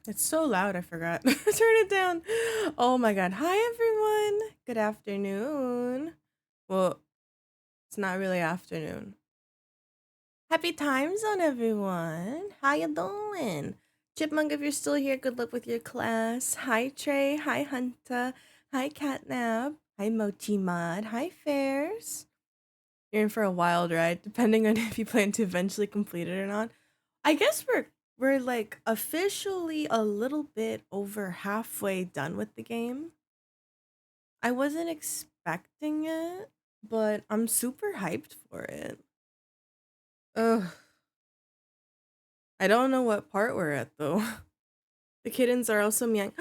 It's so loud, I forgot. Turn it down. Oh my god. Hi everyone. Good afternoon. Well, it's not really afternoon. Happy time zone, everyone. How you doing? Chipmunk, if you're still here, good luck with your class. Hi Trey. Hi Hunter. Hi Catnap. Hi Mochi Mod. Hi Fairs. You're in for a wild ride, depending on if you plan to eventually complete it or not. I guess we're like officially a little bit over halfway done with the game. I wasn't expecting it, but I'm super hyped for it. Ugh. I don't know what part we're at though. The kittens are also meowing.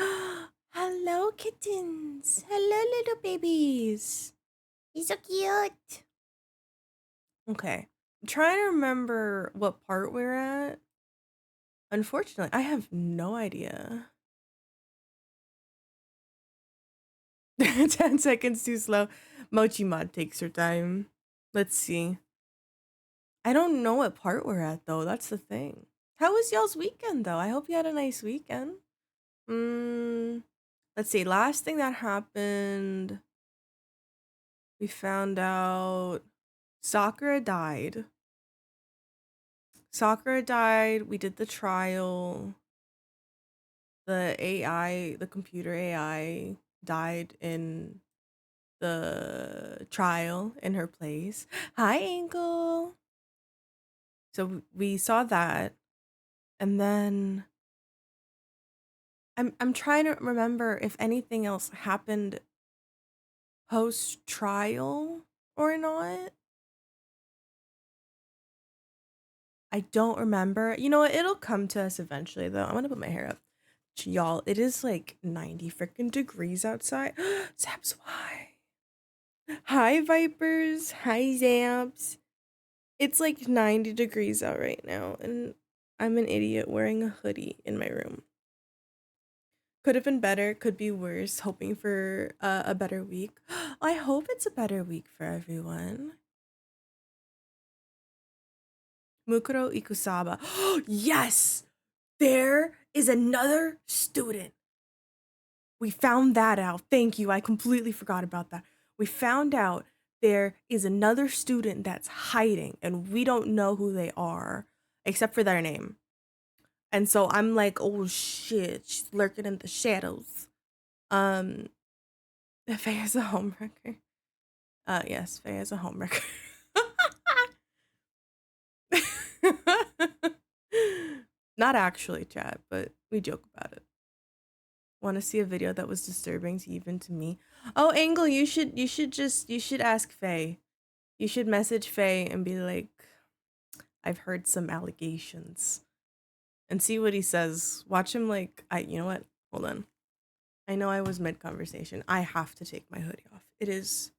Hello, kittens. Hello, little babies. He's so cute. Okay. I'm trying to remember what part we're at. Unfortunately, I have no idea. 10 seconds too slow. Mochi Mod takes her time. Let's see. I don't know what part we're at though. That's the thing. How was y'all's weekend though? I hope you had a nice weekend. Mm, let's see. Last thing that happened, we found out Sakura died. Sakura died. We did the trial. The AI, the computer AI, died in the trial in her place. Hi, Ankle. So we saw that, and then I'm trying to remember if anything else happened post trial or not. I don't remember. You know what? It'll come to us eventually, though. I'm gonna put my hair up, y'all. It is like 90 freaking degrees outside. Zaps, why? Hi, Vipers. Hi, Zaps. It's like 90 degrees out right now, and I'm an idiot wearing a hoodie in my room. Could have been better, could be worse, hoping for a better week. I hope it's a better week for everyone. Mukuro Ikusaba. Yes! There is another student. We found that out. Thank you. I completely forgot about that. We found out there is another student that's hiding, and we don't know who they are, except for their name. And so I'm like, oh shit, she's lurking in the shadows. Um, Faye is a homewrecker. Yes, Faye is a homewrecker. Not actually, chat, but we joke about it. Want to see a video that was disturbing to even to me? Oh, Angle, you should ask Faye. You should message Faye and be like, I've heard some allegations, and see what he says. Watch him like you know what? Hold on. I know I was mid conversation. I have to take my hoodie off. It is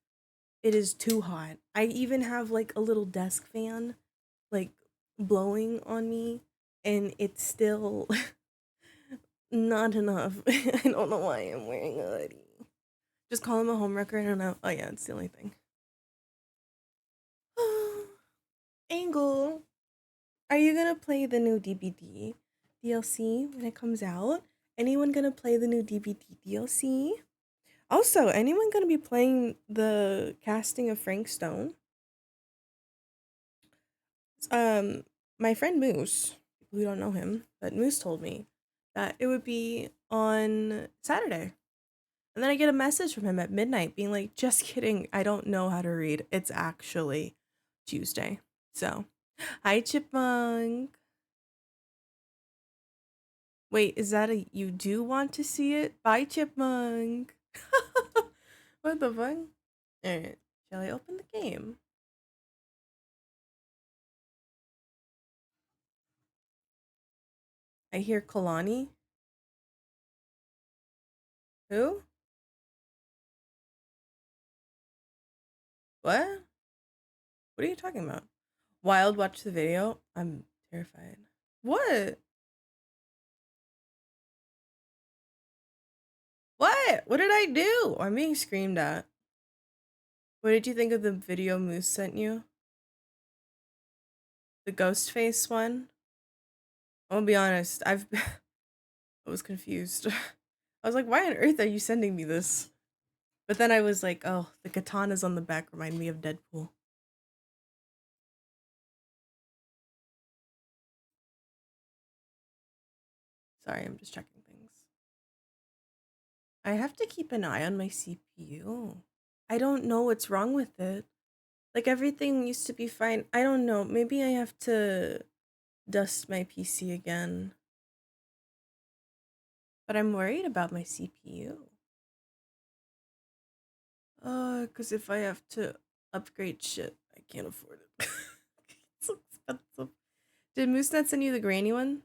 too hot. I even have like a little desk fan like blowing on me, and it's still not enough. I don't know why I'm wearing a hoodie. Just call him a homewrecker. I don't know. Oh yeah, it's the only thing. Angle, are you gonna play the new DBD DLC when it comes out? Anyone gonna play the new DBD DLC? Also, anyone gonna be playing the casting of Frank Stone? Um, my friend Moose, people who don't know him, but Moose told me that it would be on Saturday. And then I get a message from him at midnight being like, just kidding, I don't know how to read. It's actually Tuesday. So, hi, Chipmunk. Wait, is that a you do want to see it? Bye, Chipmunk. What the fuck? Alright, shall I open the game? I hear Kalani. Who? What? What are you talking about? Wild watch the video? I'm terrified. What? What? What did I do? I'm being screamed at. What did you think of the video Moose sent you? The ghost face one? I'll be honest, I was confused. I was like, why on earth are you sending me this? But then I was like, oh, the katanas on the back remind me of Deadpool. Sorry, I'm just checking things. I have to keep an eye on my CPU. I don't know what's wrong with it. Like everything used to be fine. I don't know. Maybe I have to dust my PC again. But I'm worried about my CPU. Cause if I have to upgrade shit, I can't afford it. It's so expensive. Did Moosenet send you the grainy one?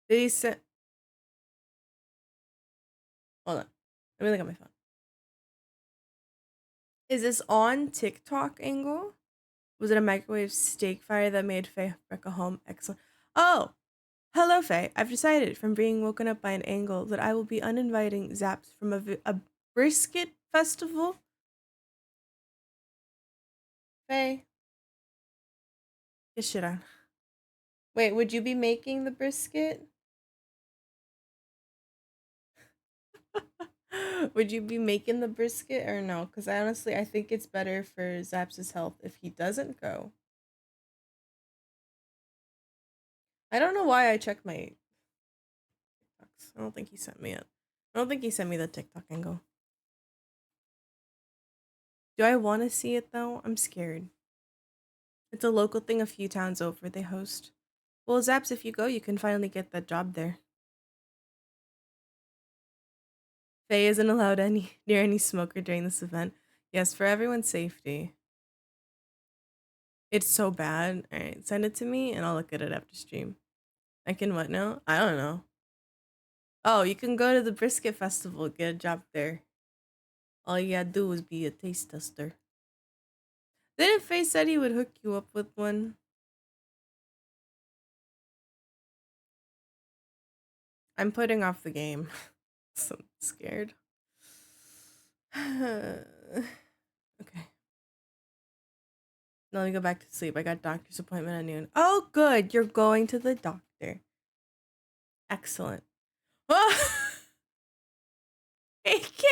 Did he send? Hold on. Let me look at my phone. Is this on TikTok angle? Was it a microwave steak fire that made Faye wreck a home? Excellent. Oh, hello, Faye. I've decided from being woken up by an angle that I will be uninviting zaps from a brisket festival. Faye, get shit on. Wait, would you be making the brisket? Would you be making the brisket or no? Because I think it's better for Zaps' health if he doesn't go. I don't know why I checked my TikToks. I don't think he sent me it. I don't think he sent me the TikTok angle. Do I want to see it though? I'm scared. It's a local thing a few towns over they host. Well, Zaps, if you go, you can finally get that job there. Faye isn't allowed near any smoker during this event. Yes, for everyone's safety. It's so bad. Alright, send it to me and I'll look at it after stream. I can what now? I don't know. Oh, you can go to the brisket festival, get a job there. All you gotta do is be a taste tester. Didn't Faye said he would hook you up with one? I'm putting off the game. So I'm scared. Okay. Now let me go back to sleep. I got doctor's appointment at noon. Oh, good. You're going to the doctor. Excellent. AK.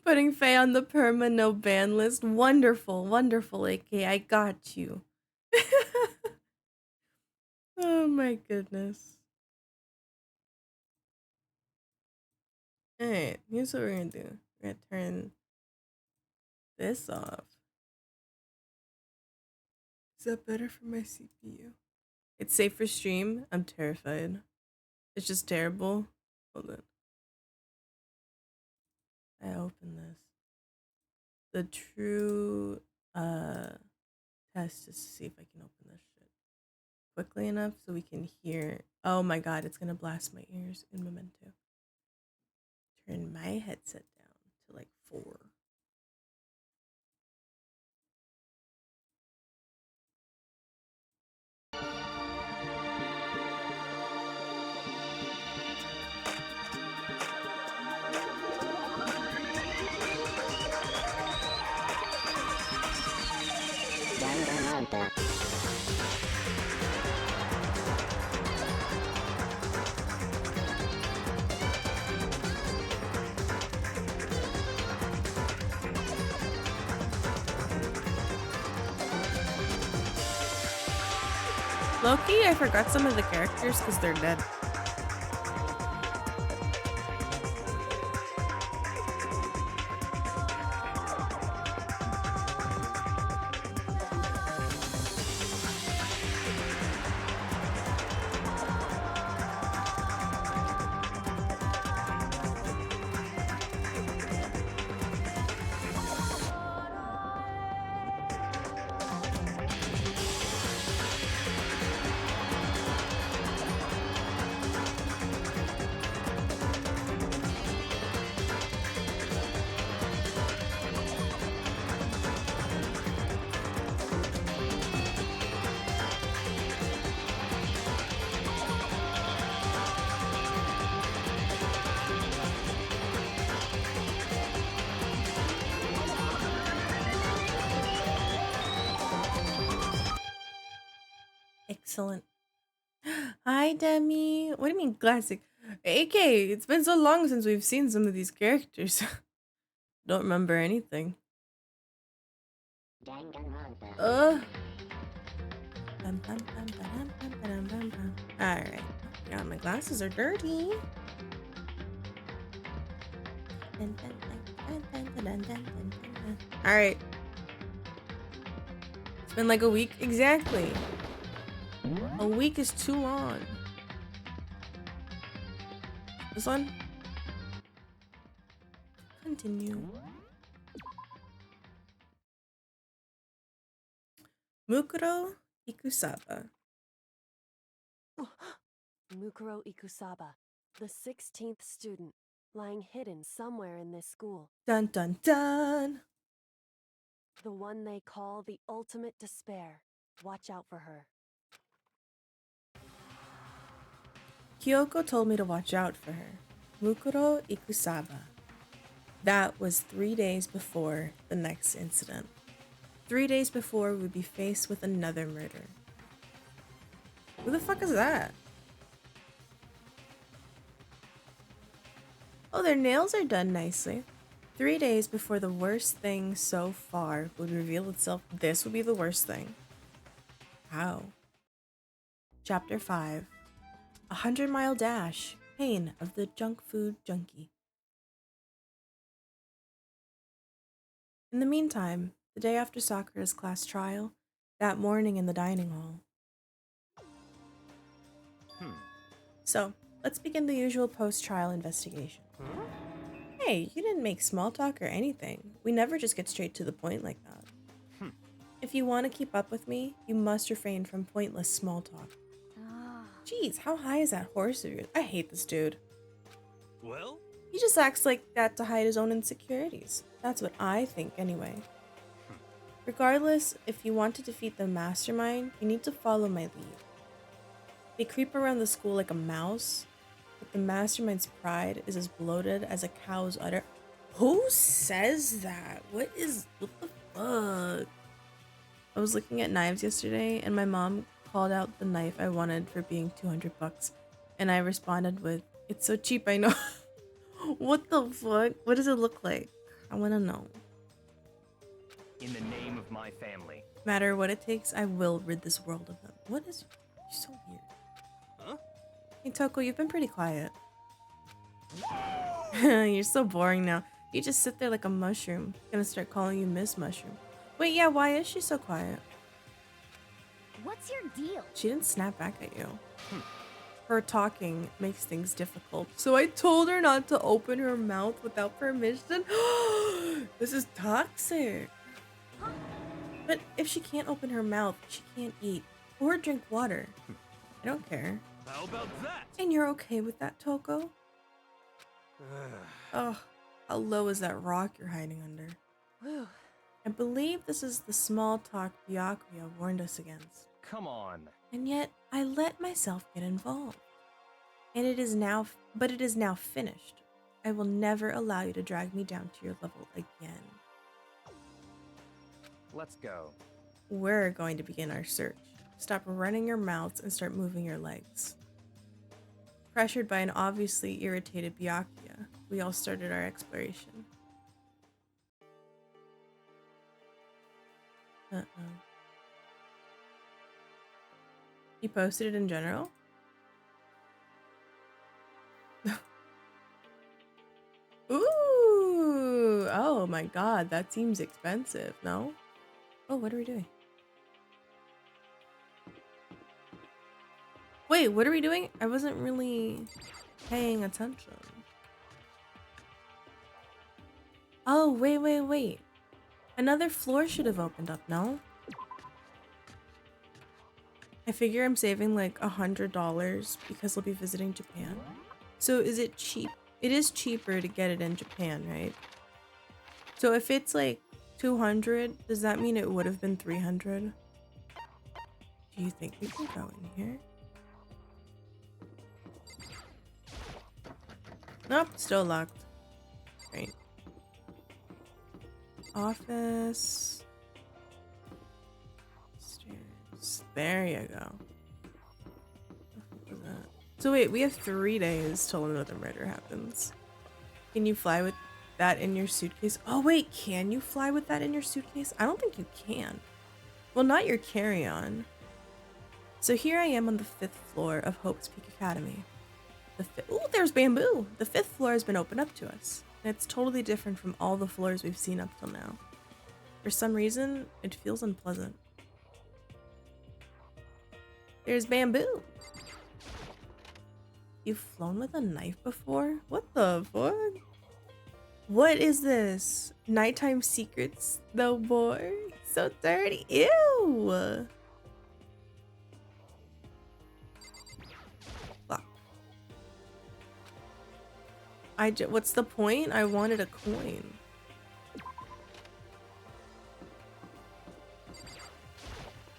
Putting Faye on the perma no ban list. Wonderful, wonderful, AK. I got you. Oh my goodness. Alright, here's what we're gonna do. We're gonna turn this off. Is that better for my CPU? It's safe for stream. I'm terrified. It's just terrible. Hold on. I open this. The true test is to see if I can open this shit quickly enough so we can hear. Oh my god, it's gonna blast my ears in Memento. Turn my headset down to like 4. Danganronpa. Loki, I forgot some of the characters because they're dead. Excellent. Hi, Demi. What do you mean classic? AK, it's been so long since we've seen some of these characters. Don't remember anything. Danganronpa. Alright. Yeah, my glasses are dirty. Alright. It's been like a week. Exactly. A week is too long. This one? Continue. Mukuro Ikusaba. Mukuro Ikusaba, the 16th student, lying hidden somewhere in this school. Dun dun dun. The one they call the ultimate despair. Watch out for her. Kyoko told me to watch out for her. Mukuro Ikusaba. That was 3 days before the next incident. 3 days before we'd be faced with another murder. Who the fuck is that? Oh, their nails are done nicely. 3 days before the worst thing so far would reveal itself, this would be the worst thing. How? Chapter 5. 100-mile dash. Pain of the junk food junkie. In the meantime, the day after Sakura's class trial, that morning in the dining hall. So, let's begin the usual post-trial investigation. Hey, you didn't make small talk or anything. We never just get straight to the point like that. If you want to keep up with me, you must refrain from pointless small talk. Jeez, how high is that horse of yours? I hate this dude. Well? He just acts like that to hide his own insecurities. That's what I think anyway. Regardless, if you want to defeat the mastermind, you need to follow my lead. They creep around the school like a mouse, but the mastermind's pride is as bloated as a cow's udder. Who says that? What the fuck? I was looking at knives yesterday and my mom called out the knife I wanted for being 200 bucks. And I responded with, "It's so cheap, I know." What the fuck? What does it look like? I want to know. In the name of my family. Matter what it takes, I will rid this world of them. What is... You're so weird. Huh? Hey, Toko, you've been pretty quiet. You're so boring now. You just sit there like a mushroom. Gonna start calling you Miss Mushroom. Wait, yeah, why is she so quiet? What's your deal? She didn't snap back at you. Her talking makes things difficult. So I told her not to open her mouth without permission. This is toxic. But if she can't open her mouth, she can't eat or drink water. I don't care. How about that? And you're okay with that, Toko? Oh, how low is that rock you're hiding under? Whew. I believe this is the small talk Byakuya warned us against. Come on. And yet, I let myself get involved. And it is now finished. I will never allow you to drag me down to your level again. Let's go. We're going to begin our search. Stop running your mouths and start moving your legs. Pressured by an obviously irritated Byakuya, we all started our exploration. You posted it in general? Ooh! Oh my god, that seems expensive, no? Oh, what are we doing? Wait, what are we doing? I wasn't really paying attention. Oh, wait. Another floor should have opened up, no? I figure I'm saving like $100 because I'll be visiting Japan. So is it cheap? It is cheaper to get it in Japan, right? So if it's like 200, does that mean it would have been 300? Do you think we can go in here? Nope, still locked. Great. Office. Stairs. There you go. So wait, we have 3 days till another murder happens. Can you fly with that in your suitcase? Oh wait, can you fly with that in your suitcase? I don't think you can. Well, not your carry-on. So here I am on the 5th floor of Hope's Peak Academy. Ooh, there's bamboo! The 5th floor has been opened up to us. And it's totally different from all the floors we've seen up till now. For some reason, it feels unpleasant. There's bamboo! You've flown with a knife before? What the fuck? What is this? Nighttime secrets, though, boy? So dirty. Ew! Fuck. What's the point? I wanted a coin.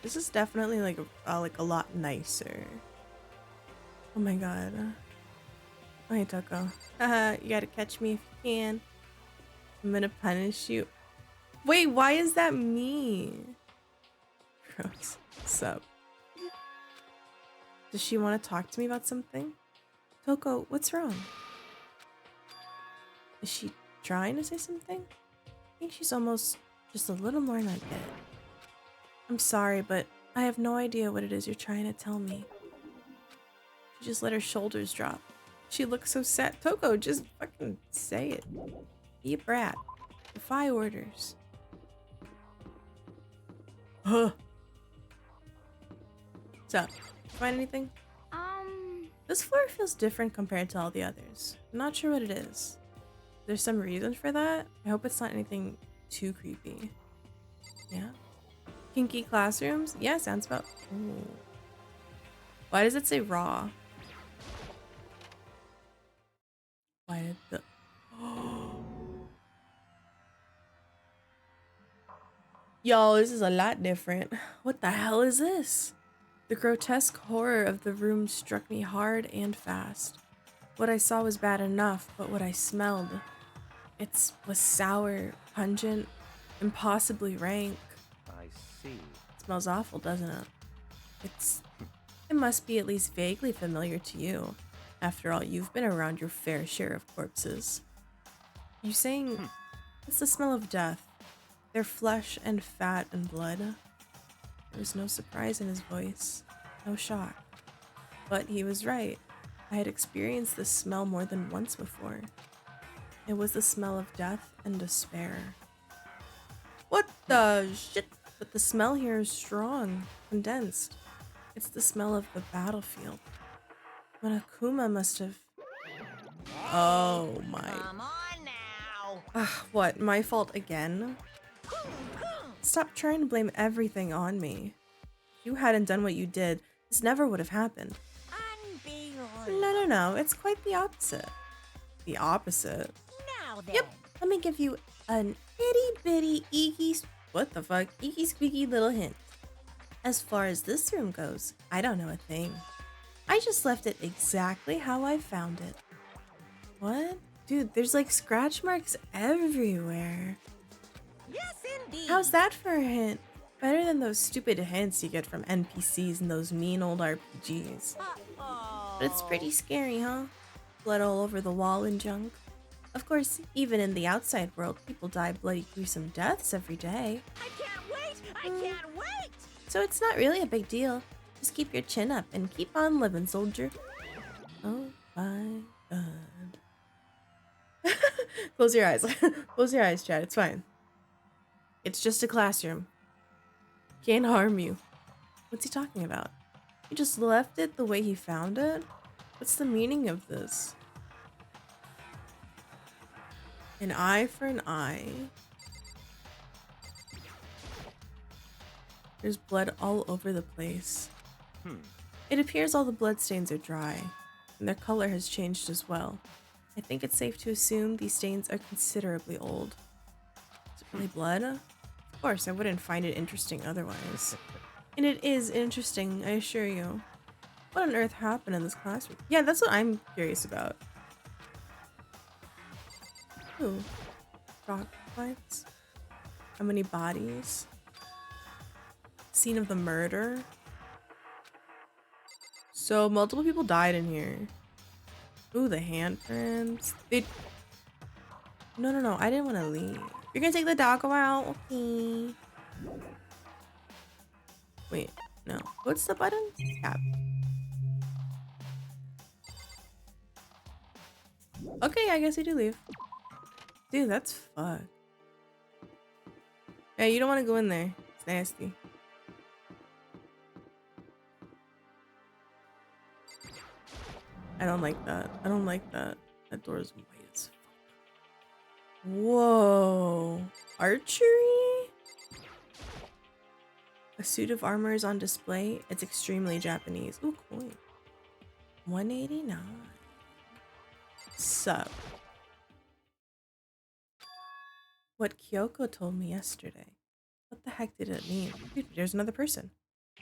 This is definitely like a lot nicer. Oh my god. Okay, Toko. Haha, you gotta catch me if you can. I'm gonna punish you. Wait, why is that me? Gross. Sup? Does she want to talk to me about something? Toko, what's wrong? Is she trying to say something? I think she's almost just a little more like it. I'm sorry, but I have no idea what it is you're trying to tell me. She just let her shoulders drop. She looks so sad. Toko, just fucking say it. Be a brat. Defy orders. Huh. What's up? Find anything? This floor feels different compared to all the others. I'm not sure what it is. There's some reason for that. I hope it's not anything too creepy. Yeah. Kinky classrooms? Yeah, sounds about. Ooh. Why does it say raw? Why did the. Yo, this is a lot different. What the hell is this? The grotesque horror of the room struck me hard and fast. What I saw was bad enough, but what I smelled, was sour, pungent, impossibly rank. I see. It smells awful, doesn't it? It must be at least vaguely familiar to you. After all, you've been around your fair share of corpses. You saying it's the smell of death. Their flesh and fat and blood. There was no surprise in his voice, no shock. But he was right. I had experienced this smell more than once before. It was the smell of death and despair. What the shit? But the smell here is strong, condensed. It's the smell of the battlefield. What Akuma must have... Oh my... Come on now. Ugh, what, my fault again? Stop trying to blame everything on me. If you hadn't done what you did, this never would have happened. Unbelievable. No, it's quite the opposite. The opposite? Now then. Yep, let me give you an itty-bitty icky squeaky little hint. As far as this room goes, I don't know a thing. I just left it exactly how I found it. What? Dude, there's like scratch marks everywhere. Yes, indeed. How's that for a hint? Better than those stupid hints you get from NPCs in those mean old RPGs. Uh-oh. But it's pretty scary, huh? Blood all over the wall and junk. Of course, even in the outside world, people die bloody gruesome deaths every day. I can't wait. I can't wait. So it's not really a big deal. Just keep your chin up and keep on living, soldier. Oh my god. Close your eyes. Close your eyes, Chad. It's fine. It's just a classroom. Can't harm you. What's he talking about? He just left it the way he found it? What's the meaning of this? An eye for an eye. There's blood all over the place. It appears all the bloodstains are dry, and their color has changed as well. I think it's safe to assume these stains are considerably old. Is it really blood? Of course, I wouldn't find it interesting otherwise. And it is interesting, I assure you. What on earth happened in this classroom? Yeah, that's what I'm curious about. Ooh. Rock lights? How many bodies? Scene of the murder? So multiple people died in here. Ooh, the handprints. They... No. I didn't want to leave. You're gonna take the dog out? Okay. Wait, no. What's the button? Tab. Okay, I guess I do leave. Dude, that's fucked. Yeah, you don't want to go in there. It's nasty. I don't like that. I don't like that. That door is white as fuck. Whoa. Archery? A suit of armor is on display. It's extremely Japanese. Ooh, coin. 189. Sup? What Kyoko told me yesterday. What the heck did it mean? Dude, there's another person.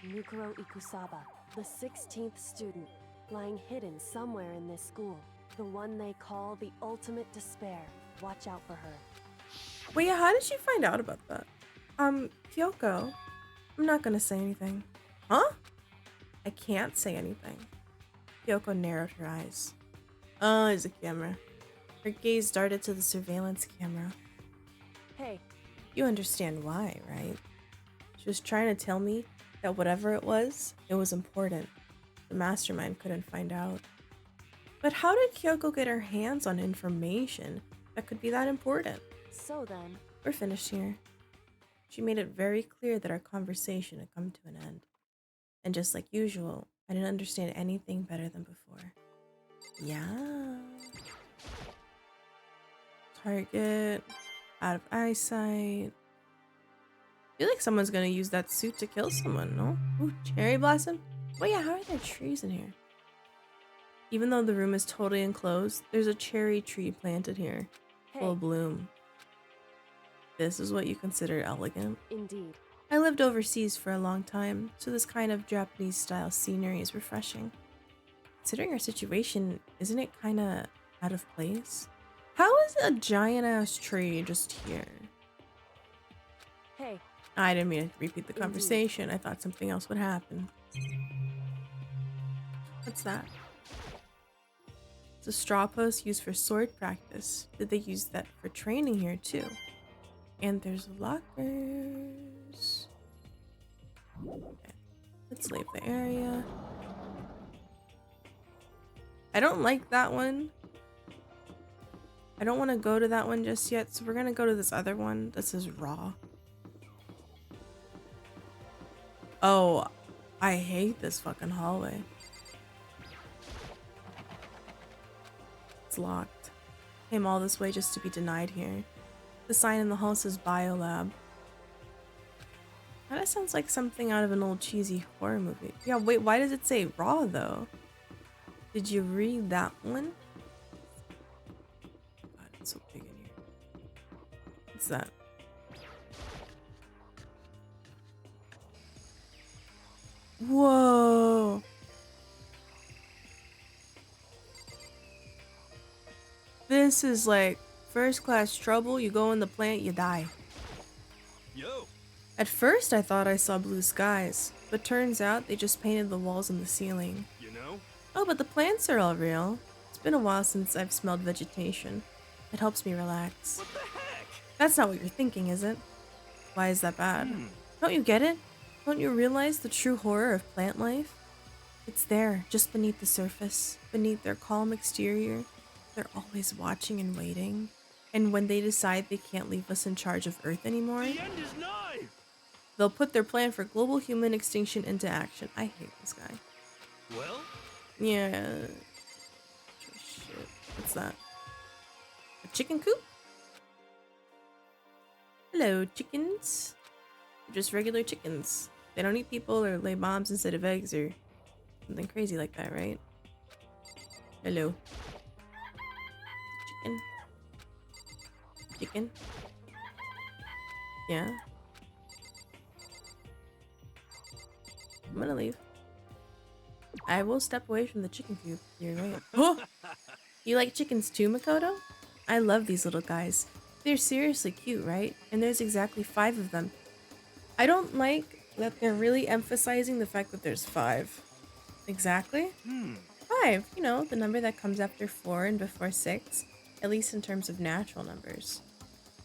Mukuro Ikusaba, the 16th student, lying hidden somewhere in this school. The one they call the ultimate despair. Watch out for her. Wait, how did she find out about that? Kyoko, I'm not gonna say anything. Huh? I can't say anything. Kyoko narrowed her eyes. Oh, there's a camera. Her gaze darted to the surveillance camera. Hey, You understand why, right? She was trying to tell me that whatever it was important. The mastermind couldn't find out. But how did Kyoko get her hands on information that could be that important? so then, We're finished here. She made it very clear that our conversation had come to an end. And just like usual, I didn't understand anything better than before. Yeah. Target. Out of eyesight. I feel like someone's gonna use that suit to kill someone, no? Ooh, cherry blossom? Oh yeah, how are there trees in here? Even though the room is totally enclosed, there's a cherry tree planted here. Full hey, bloom. This is what you consider elegant? indeed. I lived overseas for a long time, so this kind of Japanese style scenery is refreshing. Considering our situation, isn't it kinda out of place? How is a giant ass tree just here? Hey, I didn't mean to repeat the conversation. I thought something else would happen. What's that? It's a straw post used for sword practice. Did they use that for training here too? And there's lockers. Okay. Let's leave the area. I don't like that one. I don't want to go to that one just yet, so we're gonna go to this other one that says raw. Oh, I hate this fucking hallway. It's locked. Came all this way just to be denied here. The sign in the hall says Biolab. That sounds like something out of an old cheesy horror movie. Yeah, wait, why does it say raw though? Did you read that one? God, it's so big in here. What's that? Whoa. This is like first class trouble. You go in the plant, you die. Yo. At first, I thought I saw blue skies, but turns out they just painted the walls and the ceiling. You know? Oh, but the plants are all real. It's been a while since I've smelled vegetation. It helps me relax. What the heck? That's not what you're thinking, is it? Why is that bad? Don't you get it? Don't you realize the true horror of plant life? It's there, just beneath the surface, beneath their calm exterior. They're always watching and waiting. And when they decide they can't leave us in charge of Earth anymore, The end is nigh. they'll put their plan for global human extinction into action. I hate this guy. Well, Yeah. Shit. What's that? A chicken coop? Hello, chickens. They're just regular chickens. They don't eat people or lay bombs instead of eggs or something crazy like that, right? Hello. Chicken. Chicken. Yeah. I'm gonna leave. I will step away from the chicken coop. You're right. Oh! You like chickens too, Makoto? I love these little guys. They're seriously cute, right? And there's exactly 5 of them. I don't like that they're really emphasizing the fact that there's 5. Exactly. 5, you know, the number that comes after 4 and before 6, at least in terms of natural numbers.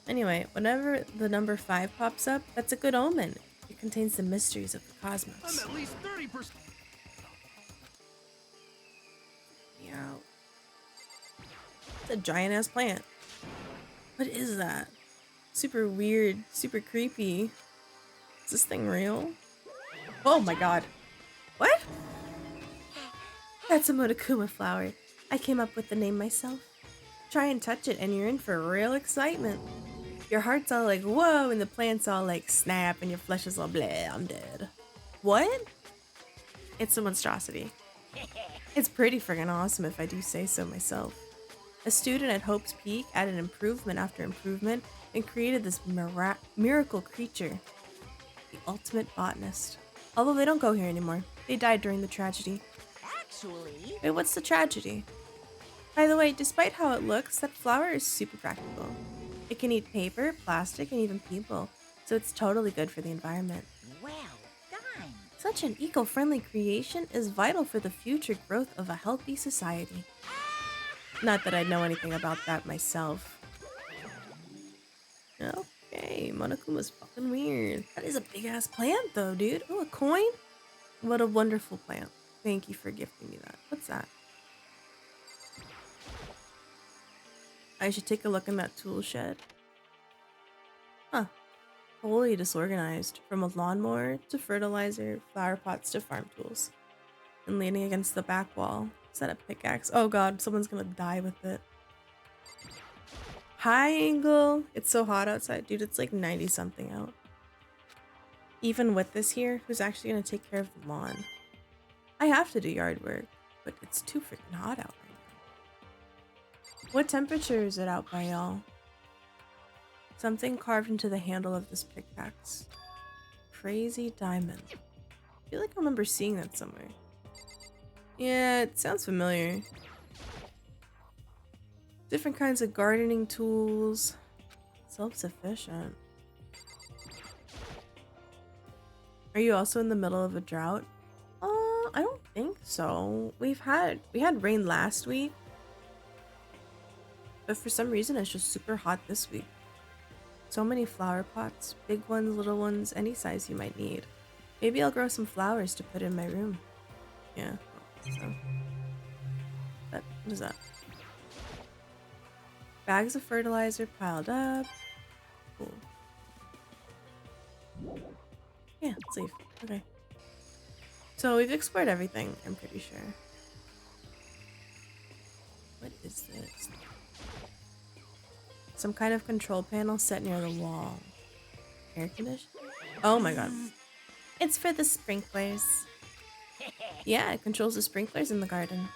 Anyway, whenever the number 5 pops up, that's a good omen. It contains the mysteries of the cosmos. I'm at least 30%. Yeah. It's a giant ass plant. What is that? Super weird, super creepy. Is this thing real? Oh my god. What? That's a Monokuma flower. I came up with the name myself. Try and touch it and you're in for real excitement. Your heart's all like, whoa, and the plant's all like, snap, and your flesh is all, bleh, I'm dead. What? It's a monstrosity. It's pretty friggin' awesome if I do say so myself. A student at Hope's Peak added improvement after improvement and created this miracle creature. The ultimate botanist. Although they don't go here anymore. They died during the tragedy. Actually, Wait, what's the tragedy? By the way, despite how it looks, that flower is super practical. It can eat paper, plastic, and even people, so it's totally good for the environment. well done. Such an eco-friendly creation is vital for the future growth of a healthy society. Not that I know anything about that myself. Okay, Monokuma's fucking weird. That is a big-ass plant, though, dude. Oh, a coin? What a wonderful plant. Thank you for gifting me that. What's that? I should take a look in that tool shed. Huh. Totally disorganized. From a lawnmower to fertilizer, flower pots to farm tools. And leaning against the back wall. Is that a pickaxe? Oh god, someone's gonna die with it. High angle. It's so hot outside, dude. It's like 90 something out. Even with this here, who's actually gonna take care of the lawn? I have to do yard work, but it's too freaking hot out right now. What temperature is it out by y'all? Something carved into the handle of this pickaxe. Crazy diamond. I feel like I remember seeing that somewhere. Yeah, it sounds familiar. Different kinds of gardening tools. Self-sufficient. Are you also in the middle of a drought? I don't think so. We had rain last week. But for some reason it's just super hot this week. So many flower pots, big ones, little ones, any size you might need. Maybe I'll grow some flowers to put in my room. Yeah. So. What is that? Bags of fertilizer piled up. Cool. Yeah, let's leave. Okay. So we've explored everything, I'm pretty sure. What is this? Some kind of control panel set near the wall. Air conditioning? Oh my god. It's for the sprinklers. Yeah, it controls the sprinklers in the garden.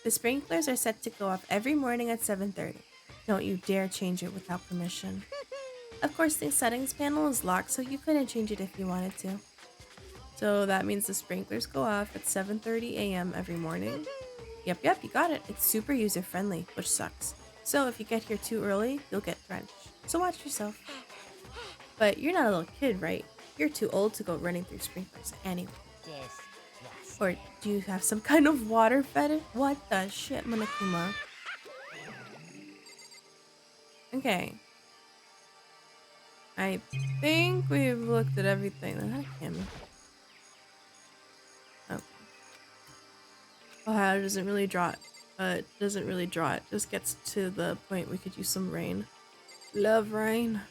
The sprinklers are set to go off every morning at 7:30. Don't you dare change it without permission. Of course, the settings panel is locked, so you couldn't change it if you wanted to. So that means the sprinklers go off at 7:30 a.m. every morning. Yep, you got it. It's super user-friendly, which sucks. So if you get here too early, you'll get drenched. So watch yourself. But you're not a little kid, right? You're too old to go running through sprinklers anyway. Yes. Or do you have some kind of water fetish? What the shit, Monokuma? Okay. I think we've looked at everything. The heck, him. Okay. Ohio doesn't really draw it. It doesn't really draw it. Just gets to the point we could use some rain. Love rain.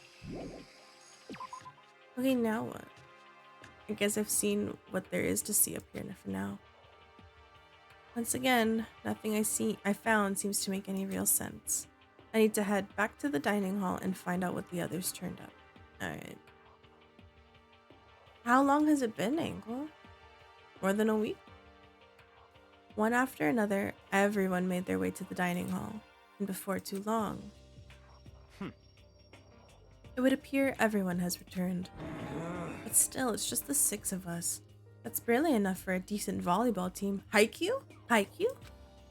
Okay, now what? I guess I've seen what there is to see up here for now. Once again, nothing I found seems to make any real sense. I need to head back to the dining hall and find out what the others turned up. Alright. How long has it been, Angle? More than a week? One after another, everyone made their way to the dining hall. And before too long, it would appear everyone has returned. But still, it's just the 6 of us. That's barely enough for a decent volleyball team. Haikyuu? Haikyuu?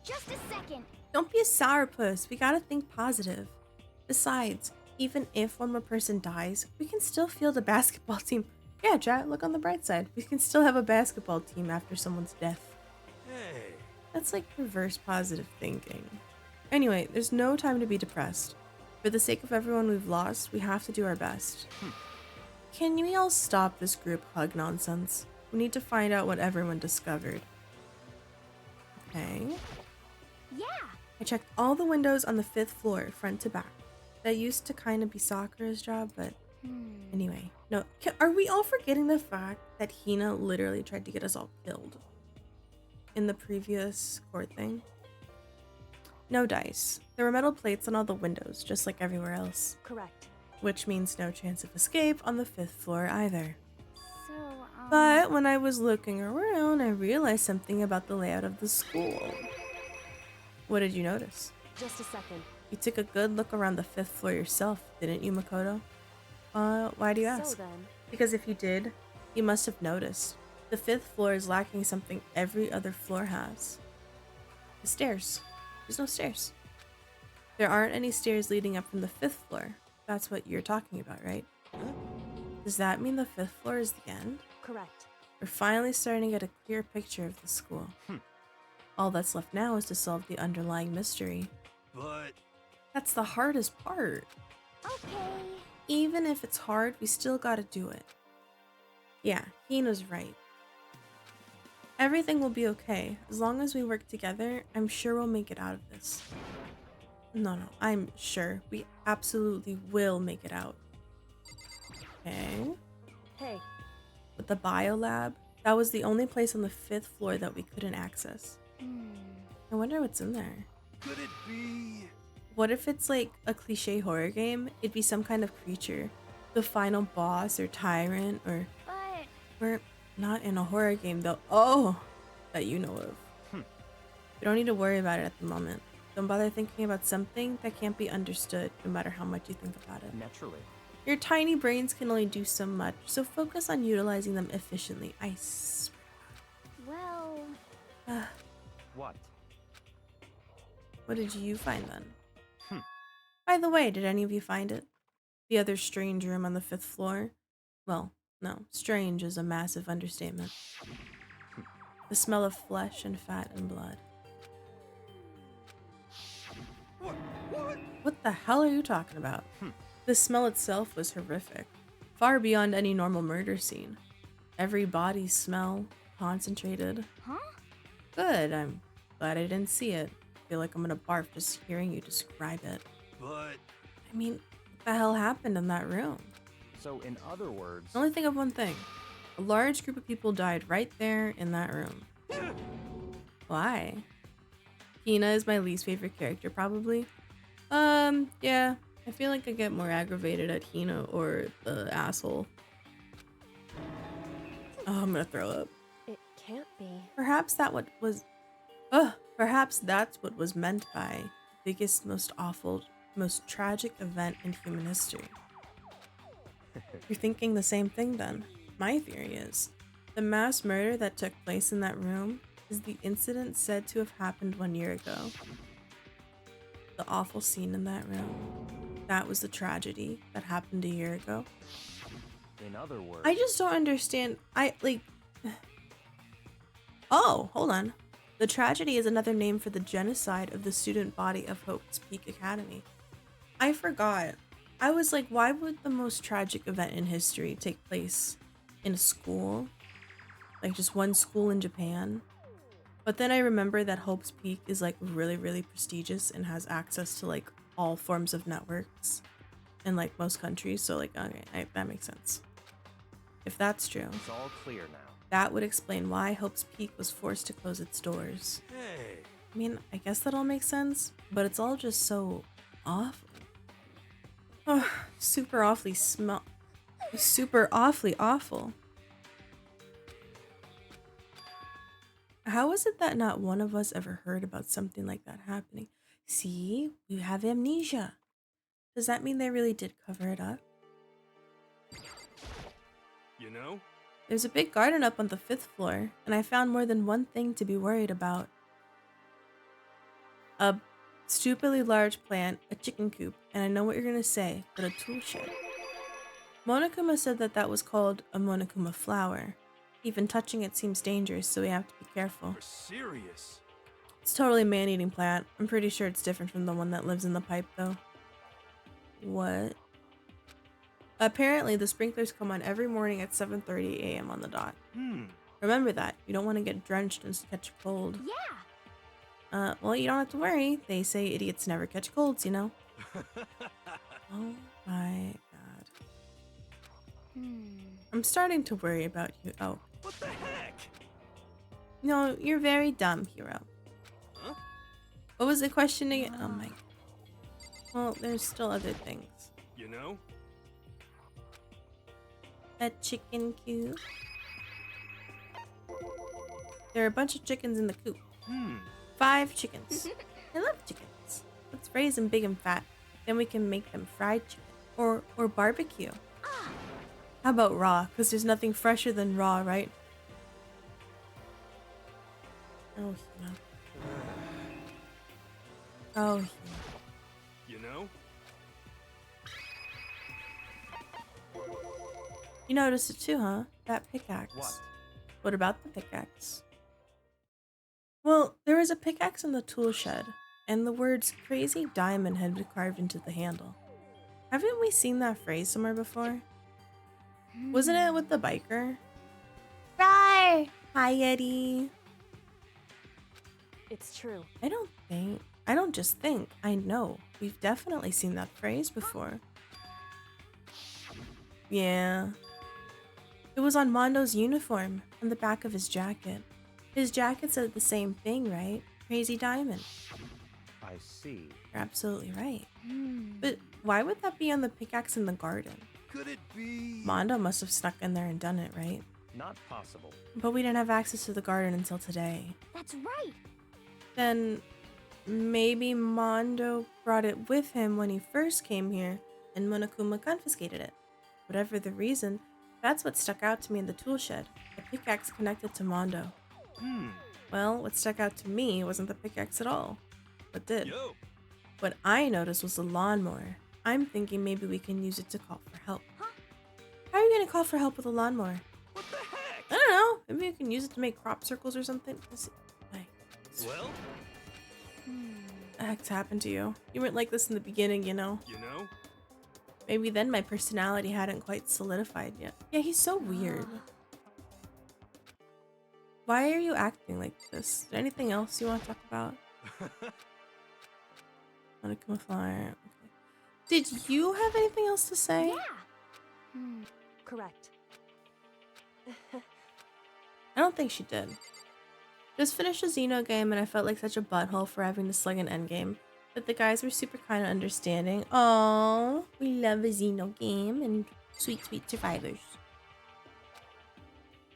Just a second. Don't be a sourpuss. We gotta think positive. Besides, even if one more person dies, we can still field a basketball team. Yeah, chat, look on the bright side. We can still have a basketball team after someone's death. That's like reverse positive thinking. Anyway, there's no time to be depressed. For the sake of everyone we've lost, we have to do our best. Can we all stop this group hug nonsense? We need to find out what everyone discovered. Okay. Yeah. I checked all the windows on the 5th floor, front to back. That used to kind of be Sakura's job, but anyway. No, are we all forgetting the fact that Hina literally tried to get us all killed in the previous court thing? No dice. There were metal plates on all the windows, just like everywhere else. Correct. Which means no chance of escape on the 5th floor either. So, But when I was looking around, I realized something about the layout of the school. What did you notice? Just a second. You took a good look around the 5th floor yourself, didn't you, Makoto? Why do you ask? So then, Because if you did, you must have noticed. The 5th floor is lacking something every other floor has. The stairs. There's no stairs. There aren't any stairs leading up from the 5th floor. That's what you're talking about, right? Does that mean the 5th floor is the end? correct. We're finally starting to get a clear picture of the school. All that's left now is to solve the underlying mystery. But That's the hardest part. okay. Even if it's hard, we still gotta do it. Yeah, Hina's right. Everything will be okay. As long as we work together, I'm sure we'll make it out of this. No, I'm sure. We absolutely will make it out. Okay. Hey, But the biolab, that was the only place on the 5th floor that we couldn't access. I wonder what's in there. could it be? What if it's like a cliche horror game? It'd be some kind of creature. The final boss or tyrant or... But We're not in a horror game though. Oh! That you know of. We don't need to worry about it at the moment. Don't bother thinking about something that can't be understood no matter how much you think about it. Naturally. Your tiny brains can only do so much, so focus on utilizing them efficiently. I swear. well, What? What did you find then? By the way, did any of you find it? The other strange room on the 5th floor? Well, no, strange is a massive understatement. The smell of flesh and fat and blood. What the hell are you talking about? The smell itself was horrific, far beyond any normal murder scene. Every body smell, concentrated. huh? Good, I'm glad I didn't see it. I feel like I'm gonna barf just hearing you describe it. But I mean, what the hell happened in that room? So, in other words, I only think of one thing. A large group of people died right there in that room. Why? Hina is my least favorite character, probably. Yeah. I feel like I get more aggravated at Hina or the asshole. Oh, I'm gonna throw up. it can't be. Perhaps that's what was meant by biggest, most awful, most tragic event in human history. You're thinking the same thing then. My theory is the mass murder that took place in that room is the incident said to have happened 1 year ago. The awful scene in that room. That was the tragedy that happened a year ago. in other words, I just don't understand. Oh, hold on. The tragedy is another name for the genocide of the student body of Hope's Peak Academy. I forgot. I was like, why would the most tragic event in history take place in a school? Like just one school in Japan? But then I remember that Hope's Peak is like really, really prestigious and has access to like all forms of networks in like most countries. So like, okay, that makes sense. If that's true, it's all clear now. that would explain why Hope's Peak was forced to close its doors. hey, I mean, I guess that all makes sense, but it's all just so awful. Oh, super awfully awful. How is it that not one of us ever heard about something like that happening? See, we have amnesia. Does that mean they really did cover it up? you know? There's a big garden up on the 5th floor, and I found more than one thing to be worried about. A stupidly large plant, a chicken coop, and I know what you're gonna say, but a tool shed. Monokuma said that was called a Monokuma flower. Even touching it seems dangerous, so we have to be careful. You're serious. It's totally a man-eating plant. I'm pretty sure it's different from the one that lives in the pipe, though. What? Apparently, the sprinklers come on every morning at 7:30 a.m. on the dot. Remember that. You don't want to get drenched and catch a cold. Yeah. Well, you don't have to worry. They say idiots never catch colds, you know? Oh my god. I'm starting to worry about you. Oh. What the heck? No, you're very dumb, hero. Huh? What was the question again? Oh my. Well, there's still other things. You know? A chicken coop. There are a bunch of chickens in the coop. 5 chickens. I love chickens. Let's raise them big and fat. Then we can make them fried chicken. Or barbecue. How about raw? Because there's nothing fresher than raw, right? Oh, Hina. Oh, Hina. You know? You noticed it too, huh? That pickaxe. What? What about the pickaxe? Well, there was a pickaxe in the tool shed, and the words crazy diamond had been carved into the handle. Haven't we seen that phrase somewhere before? Wasn't it with the biker? Roar! Hi, Eddie. It's true. I don't just think, I know. We've definitely seen that phrase before. Yeah. It was on Mondo's uniform, on the back of his jacket. His jacket said the same thing, right? Crazy diamond. I see. You're absolutely right. But why would that be on the pickaxe in the garden? Could it be? Mondo must have snuck in there and done it, right? Not possible. But we didn't have access to the garden until today. That's right. Then maybe Mondo brought it with him when he first came here and Monokuma confiscated it. Whatever the reason, that's what stuck out to me in the tool shed. The pickaxe connected to Mondo. Well, what stuck out to me wasn't the pickaxe at all. What did? Yo. What I noticed was the lawnmower. I'm thinking maybe we can use it to call for help. How are you gonna call for help with a lawnmower? What the heck? I don't know. Maybe you can use it to make crop circles or something. Well, What the heck's happened to you? You weren't like this in the beginning, you know? you know? Maybe then my personality hadn't quite solidified yet. Yeah, he's so weird. Why are you acting like this? Is there anything else you want to talk about? Monokuma Flyer. Okay. Did you have anything else to say? Yeah. Correct. I don't think she did. Just finished a Xeno game and I felt like such a butthole for having to slug an endgame. But the guys were super kind of understanding. Oh, we love a Xeno game and sweet, sweet survivors.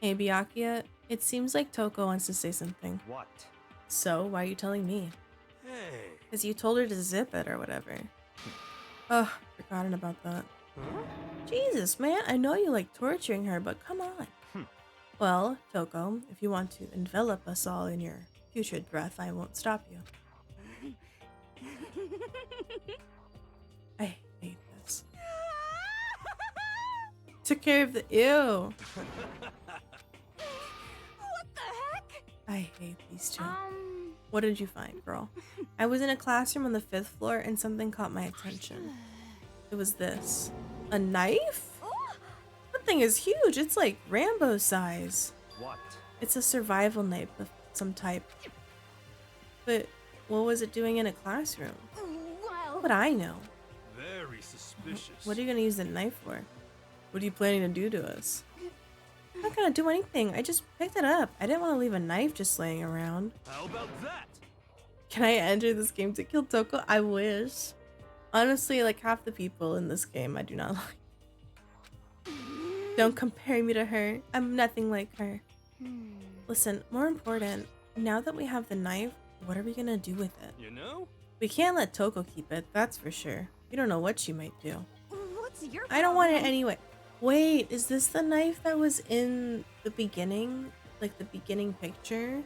Hey, Byakuya, it seems like Toko wants to say something. What? So, why are you telling me? Hey. Because you told her to zip it or whatever. Ugh, forgotten about that. Jesus, man, I know you like torturing her, but come on. Well, Toko, if you want to envelop us all in your putrid breath, I won't stop you. I hate this. Took care of the ew. What the heck? I hate these two. Um. What did you find, girl? I was in a classroom on the 5th floor and something caught my attention. It was this. A knife? That thing is huge. It's like Rambo size. What? It's a survival knife of some type. But what was it doing in a classroom? How Well. would I know? Very suspicious. What are you gonna use the knife for? What are you planning to do to us? I'm not gonna do anything. I just picked it up. I didn't want to leave a knife just laying around. How about that? Can I enter this game to kill Toko? I wish. Honestly, like half the people in this game I do not like. Don't compare me to her. I'm nothing like her. Listen, more important, now that we have the knife, what are we gonna do with it? You know? We can't let Toko keep it, that's for sure. We don't know what she might do. What's your I don't want it problem? anyway. Wait, is this the knife that was in the beginning? Like the beginning picture?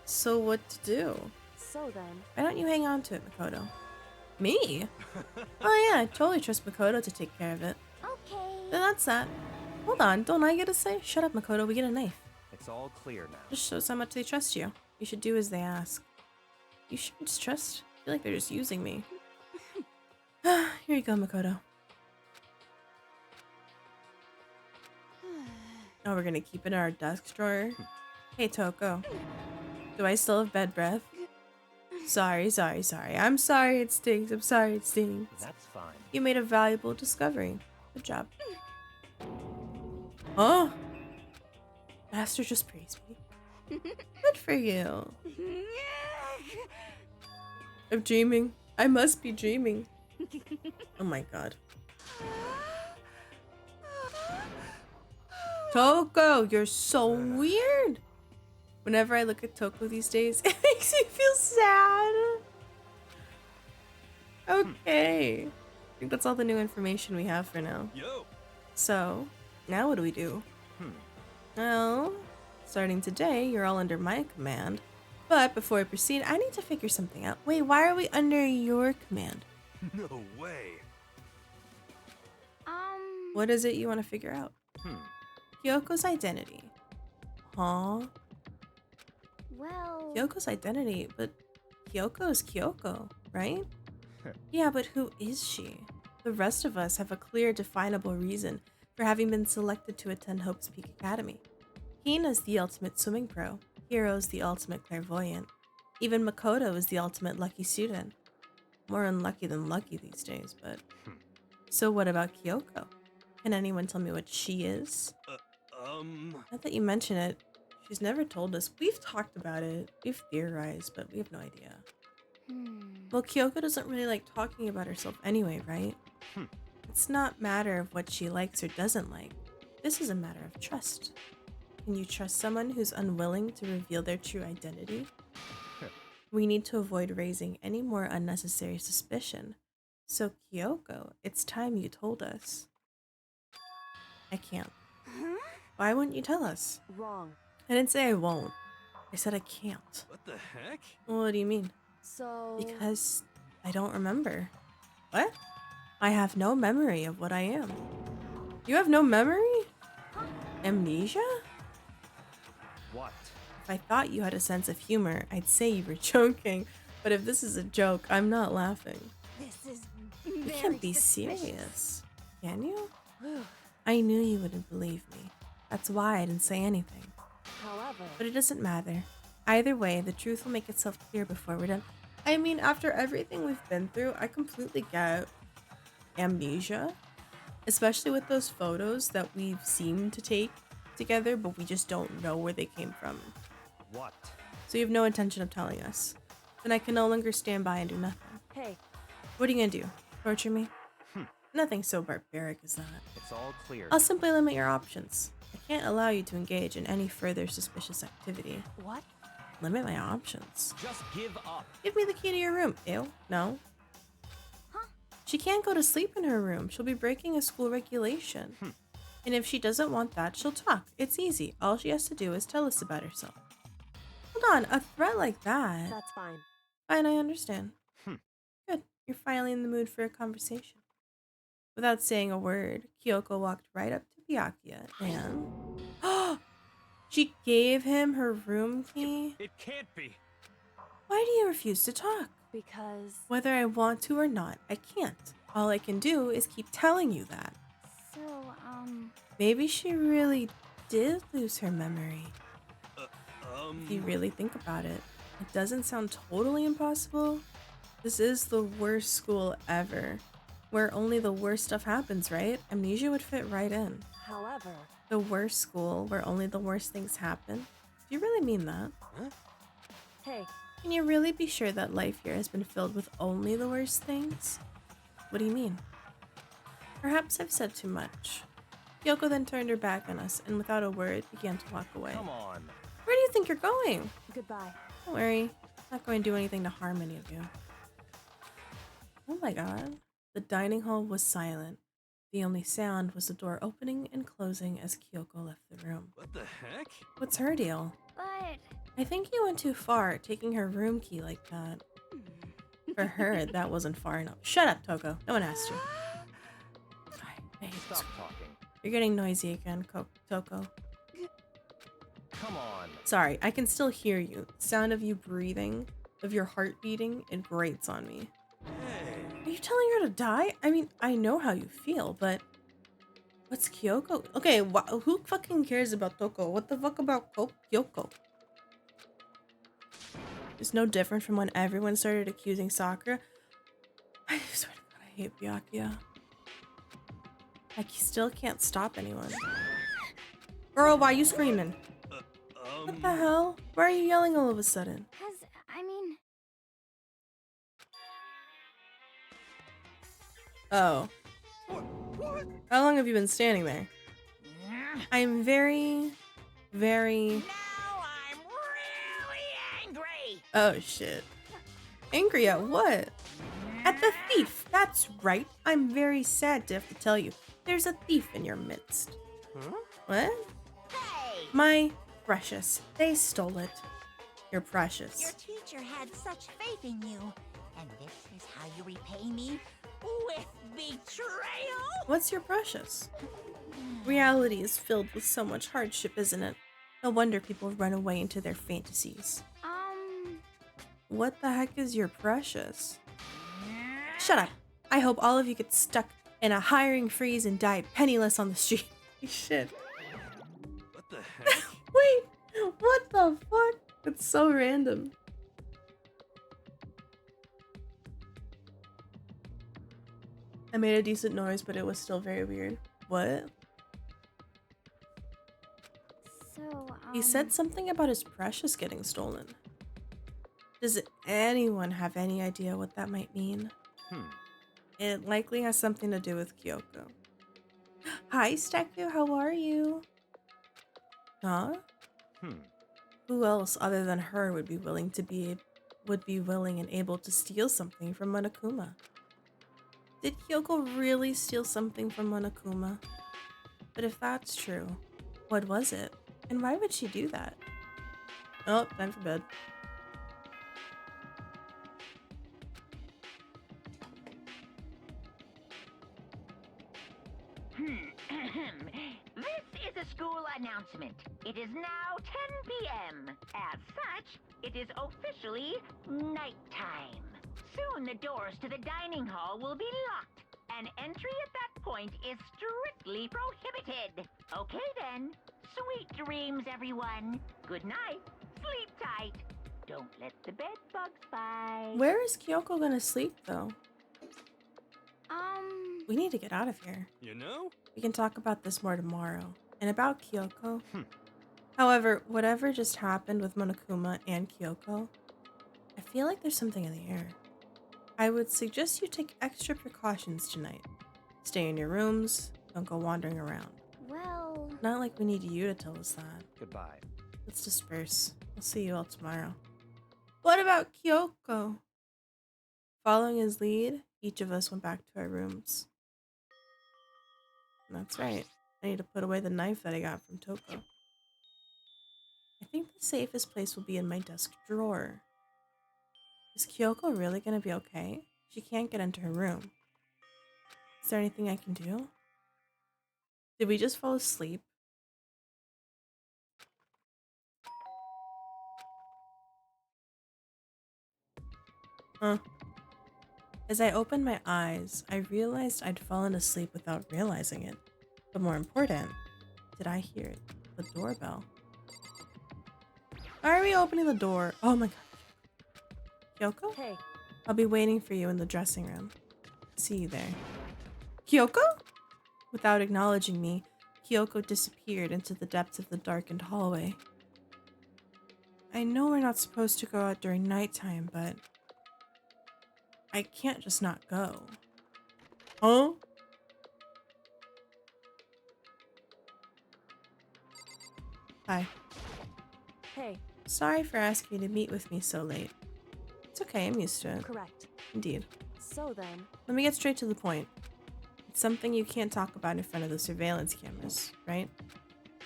So what to do? So then, Why don't you hang on to it, Makoto? Me? Oh yeah, I totally trust Makoto to take care of it. Okay. Then that's that. Hold on, don't I get a say? Shut up, Makoto, we get a knife. It's all clear now. Just shows how much they trust you. You should do as they ask. You should just trust. I feel like they're just using me. Here you go, Makoto. Oh, we're gonna keep it in our desk drawer. Hey, Toko. Do I still have bed breath? Sorry. I'm sorry it stinks. I'm sorry it stinks. That's fine. You made a valuable discovery. Good job. Oh! Master just praised me. Good for you. I'm dreaming. I must be dreaming. Oh my god. Toko, you're so weird. Whenever I look at Toko these days, it makes me feel sad. Okay. I think that's all the new information we have for now. Yo. So, now what do we do? Well, starting today, you're all under my command. But before I proceed, I need to figure something out. Wait, why are we under your command? No way. What is it you want to figure out? Kyoko's identity. Huh? Well, Kyoko's identity, but Kyoko is Kyoko, right? Yeah, but who is she? The rest of us have a clear, definable reason for having been selected to attend Hope's Peak Academy. Hina's the ultimate swimming pro. Hiro's the ultimate clairvoyant. Even Makoto is the ultimate lucky student. More unlucky than lucky these days, but... So what about Kyoko? Can anyone tell me what she is? Not that you mention it. She's never told us. We've talked about it. We've theorized, but we have no idea. Well, Kyoko doesn't really like talking about herself anyway, right? It's not a matter of what she likes or doesn't like. This is a matter of trust. Can you trust someone who's unwilling to reveal their true identity? We need to avoid raising any more unnecessary suspicion. So, Kyoko, it's time you told us. I can't. Why wouldn't you tell us? Wrong. I didn't say I won't. I said I can't. What the heck? Well, what do you mean? So... Because I don't remember. What? I have no memory of what I am. You have no memory? Amnesia? What? If I thought you had a sense of humor, I'd say you were joking. But if this is a joke, I'm not laughing. this is You very can't be suspicious. serious. Can you? I knew you wouldn't believe me. That's why I didn't say anything. However... But it doesn't matter. Either way, the truth will make itself clear before we're done. I mean, after everything we've been through, I completely get amnesia. Especially with those photos that we've seemed to take together, but we just don't know where they came from. What? So you have no intention of telling us. Then I can no longer stand by and do nothing. Hey, What are you gonna do? Torture me? Nothing so barbaric as that. It's all clear. I'll simply limit your options. I can't allow you to engage in any further suspicious activity. what? Limit my options. Just give up. Give me the key to your room. Ew, no. She can't go to sleep in her room. She'll be breaking a school regulation. And if she doesn't want that, she'll talk. It's easy. All she has to do is tell us about herself. Hold on, a threat like that? That's fine. Fine, I understand. Good. You're finally in the mood for a conversation. Without saying a word, Kyoko walked right up to Byakuya and... She gave him her room key? It can't be. Why do you refuse to talk? Because... Whether I want to or not, I can't. All I can do is keep telling you that. So, Maybe she really did lose her memory. If you really think about it, it doesn't sound totally impossible. This is the worst school ever, where only the worst stuff happens, right? Amnesia would fit right in. However... The worst school where only the worst things happen? Do you really mean that? Hey, Can you really be sure that life here has been filled with only the worst things? What do you mean? Perhaps I've said too much. Kyoko then turned her back on us and without a word began to walk away. Come on. Where do you think you're going? goodbye. Don't worry, I'm not going to do anything to harm any of you. Oh my god. The dining hall was silent. The only sound was the door opening and closing as Kyoko left the room. What the heck? What's her deal? but I think you went too far, taking her room key like that. For her, that wasn't far enough. Shut up, Toko. No one asked you. I hate this. Stop talking. You're getting noisy again, Toko. come on. Sorry, I can still hear you. The sound of you breathing, of your heart beating, it grates on me. Hey. Are you telling her to die? I mean, I know how you feel, but what's Kyoko? Okay, who fucking cares about Toko? What the fuck about Kyoko? It's no different from when everyone started accusing Sakura. I swear to God, I hate Byakuya. I still can't stop anyone. Girl, why are you screaming? What the hell? Why are you yelling all of a sudden? Cause, I mean, Oh. What? How long have you been standing there? I'm very... Now I'm really angry. Oh, shit. Angry at what? At the thief. That's right. I'm very sad to have to tell you. There's a thief in your midst. Huh? What? Hey, My precious. They stole it. You're precious. your teacher had such faith in you. And this is how you repay me? With betrayal? What's your precious? Reality is filled with so much hardship, isn't it? No wonder people run away into their fantasies. What the heck is your precious? Shut up. I hope all of you get stuck in a hiring freeze and die penniless on the street. Shit. What the heck? Wait, what the fuck? It's so random. I made a decent noise, but it was still very weird. What? so, He said something about his precious getting stolen. Does anyone have any idea what that might mean? It likely has something to do with Kyoko. Hi, Steku, how are you? Huh? Who else other than her would be willing and able to steal something from Monokuma? Did Kyoko really steal something from Monokuma? But if that's true, what was it? And why would she do that? Oh, time for bed. This is a school announcement. It is now 10 p.m. As such, it is officially nighttime. Soon the doors to the dining hall will be locked, and entry at that point is strictly prohibited. Okay then. Sweet dreams, everyone. Good night. Sleep tight. Don't let the bed bugs bite. Where is Kyoko gonna sleep, though? We need to get out of here. You know? We can talk about this more tomorrow. And about Kyoko. However, whatever just happened with Monokuma and Kyoko, I feel like there's something in the air. I would suggest you take extra precautions tonight. Stay in your rooms, don't go wandering around. well, Not like we need you to tell us that. Goodbye. Let's disperse. We'll see you all tomorrow. What about Kyoko? Following his lead, each of us went back to our rooms. That's right. I need to put away the knife that I got from Toko. I think the safest place will be in my desk drawer. Is Kyoko really gonna be okay? She can't get into her room. Is there anything I can do? Did we just fall asleep? Huh. As I opened my eyes, I realized I'd fallen asleep without realizing it. But more important, did I hear it? The doorbell. Why are we opening the door? Oh my god. Kyoko? Hey, I'll be waiting for you in the dressing room. See you there. Kyoko? Without acknowledging me, Kyoko disappeared into the depths of the darkened hallway. I know we're not supposed to go out during nighttime, but I can't just not go. Huh? Hi. hey, Sorry for asking you to meet with me so late. It's okay, I'm used to it. correct. Indeed. So then, Let me get straight to the point. It's something you can't talk about in front of the surveillance cameras, right?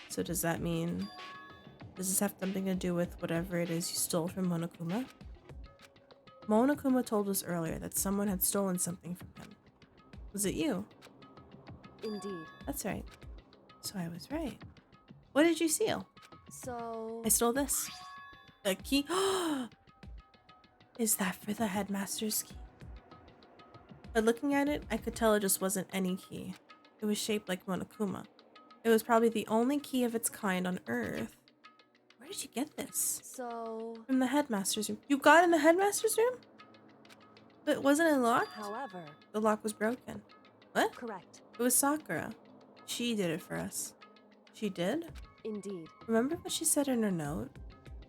So does that mean... Does this have something to do with whatever it is you stole from Monokuma? Monokuma told us earlier that someone had stolen something from him. Was it you? indeed. That's right. So I was right. What did you steal? So, I stole this. The key. Is that for the headmaster's key? But looking at it, I could tell it just wasn't any key. It was shaped like Monokuma. It was probably the only key of its kind on Earth. Where did you get this? so, From the headmaster's room. You got in the headmaster's room? But wasn't it locked? however, The lock was broken. What? correct. It was Sakura. She did it for us. She did? Indeed. Remember what she said in her note?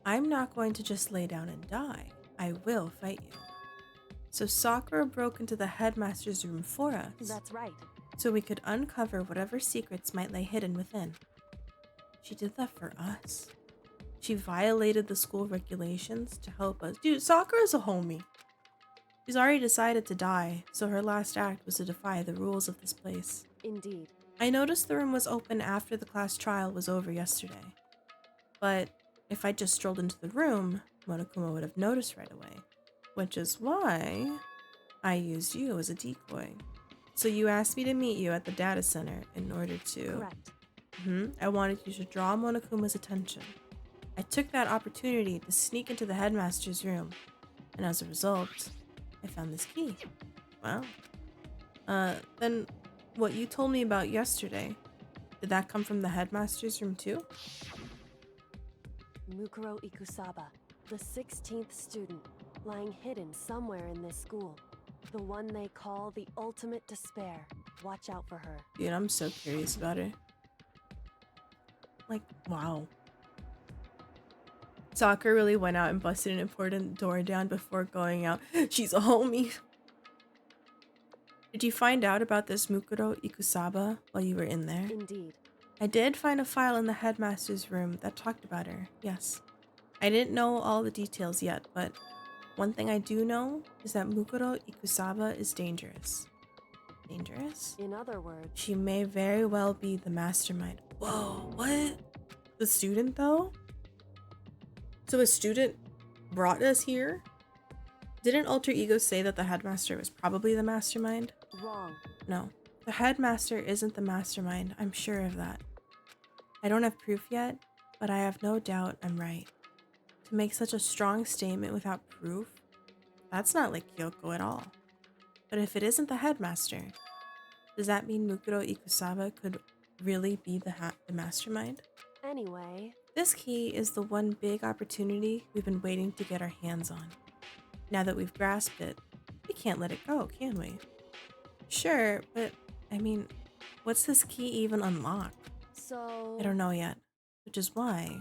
I'm not going to just lay down and die. I will fight you. So Sakura broke into the headmaster's room for us, That's right. so we could uncover whatever secrets might lay hidden within. She did that for us. She violated the school regulations to help us. Dude, Sakura's a homie. She's already decided to die, so her last act was to defy the rules of this place. Indeed. I noticed the room was open after the class trial was over yesterday. But if I just strolled into the room, Monokuma would have noticed right away. Which is why I used you as a decoy. So you asked me to meet you at the data center in order to... Correct. I wanted you to draw Monokuma's attention. I took that opportunity to sneak into the headmaster's room. And as a result, I found this key. Wow. Then what you told me about yesterday, did that come from the headmaster's room too? Mukuro Ikusaba, the 16th student, lying hidden somewhere in this school. The one they call the ultimate despair. Watch out for her. Dude, I'm so curious about her. Like, wow. Sakura really went out and busted an important door down before going out. She's a homie. Did you find out about this Mukuro Ikusaba while you were in there? Indeed. I did find a file in the headmaster's room that talked about her, yes. I didn't know all the details yet, but one thing I do know is that Mukuro Ikusaba is dangerous. Dangerous? In other words, She may very well be the mastermind. Whoa, what? The student, though? So a student brought us here? Didn't Alter Ego say that the headmaster was probably the mastermind? wrong. No. The headmaster isn't the mastermind, I'm sure of that. I don't have proof yet, but I have no doubt I'm right. To make such a strong statement without proof, that's not like Kyoko at all. But if it isn't the headmaster, does that mean Mukuro Ikusaba could really be the mastermind? Anyway, This key is the one big opportunity we've been waiting to get our hands on. Now that we've grasped it, we can't let it go, can we? Sure, but I mean, what's this key even unlock? so... I don't know yet, which is why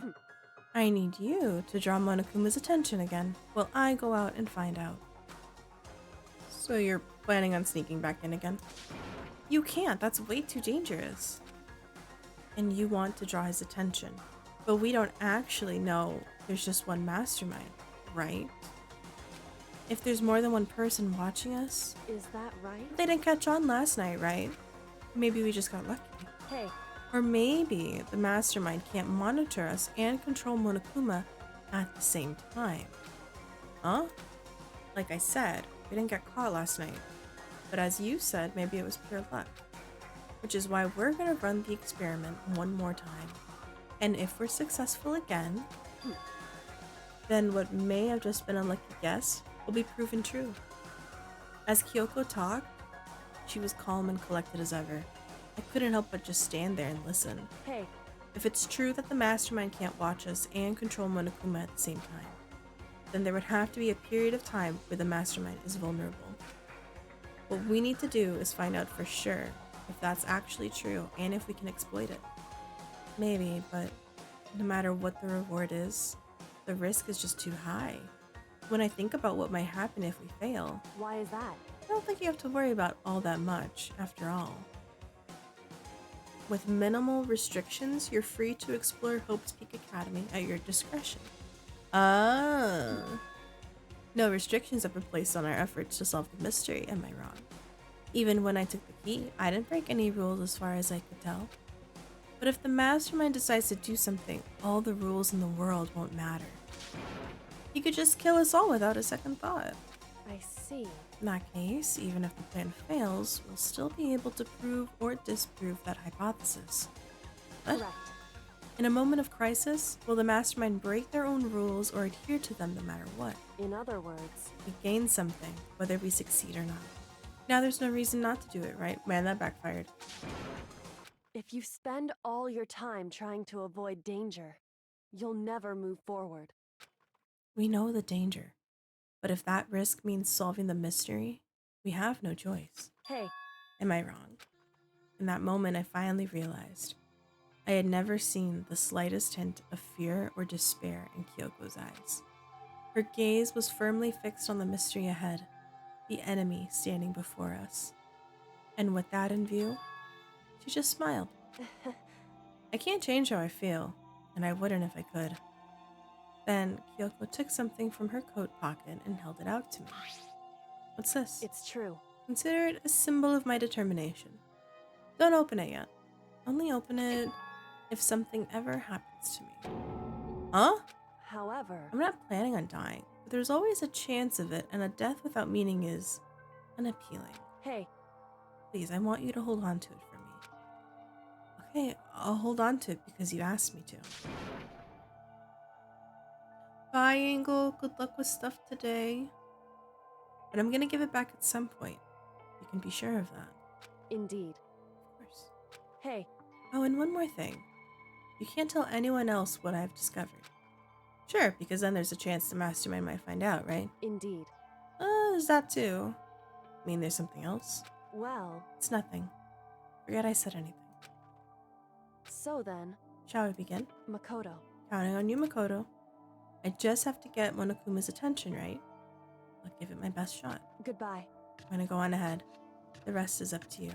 I need you to draw Monokuma's attention again while I go out and find out. So you're planning on sneaking back in again? You can't, that's way too dangerous. And you want to draw his attention, but we don't actually know there's just one mastermind, right? If there's more than one person watching us, Is that right? they didn't catch on last night, right? Maybe we just got lucky. Hey, Or maybe the mastermind can't monitor us and control Monokuma at the same time. Huh? Like I said, we didn't get caught last night. But as you said, maybe it was pure luck. Which is why we're gonna run the experiment one more time. And if we're successful again, then what may have just been a lucky guess will be proven true. As Kyoko talked, she was calm and collected as ever. I couldn't help but just stand there and listen. hey, If it's true that the mastermind can't watch us and control Monokuma at the same time, then there would have to be a period of time where the mastermind is vulnerable. What we need to do is find out for sure if that's actually true and if we can exploit it. Maybe, but no matter what the reward is, the risk is just too high. When I think about what might happen if we fail, why is that? I don't think you have to worry about all that much, after all. With minimal restrictions, you're free to explore Hope's Peak Academy at your discretion. Ah. No restrictions have been placed on our efforts to solve the mystery, am I wrong? Even when I took the key, I didn't break any rules as far as I could tell. But if the mastermind decides to do something, all the rules in the world won't matter. He could just kill us all without a second thought. I see. In that case, even if the plan fails, we'll still be able to prove or disprove that hypothesis. What? Correct. In a moment of crisis, will the mastermind break their own rules or adhere to them no matter what? In other words, We gain something, whether we succeed or not. Now there's no reason not to do it, right? Man, that backfired. if you spend all your time trying to avoid danger, you'll never move forward. We know the danger, but if that risk means solving the mystery, we have no choice. Hey, Am I wrong? In that moment, I finally realized I had never seen the slightest hint of fear or despair in Kyoko's eyes. Her gaze was firmly fixed on the mystery ahead, the enemy standing before us. And with that in view, she just smiled. I can't change how I feel, and I wouldn't if I could. Then Kyoko took something from her coat pocket and held it out to me. What's this? it's true. Consider it a symbol of my determination. Don't open it yet. Only open it if something ever happens to me. Huh? However, I'm not planning on dying, but there's always a chance of it, and a death without meaning is unappealing. hey, Please, I want you to hold on to it for me. Okay, I'll hold on to it because you asked me to. Bye, Angle. Good luck with stuff today. But I'm gonna give it back at some point. You can be sure of that. indeed. Of course. Hey, Oh, and one more thing. You can't tell anyone else what I've discovered. Sure, because then there's a chance the mastermind might find out, right? indeed. There's that too. I mean, there's something else. Well, It's nothing. Forget I said anything. so then, Shall we begin? Makoto. Counting on you, Makoto. I just have to get Monokuma's attention, right? I'll give it my best shot. Goodbye. I'm gonna go on ahead. The rest is up to you.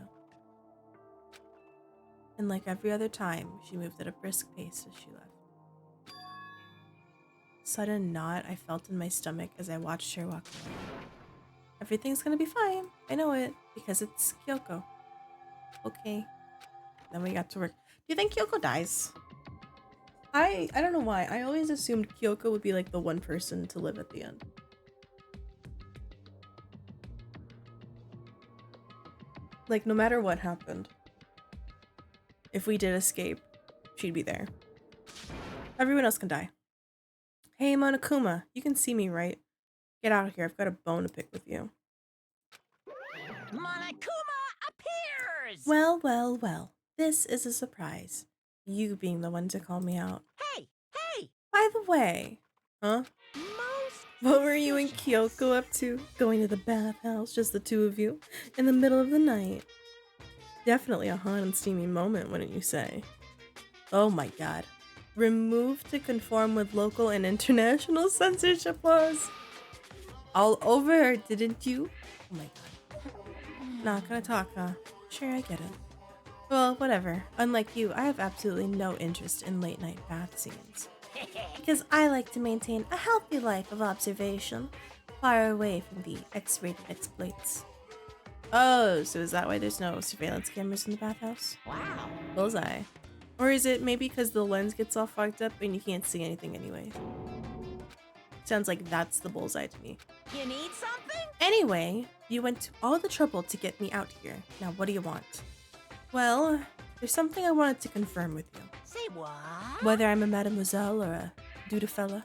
And like every other time, she moved at a brisk pace as she left. Sudden knot I felt in my stomach as I watched her walk away. Everything's gonna be fine. I know it, because it's Kyoko. Okay. Then we got to work. Do you think Kyoko dies? I don't know why. I always assumed Kyoko would be like the one person to live at the end. Like, no matter what happened, if we did escape, she'd be there. Everyone else can die. Hey, Monokuma, you can see me, right? Get out of here. I've got a bone to pick with you. Monokuma appears! Well, well, well. This is a surprise. You being the one to call me out. Hey, hey! By the way, huh? Most What were you and Kyoko up to? Going to the bathhouse, just the two of you, in the middle of the night? Definitely a hot and steamy moment, wouldn't you say? Oh my god. Removed to conform with local and international censorship laws. All over her, didn't you? Oh my god. Not gonna talk, huh? Sure, I get it. Well, whatever. Unlike you, I have absolutely no interest in late night bath scenes. Because I like to maintain a healthy life of observation, far away from the X-rated exploits. Oh, so is that why there's no surveillance cameras in the bathhouse? Wow. Bullseye. Or is it maybe because the lens gets all fucked up and you can't see anything anyway? Sounds like that's the bullseye to me. You need something? Anyway, you went to all the trouble to get me out here. Now what do you want? Well, there's something I wanted to confirm with you. Say what? Whether I'm a mademoiselle or a dude fella.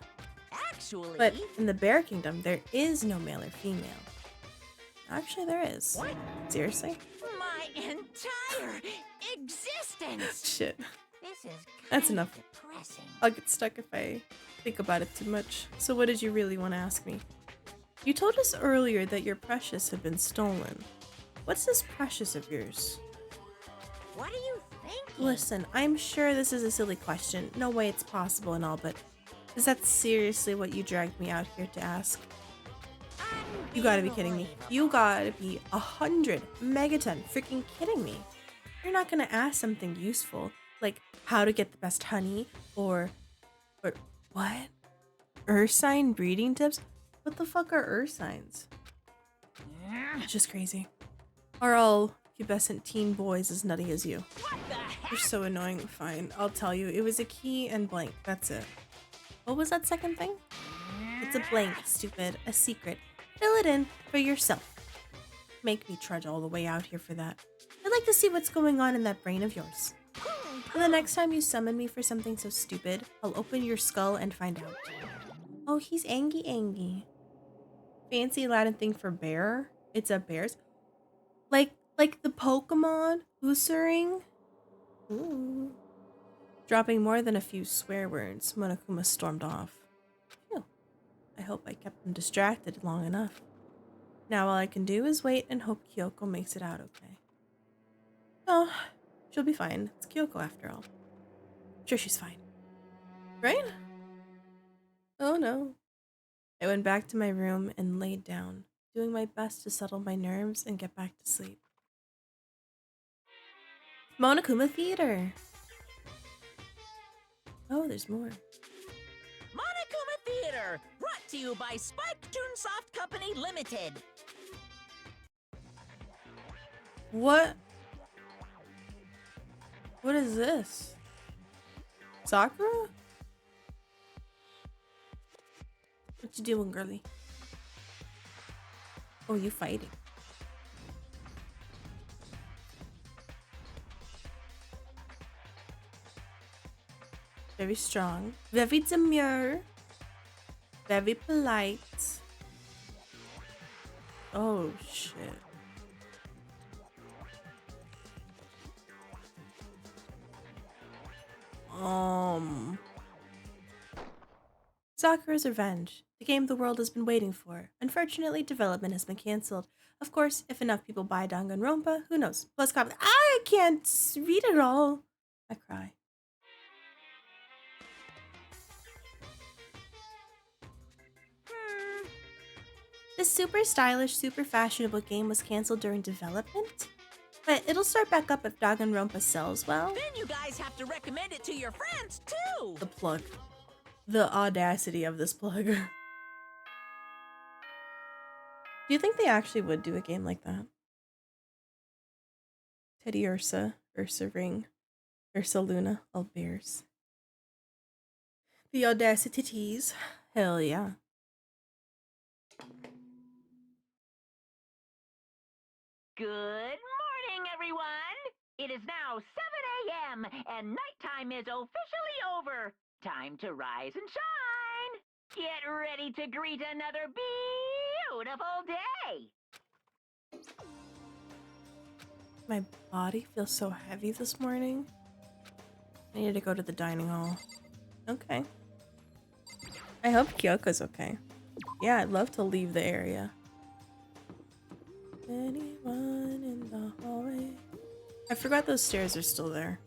Actually, But in the Bear Kingdom, there is no male or female. Actually, there is. What? Seriously? my entire existence! Shit. This is That's kinda enough. depressing. I'll get stuck if I think about it too much. So what did you really want to ask me? You told us earlier that your precious had been stolen. What's this precious of yours? What are you thinking? Listen, I'm sure this is a silly question. No way it's possible and all, but is that seriously what you dragged me out here to ask? You gotta be kidding me. You gotta be 100 megaton freaking kidding me. You're not gonna ask something useful, like how to get the best honey, or what? Ursine breeding tips? What the fuck are ursines? It's just crazy. Are all pubescent teen boys as nutty as you? What the heck? You're so annoying. Fine, I'll tell you. It was a key and blank. That's it. What was that second thing? It's a blank, stupid. A secret. Fill it in for yourself. Make me trudge all the way out here for that. I'd like to see what's going on in that brain of yours. So the next time you summon me for something so stupid, I'll open your skull and find out. Oh, he's Angie. Fancy Latin thing for bear? It's a bear's. Like the Pokemon Hoosering? Ooh. Dropping more than a few swear words, Monokuma stormed off. Phew. I hope I kept him distracted long enough. Now all I can do is wait and hope Kyoko makes it out okay. Oh, she'll be fine. It's Kyoko after all. I'm sure she's fine. Right? Oh no. I went back to my room and laid down, doing my best to settle my nerves and get back to sleep. Monokuma Theater! Oh, there's more. Monokuma Theater, brought to you by Spike Toonsoft Company Limited. What? What is this? Sakura? What you doing, girly? Oh, you fighting. Very strong. Very demure. Very polite. Oh, shit. Sakura's Revenge, the game the world has been waiting for. Unfortunately, development has been cancelled. Of course, if enough people buy Danganronpa, who knows? Plus, I can't read it all. I cry. This super stylish, super fashionable game was cancelled during development? But it'll start back up if Danganronpa sells well. Then you guys have to recommend it to your friends, too. The plug. The audacity of this plug. Do you think they actually would do a game like that? Teddy Ursa, Ursa Ring, Ursa Luna, all bears. The audacities. Hell yeah. Good morning, everyone! It is now 7 a.m. and nighttime is officially over. Time to rise and shine! Get ready to greet another beautiful day! My body feels so heavy this morning. I need to go to the dining hall. Okay. I hope Kyoko's okay. Yeah, I'd love to leave the area. Anyone in the hallway? I forgot those stairs are still there.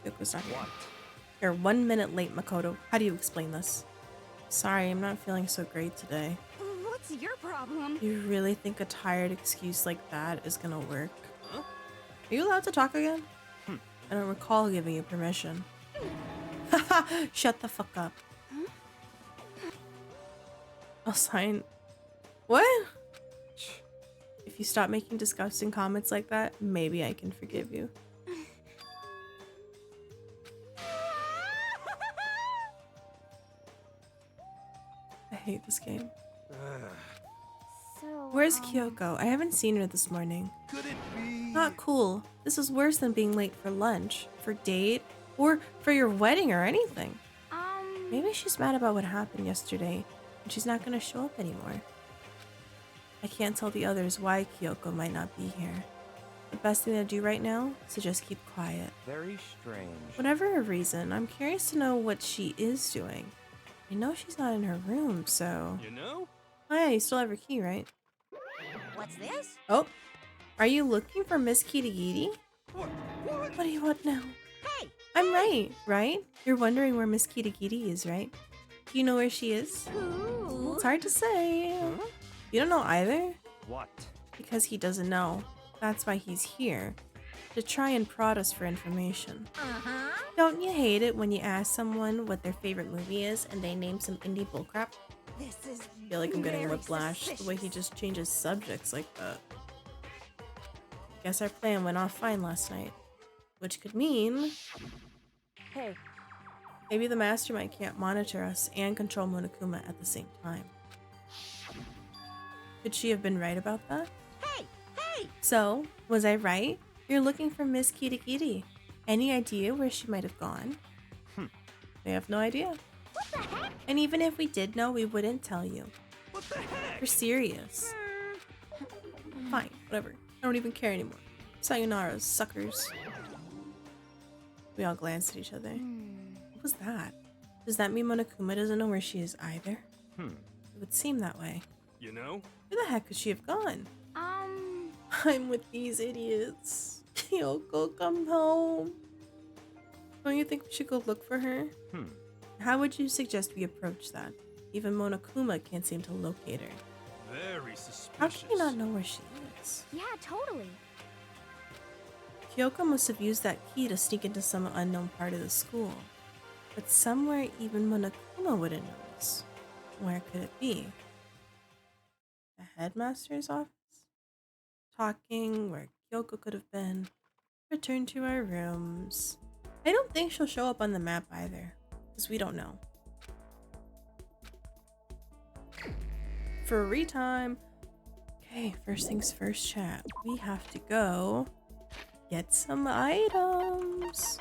Kyoko's not here. What? You're 1 minute late, Makoto. How do you explain this? Sorry, I'm not feeling so great today. What's your problem? You really think a tired excuse like that is gonna work? Huh? Are you allowed to talk again? I don't recall giving you permission. Haha! Shut the fuck up. I'll sign. What? If you stop making disgusting comments like that, maybe I can forgive you. I hate this game. So, Where's Kyoko? I haven't seen her this morning. Could it be? Not cool. This is worse than being late for lunch, for date, or for your wedding or anything. Maybe she's mad about what happened yesterday, and she's not gonna show up anymore. I can't tell the others why Kyoko might not be here. The best thing to do right now is to just keep quiet. Very strange. Whatever her reason, I'm curious to know what she is doing. I know she's not in her room, so... You know? Oh yeah, you still have her key, right? What's this? Oh, are you looking for Miss Kitty? What? What do you want now? Hey! I'm right? You're wondering where Miss Kitty is, right? Do you know where she is? Ooh. It's hard to say. You don't know either? What? Because he doesn't know. That's why he's here. To try and prod us for information. Uh-huh. Don't you hate it when you ask someone what their favorite movie is and they name some indie bullcrap? This is I feel like I'm getting very whiplash the way he suspicious. just changes subjects like that. Guess our plan went off fine last night. Which could mean Hey, maybe the mastermind can't monitor us and control Monokuma at the same time. Could she have been right about that? Hey! So, was I right? You're looking for Miss Kitty Kitty. Any idea where she might have gone? We have no idea. What the heck? And even if we did know, we wouldn't tell you. What the heck? We're serious. Fine, whatever. I don't even care anymore. Sayonara, suckers. We all glanced at each other. What was that? Does that mean Monokuma doesn't know where she is either? It would seem that way. You know? Where the heck could she have gone? I'm with these idiots. Kyoko, come home. Don't you think we should go look for her? How would you suggest we approach that? Even Monokuma can't seem to locate her. Very suspicious. How can you not know where she is? Yeah, totally. Kyoko must have used that key to sneak into some unknown part of the school. But somewhere even Monokuma wouldn't know this. Where could it be? The headmaster's office? Talking where Kyoko could have been. Return to our rooms. I don't think she'll show up on the map either, because we don't know. Free time. Okay, first things first, chat. We have to go get some items.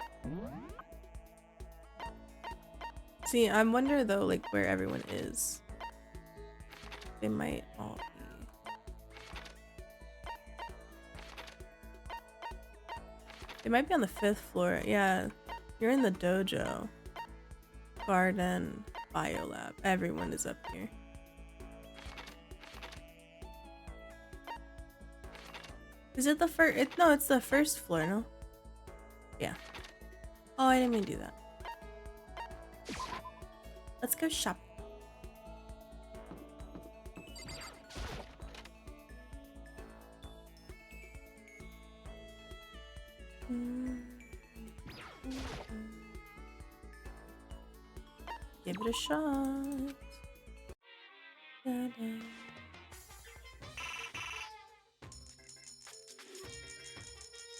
See, I wonder though, like where everyone is. They might all be. They might be on the 5th floor. Yeah, you're in the dojo. Garden, biolab. Everyone is up here. Is it the first? No, it's the 1st floor, no? Yeah. Oh, I didn't mean to do that. Let's go shop. Give it a shot. Da-da.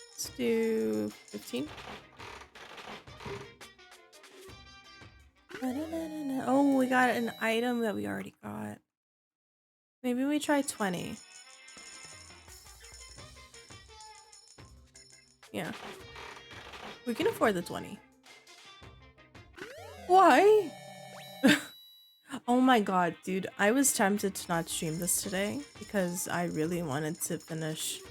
Let's do 15. Oh, we got an item that we already got. Maybe we try 20. Yeah. We can afford the 20. Why? Oh my god, dude. I was tempted to not stream this today because I really wanted to finish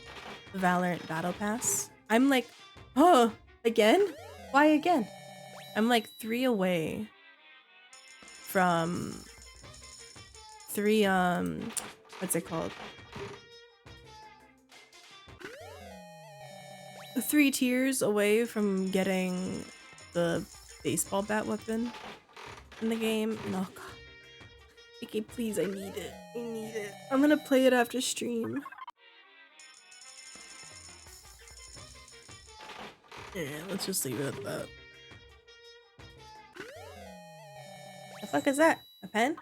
the Valorant Battle Pass. I'm like, oh, again? Why again? I'm like 3 away from 3, what's it called? 3 tiers away from getting the baseball bat weapon in the game. And oh god. Okay, please, I need it. I need it. I'm gonna play it after stream. Yeah, let's just leave it at that. The fuck is that? A pen?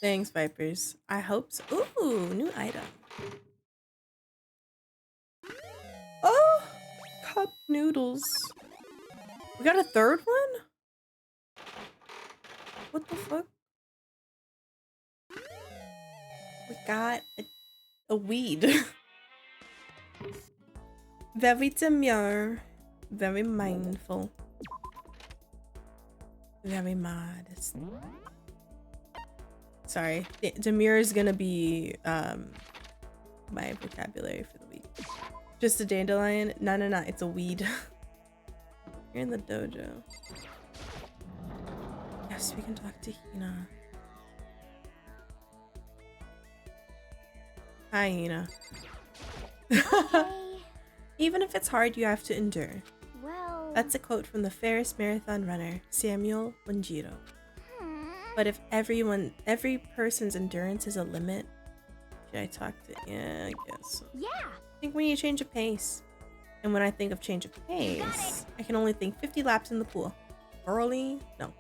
Thanks, Vipers. I hope so. Ooh, new item. Oh! Cup noodles. We got a 3rd one? What the fuck? We got a weed. Very demure. Very mindful. Very modest. Sorry. Demure is gonna be my vocabulary for the week. Just a dandelion? No, no, no. It's a weed. You're in the dojo. Yes, we can talk to Hina. Hi, Hina. Even if it's hard, you have to endure. Well... That's a quote from the fairest marathon runner, Samuel Wanjiro. But if every person's endurance is a limit, should I talk to... Yeah, I guess so. Yeah! I think we need to change of pace. And when I think of change of pace, I can only think 50 laps in the pool. Early? No.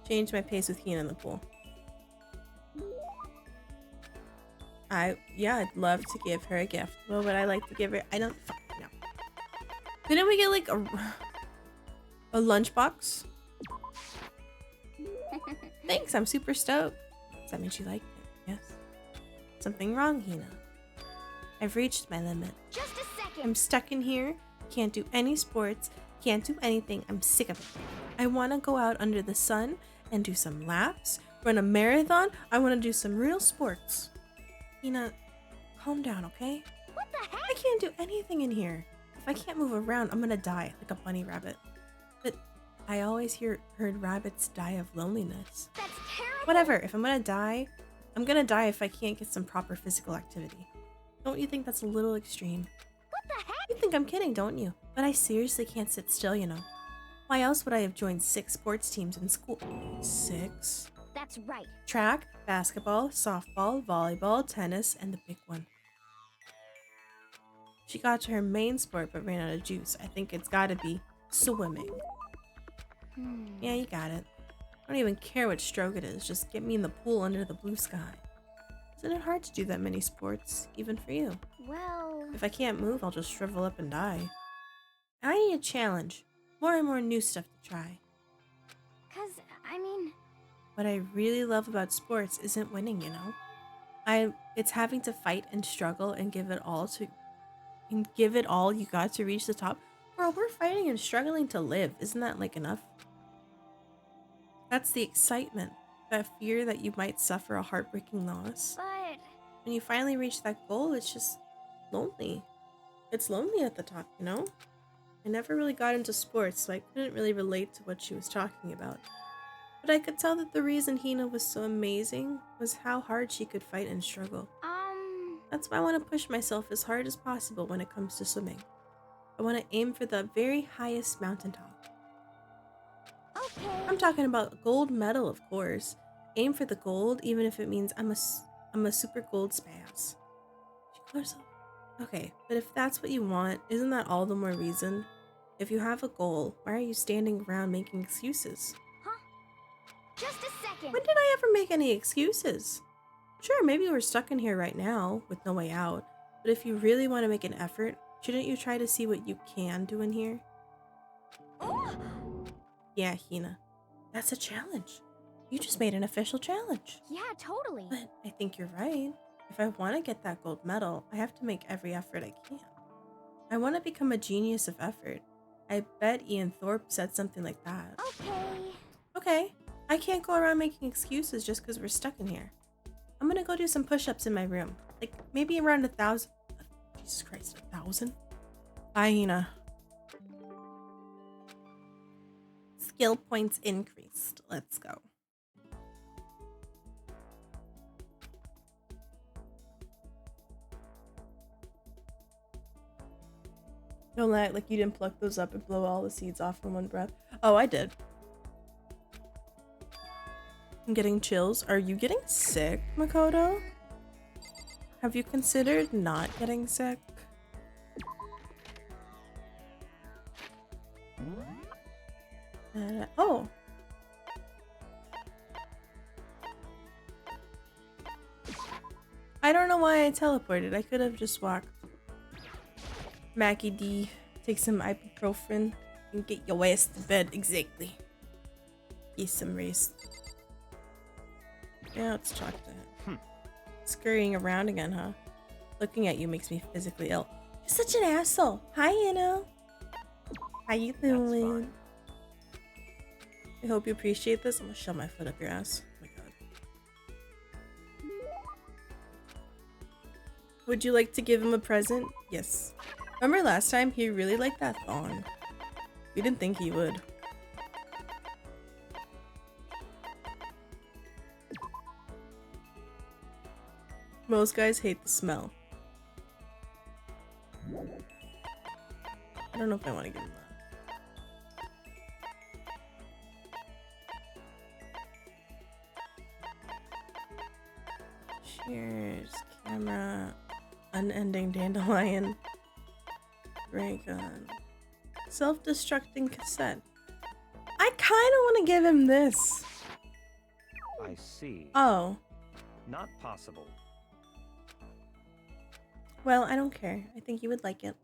Change my pace with Hina in the pool. Yeah, I'd love to give her a gift. What would I like to give her? I don't fucking know. Didn't we get like a lunchbox? Thanks, I'm super stoked. Does that mean she liked it? Yes. Something wrong, Hina? I've reached my limit. Just a second. I'm stuck in here, can't do any sports, can't do anything. I'm sick of it. I want to go out under the sun and do some laps, run a marathon. I want to do some real sports. Hina, calm down, okay? What the heck? I can't do anything in here. If I can't move around, I'm gonna die like a bunny rabbit. But I always heard rabbits die of loneliness. That's terrible. Whatever, if I'm gonna die if I can't get some proper physical activity. Don't you think that's a little extreme? What the heck? You think I'm kidding, don't you? But I seriously can't sit still, you know. Why else would I have joined 6 sports teams in school? 6? That's right. Track, basketball, softball, volleyball, tennis, and the big one. She got to her main sport but ran out of juice. I think it's gotta be swimming. Yeah, you got it. I don't even care what stroke it is. Just get me in the pool under the blue sky. Isn't it hard to do that many sports, even for you? Well, If I can't move, I'll just shrivel up and die. I need a challenge. More and more new stuff to try. I mean, What I really love about sports isn't winning, you know? It's having to fight and struggle and give it all you got to reach the top. Girl, we're fighting and struggling to live. Isn't that like enough? That's the excitement. That fear that you might suffer a heartbreaking loss. but When you finally reach that goal, it's just lonely. It's lonely at the top, you know? I never really got into sports, so I couldn't really relate to what she was talking about. But I could tell that the reason Hina was so amazing was how hard she could fight and struggle. That's why I want to push myself as hard as possible when it comes to swimming. I want to aim for the very highest mountaintop. okay. I'm talking about gold medal, of course. Aim for the gold, even if it means I'm a super gold spaz. She called herself. Okay, but if that's what you want, isn't that all the more reason? If you have a goal, why are you standing around making excuses? Just a second. When did I ever make any excuses? Sure, maybe we're stuck in here right now with no way out, but if you really want to make an effort, shouldn't you try to see what you can do in here? Oh! Yeah, Hina, that's a challenge. You just made an official challenge. Yeah, totally. But I think you're right. If I want to get that gold medal, I have to make every effort I can. I want to become a genius of effort. I bet Ian Thorpe said something like that. Okay. Okay, I can't go around making excuses just because we're stuck in here. I'm gonna go do some push-ups in my room. Like, maybe around 1,000. Jesus Christ, 1,000? Bye, Hina. Skill points increased. Let's go. Don't act like you didn't pluck those up and blow all the seeds off in one breath. Oh, I did. I'm getting chills. Are you getting sick, Makoto? Have you considered not getting sick? Oh. I don't know why I teleported. I could have just walked. Mackie D, take some ibuprofen and get your ass to bed. Exactly. Get some rest. Yeah, let's talk to him. Scurrying around again, huh? Looking at you makes me physically ill. You're such an asshole. Hi, Anna. How you doing? I hope you appreciate this. I'm gonna shove my foot up your ass. Oh my god. Would you like to give him a present? Yes. Remember last time? He really liked that thong. We didn't think he would. Most guys hate the smell. I don't know if I want to give him that. Cheers, camera, unending dandelion, ray gun, self-destructing cassette. I kind of want to give him this. I see. Oh. Not possible. Well, I don't care. I think you would like it.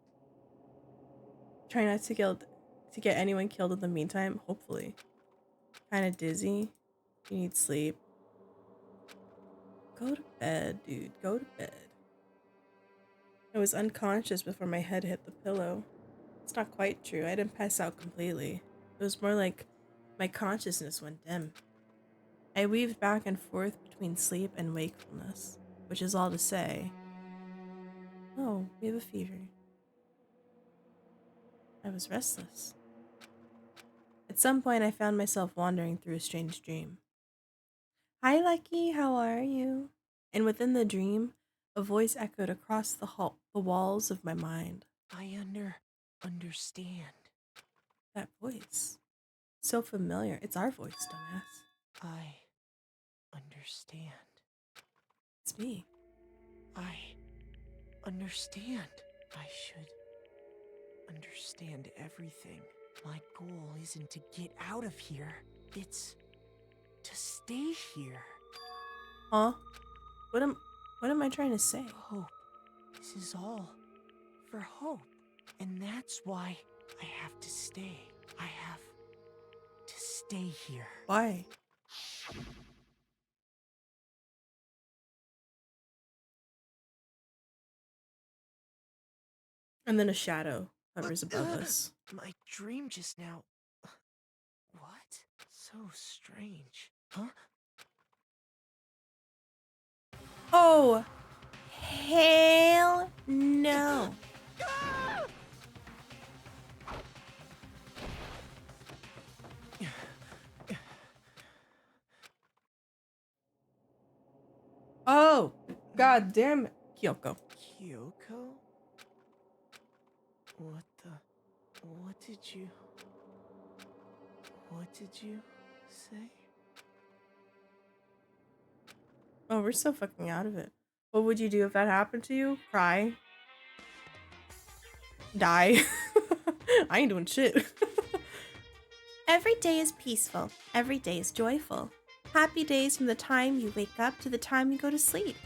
Try not to get anyone killed in the meantime, hopefully. Kind of dizzy. You need sleep. Go to bed, dude. Go to bed. I was unconscious before my head hit the pillow. It's not quite true. I didn't pass out completely. It was more like my consciousness went dim. I weaved back and forth between sleep and wakefulness, which is all to say, oh, we have a fever. I was restless. At some point, I found myself wandering through a strange dream. Hi, Lucky, how are you? And within the dream, a voice echoed across the walls of my mind. I understand. That voice. So familiar. It's our voice, dumbass. I understand. It's me. I understand. I should understand everything. My goal isn't to get out of here. It's to stay here. Huh? What am I trying to say? Hope. This is all for hope. And that's why I have to stay. I have to stay here. Why? And then a shadow hovers above us. My dream just now. What? So strange. Huh? Oh! Hell no! Oh! God damn it. Kyoko. Kyoko? What did you say? Oh, we're so fucking out of it. What would you do if that happened to you? Cry? Die? I ain't doing shit. Every day is peaceful. Every day is joyful. Happy days from the time you wake up to the time you go to sleep.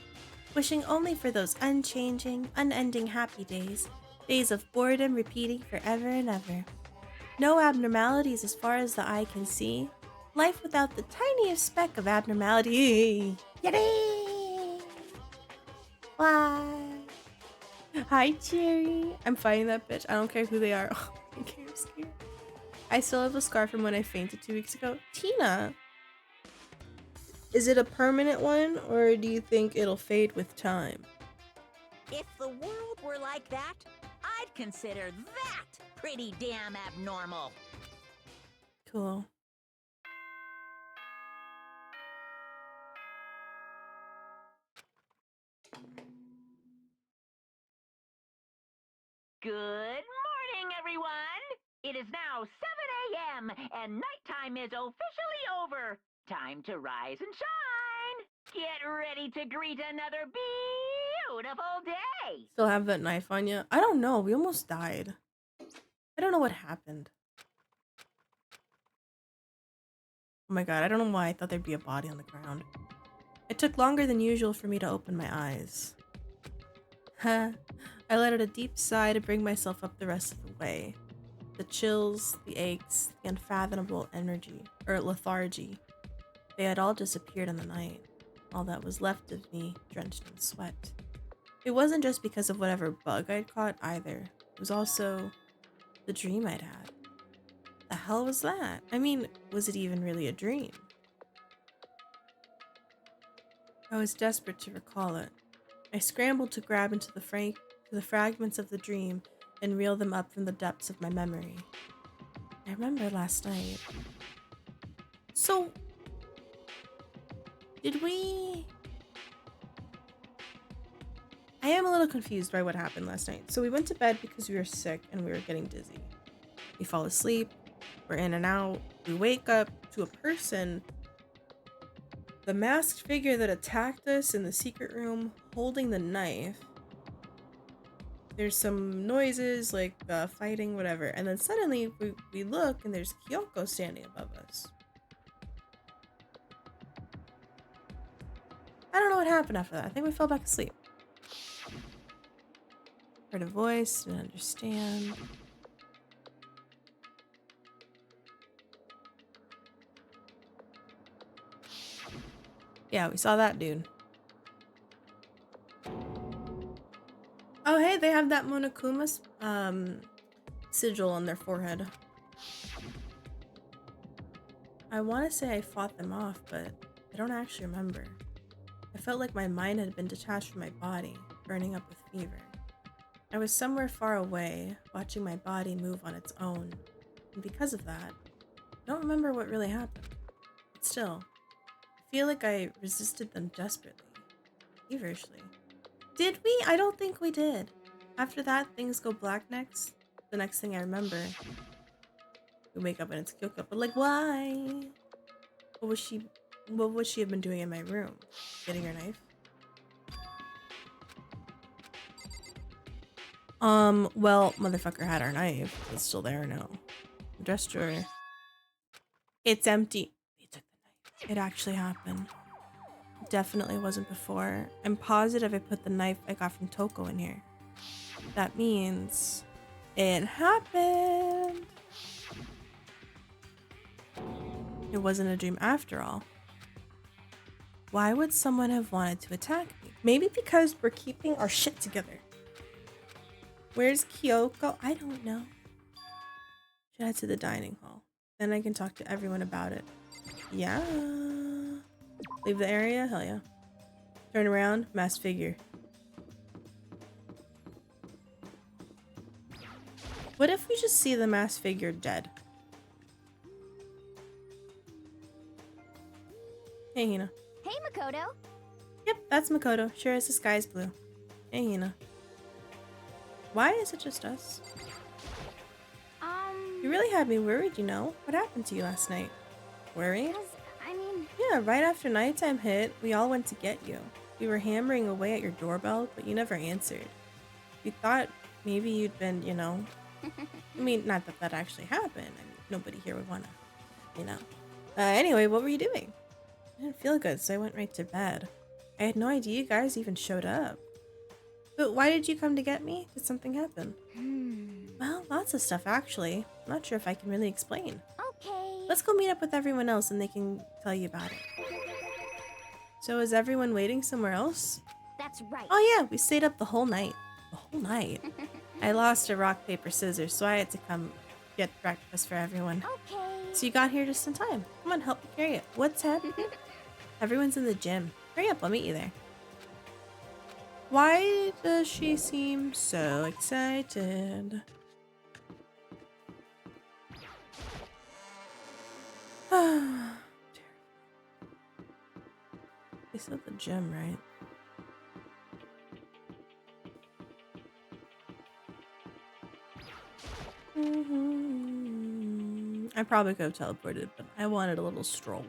Wishing only for those unchanging, unending happy days. Days of boredom repeating forever and ever. No abnormalities as far as the eye can see. Life without the tiniest speck of abnormality. Yay! Why? Hi, Cherry. I'm fighting that bitch. I don't care who they are. Oh, I'm scared. I still have a scar from when I fainted 2 weeks ago. Tina! Is it a permanent one, or do you think it'll fade with time? If the world were like that, I'd consider that pretty damn abnormal. Cool. Good morning, everyone! It is now 7 a.m. and nighttime is officially over. Time to rise and shine! Get ready to greet another beautiful day! Still have that knife on you? I don't know. We almost died. I don't know what happened. Oh my god, I don't know why I thought there'd be a body on the ground. It took longer than usual for me to open my eyes. Huh. I let out a deep sigh to bring myself up the rest of the way. The chills, the aches, the unfathomable energy, or lethargy. They had all disappeared in the night. All that was left of me, drenched in sweat. It wasn't just because of whatever bug I'd caught either. It was also the dream I'd had. The hell was that? I mean, was it even really a dream? I was desperate to recall it. I scrambled to grab into the fragments of the dream and reel them up from the depths of my memory. I remember last night. So, did we... I am a little confused by what happened last night. So we went to bed because we were sick and we were getting dizzy. We fall asleep, we're in and out, we wake up to a person, the masked figure that attacked us in the secret room holding the knife. There's some noises, like fighting, whatever, and then suddenly we look and there's Kyoko standing above us. I don't know what happened after that. I think we fell back asleep. Heard a voice, didn't understand. Yeah, we saw that dude. Oh, hey, they have that Monokuma sigil on their forehead. I want to say I fought them off, but I don't actually remember. I felt like my mind had been detached from my body, burning up with fever. I was somewhere far away, watching my body move on its own, and because of that, I don't remember what really happened. But still, I feel like I resisted them desperately, feverishly. Did we? I don't think we did. After that, things go black next. The next thing I remember, we wake up and it's Kyoko. But like, why? What would she have been doing in my room? Getting her knife? Well, motherfucker had our knife. It's still there now. Dress drawer. It's empty. He took the knife. It actually happened. Definitely wasn't before. I'm positive I put the knife I got from Toko in here. That means it happened. It wasn't a dream after all. Why would someone have wanted to attack me? Maybe because we're keeping our shit together. Where's Kyoko? I don't know. Should head to the dining hall. Then I can talk to everyone about it. Yeah. Leave the area? Hell yeah. Turn around. Masked figure. What if we just see the masked figure dead? Hey, Hina. Hey, Makoto. Yep, that's Makoto. Sure as the sky's blue. Hey, Hina. Why is it just us? You really had me worried, you know? What happened to you last night? Worried? I mean... Yeah, right after nighttime hit, we all went to get you. We were hammering away at your doorbell, but you never answered. We thought maybe you'd been, you know... I mean, not that that actually happened. I mean, nobody here would want to, you know. Anyway, what were you doing? I didn't feel good, so I went right to bed. I had no idea you guys even showed up. But why did you come to get me? Did something happen? Well, lots of stuff, actually. I'm not sure if I can really explain. Okay. Let's go meet up with everyone else and they can tell you about it. So is everyone waiting somewhere else? That's right. Oh yeah, we stayed up the whole night. The whole night? I lost a rock, paper, scissors, so I had to come get breakfast for everyone. Okay. So you got here just in time. Come on, help me carry it. What's happening? Everyone's in the gym. Hurry up, I'll meet you there. Why does she seem so excited? It's at the gym, right? I probably could have teleported, but I wanted a little stroll.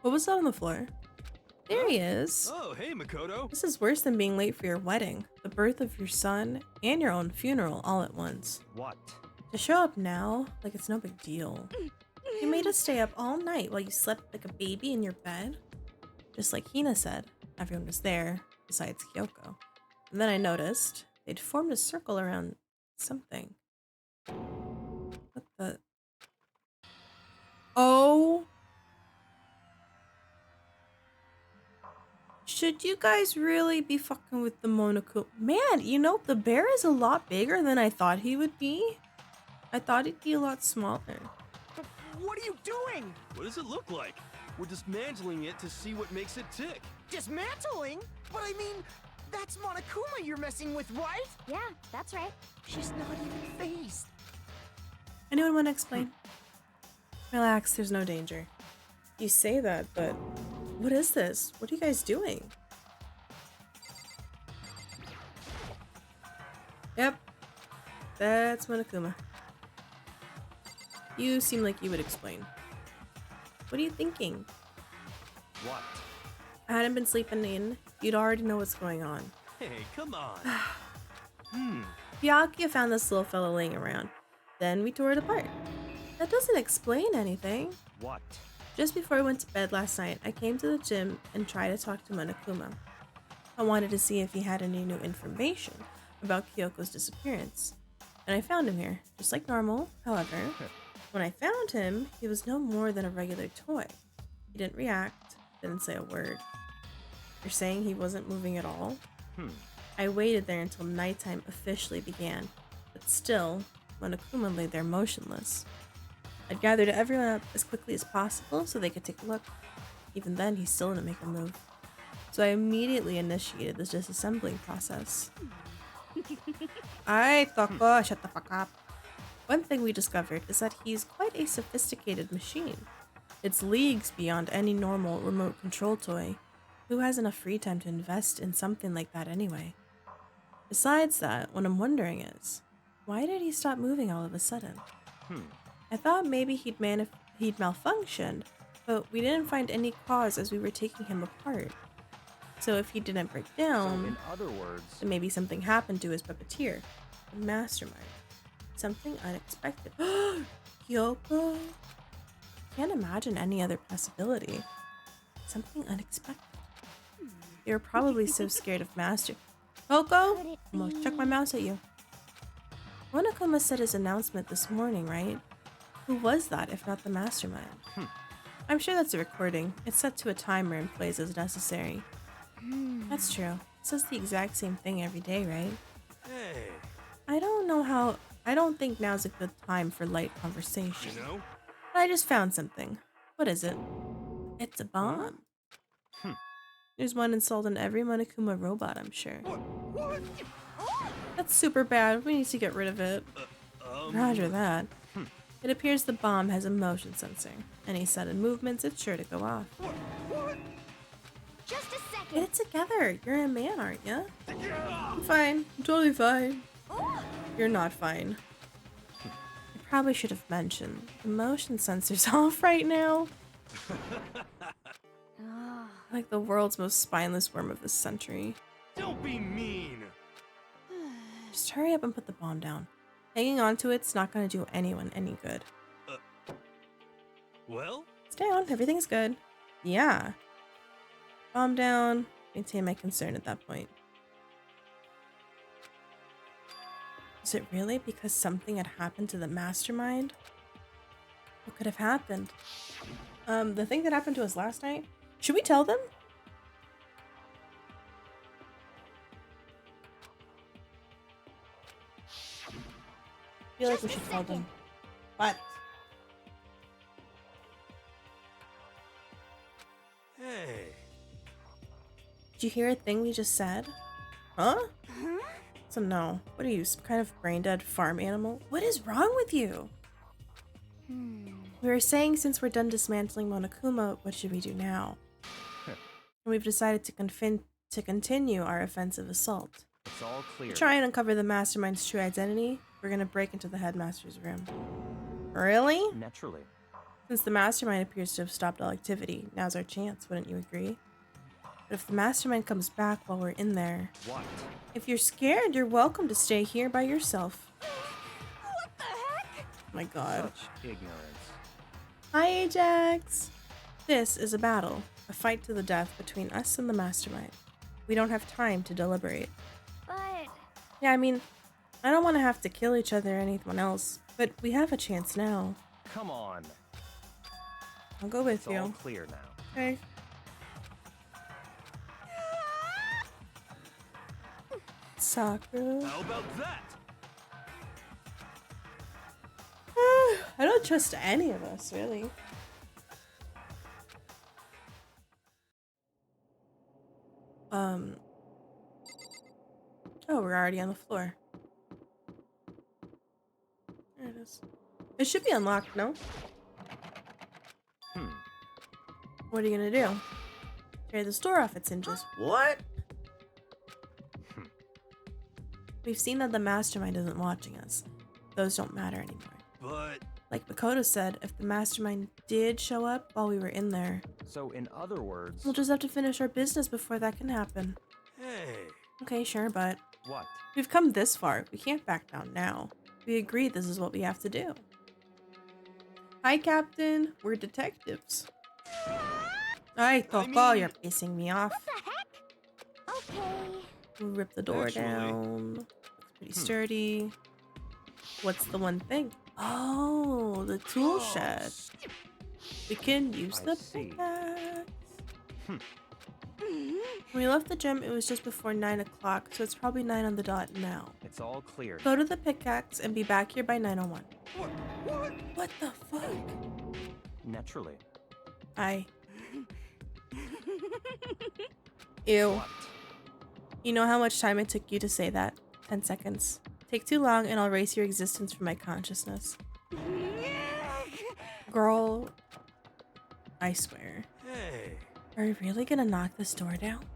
What was that on the floor? There he is. Oh, hey, Makoto. This is worse than being late for your wedding, the birth of your son, and your own funeral all at once. What? To show up now, like it's no big deal. You made us stay up all night while you slept like a baby in your bed. Just like Hina said, everyone was there, besides Kyoko. And then I noticed they'd formed a circle around something. What the? Oh. Should you guys really be fucking with the Monokuma? Man, you know, the bear is a lot bigger than I thought he would be. I thought he'd be a lot smaller. What are you doing? What does it look like? We're dismantling it to see what makes it tick. Dismantling? But I mean, that's Monokuma you're messing with, right? Yeah, that's right. She's not even phased. Anyone want to explain? Relax, there's no danger. You say that, but what is this? What are you guys doing? Yep, that's Monokuma. You seem like you would explain. What are you thinking? What? I hadn't been sleeping in. You'd already know what's going on. Hey, come on. Byakuya found this little fellow laying around. Then we tore it apart. That doesn't explain anything. What? Just before I went to bed last night, I came to the gym and tried to talk to Monokuma. I wanted to see if he had any new information about Kyoko's disappearance. And I found him here, just like normal. However, when I found him, he was no more than a regular toy. He didn't react, didn't say a word. You're saying he wasn't moving at all? I waited there until nighttime officially began, but still, Monokuma lay there motionless. I'd gathered everyone up as quickly as possible so they could take a look. Even then, he still didn't make a move. So I immediately initiated this disassembling process. Aight, Toko, shut the fuck up. One thing we discovered is that he's quite a sophisticated machine. It's leagues beyond any normal remote control toy. Who has enough free time to invest in something like that anyway? Besides that, what I'm wondering is, why did he stop moving all of a sudden? I thought maybe he'd malfunctioned, but we didn't find any cause as we were taking him apart. So if he didn't break down, in other words, then maybe something happened to his puppeteer, the mastermind. Something unexpected. Kyoko? Can't imagine any other possibility. Something unexpected. They were probably so scared of Master. Kyoko? Almost chuck my mouse at you. Monokuma said his announcement this morning, right? Who was that if not the mastermind? I'm sure that's a recording. It's set to a timer and plays as necessary. That's true. It says the exact same thing every day, right? Hey. I don't think now's a good time for light conversation. You know? I just found something. What is it? It's a bomb. There's one installed in every Monokuma robot, I'm sure. What? That's super bad. We need to get rid of it. Roger that. It appears the bomb has a motion sensor. Any sudden movements, it's sure to go off. What? Just a second. Get it together. You're a man, aren't you? I'm fine. I'm totally fine. You're not fine. I probably should have mentioned. The motion sensor's off right now. Like the world's most spineless worm of this century. Don't be mean. Just hurry up and put the bomb down. Hanging on to it's not gonna do anyone any good. Well? It's down. Everything's good. Yeah. Bomb down. Maintain my concern at that point. Is it really because something had happened to the mastermind? What could have happened? The thing that happened to us last night? Should we tell them? I feel like we should tell them. What? Hey. Did you hear a thing we just said? Huh? So no. What are you, some kind of brain-dead farm animal? What is wrong with you? We were saying since we're done dismantling Monokuma, what should we do now? And we've decided to continue our offensive assault. it's all clear. To try and uncover the mastermind's true identity, we're gonna break into the headmaster's room. Really? Naturally. Since the mastermind appears to have stopped all activity, now's our chance, wouldn't you agree? But if the mastermind comes back while we're in there... What? If you're scared, you're welcome to stay here by yourself. What the heck? Oh my god. Such ignorance. Hi, Ajax! This is a battle. A fight to the death between us and the mastermind. We don't have time to deliberate. But Yeah, I mean, I don't want to have to kill each other or anyone else, but we have a chance now. Come on. I'll go with It's all you. clear now. Okay. Sakura. How about that? I don't trust any of us, really. Oh, we're already on the floor. There it is. It should be unlocked, no? What are you gonna do? Tear this door off its hinges. What? We've seen that the mastermind isn't watching us. Those don't matter anymore. But Like Makoto said, if the mastermind did show up while we were in there, So, in other words, we'll just have to finish our business before that can happen. hey. Okay, sure, but what? we've come this far. We can't back down now. We agreed this is what we have to do. Hi, Captain. We're detectives. Hi, Toko, you're pissing me off. okay. We'll rip the door Actually- down. Looks pretty sturdy. What's the one thing? Oh, the tool shed. We can use I the see. pickaxe. When we left the gym, it was just before 9 o'clock, so it's probably 9 on the dot now. It's all clear. Go to the pickaxe and be back here by 9:01. What? What the fuck? Naturally. I. Ew. You know how much time it took you to say that? 10 seconds. Take too long and I'll erase your existence from my consciousness. Girl. I swear. Hey. Are you really gonna knock this door down?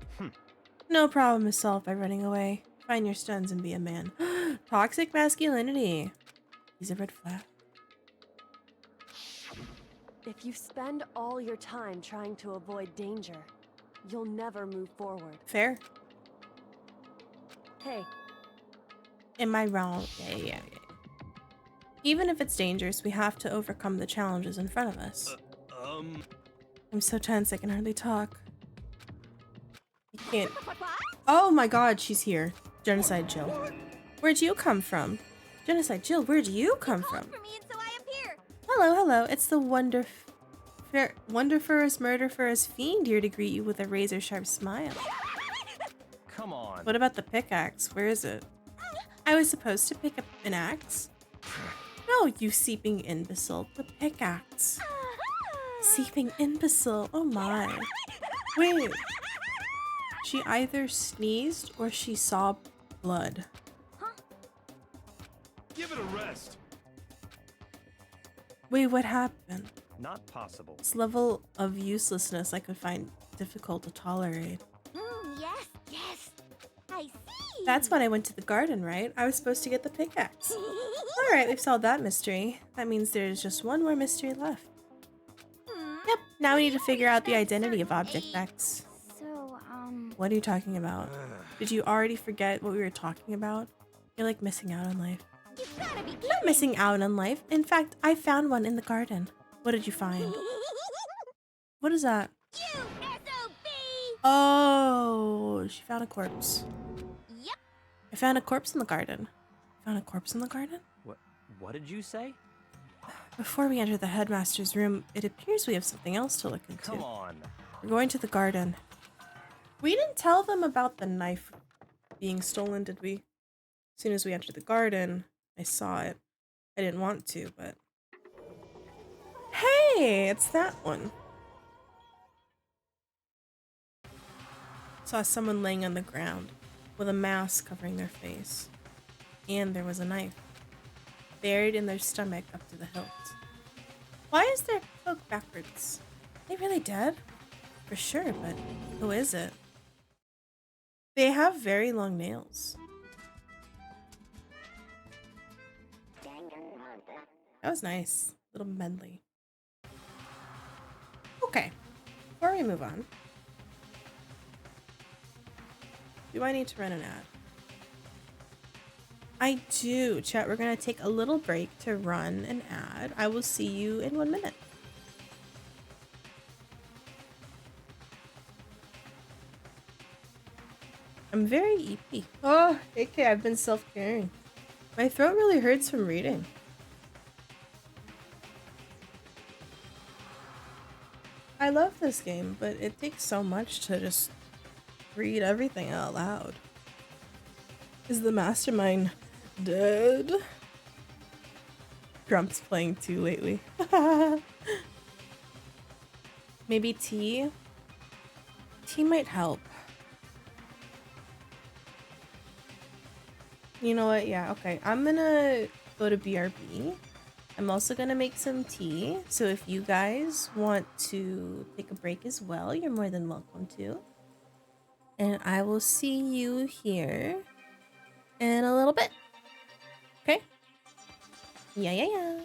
No problem is solved by running away. Find your stuns and be a man. Toxic masculinity. He's a red flag. If you spend all your time trying to avoid danger, you'll never move forward. Fair. Hey, Am I wrong? Yeah. Even if it's dangerous, we have to overcome the challenges in front of us. I'm so tense I can hardly talk. You can't. Oh my god, she's here. Genocide Jill. Where'd you come from? Genocide Jill, where'd you come from? For me, and so I appear. Hello. It's the wonderfurest murderfurest fiend here to greet you with a razor sharp smile. Come on. What about the pickaxe? Where is it? I was supposed to pick up an axe? No, you seeping imbecile. The pickaxe. Seeping imbecile. Oh my. Wait. She either sneezed or she saw blood. Give it a rest. Wait, what happened? Not possible. This level of uselessness I could find difficult to tolerate. Yes. I see. That's when I went to the garden, right? I was supposed to get the pickaxe. Alright, we've solved that mystery. That means there's just one more mystery left. Yep, now we need to figure out the identity of Object X. So, What are you talking about? Did you already forget what we were talking about? You're like missing out on life. you've gotta be I'm not missing out on life. In fact, I found one in the garden. What did you find? What is that? You SOB! Oh, she found a corpse. Yep. I found a corpse in the garden. Found a corpse in the garden? What did you say? Before we enter the headmaster's room, it appears we have something else to look into. Come on. We're going to the garden. We didn't tell them about the knife being stolen, did we? As soon as we entered the garden, I saw it. I didn't want to, but... Hey, it's that one. Saw someone laying on the ground with a mask covering their face. And there was a knife buried in their stomach up to the hilt. Why is their cloak backwards? Are they really dead? For sure, but who is it? They have very long nails. That was nice. Little medley. Okay. Before we move on, do I need to run an ad? I do. Chat, we're going to take a little break to run an ad. I will see you in 1 minute. I'm very EP. Oh, AK, I've been self-caring. My throat really hurts from reading. I love this game, but it takes so much to just read everything out loud. Is the mastermind dead? Grump's playing too lately. Maybe tea? Tea might help. You know what? Yeah, okay. I'm gonna go to BRB. I'm also gonna make some tea. So if you guys want to take a break as well, you're more than welcome to. And I will see you here in a little bit. Okay? Yeah.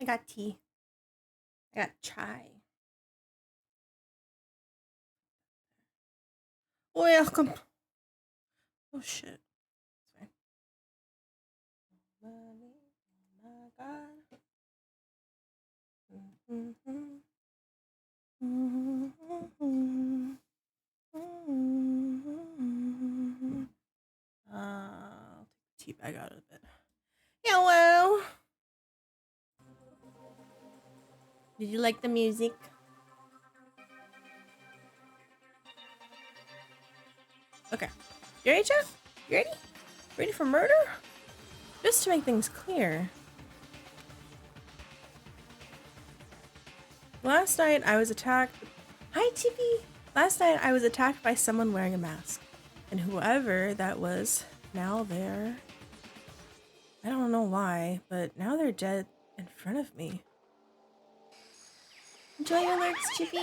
I got tea. I got chai. Welcome. Oh shit. Sorry. Oh my god. I'll take the tea bag out of it. Hello. Did you like the music? Okay. You ready, Chat? You ready? Ready for murder? Just to make things clear. Last night I was attacked. Hi, Chippy. Last night I was attacked by someone wearing a mask. And whoever that was, now they're... I don't know why, but now they're dead in front of me. Enjoy your lurks, Chippy.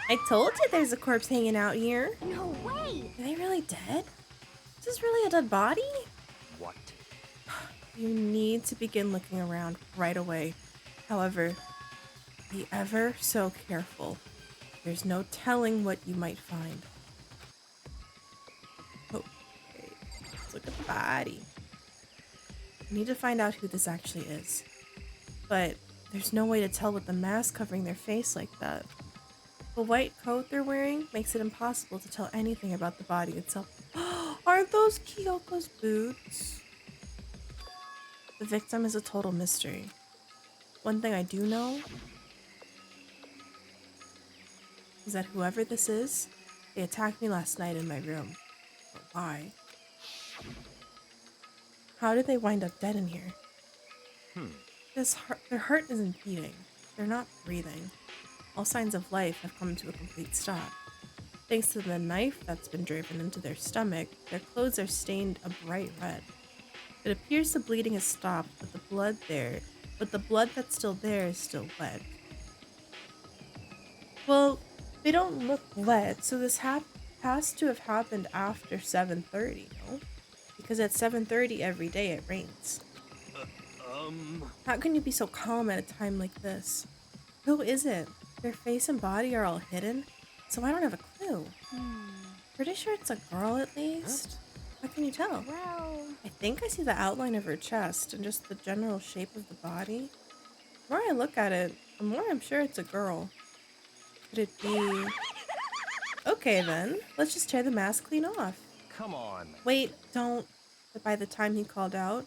I told you there's a corpse hanging out here. No way! Are they really dead? Is this really a dead body? What? You need to begin looking around right away. However, be ever so careful. There's no telling what you might find. Okay, let's look at the body. I need to find out who this actually is. But there's no way to tell with the mask covering their face like that. The white coat they're wearing makes it impossible to tell anything about the body itself. Aren't those Kyoko's boots? The victim is a total mystery. One thing I do know is that whoever this is, they attacked me last night in my room. But why? How did they wind up dead in here? Their heart isn't beating. They're not breathing. All signs of life have come to a complete stop. Thanks to the knife that's been driven into their stomach, their clothes are stained a bright red. It appears the bleeding has stopped, but the blood that's still there is still wet. Well, they don't look wet, so this has to have happened after 7:30, no? Because at 7:30 every day it rains. How can you be so calm at a time like this? Who is it? Their face and body are all hidden, so I don't have a clue. Pretty sure it's a girl at least. How can you tell? Well, I think I see the outline of her chest and just the general shape of the body. The more I look at it, the more I'm sure it's a girl. Could it be... Okay then, let's just tear the mask clean off. Come on. Wait, don't. But by the time he called out,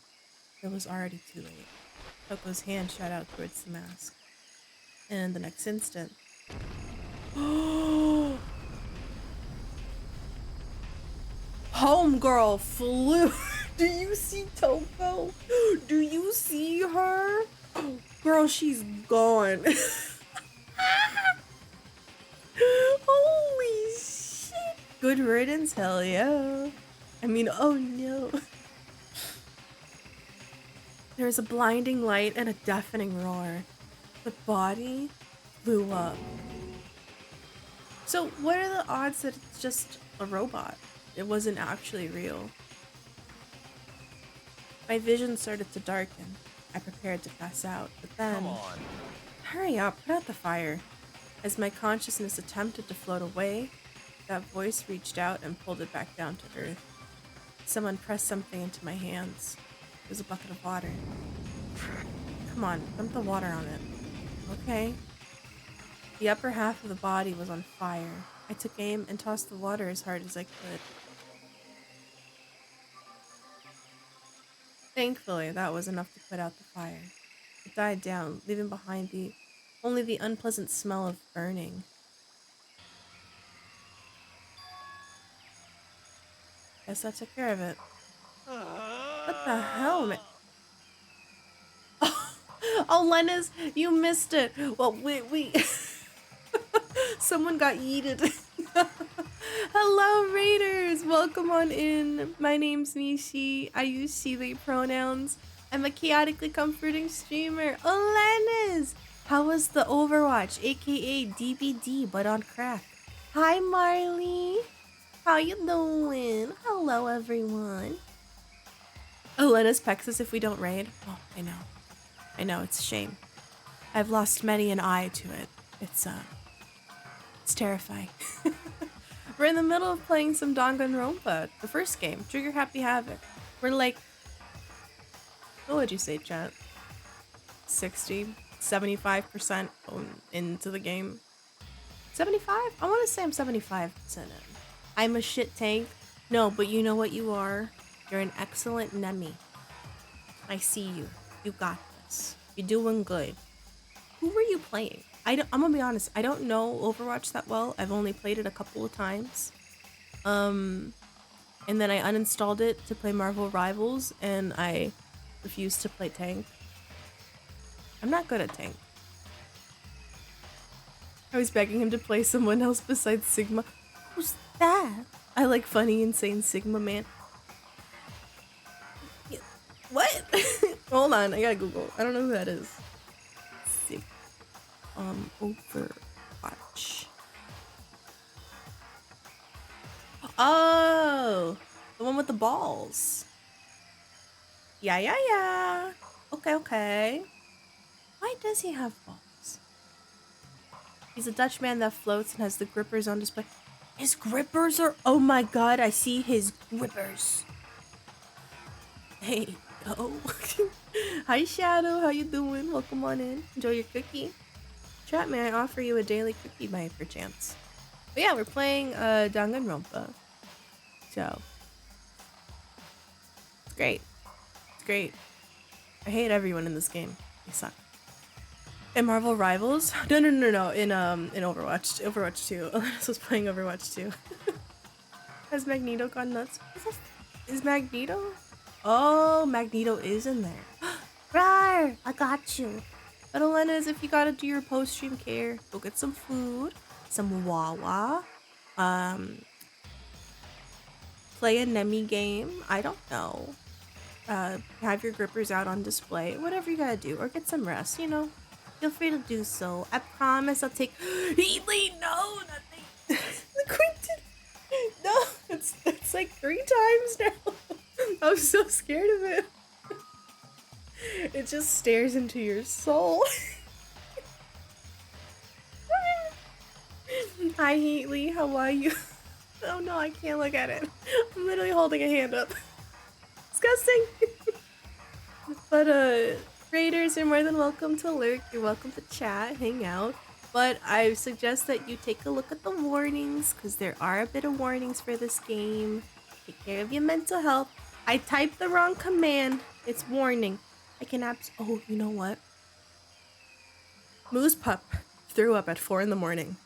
it was already too late. Coco's hand shot out towards the mask. And in the next instant... Homegirl flew. Do you see Toko? Do you see her? Girl, she's gone. Holy shit. Good riddance, hell yeah. I mean, oh no. There was a blinding light and a deafening roar. The body blew up. So what are the odds that it's just a robot? It wasn't actually real. My vision started to darken. I prepared to pass out, but then... Come on. Hurry up, put out the fire. As my consciousness attempted to float away, that voice reached out and pulled it back down to earth. Someone pressed something into my hands. It was a bucket of water. Come on, dump the water on it. Okay. The upper half of the body was on fire. I took aim and tossed the water as hard as I could. Thankfully, that was enough to put out the fire. It died down, leaving behind only the unpleasant smell of burning. Guess that took care of it. What the hell, man? Oh, Lennis, you missed it. Well, wait. Someone got yeeted. Hello, Raiders. Welcome on in. My name's Nishi. I use she, they pronouns. I'm a chaotically comforting streamer. Oh, Lennis. How was the Overwatch, aka DBD, but on crack? Hi, Marley. How you doing? Hello, everyone. Oh, Lennis pecks us if we don't raid. Oh, I know. I know, it's a shame. I've lost many an eye to it. It's terrifying. We're in the middle of playing some Danganronpa, the first game, Trigger Happy Havoc. We're like, what would you say, chat? 60, 75% into the game. 75? I want to say I'm 75% in. I'm a shit tank. No, but you know what you are? You're an excellent Nemi. I see you. You got this. You're doing good. Who were you playing? I'm gonna be honest, I don't know Overwatch that well. I've only played it a couple of times. And then I uninstalled it to play Marvel Rivals, and I refused to play tank. I'm not good at tank. I was begging him to play someone else besides Sigma. Who's that? I like funny, insane Sigma man. What? Hold on, I gotta Google. I don't know who that is. Overwatch. Oh, the one with the balls. Yeah. Okay. Why does he have balls? He's a Dutch man that floats and has the grippers on display. His grippers are, oh my god, I see his grippers. Hey, yo. Hi Shadow, how you doing? Welcome on in. Enjoy your cookie. Chat, may I offer you a daily cookie by perchance? But yeah, we're playing Danganronpa. So it's great. It's great. I hate everyone in this game. They suck. In Marvel Rivals? No. In Overwatch. Overwatch 2. Alanis was playing Overwatch 2. Has Magneto gone nuts? Is Magneto? Oh, Magneto is in there. Rawr! I got you. But Alanis, if you gotta do your post-stream care, go get some food, some Wawa, play a Nemi game, I don't know. Have your grippers out on display, whatever you gotta do, or get some rest, you know. Feel free to do so. I promise I'll take. Heatley, no, nothing. The Quentin. No, it's like 3 times now. I'm so scared of it. It just stares into your soul. Hi, Heatley. How are you? Oh no, I can't look at it. I'm literally holding a hand up. Disgusting. But raiders are more than welcome to lurk. You're welcome to chat, hang out. But I suggest that you take a look at the warnings, because there are a bit of warnings for this game. Take care of your mental health. I typed the wrong command. It's warning. I can oh, you know what? Moose Pup threw up at 4 in the morning,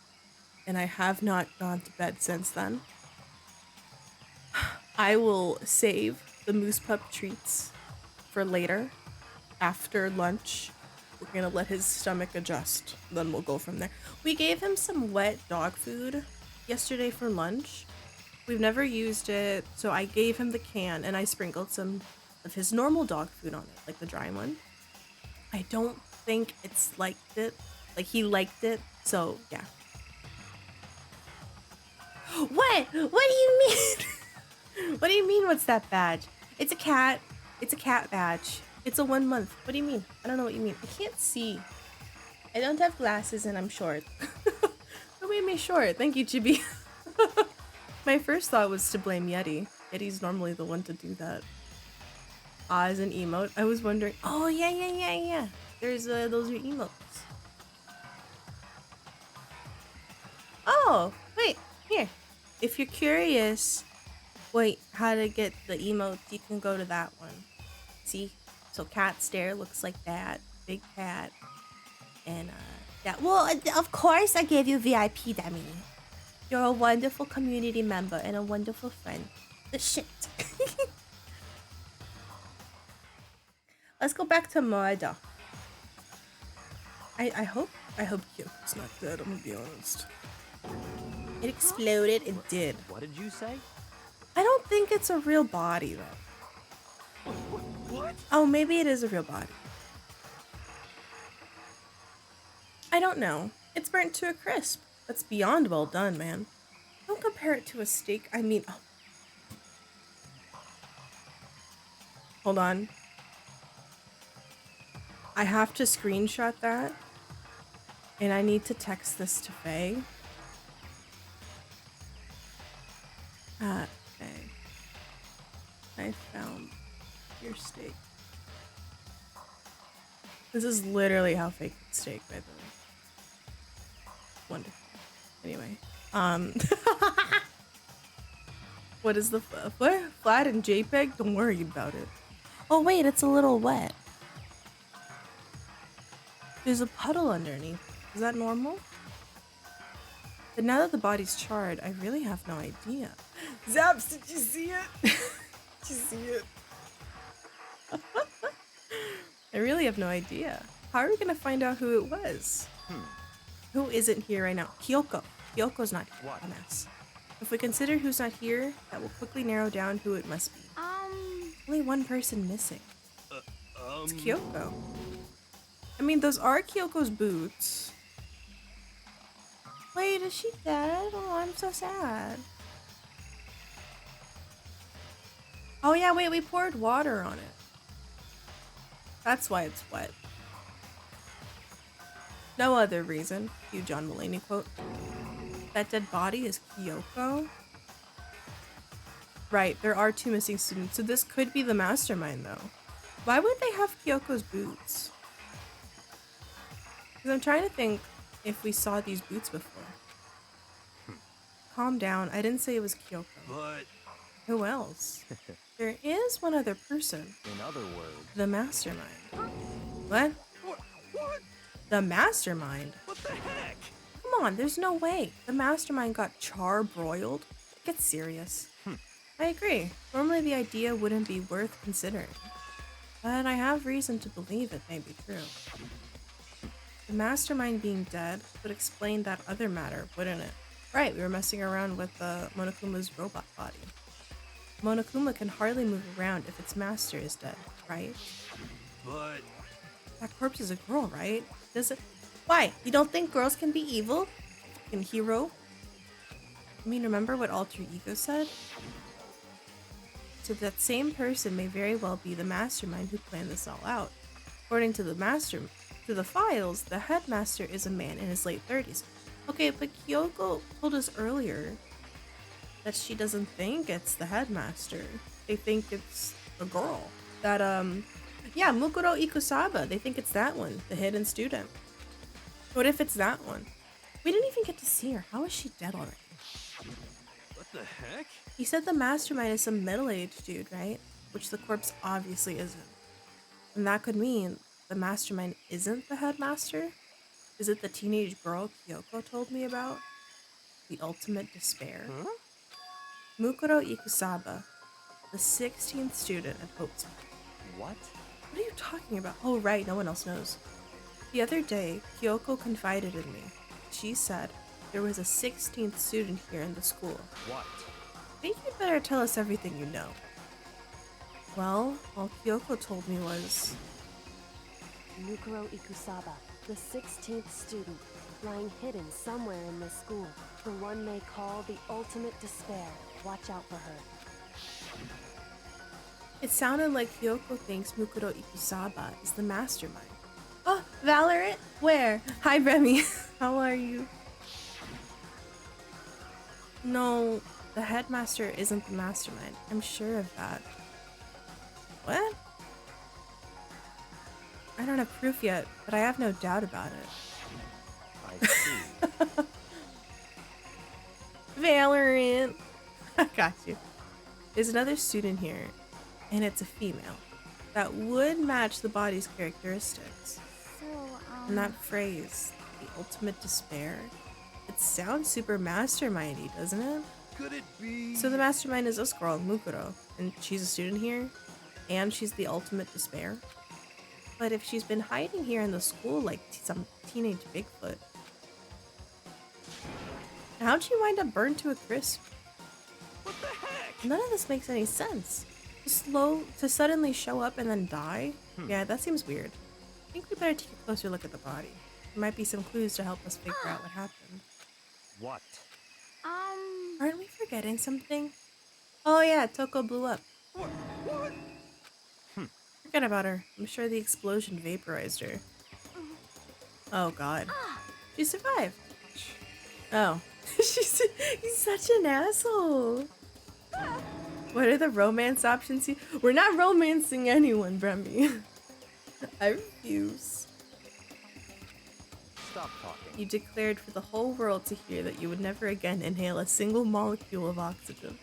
and I have not gone to bed since then. I will save the Moose Pup treats for later. After lunch, we're gonna let his stomach adjust. Then we'll go from there. We gave him some wet dog food yesterday for lunch. We've never used it, so I gave him the can and I sprinkled some of his normal dog food on it, like the dry one. I don't think it's liked it. Like, he liked it, so yeah. What? What do you mean? What do you mean, what's that badge? It's a cat. It's a cat badge. It's a 1 month. What do you mean? I don't know what you mean. I can't see. I don't have glasses and I'm short. Who made me short? Thank you, Chibi. My first thought was to blame Yeti. Yeti's normally the one to do that. As an emote. I was wondering. Oh, yeah. There's those are emotes. Oh, wait. Here. If you're curious, wait, how to get the emotes, you can go to that one. See? So cat stare looks like that. Big cat. And yeah. Well, of course I gave you VIP, Demi. You're a wonderful community member and a wonderful friend. The shit. Let's go back to Moeda. I hope it's not dead, I'm gonna be honest. It exploded, it did. What did you say? I don't think it's a real body though. What? Oh, maybe it is a real body. I don't know. It's burnt to a crisp. That's beyond well done, man. Don't compare it to a steak. I mean, oh. Hold on. I have to screenshot that. And I need to text this to Faye. Faye. I found your steak. This is literally how Faye cooks steak, by the way. Wonderful. Anyway. What is the what? Flat and JPEG? Don't worry about it. Oh wait, it's a little wet. There's a puddle underneath. Is that normal? But now that the body's charred, I really have no idea. Zaps, did you see it? Did you see it? I really have no idea. How are we gonna find out who it was? Who isn't here right now? Kyoko. Kyoko's not here. What? Dumbass. If we consider who's not here, that will quickly narrow down who it must be. Only one person missing. It's Kyoko. I mean, those are Kyoko's boots. Wait, is she dead? Oh, I'm so sad. Oh yeah, wait, we poured water on it. That's why it's wet. No other reason. Cue John Mulaney quote. That dead body is Kyoko? Right, there are 2 missing students, so this could be the mastermind though. Why would they have Kyoko's boots? Because I'm trying to think if we saw these boots before. Calm down, I didn't say it was Kyoko. But Who else? There is one other person. In other words, The mastermind. What? what? The mastermind? What the heck? Come on, there's no way. The mastermind got charbroiled? Get serious. I agree. Normally the idea wouldn't be worth considering. But I have reason to believe it may be true. The mastermind being dead would explain that other matter, wouldn't it? Right, we were messing around with Monokuma's robot body. Monokuma can hardly move around if its master is dead, right? But That corpse is a girl, right? Does it? Why? You don't think girls can be evil? Fucking hero? I mean, remember what Alter Ego said? So that same person may very well be the mastermind who planned this all out. According to the files, the headmaster is a man in his late 30s. Okay, but Kyoko told us earlier that she doesn't think it's the headmaster. They think it's a girl. That, yeah, Mukuro Ikusaba. They think it's that one, the hidden student. What if it's that one? We didn't even get to see her. How is she dead already? what the heck? He said the mastermind is some middle-aged dude, right? Which the corpse obviously isn't. And that could mean the mastermind isn't the headmaster? Is it the teenage girl Kyoko told me about? The ultimate despair? Huh? Mukuro Ikusaba, the 16th student at Hope's. what? What are you talking about? Oh right, no one else knows. The other day, Kyoko confided in me. She said there was a 16th student here in the school. What? I think you'd better tell us everything you know. Well, all Kyoko told me was... Mukuro Ikusaba, the 16th student, lying hidden somewhere in this school. The one they call the ultimate despair. Watch out for her. It sounded like Kyoko thinks Mukuro Ikusaba is the mastermind. Oh, Valorant? Where? Hi, Remy. How are you? No, the headmaster isn't the mastermind. I'm sure of that. What? I don't have proof yet, but I have no doubt about it. I see. Valorant! I got you. There's another student here, and it's a female. That would match the body's characteristics. So, And that phrase, the ultimate despair, it sounds super mastermindy, doesn't it? Could it be? So the mastermind is this girl, Mukuro, and she's a student here, and she's the ultimate despair. But if she's been hiding here in the school like some teenage Bigfoot, how'd she wind up burned to a crisp? What the heck? None of this makes any sense. To suddenly show up and then die? Yeah, that seems weird. I think we better take a closer look at the body. There might be some clues to help us figure out what happened. What? Aren't we forgetting something? Oh yeah, Toko blew up. What? What? Forget about her. I'm sure the explosion vaporized her. Oh god. She survived. Oh. He's such an asshole. What are the romance options here? We're not romancing anyone, Bremy. I refuse. Stop talking. You declared for the whole world to hear that you would never again inhale a single molecule of oxygen.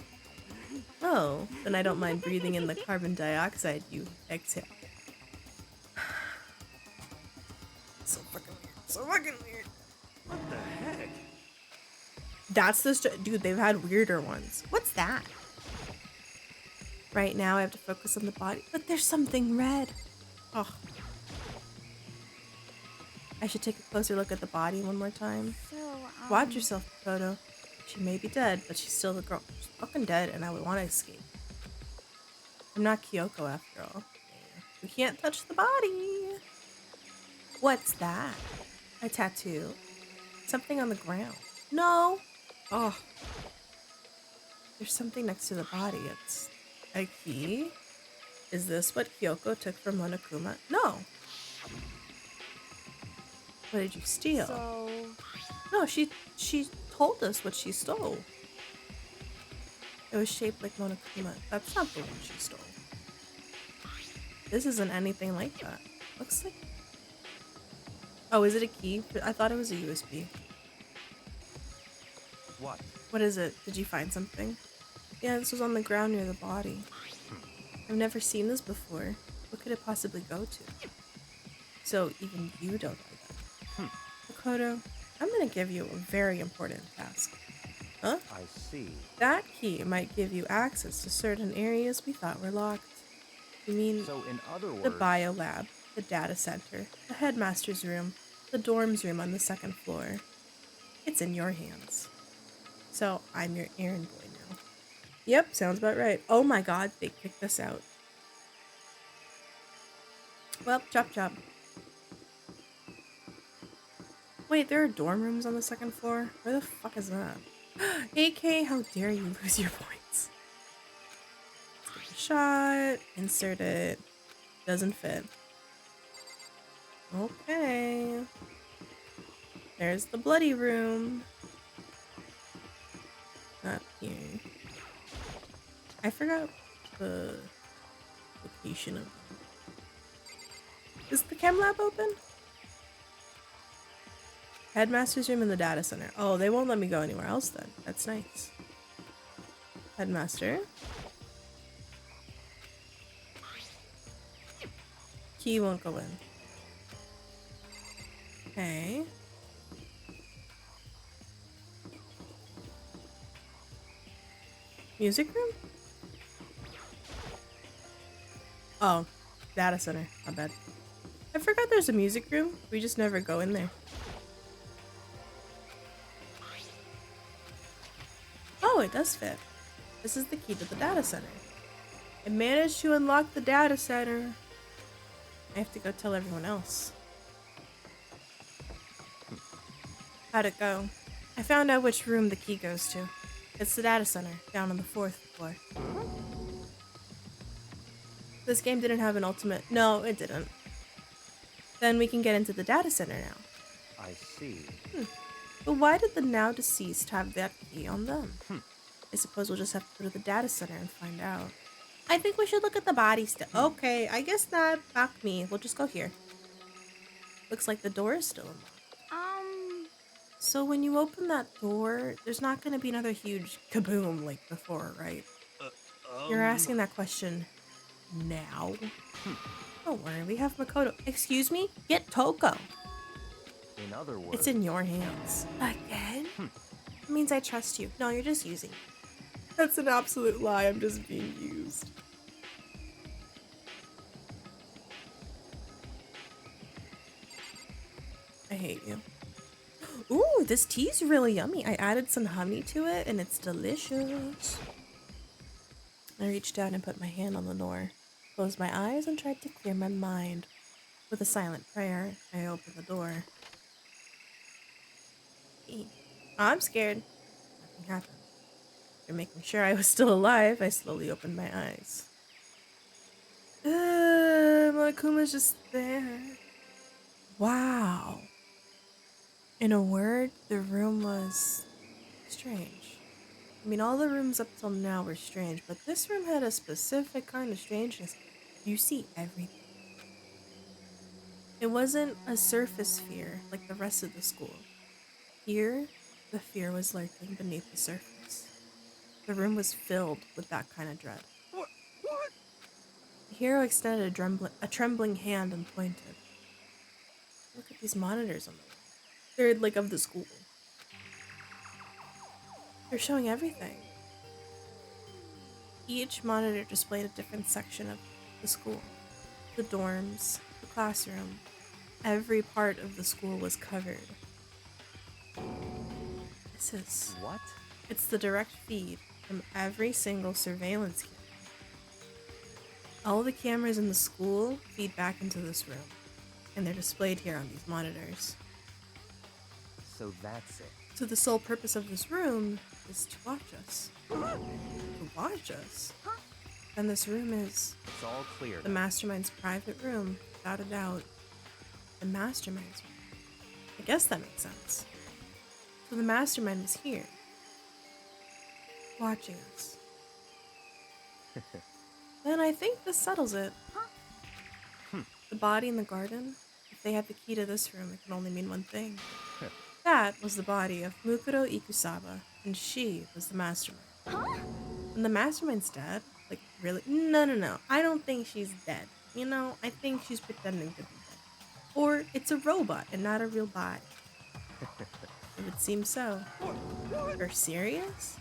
Oh, then I don't mind breathing in the carbon dioxide you exhale. So fucking weird. So fucking weird. What the heck? That's the dude, they've had weirder ones. What's that? Right now I have to focus on the body, but there's something red. Oh. I should take a closer look at the body one more time. So, Watch yourself, Kodo. She may be dead, but she's still the girl. She's fucking dead, and I would want to escape. I'm not Kyoko after all. We can't touch the body. What's that? A tattoo? Something on the ground. No. Oh. There's something next to the body. It's a key. Is this what Kyoko took from Monokuma? No. What did you steal? So, No, she told us what she stole. It was shaped like Monokuma. That's not the one she stole. This isn't anything like that. Looks like... Oh, is it a key? I thought it was a USB. What? What is it? Did you find something? Yeah, this was on the ground near the body. I've never seen this before. What could it possibly go to? So even you don't know that. Makoto, I'm gonna give you a very important task. Huh? I see. That key might give you access to certain areas we thought were locked. You mean So in other words, the bio lab, the data center, the headmaster's room, the dorms room on the second floor. It's in your hands. So I'm your errand boy now. Yep, sounds about right. Oh my god, they kicked us out. Well, chop chop. Wait, there are dorm rooms on the second floor? Where the fuck is that? AK, how dare you lose your points? Let's get the shot. Insert it. Doesn't fit. Okay. There's the bloody room. Not here. I forgot the location of them. Is the chem lab open? Headmaster's room in the data center. Oh, they won't let me go anywhere else then. That's nice. Headmaster. Key won't go in. Okay. Music room? Oh, data center. My bad. I forgot there's a music room. We just never go in there. Oh, it does fit. This is the key to the data center. I managed to unlock the data center. I have to go tell everyone else. How'd it go? I found out which room the key goes to. It's the data center, down on the 4th floor. This game didn't have an ultimate... No, it didn't. Then we can get into the data center now. I see. But why did the now deceased have that key on them? I suppose we'll just have to go to the data center and find out. I think we should look at the body still. Okay, I guess not. Fuck me. We'll just go here. Looks like the door is still unlocked. So when you open that door, there's not going to be another huge kaboom like before, right? You're asking that question now? Don't worry, we have Makoto. Excuse me? Get Toko. In other words, It's in your hands. Again? It means I trust you. No, you're just using me. That's an absolute lie. I'm just being used. I hate you. Ooh, this tea's really yummy. I added some honey to it and it's delicious. I reached down and put my hand on the door, closed my eyes and tried to clear my mind. With a silent prayer, I opened the door. I'm scared. Nothing happened. After making sure I was still alive, I slowly opened my eyes. Monokuma's just there. Wow. In a word, the room was strange. I mean, all the rooms up till now were strange, but this room had a specific kind of strangeness. You see everything. It wasn't a surface fear like the rest of the school. Here, the fear was lurking beneath the surface. The room was filled with that kind of dread. What? What? The hero extended a trembling hand and pointed. Look at these monitors on the wall. They're like of the school. They're showing everything. Each monitor displayed a different section of the school. The dorms, the classroom, every part of the school was covered. This is... What? It's the direct feed from every single surveillance camera. All the cameras in the school feed back into this room, and they're displayed here on these monitors. So that's it. So the sole purpose of this room is to watch us. To watch us? And this room is It's all clear. the mastermind's private room, without a doubt. The mastermind's room. I guess that makes sense. So the mastermind was here, watching us. Then I think this settles it. The body in the garden, if they had the key to this room, it can only mean one thing. That was the body of Mukuro Ikusaba, and she was the mastermind. And the mastermind's dead? Like, really? No. I don't think she's dead. You know, I think she's pretending to be dead. Or it's a robot and not a real body. It would seem so. You're serious?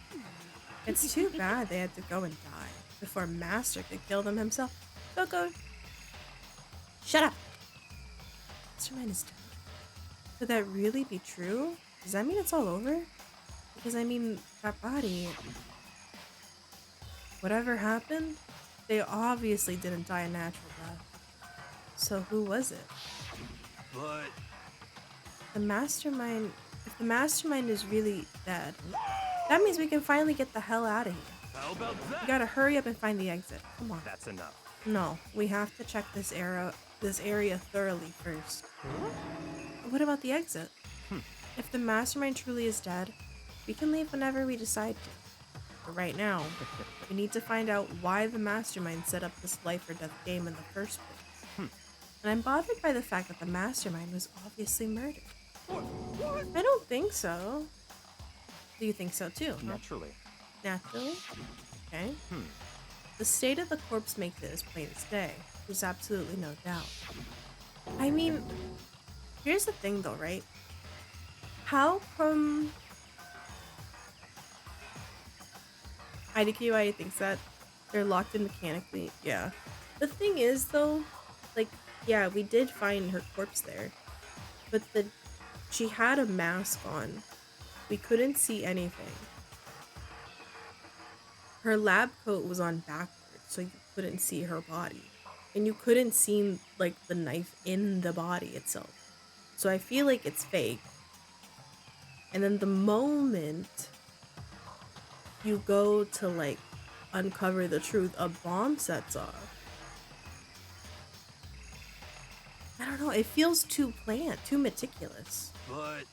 It's too bad they had to go and die before Master could kill them himself. Go. Shut up! Mastermind is dead. Could that really be true? Does that mean it's all over? Because I mean, that body... Whatever happened, they obviously didn't die a natural death. So who was it? But The mastermind... If the mastermind is really dead, that means we can finally get the hell out of here. how about We that? gotta hurry up and find the exit. Come on. That's enough. No, we have to check this area thoroughly first. What about the exit? If the mastermind truly is dead, we can leave whenever we decide to. But right now, we need to find out why the mastermind set up this life or death game in the first place. And I'm bothered by the fact that the mastermind was obviously murdered. I don't think so. Do you think so too? Huh? Naturally. Naturally? Okay. The state of the corpse makes it as plain as day. There's absolutely no doubt. I mean, here's the thing though, right? How come IDQI thinks that they're locked in mechanically? Yeah. The thing is though, like, yeah, we did find her corpse there, but she had a mask on. We couldn't see anything. Her lab coat was on backwards, so you couldn't see her body. And you couldn't see, like, the knife in the body itself. So I feel like it's fake. And then the moment you go to, like, uncover the truth, a bomb sets off. I don't know, it feels too planned, too meticulous. But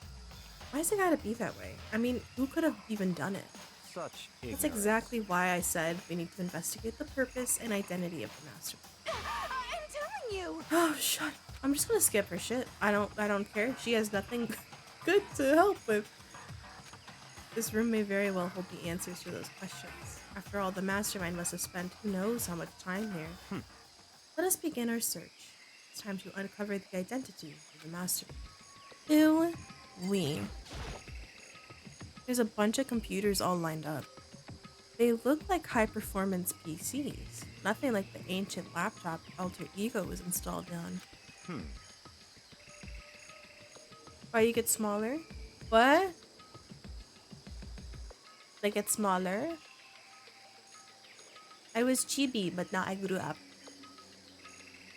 Why has it gotta be that way? I mean, who could have even done it? Such That's ignorance. exactly why I said we need to investigate the purpose and identity of the mastermind. I'm telling you. Oh, shut. I'm just gonna skip her shit. I don't care. She has nothing good to help with. This room may very well hold the answers to those questions. After all, the mastermind must have spent who knows how much time here. Let us begin our search. It's time to uncover the identity of the mastermind. Ew. There's a bunch of computers all lined up. They look like high-performance PCs. Nothing like the ancient laptop Alter Ego was installed on. Why you get smaller? What? They get smaller? I was chibi, but now I grew up.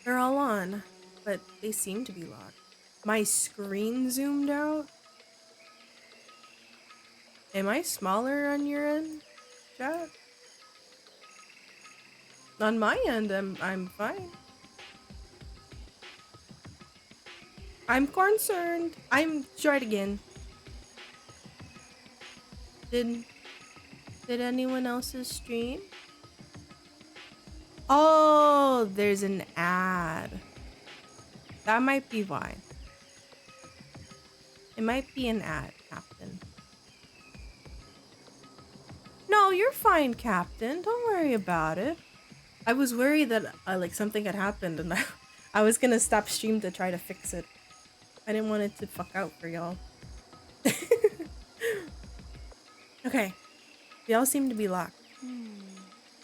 They're all on, but they seem to be locked. My screen zoomed out? Am I smaller on your end, chat? On my end, I'm fine. I'm concerned. I'm try it again. Did anyone else's stream? Oh, there's an ad. That might be why. It might be an ad, Captain. No, you're fine, Captain. Don't worry about it. I was worried that like something had happened and I was gonna stop stream to try to fix it. I didn't want it to fuck out for y'all. Okay. They all seem to be locked.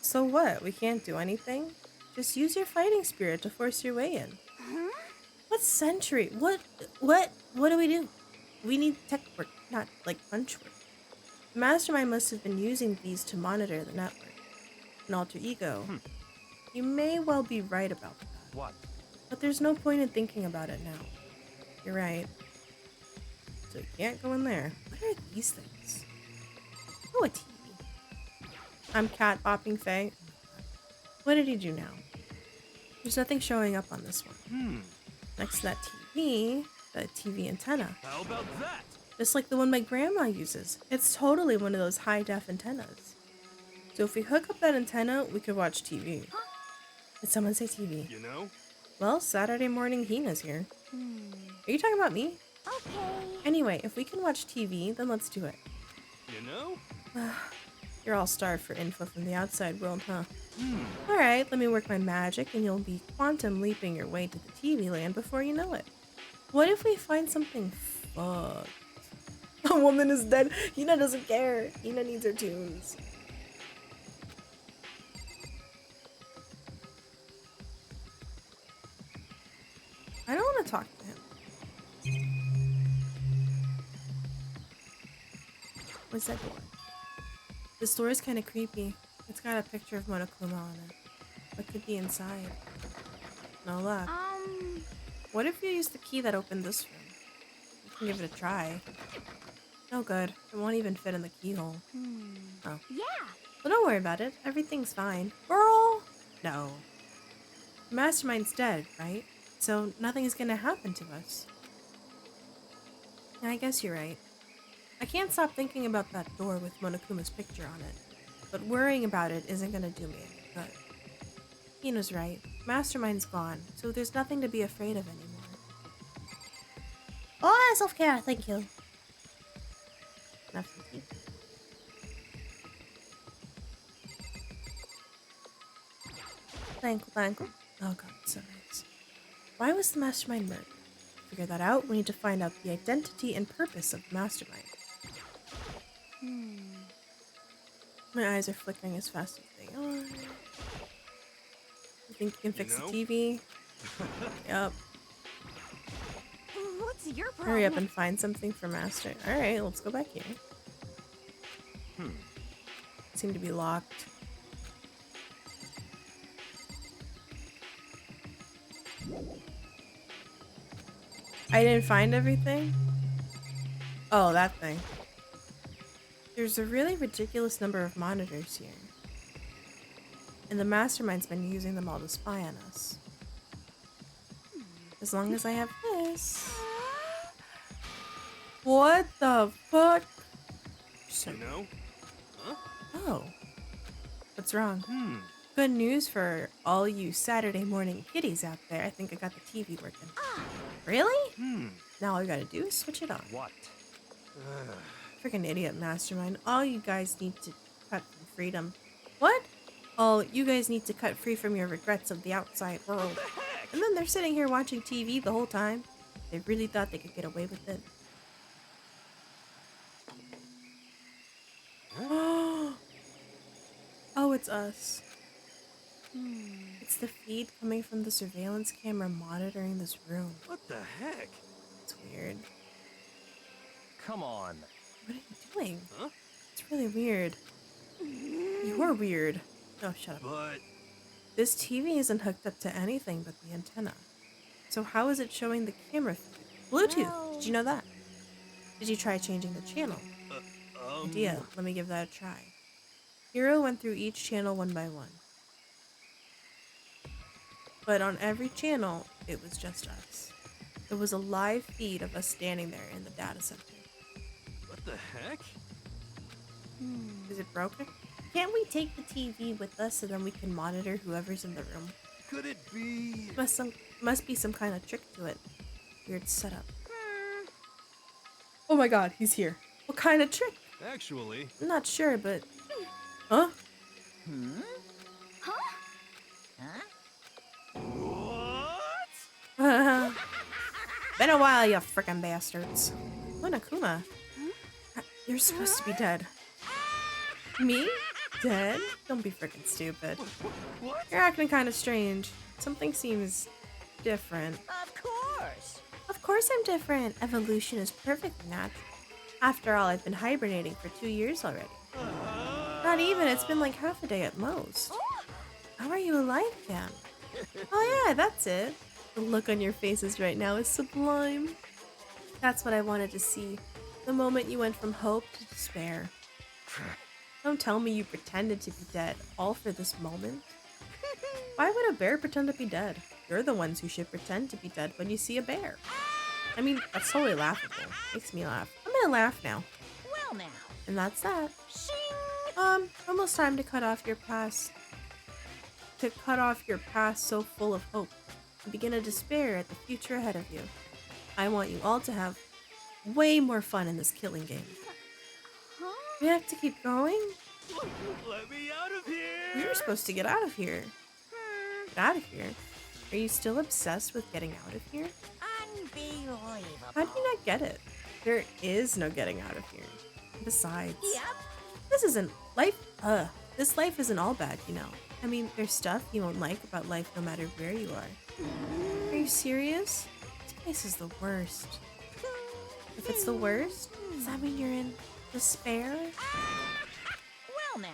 So what? We can't do anything? Just use your fighting spirit to force your way in. Huh? What century? What do we do? We need tech work, not like punch work. The mastermind must have been using these to monitor the network. An alter ego. You may well be right about that. What? But there's no point in thinking about it now. You're right. So you can't go in there. What are these things? Oh, a TV. I'm cat bopping Faye. What did he do now? There's nothing showing up on this one. Next to that TV, the TV antenna. How about that? Just like the one my grandma uses. It's totally one of those high-def antennas. So if we hook up that antenna, we could watch TV. Did someone say TV? You know? Well, Saturday morning Hina's here. Are you talking about me? Okay. Anyway, if we can watch TV, then let's do it. You know? You're all starved for info from the outside world, huh? Alright, let me work my magic and you'll be quantum leaping your way to the TV land before you know it. What if we find something fucked? A woman is dead. Hina doesn't care. Hina needs her tunes. I don't want to talk to him. What's that door? This door is kind of creepy. It's got a picture of Monokuma on it. What could be inside? No luck. What if you use the key that opened this room? You can give it a try. No good. It won't even fit in the keyhole. Oh. Yeah. Well, don't worry about it. Everything's fine. Girl! No. The mastermind's dead, right? So nothing is gonna happen to us. Yeah, I guess you're right. I can't stop thinking about that door with Monokuma's picture on it. But worrying about it isn't gonna do me any good. Hina's right. Mastermind's gone, so there's nothing to be afraid of anymore. Oh, self-care, thank you. Have some tea. Thank you. Oh god, it's so nice. Why was the mastermind murdered? To figure that out, we need to find out the identity and purpose of the mastermind. My eyes are flickering as fast as they are. You think you can fix the TV? Yep. What's your problem? Hurry up and find something for Master. Alright, let's go back here. Seem to be locked. I didn't find everything? Oh, that thing. There's a really ridiculous number of monitors here. And the mastermind's been using them all to spy on us. As long as I have this. What the fuck? So, You know? oh. What's wrong? Good news for all you Saturday morning kiddies out there. I think I got the TV working. Really? Now all you gotta do is switch it on. What? Freaking idiot mastermind. All you guys need to cut from freedom. What? All you guys need to cut free from your regrets of the outside world. And then they're sitting here watching TV the whole time. They really thought they could get away with it. Oh, it's us. It's the feed coming from the surveillance camera monitoring this room. What the heck? It's weird. Come on. What are you doing? Huh? It's really weird. You're weird. Oh, shut up. But This TV isn't hooked up to anything but the antenna. So how is it showing the camera feed? Bluetooth! Did you know that? Did you try changing the channel? Idea. Let me give that a try. Hero went through each channel one by one. but on every channel, it was just us. It was a live feed of us standing there in the data center. What the heck? Is it broken? Can't we take the TV with us so then we can monitor whoever's in the room? Could it be? Must be some kind of trick to it. Weird setup. Oh my god, he's here. What kind of trick? Actually. I'm not sure, but... Huh? Huh? What? Been a while, you frickin' bastards. Monokuma, you're supposed to be dead. Me? Dead? Don't be frickin' stupid. What? You're acting kind of strange. Something seems different. Of course. Of course I'm different. Evolution is perfectly natural. After all, I've been hibernating for 2 years already. Not even, it's been like half a day at most. How are you alive again? Oh yeah, that's it. The look on your faces right now is sublime. That's what I wanted to see. The moment you went from hope to despair. Don't tell me you pretended to be dead, all for this moment. Why would a bear pretend to be dead? You're the ones who should pretend to be dead when you see a bear. I mean, that's totally laughable. Makes me laugh. I'm gonna laugh now. Well now. And that's that. Shing! Almost time to cut off your past. To cut off your past so full of hope. And begin to despair at the future ahead of you. I want you all to have way more fun in this killing game. We have to keep going? Let me out of here! You're supposed to get out of here. Get out of here? Are you still obsessed with getting out of here? Unbelievable. How do you not get it? There is no getting out of here. Besides, Yep. this isn't life. This life isn't all bad, you know. I mean, there's stuff you won't like about life no matter where you are. Are you serious? This place is the worst. If it's the worst, does that mean you're in despair? Well now.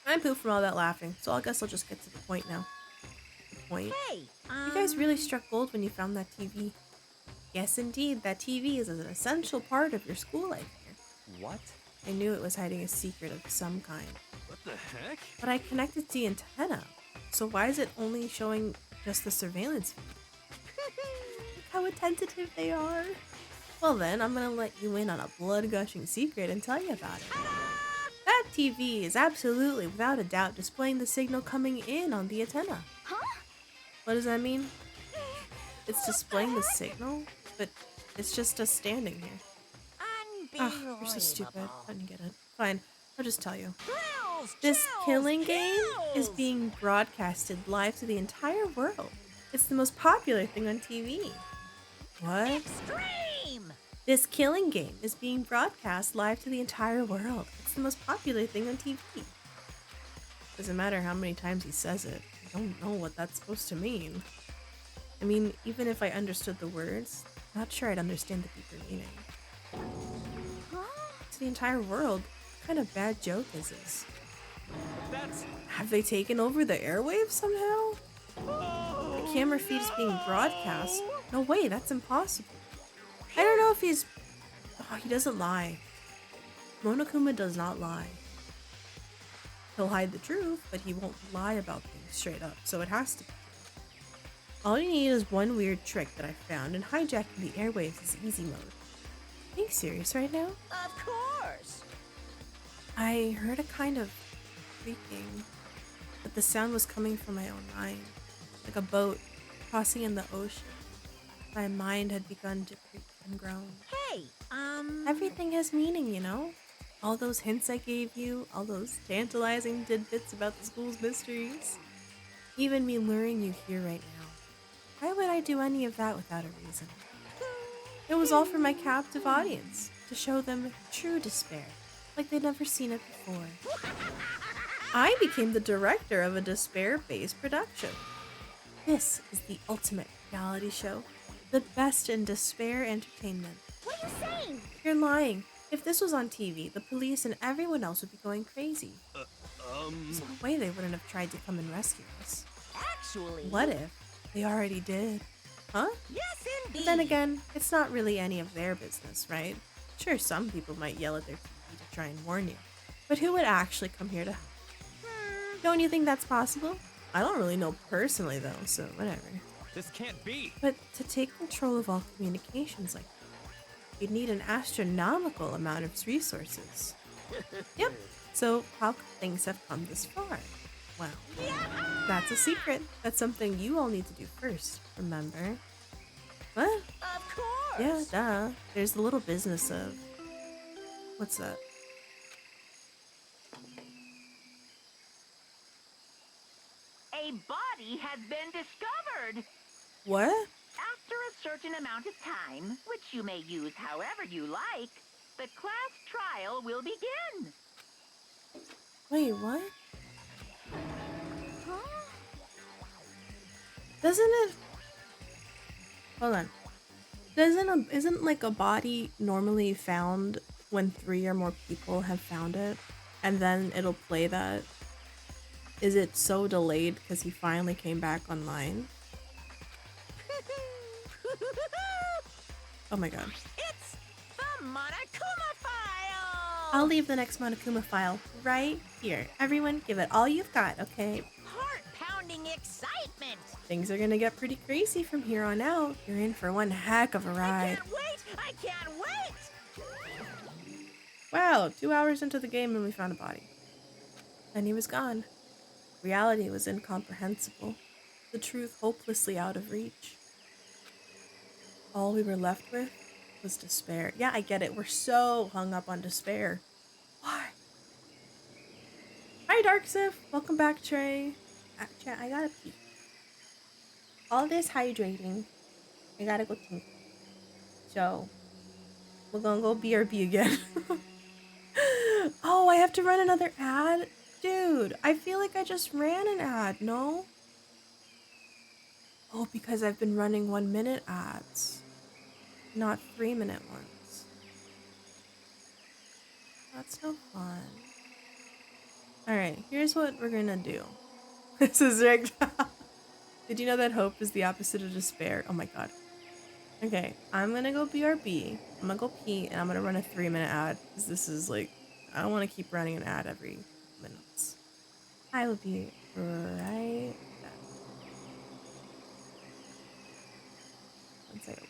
I'm pooped from all that laughing, so I guess I'll just get to the point now. The point? Hey, You guys really struck gold when you found that TV. Yes, indeed, that TV is an essential part of your school life here. What? I knew it was hiding a secret of some kind. What the heck? But I connected to the antenna. So why is it only showing just the surveillance feed? Look how attentive they are. Well then, I'm gonna let you in on a blood-gushing secret and tell you about it. That TV is absolutely, without a doubt, displaying the signal coming in on the antenna. Huh? What does that mean? It's displaying the signal, but it's just us standing here. Ugh, you're so stupid. I didn't get it. Fine, I'll just tell you. Thrills, This chills, killing game is kills. being broadcasted live to the entire world. It's the most popular thing on TV. What? Extreme! This killing game is being broadcast live to the entire world. It's the most popular thing on TV. Doesn't matter how many times he says it. I don't know what that's supposed to mean. I mean, even if I understood the words, I'm not sure I'd understand the deeper meaning. To the entire world, what kind of bad joke is this? That's... Have they taken over the airwaves somehow? The camera feed is being broadcast. No way, that's impossible. I don't know if he's... Oh, he doesn't lie. Monokuma does not lie. He'll hide the truth, but he won't lie about things straight up, so it has to be true. All you need is one weird trick that I found, and hijacking the airwaves is easy mode. Are you serious right now? Of course. I heard a kind of creaking, but the sound was coming from my own mind, like a boat crossing in the ocean. My mind had begun to creak and groan. Hey, Everything has meaning, you know? All those hints I gave you, all those tantalizing tidbits about the school's mysteries. Even me luring you here right now. Why would I do any of that without a reason? It was all for my captive audience, to show them true despair, like they'd never seen it before. I became the director of a despair-based production. This is the ultimate reality show, the best in despair entertainment. What are you saying? You're lying. If this was on TV, the police and everyone else would be going crazy. There's no way they wouldn't have tried to come and rescue us. actually. What if they already did? Huh? Yes, indeed. But then again, it's not really any of their business, right? Sure, some people might yell at their TV to try and warn you. But who would actually come here to help? Don't you think that's possible? I don't really know personally though, so whatever. This can't be. But to take control of all communications like that, you'd need an astronomical amount of resources. Yep. So how could things have come this far? Well, that's a secret. That's something you all need to do first, remember? What? Of course! Yeah, duh. There's the little business of... What's that? A body has been discovered. What? After a certain amount of time, which you may use however you like, the class trial will begin. Wait, what? Huh? Doesn't it... Hold on. Isn't like a body normally found when 3 or more people have found it? And then it'll play that? Is it so delayed because he finally came back online? Oh my god. It's the Monokuma file! I'll leave the next Monokuma file right here. Everyone, give it all you've got, okay? Heart-pounding excitement! Things are gonna get pretty crazy from here on out. You're in for one heck of a I ride. can't wait! I can't wait! Wow, 2 hours into the game and we found a body. And he was gone. Reality was incomprehensible. The truth hopelessly out of reach. All we were left with was despair. Yeah, I get it. We're so hung up on despair. Why? Hi, Dark Sif. Welcome back, Trey. Chat, I gotta pee. All this hydrating. I gotta go tinker. So, we're gonna go BRB again. Oh, I have to run another ad? Dude, I feel like I just ran an ad, no? Oh, because I've been running 1-minute ads, not 3-minute ones. That's no fun. Alright, here's what we're gonna do. This is rigged. Did you know that hope is the opposite of despair? Oh my god. Okay, I'm gonna go BRB. I'm gonna go pee, and I'm gonna run a 3-minute ad, because this is like, I don't want to keep running an ad every minutes. I will be right back. Once I open.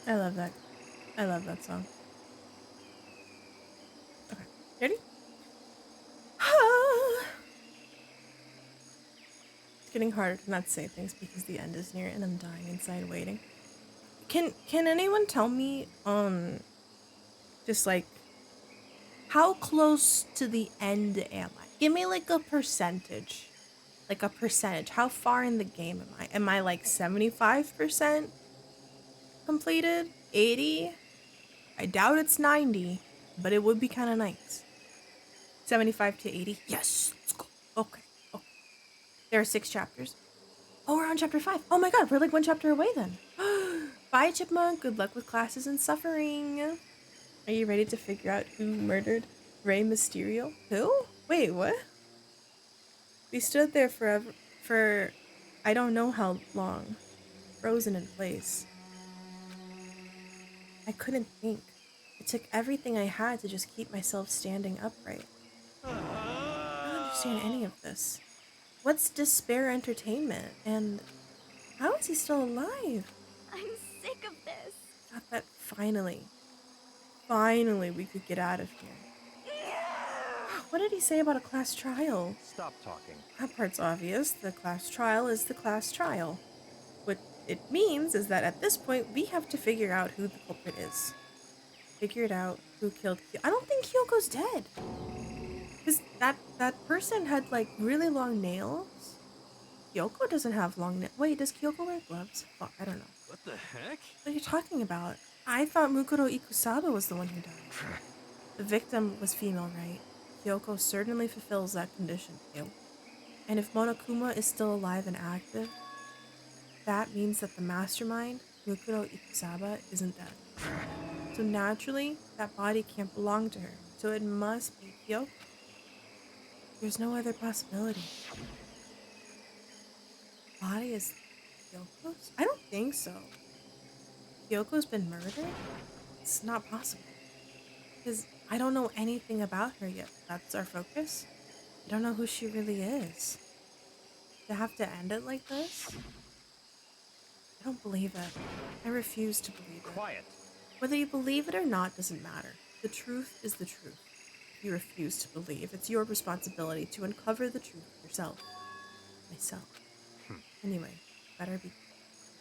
I love that. I love that song. Okay, ready? It's getting harder to not say things because the end is near and I'm dying inside waiting. Can anyone tell me just like how close to the end am I? Give me like a percentage. Like a percentage. How far in the game am I? Am I like 75% completed? 80? I doubt it's 90, but it would be kind of nice. 75 to 80. Yes, let's go. Okay. Okay. There are 6 chapters. Oh, we're on chapter 5. Oh my god, we're like 1 chapter away then. Bye, Chipmunk. Good luck with classes and suffering. Are you ready to figure out who murdered Rey Mysterio? Who? Wait, what? We stood there forever for I don't know how long, frozen in place. I couldn't think. It took everything I had to just keep myself standing upright. I don't understand any of this. What's despair entertainment? And how is he still alive? I'm sick of this. Thought that finally we could get out of here. What did he say about a class trial? Stop talking. That part's obvious. The class trial is the class trial. What it means is that at this point, we have to figure out who the culprit is. Figure it out who killed Kyoko. I don't think Kyoko's dead. Because that person had like really long nails. Kyoko doesn't have long nails. Wait, does Kyoko wear gloves? Fuck, I don't know. What the heck? What are you talking about? I thought Mukuro Ikusaba was the one who died. The victim was female, right? Kyoko certainly fulfills that condition too. And if Monokuma is still alive and active, that means that the mastermind, Mukuro Ikusaba, isn't dead. So naturally, that body can't belong to her. So it must be Kyoko. There's no other possibility. Body is Kyoko's? I don't think so. Kyoko's been murdered? It's not possible. Because I don't know anything about her yet. That's our focus. I don't know who she really is. To have to end it like this? I don't believe it. I refuse to believe it. Quiet. Whether you believe it or not doesn't matter. The truth is the truth. If you refuse to believe, it's your responsibility to uncover the truth yourself. Myself. Anyway,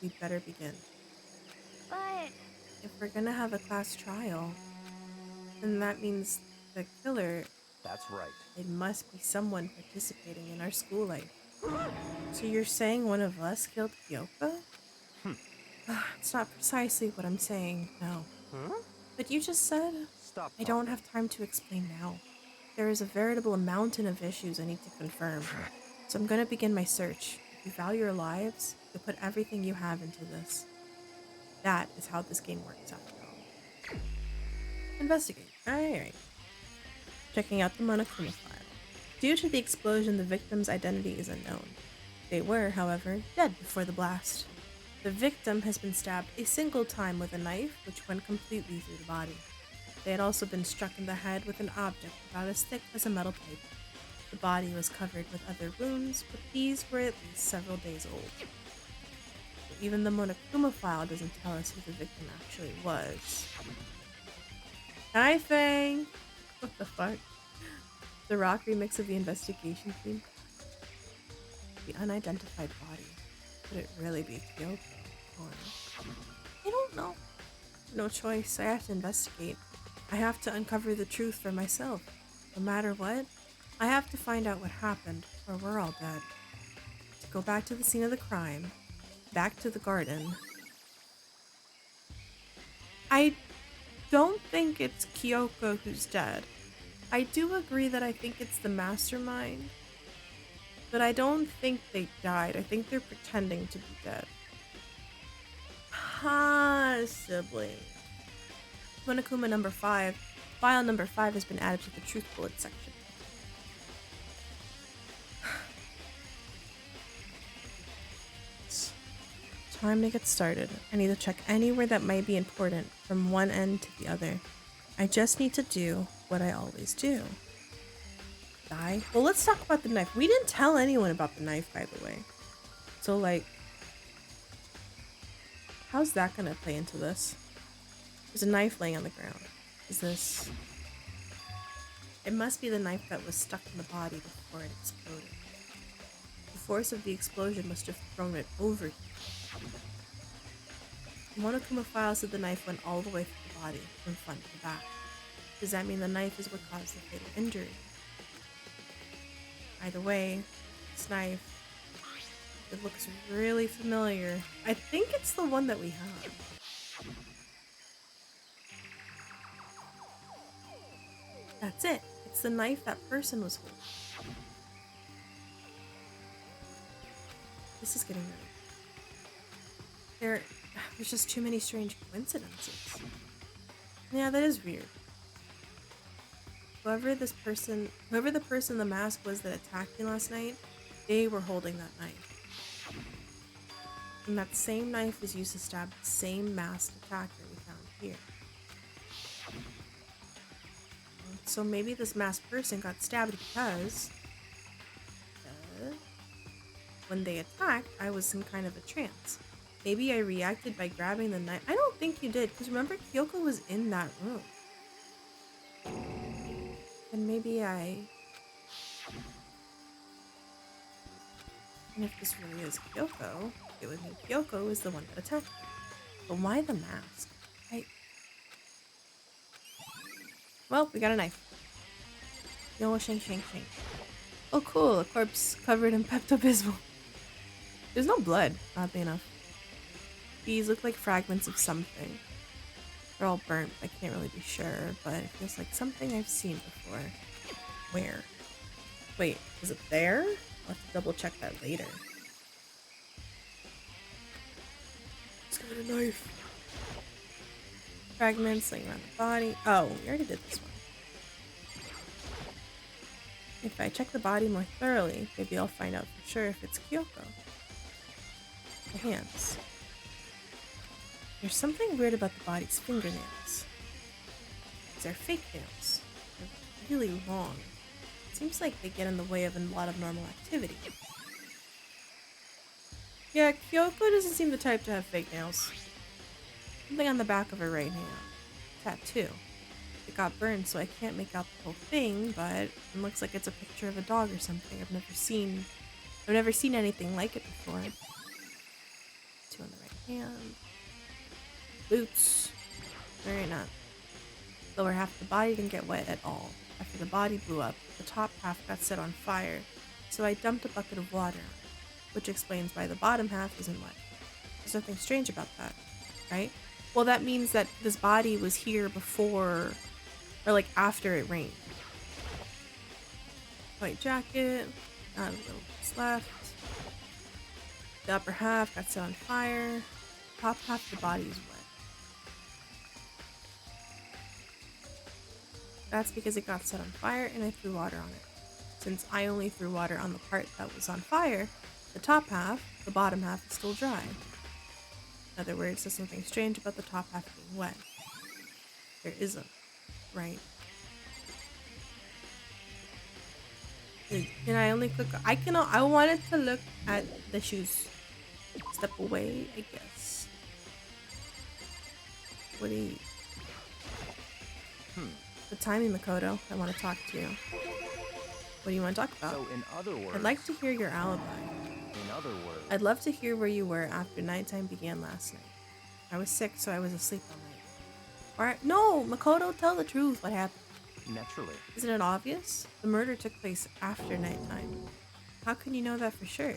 we better begin. But If we're gonna have a class trial, then that means the killer, That's right. it must be someone participating in our school life. So you're saying one of us killed Kyoko? It's not precisely what I'm saying, no. But you just said Stop I don't have time to explain now. There is a veritable mountain of issues I need to confirm. So I'm gonna begin my search. If you value your lives, you'll put everything you have into this. That is how this game works after all. Investigate. Alright. Checking out the Monokuma file. Due to the explosion, the victim's identity is unknown. They were, however, dead before the blast. The victim has been stabbed a single time with a knife, which went completely through the body. They had also been struck in the head with an object about as thick as a metal pipe. The body was covered with other wounds, but these were at least several days old. Even the Monokuma file doesn't tell us who the victim actually was. Hi, Fang! What the fuck? The rock remix of the investigation theme? The unidentified body. Could it really be Kyoko? Or... I don't know. No choice. I have to investigate. I have to uncover the truth for myself. No matter what, I have to find out what happened, or we're all dead. To go back to the scene of the crime, back to the garden. I don't think it's Kyoko who's dead. I do agree that I think it's the mastermind, but I don't think they died. I think they're pretending to be dead. Possibly. Monokuma number 5. File number 5 has been added to the truth bullet section. It's time to get started. I need to check anywhere that might be important from one end to the other. I just need to do what I always do. Die? Well, let's talk about the knife. We didn't tell anyone about the knife, by the way. So, like, how's that gonna play into this? There's a knife laying on the ground. Is this... It must be the knife that was stuck in the body before it exploded. The force of the explosion must have thrown it over here. The Monokuma file said the knife went all the way through the body, from front to back. Does that mean the knife is what caused the fatal injury? Either way, this knife, it looks really familiar. I think it's the one that we have. That's it. It's the knife that person was holding. This is getting really... There's just too many strange coincidences. Yeah, that is weird. Whoever the person in the mask was that attacked me last night, they were holding that knife. And that same knife was used to stab the same masked attacker we found here. So maybe this masked person got stabbed because when they attacked, I was in kind of a trance. Maybe I reacted by grabbing the knife. I don't think you did, because remember Kyoko was in that room. And maybe And if this really is Kyoko, it would mean Kyoko is the one that attacked me. But why the mask? Well, we got a knife. Yo, shink, shink, shink. Oh, cool. A corpse covered in Pepto-Bismol. There's no blood, oddly enough. These look like fragments of something. They're all burnt. I can't really be sure, but it feels like something I've seen before. Where? Wait, is it there? I'll have to double check that later. It's got a knife. Fragments laying around the body. Oh, we already did this one. If I check the body more thoroughly, maybe I'll find out for sure if it's Kyoko. The hands. There's something weird about the body's fingernails. These are fake nails. They're really long. It seems like they get in the way of a lot of normal activity. Yeah, Kyoko doesn't seem the type to have fake nails. Something on the back of her right hand. Tattoo. It got burned, so I can't make out the whole thing, but it looks like it's a picture of a dog or something. I've never seen anything like it before. Two on the right hand. Boots. Very not. Lower half of the body didn't get wet at all. After the body blew up, the top half got set on fire, so I dumped a bucket of water, which explains why the bottom half isn't wet. There's nothing strange about that, right? Well, that means that this body was here before, or like after it rained. White jacket, not a little bit left. The upper half got set on fire. Top half of the body is wet. That's because it got set on fire and I threw water on it. Since I only threw water on the part that was on fire, the top half, the bottom half, is still dry. In other words, there's something strange about the top half being wet. There isn't, right? Can I only click? I wanted to look at the shoes. Step away, I guess. What do you... The timing, Makoto. I want to talk to you. What do you want to talk about? So, in other words... I'd like to hear your alibi. In other words... I'd love to hear where you were after nighttime began last night. I was sick, so I was asleep all night. Alright, no! Makoto, tell the truth. What happened? Naturally. Isn't it obvious? The murder took place after nighttime. How can you know that for sure?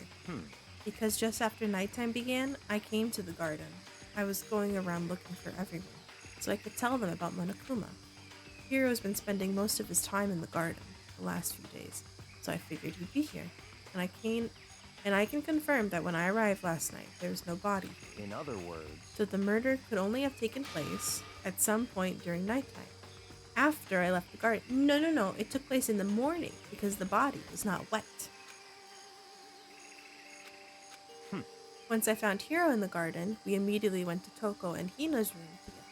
Because just after nighttime began, I came to the garden. I was going around looking for everyone, so I could tell them about Monokuma. Hiro's been spending most of his time in the garden the last few days, so I figured he'd be here. And I can confirm that when I arrived last night, there was no body. In other words... So the murder could only have taken place at some point during nighttime. After I left the garden. No. It took place in the morning because the body was not wet. Once I found Hiro in the garden, we immediately went to Toko and Hina's room together.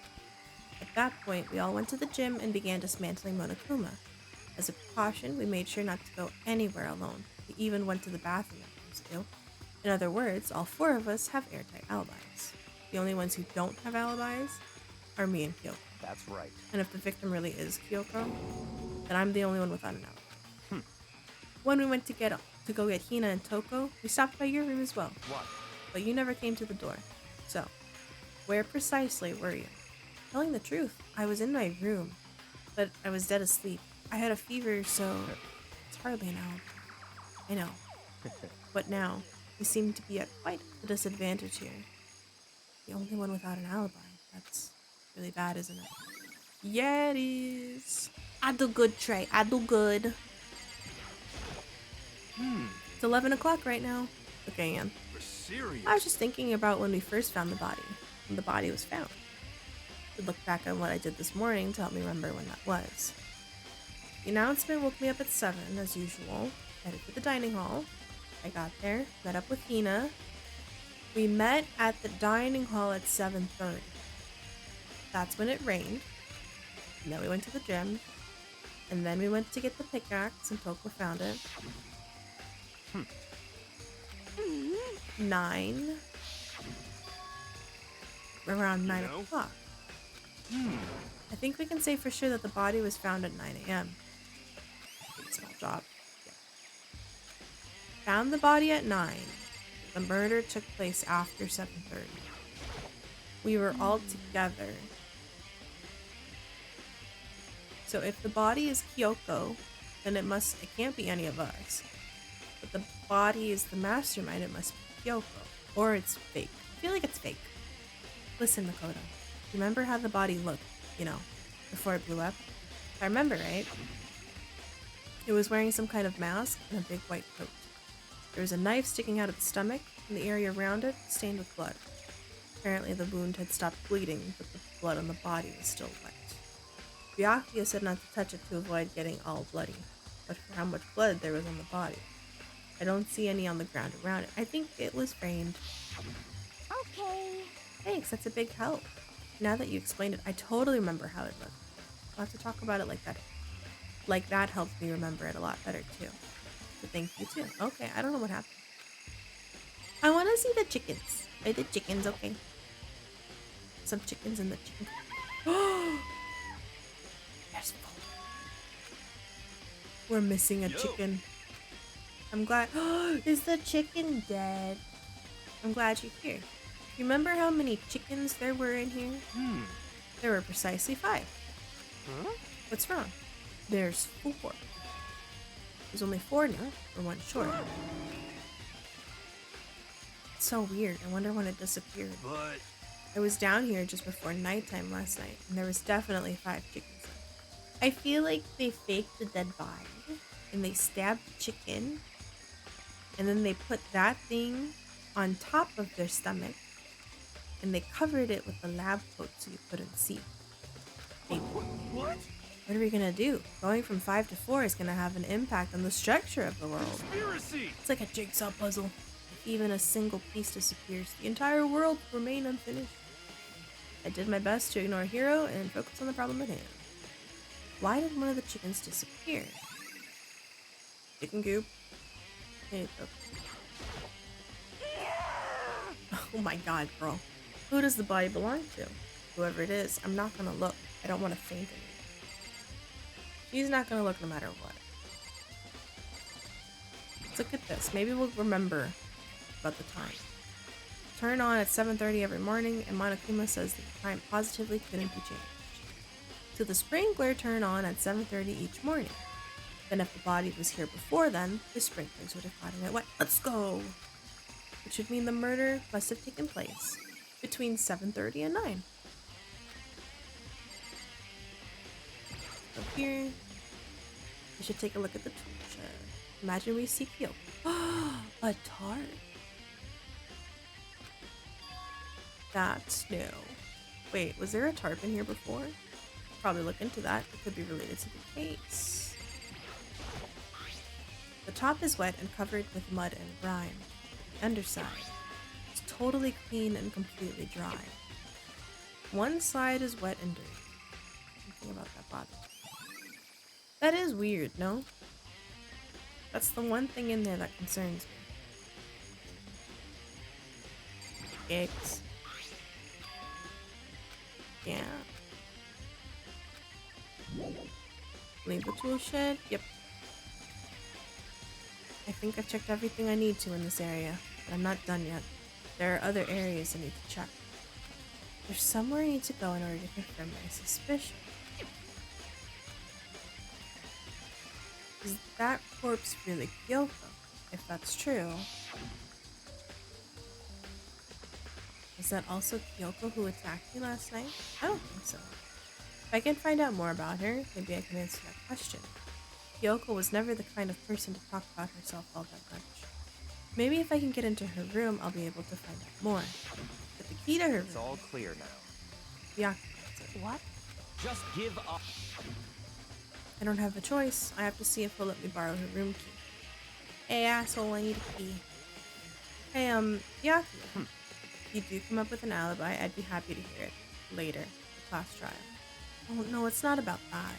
At that point, we all went to the gym and began dismantling Monokuma. As a precaution, we made sure not to go anywhere alone. We even went to the bathroom afterwards too. In other words, all four of us have airtight alibis. The only ones who don't have alibis are me and Kyoko. That's right. And if the victim really is Kyoko, then I'm the only one without an alibi. Hmm. When we went to go get Hina and Toko, we stopped by your room as well. What? But you never came to the door. So, where precisely were you? Telling the truth, I was in my room, but I was dead asleep. I had a fever, so it's hardly an alibi. I know. But now, you seem to be at quite a disadvantage here. The only one without an alibi. That's really bad, isn't it? Yeah, it is. I do good, Trey. I do good. It's 11 o'clock right now. Okay, Anne. For serious? I was just thinking about when we first found the body. When the body was found. I look back on what I did this morning to help me remember when that was. The announcement woke me up at 7, as usual. Headed to the dining hall. I got there, met up with Hina. We met at the dining hall at 7:30. That's when it rained. And then we went to the gym. And then we went to get the pickaxe and Toko found it. 9. Around 9 o'clock. I think we can say for sure that the body was found at 9 a.m. Small job. Yeah. Found the body at 9. The murder took place after 7:30. We were all together. So if the body is Kyoko, then it can't be any of us. But the body is the mastermind, it must be Kyoko. Or it's fake. I feel like it's fake. Listen, Makoto. Remember how the body looked, before it blew up? If I remember right, it was wearing some kind of mask and a big white coat. There was a knife sticking out of the stomach, and the area around it stained with blood. Apparently the wound had stopped bleeding, but the blood on the body was still wet. Byakuya said not to touch it to avoid getting all bloody, but for how much blood there was on the body. I don't see any on the ground around it. I think it was framed. Okay. Thanks, that's a big help. Now that you explained it, I totally remember how it looked. I'll have to talk about it like that. Like that helped me remember it a lot better too. So thank you too. Okay, I don't know what happened. I want to see the chickens. Are the chickens okay? Some chickens in the chicken. There's four. We're missing a chicken. I'm glad. Is the chicken dead? I'm glad you're here. Remember how many chickens there were in here? There were precisely 5. Huh? What's wrong? There's 4. There's only 4 now. We're 1 short. It's so weird. I wonder when it disappeared. But I was down here just before nighttime last night, and there was definitely 5 chickens there. I feel like they faked the dead body, and they stabbed the chicken, and then they put that thing on top of their stomach, and they covered it with the lab coat so you couldn't see. Hey, what? what are we gonna do? Going from 5 to 4 is gonna have an impact on the structure of the world. Conspiracy! It's like a jigsaw puzzle. If even a single piece disappears, the entire world will remain unfinished. I did my best to ignore Hiro and focus on the problem at hand. Why did one of the chickens disappear? Chicken coop. Hey, oh my god, girl. Who does the body belong to? Whoever it is, I'm not gonna look. I don't want to faint anymore. She's not gonna look no matter what. Let's look at this. Maybe we'll remember about the time. Turn on at 7:30 every morning, and Monokuma says that the time positively couldn't be changed. So the sprinkler turn on at 7:30 each morning. Then if the body was here before then, the sprinklers would have gotten it wet. Let's go! Which would mean the murder must have taken place between 7:30 and 9. Up here, we should take a look at the tool shed. Imagine we see Kyo. A tarp. That's new. Wait, was there a tarp in here before? Probably look into that. It could be related to the case. The top is wet and covered with mud and grime. The underside is totally clean and completely dry. One side is wet and dirty. Something about that bothers me. That is weird, no? That's the one thing in there that concerns me. Eggs. Yeah. Leave the tool shed. Yep. I think I've checked everything I need to in this area, but I'm not done yet. There are other areas I need to check. There's somewhere I need to go in order to confirm my suspicion. Is that corpse really Kyoko? If that's true, is that also Kyoko who attacked me last night? I don't think so. If I can find out more about her, maybe I can answer that question. Kyoko was never the kind of person to talk about herself all that much. Maybe if I can get into her room, I'll be able to find out more. But the key to her It's room... all clear now. Byakuya. What? Just give up. I don't have a choice. I have to see if he'll let me borrow her room key. Hey asshole, I need a key. Hey, Byakuya. If you do come up with an alibi, I'd be happy to hear it. Later. The class trial. Oh no, it's not about that.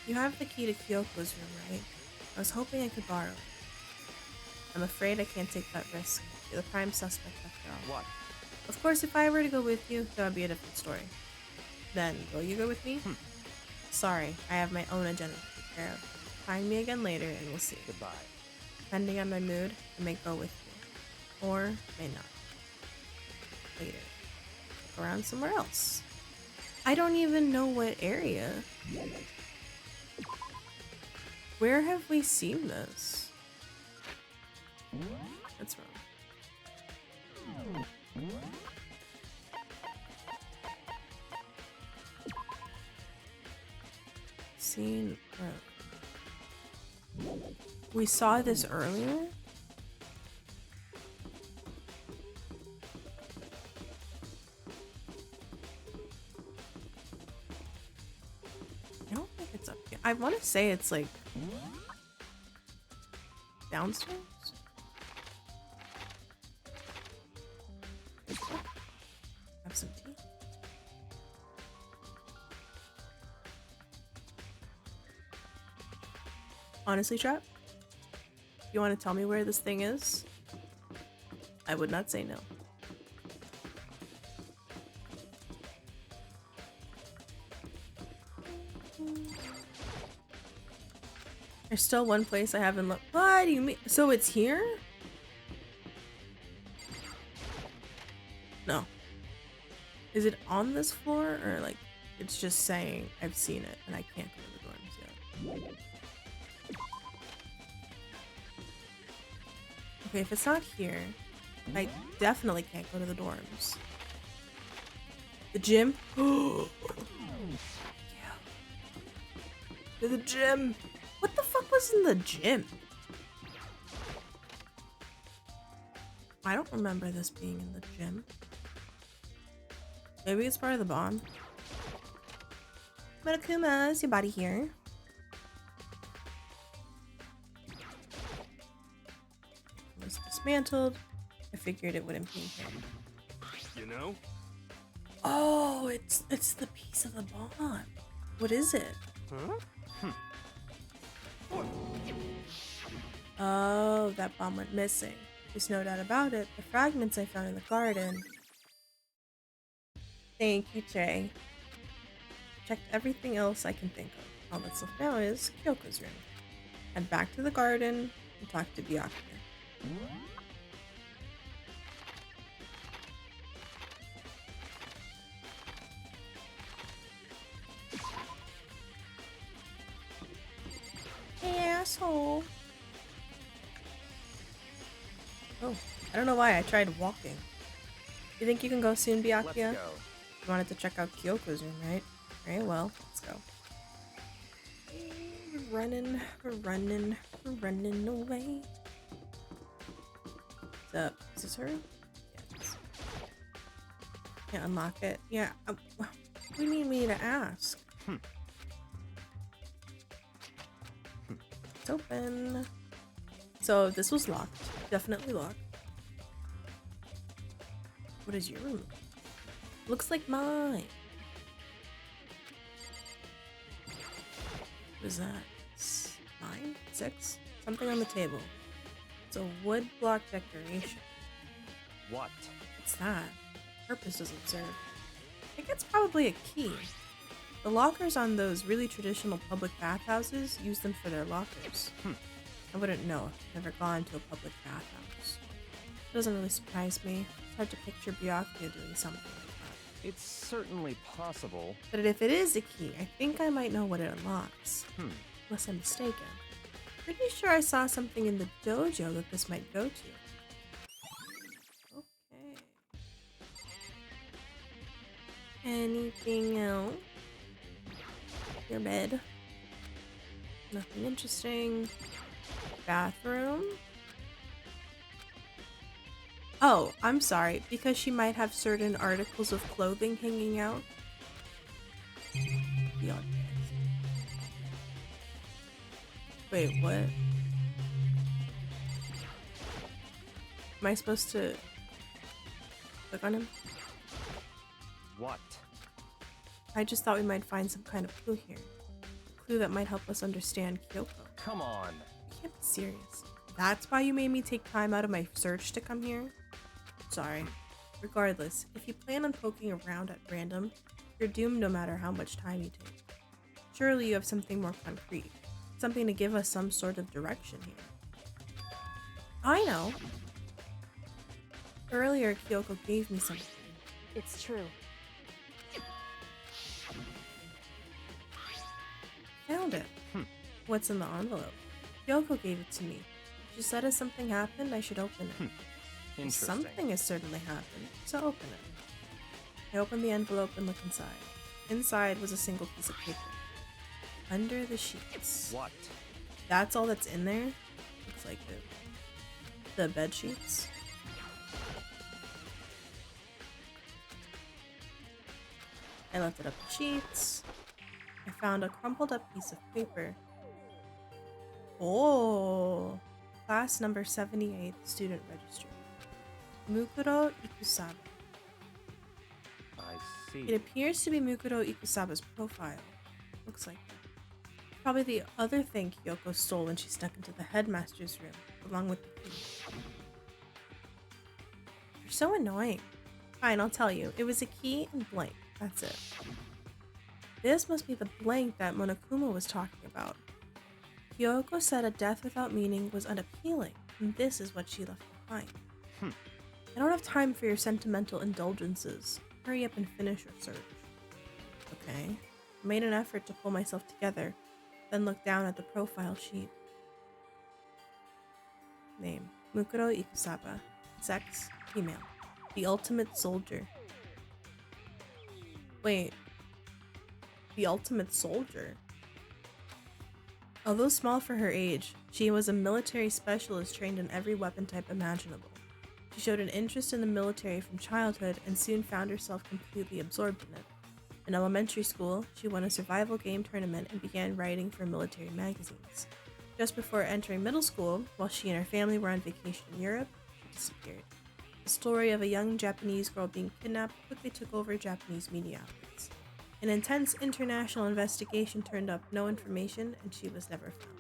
You have the key to Kyoko's room, right? I was hoping I could borrow it. I'm afraid I can't take that risk. You're the prime suspect after all. What? Of course, if I were to go with you, that would be a different story. Then, will you go with me? Sorry, I have my own agenda to take care of. Find me again later and we'll see. Goodbye. Depending on my mood, I may go with you. Or may not. Later. Look around somewhere else. I don't even know what area. Where have we seen this? That's wrong. Seen. We saw this earlier. I don't think it's up here. I want to say it's like downstairs. Have some tea. Honestly, Trap, if you want to tell me where this thing is, I would not say no. There's still one place I haven't looked. What do you mean? So it's here? No. Is it on this floor or like it's just saying I've seen it and I can't go to the dorms yet? Okay, if it's not here, I definitely can't go to the dorms. The gym? Yeah. To the gym. What the fuck was in the gym? I don't remember this being in the gym. Maybe it's part of the bomb. Monokuma, is your body here? It was dismantled. I figured it wouldn't be here. You know? Oh, it's the piece of the bomb. What is it? Huh? Oh, that bomb went missing. There's no doubt about it. The fragments I found in the garden. Thank you, Che. Checked everything else I can think of. All that's left now is Kyoko's room. Head back to the garden and talk to Byakuya. Hey, asshole. Oh, I don't know why I tried walking. You think you can go soon, Let's Byakuya? go. You wanted to check out Kyoko's room, right? Very well, let's go. We're running away. What's up? Is this her? Yeah, it is. Can't unlock it. Yeah, what do you need me to ask? It's open. So this was locked. Definitely locked. What is your room? Looks like mine. What is that? 9? 6? Something on the table. It's a wood block decoration. What? What's that? Purpose doesn't serve. I think it's probably a key. The lockers on those really traditional public bathhouses use them for their lockers. I wouldn't know. I've never gone to a public bathhouse. It doesn't really surprise me. It's hard to picture Byakuya doing something like that. It's certainly possible. But if it is a key, I think I might know what it unlocks. Unless I'm mistaken. Pretty sure I saw something in the dojo that this might go to. Okay. Anything else? Your bed. Nothing interesting. Bathroom. Oh, I'm sorry. Because she might have certain articles of clothing hanging out. The odd case. Wait, what? Am I supposed to click on him? What? I just thought we might find some kind of clue here. A clue that might help us understand Kyoko. Come on. You can't be serious. That's why you made me take time out of my search to come here? Sorry. Regardless, if you plan on poking around at random, you're doomed no matter how much time you take. Surely you have something more concrete. Something to give us some sort of direction here. I know. Earlier, Kyoko gave me something. It's true. Found it. What's in the envelope? Kyoko gave it to me. She said if something happened, I should open it. Interesting. Something has certainly happened, so open it. I opened the envelope and looked inside. Inside was a single piece of paper. Under the sheets. What? That's all that's in there? Looks like it. The bed sheets. I lifted up the sheets. I found a crumpled up piece of paper. Oh, class number 78, student registry. Mukuro Ikusaba. I It see. appears to be Mukuro Ikusaba's profile. Looks like it. Probably the other thing Kyoko stole when she snuck into the headmaster's room, along with the key. You're so annoying. Fine, I'll tell you. It was a key and blank. That's it. This must be the blank that Monokuma was talking about. Kyoko said a death without meaning was unappealing, and this is what she left behind. I don't have time for your sentimental indulgences. Hurry up and finish your search. Okay. I made an effort to pull myself together, then looked down at the profile sheet. Name: Mukuro Ikusaba. Sex: female. The ultimate soldier. Wait. The ultimate soldier? Although small for her age, she was a military specialist trained in every weapon type imaginable. She showed an interest in the military from childhood and soon found herself completely absorbed in it. In elementary school, she won a survival game tournament and began writing for military magazines. Just before entering middle school, while she and her family were on vacation in Europe, she disappeared. The story of a young Japanese girl being kidnapped quickly took over Japanese media outlets. An intense international investigation turned up no information, and she was never found.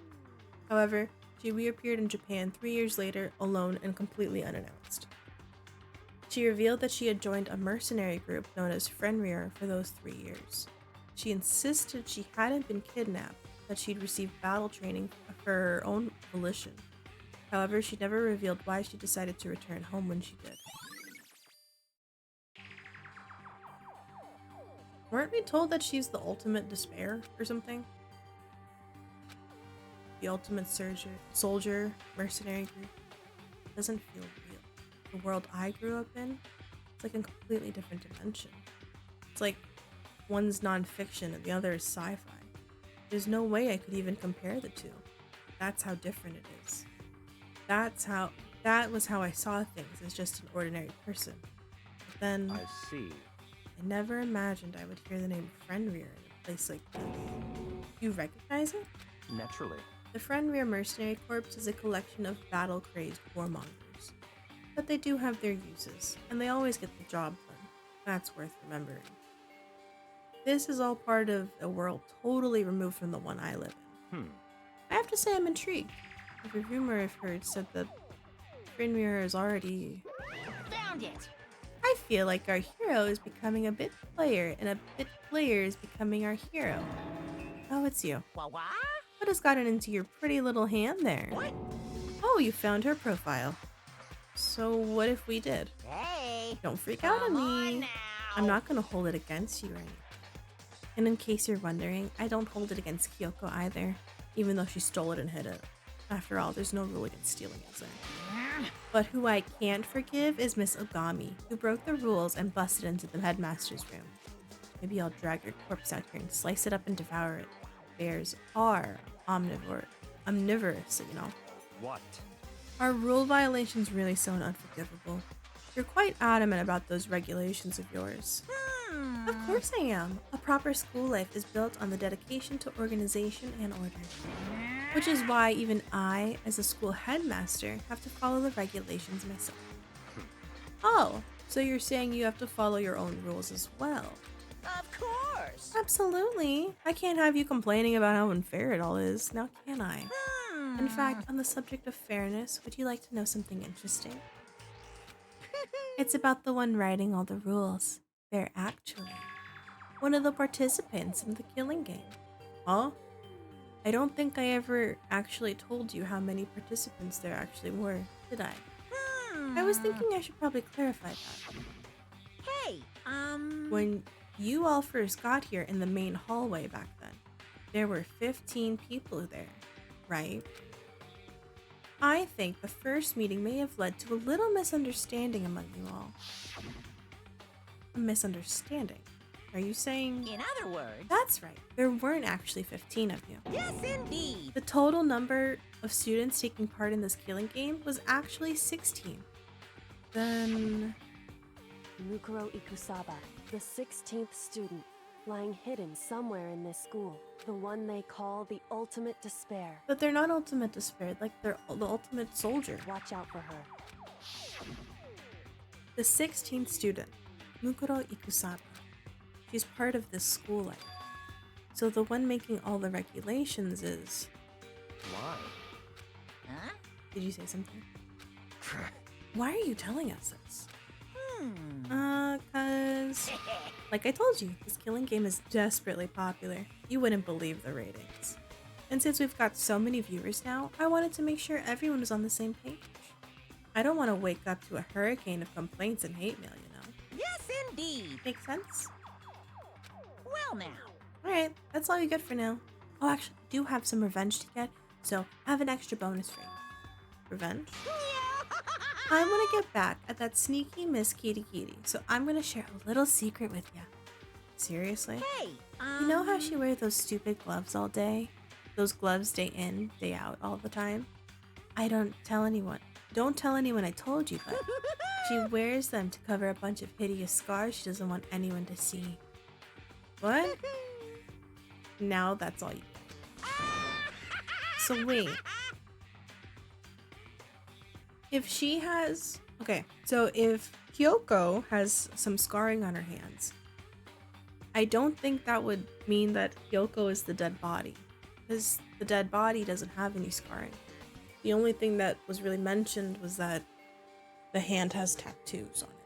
However, she reappeared in Japan 3 years later, alone and completely unannounced. She revealed that she had joined a mercenary group known as Fenrir for those 3 years. She insisted she hadn't been kidnapped, that she'd received battle training for her own volition. However, she never revealed why she decided to return home when she did. Weren't we told that she's the ultimate despair or something? The ultimate soldier, mercenary group. Doesn't feel real. The world I grew up in, it's like a completely different dimension. It's like one's nonfiction and the other is sci-fi. There's no way I could even compare the two. That's how different it is. That was how I saw things as just an ordinary person. But then I see. I never imagined I would hear the name Fenrir in a place like this. You recognize it? Naturally. The Fenrir Mercenary Corps is a collection of battle-crazed warmongers. But they do have their uses, and they always get the job done. That's worth remembering. This is all part of a world totally removed from the one I live in. I have to say I'm intrigued. Every rumor I've heard said that Fenrir is already... Found it! I feel like our hero is becoming a bit player, and a bit player is becoming our hero. Oh, it's you. What? What has gotten into your pretty little hand there? What? Oh, you found her profile. So what if we did? Hey! Don't freak out on Come on me. now. I'm not gonna hold it against you or anything. And in case you're wondering, I don't hold it against Kyoko either, even though she stole it and hid it. After all, there's no rule against stealing, is there? But who I can't forgive is Miss Ogami, who broke the rules and busted into the headmaster's room. Maybe I'll drag your corpse out here and slice it up and devour it. Bears are omnivorous, you know. What? Are rule violations really so unforgivable? You're quite adamant about those regulations of yours. Of course I am. A proper school life is built on the dedication to organization and order. Which is why even I, as a school headmaster, have to follow the regulations myself. Oh, so you're saying you have to follow your own rules as well? Of course. Absolutely. I can't have you complaining about how unfair it all is, now can I? In fact, on the subject of fairness, would you like to know something interesting? It's about the one writing all the rules. They're actually one of the participants in the killing game. Huh? I don't think I ever actually told you how many participants there actually were, did I? I was thinking I should probably clarify that. Hey, When you all first got here in the main hallway back then, there were 15 people there, right? I think the first meeting may have led to a little misunderstanding among you all. A misunderstanding? Are you saying... in other words... That's right, there weren't actually 15 of you. Yes, indeed. The total number of students taking part in this killing game was actually 16. Then... Mukuro Ikusaba, the 16th student, lying hidden somewhere in this school. The one they call the ultimate despair. But they're not ultimate despair, like they're the ultimate soldier. Watch out for her. The 16th student, Mukuro Ikusaba. She's part of this school life. So the one making all the regulations is... Why? Huh? Did you say something? Why are you telling us this? Cause... Like I told you, this killing game is desperately popular. You wouldn't believe the ratings. And since we've got so many viewers now, I wanted to make sure everyone was on the same page. I don't want to wake up to a hurricane of complaints and hate mail, you know? Yes, indeed. Make sense? Well now. Alright, that's all you get for now. Oh, actually, I do have some revenge to get, so I have an extra bonus for you. Revenge? I want to get back at that sneaky Miss Kitty Kitty, so I'm going to share a little secret with you. Seriously? Hey, You know how she wears those stupid gloves all day? Those gloves day in, day out all the time? I don't tell anyone. Don't tell anyone I told you, but she wears them to cover a bunch of hideous scars she doesn't want anyone to see. What? Now that's all you get. So wait. If she has... Okay, so if Kyoko has some scarring on her hands, I don't think that would mean that Kyoko is the dead body, because the dead body doesn't have any scarring. The only thing that was really mentioned was that the hand has tattoos on it.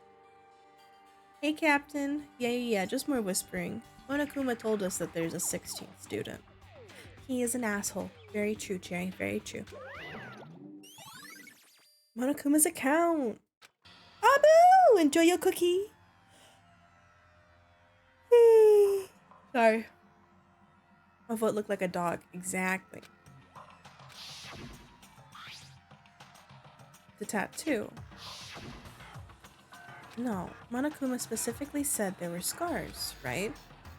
Hey, Captain. Yeah, just more whispering. Monokuma told us that there's a 16th student. He is an asshole. Very true, Cherry. Very true. Monokuma's account. Abu! Enjoy your cookie. Sorry. My foot looked like a dog. Exactly. The tattoo. No, Monokuma specifically said there were scars, right?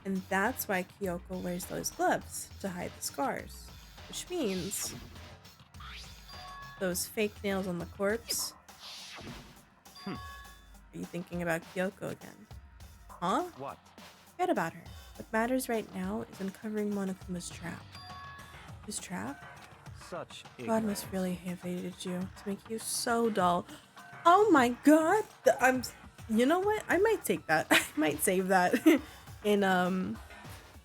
And that's why Kyoko wears those gloves, to hide the scars. Which means... those fake nails on the corpse? Are you thinking about Kyoko again? Huh? What? Forget about her. What matters right now is uncovering Monokuma's trap. His trap? Such God ignorance. must really have hated you to make you so dull. Oh my god! You know what? I might take that. I might save that and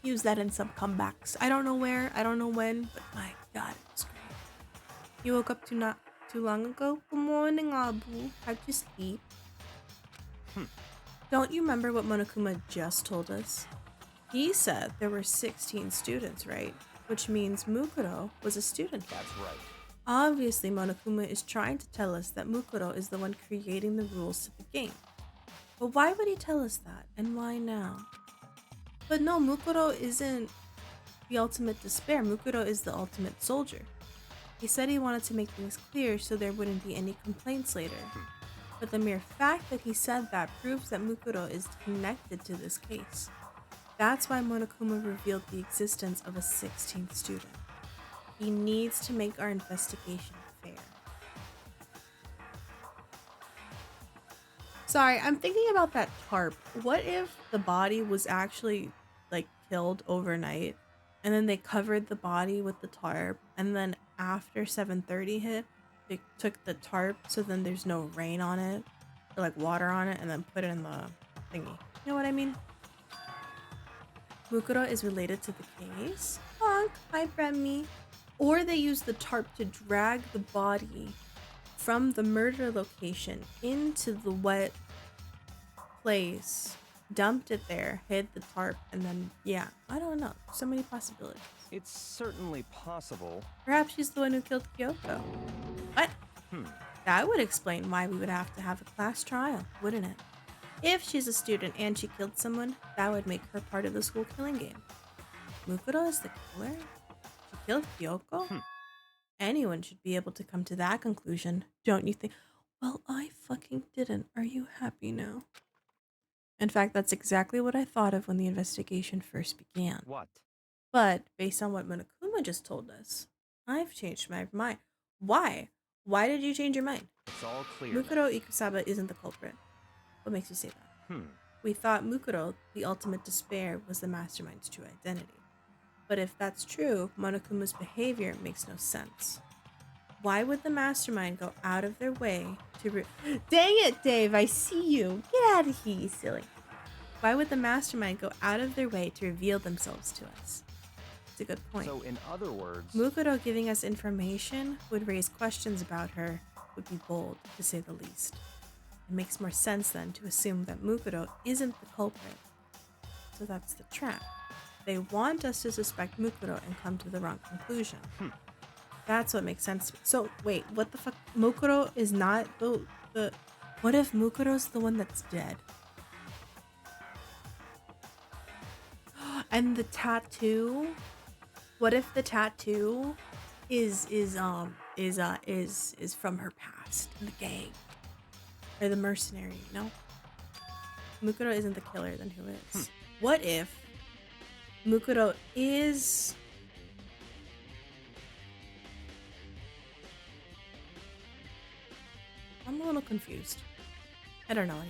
use that in some comebacks. I don't know where, I don't know when, but my god, it was great. You woke up not too long ago? Good morning, Abu. How'd you sleep? Don't you remember what Monokuma just told us? He said there were 16 students, right? Which means Mukuro was a student. That's right. Obviously, Monokuma is trying to tell us that Mukuro is the one creating the rules to the game. But why would he tell us that, and why now? But no, Mukuro isn't the ultimate despair. Mukuro is the ultimate soldier. He said he wanted to make things clear so there wouldn't be any complaints later. But the mere fact that he said that proves that Mukuro is connected to this case. That's why Monokuma revealed the existence of a 16th student. He needs to make our investigation fair. Sorry, I'm thinking about that tarp. What if the body was actually like killed overnight and then they covered the body with the tarp, and then after 7:30 hit, they took the tarp so then there's no rain on it or like water on it, and then put it in the thingy. You know what I mean? Mukuro is related to the case. Honk, hi Bremmy. Or they used the tarp to drag the body from the murder location into the wet place, dumped it there, hid the tarp, and then, yeah, I don't know. So many possibilities. It's certainly possible. Perhaps she's the one who killed Kyoko. What? That would explain why we would have to have a class trial, wouldn't it? If she's a student and she killed someone, that would make her part of the school killing game. Mukuro is the killer? She killed Kyoko? Anyone should be able to come to that conclusion, don't you think? Well, I fucking didn't. Are you happy now? In fact, that's exactly what I thought of when the investigation first began. What? But based on what Monokuma just told us, I've changed my mind. Why? Why did you change your mind? It's all clear. now. Mukuro Ikusaba isn't the culprit. What makes you say that? We thought Mukuro, the ultimate despair, was the mastermind's true identity. But if that's true, Monokuma's behavior makes no sense. Why would the mastermind go out of their way to Dang it, Dave, I see you. Get out of here, you silly. Why would the mastermind go out of their way to reveal themselves to us? It's a good point. So, in other words, Mukuro giving us information would raise questions about her, would be bold, to say the least. It makes more sense then to assume that Mukuro isn't the culprit. So that's the trap. They want us to suspect Mukuro and come to the wrong conclusion. That's what makes sense. So wait, what the fuck? Mukuro is not the what if Mukuro's the one that's dead? And the tattoo? What if the tattoo is from her past in the gang? Or the mercenary, you know? Mukuro isn't the killer, then who is? What if Mukuro is... I'm a little confused. I don't know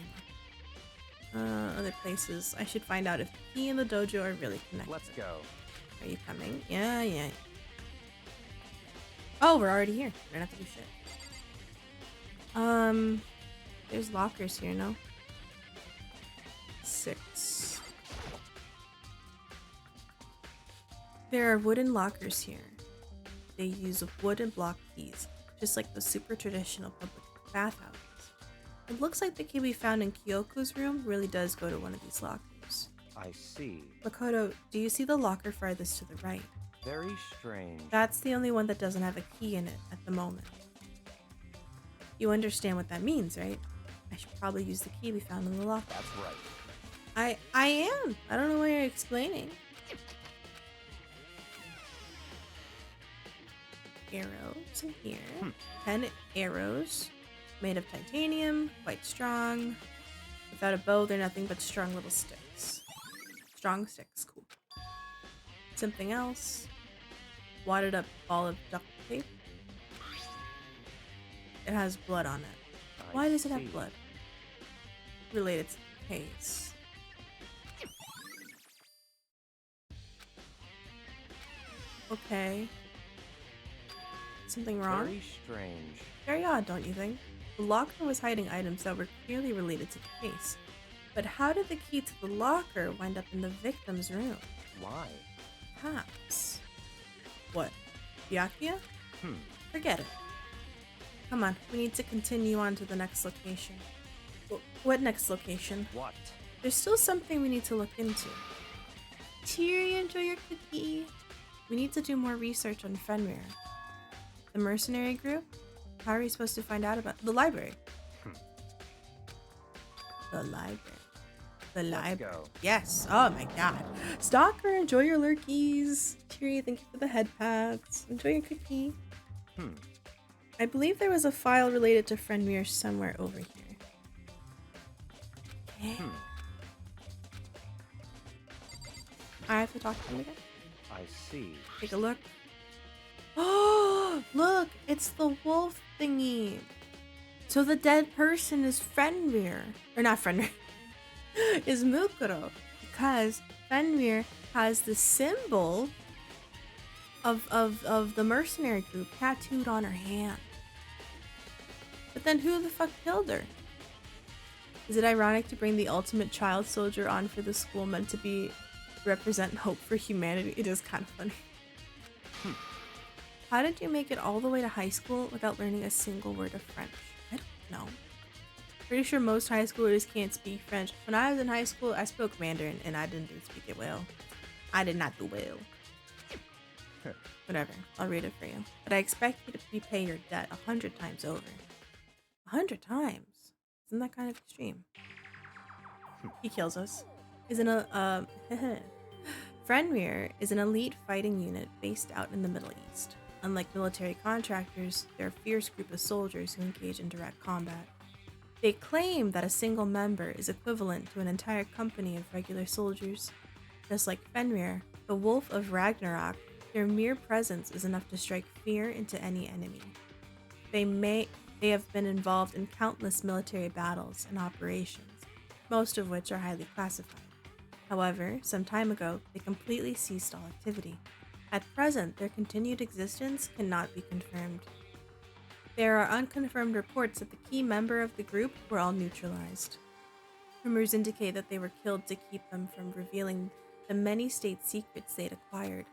anymore. Other places. I should find out if he and the dojo are really connected. let's go. Are you coming? Yeah. Oh, we're already here. We don't have to do shit. There's lockers here, no? 6. There are wooden lockers here. They use wood and block keys, just like the super traditional public bathhouses. It looks like the key we found in Kyoko's room really does go to one of these lockers. I see. Makoto, do you see the locker farthest to the right? Very strange. That's the only one that doesn't have a key in it at the moment. You understand what that means, right? I should probably use the key we found in the locker. That's right. I am. I don't know why you're explaining. Arrows in here. 10 arrows. Made of titanium. Quite strong. Without a bow, they're nothing but strong little sticks. Strong sticks. Cool. Something else. Wadded up ball of duct tape. It has blood on it. Why does it have blood? Related to the case. Okay. Something wrong? Very strange. Very odd, don't you think? The locker was hiding items that were clearly related to the case. But how did the key to the locker wind up in the victim's room? Why? Perhaps. What? Byakuya? Hmm. Forget it. Come on, we need to continue on to the next location. What next location? What? There's still something we need to look into. Teary, enjoy your cookie. We need to do more research on Fenrir. The mercenary group? How are we supposed to find out about the library? The library. The library. Go. Yes. Oh my god. Stalker, enjoy your lurkies. Teary, thank you for the head pats. Enjoy your cookie. I believe there was a file related to Fenrir somewhere over here. Okay. I have to talk to him again. I see. Take a look. Oh, look, it's the wolf thingy. So the dead person is Fenrir. Or not Fenrir. Is Mukuro. Because Fenrir has the symbol of the mercenary group tattooed on her hand. But then who the fuck killed her? Is it ironic to bring the ultimate child soldier on for the school meant to be represent hope for humanity? It is kind of funny. How did you make it all the way to high school without learning a single word of French? I don't know. Pretty sure most high schoolers can't speak French. When I was in high school, I spoke Mandarin and I didn't speak it well. I did not do well. Whatever, I'll read it for you. But I expect you to repay your debt 100 times over. 100 times? Isn't that kind of extreme? He kills us. Fenrir is an elite fighting unit based out in the Middle East. Unlike military contractors, they're a fierce group of soldiers who engage in direct combat. They claim that a single member is equivalent to an entire company of regular soldiers. Just like Fenrir, the Wolf of Ragnarok, their mere presence is enough to strike fear into any enemy. They have been involved in countless military battles and operations, most of which are highly classified. However, some time ago, they completely ceased all activity. At present, their continued existence cannot be confirmed. There are unconfirmed reports that the key member of the group were all neutralized. Rumors indicate that they were killed to keep them from revealing the many state secrets they'd acquired.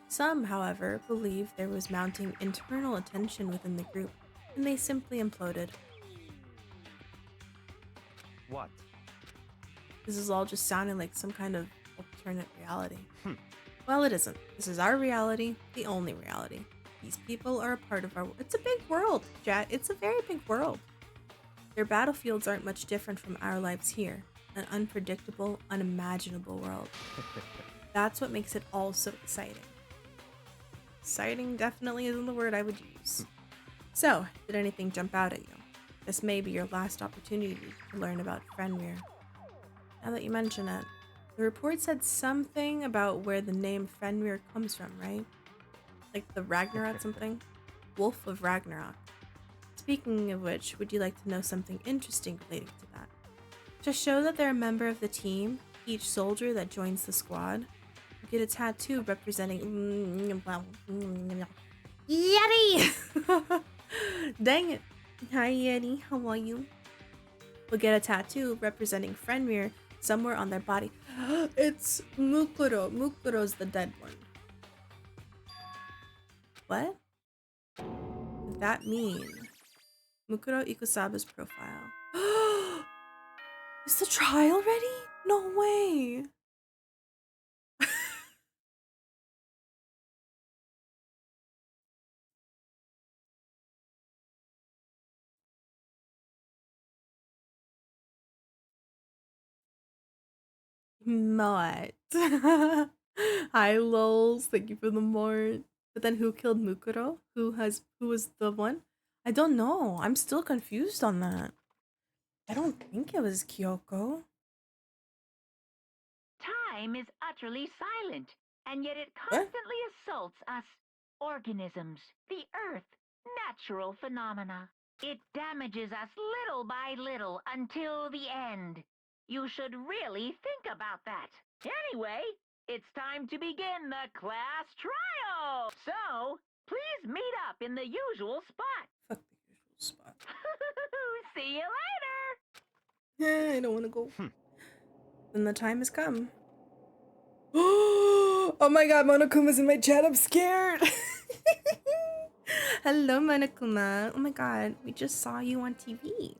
Some, however, believe there was mounting internal tension within the group, and they simply imploded. What? This is all just sounding like some kind of alternate reality. Well, it isn't. This is our reality, the only reality. These people are a part of our world. It's a big world, Jet. It's a very big world. Their battlefields aren't much different from our lives here. An unpredictable, unimaginable world. That's what makes it all so exciting. Exciting definitely isn't the word I would use. So, did anything jump out at you? This may be your last opportunity to learn about Fenrir. Now that you mention it, the report said something about where the name Fenrir comes from, right? Like the Ragnarok something? Wolf of Ragnarok. Speaking of which, would you like to know something interesting relating to that? To show that they're a member of the team, each soldier that joins the squad will get a tattoo representing Yeti! Dang it. Hi Yeti, how are you? Will get a tattoo representing Fenrir somewhere on their body. It's Mukuro. Mukuro's the dead one. What? Does that mean Mukuro Ikusaba's profile? Is the trial ready? No way. Not. Hi lols, thank you for the mort. But then who killed Mukuro? Who was the one? I don't know. I'm still confused on that. I don't think it was Kyoko. Time is utterly silent, and yet it constantly assaults us organisms, the Earth, natural phenomena. It damages us little by little until the end. You should really think about that. Anyway, it's time to begin the class trial. So, please meet up in the usual spot. Fuck the usual spot. See you later. I don't want to go. Then the time has come. Oh my god, Monokuma's in my chat. I'm scared. Hello, Monokuma. Oh my god, we just saw you on TV.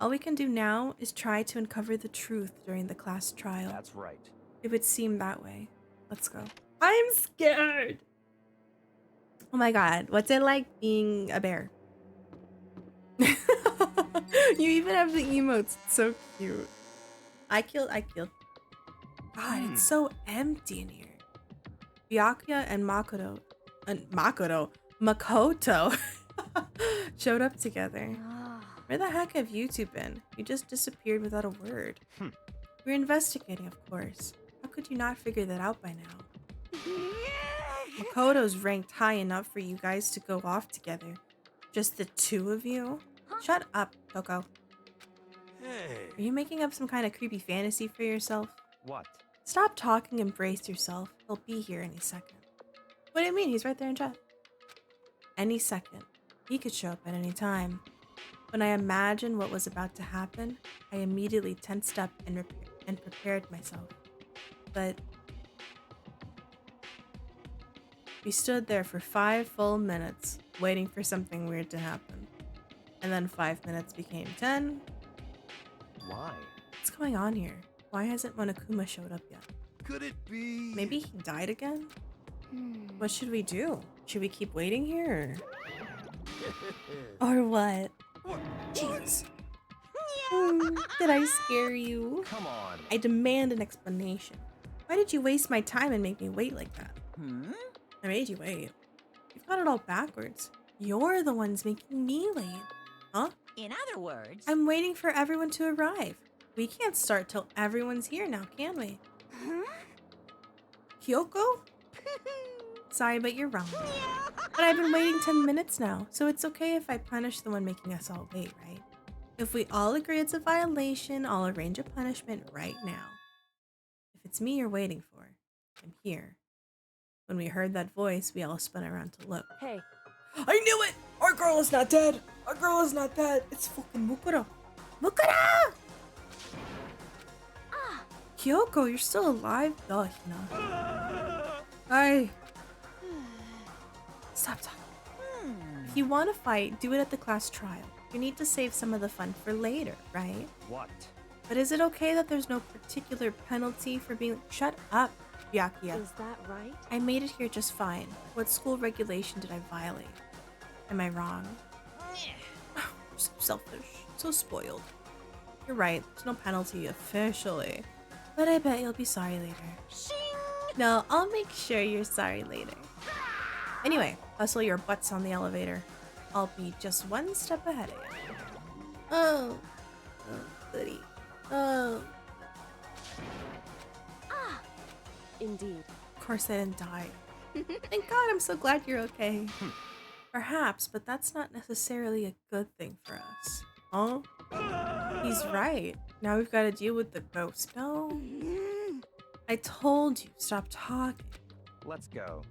All we can do now is try to uncover the truth during the class trial. That's right. It would seem that way. Let's go. I'm scared. Oh my god, what's it like being a bear? You even have the emotes. It's so cute. I killed. God, it's so empty in here. Byakuya and Makoto showed up together. Where the heck have you two been? You just disappeared without a word. We're investigating, of course. How could you not figure that out by now? Makoto's ranked high enough for you guys to go off together. Just the two of you? Shut up, Coco. Hey. Are you making up some kind of creepy fantasy for yourself? What? Stop talking and brace yourself. He'll be here any second. What do you mean? He's right there in chat. Any second. He could show up at any time. When I imagined what was about to happen, I immediately tensed up and prepared myself. But we stood there for 5 full minutes, waiting for something weird to happen. And then 5 minutes became 10. Why? What's going on here? Why hasn't Monokuma showed up yet? Could it be? Maybe he died again? What should we do? Should we keep waiting here? Or what? Jesus. Did I scare you? Come on. I demand an explanation. Why did you waste my time and make me wait like that? I made you wait. You've got it all backwards. You're the ones making me late. Huh? In other words, I'm waiting for everyone to arrive. We can't start till everyone's here now, can we? Kyoko? Sorry, but you're wrong. But I've been waiting 10 minutes now, so it's okay if I punish the one making us all wait, right? If we all agree it's a violation, I'll arrange a punishment right now. If it's me you're waiting for, I'm here. When we heard that voice, we all spun around to look. Hey, I knew it! Our girl is not dead! Our girl is not dead! It's fucking Mukuro! Mukuro! Kyoko, you're still alive? Duh, Hina. Hi. Stop talking. If you want to fight, do it at the class trial. You need to save some of the fun for later, right? What? But is it okay that there's no particular penalty for being— Shut up, Byakuya. is that right? I made it here just fine. What school regulation did I violate? Am I wrong? You're so selfish. So spoiled. You're right. There's no penalty officially. But I bet you'll be sorry later. No, I'll make sure you're sorry later. Anyway, hustle your butts on the elevator. I'll be just one step ahead of you. Oh. Oh, goody. Oh. Indeed. Of course I didn't die. Thank God, I'm so glad you're okay. Perhaps, but that's not necessarily a good thing for us. Huh? He's right. Now we've got to deal with the ghost. No. I told you, stop talking. Let's go.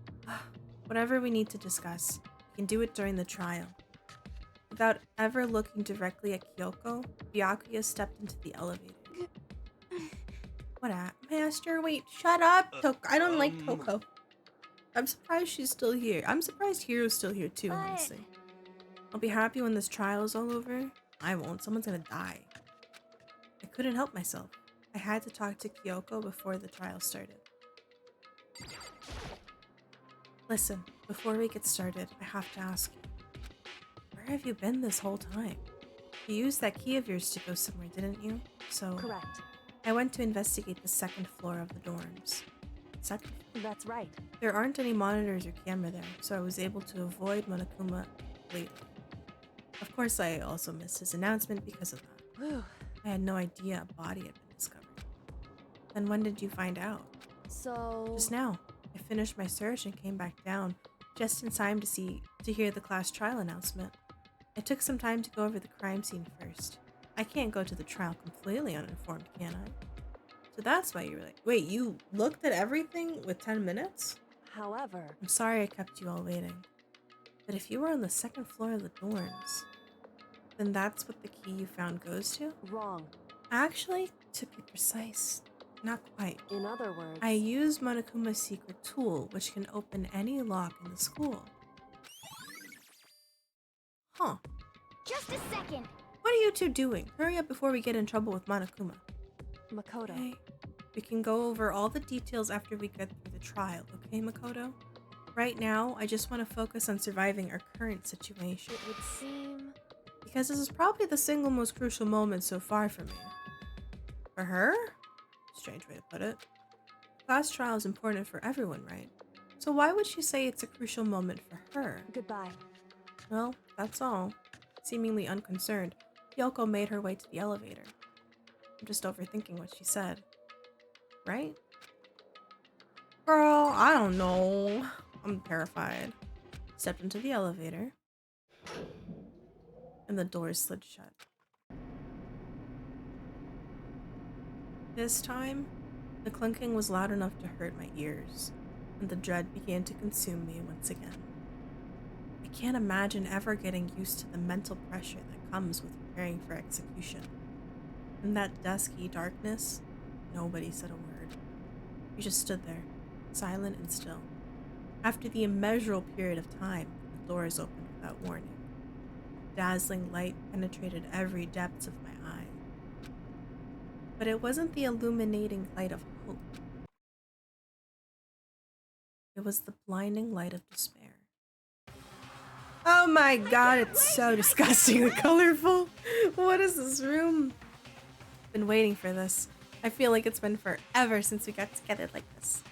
Whatever we need to discuss, we can do it during the trial. Without ever looking directly at Kyoko, Byakuya stepped into the elevator. What at? Master, wait, shut up, Toko. I don't like Toko. I'm surprised she's still here. I'm surprised Hiro's still here too, honestly. I'll be happy when this trial is all over. I won't. Someone's gonna die. I couldn't help myself. I had to talk to Kyoko before the trial started. Listen, before we get started, I have to ask you. Where have you been this whole time? You used that key of yours to go somewhere, didn't you? So Correct. I went to investigate the second floor of the dorms. Second? That's right. There aren't any monitors or camera there, so I was able to avoid Monokuma completely. Of course, I also missed his announcement because of that. Whew. I had no idea a body had been discovered. Then when did you find out? So... Just now. I finished my search and came back down, just in time to hear the class trial announcement. I took some time to go over the crime scene first. I can't go to the trial completely uninformed, can I? So that's why you were like, wait, you looked at everything with 10 minutes? However... I'm sorry I kept you all waiting. But if you were on the second floor of the dorms, then that's what the key you found goes to? Wrong. Actually, to be precise, not quite. In other words... I used Monokuma's secret tool, which can open any lock in the school. Huh. Just a second. What are you two doing? Hurry up before we get in trouble with Monokuma. Makoto. Okay. We can go over all the details after we get through the trial, okay, Makoto? Right now, I just want to focus on surviving our current situation. It would seem... Because this is probably the single most crucial moment so far for me. For her? Strange way to put it. Class trial is important for everyone, right? So why would she say it's a crucial moment for her? Goodbye. Well, that's all. Seemingly unconcerned, Yoko made her way to the elevator. I'm just overthinking what she said. Right? Girl, I don't know. I'm terrified. Stepped into the elevator. And the doors slid shut. This time, the clunking was loud enough to hurt my ears, and the dread began to consume me once again. I can't imagine ever getting used to the mental pressure that comes with preparing for execution. In that dusky darkness, nobody said a word. We just stood there, silent and still. After the immeasurable period of time, the doors opened without warning. Dazzling light penetrated every depth of my eye. But it wasn't the illuminating light of hope. It was the blinding light of despair. Oh my god, it's so disgusting and colorful. What is this room? Been waiting for this. I feel like it's been forever since we got together like this.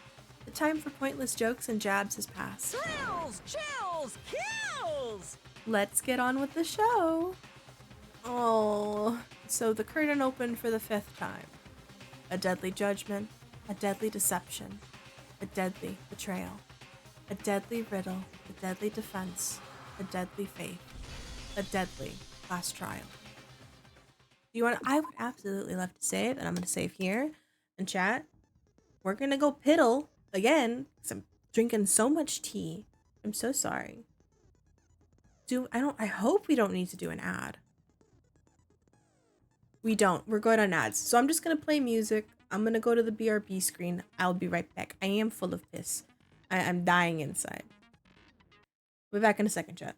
The time for pointless jokes and jabs has passed. Thrills, chills, kills! Let's get on with the show. Oh, so the curtain opened for the 5th time. A deadly judgment, a deadly deception, a deadly betrayal, a deadly riddle, a deadly defense, a deadly faith, a deadly class trial. I would absolutely love to save, and I'm going to save here and chat. We're going to go piddle again because I'm drinking so much tea. I'm so sorry. I hope we don't need to do an ad. We don't. We're good on ads. So I'm just going to play music. I'm going to go to the BRB screen. I'll be right back. I am full of piss. I'm dying inside. We'll be back in a second, chat.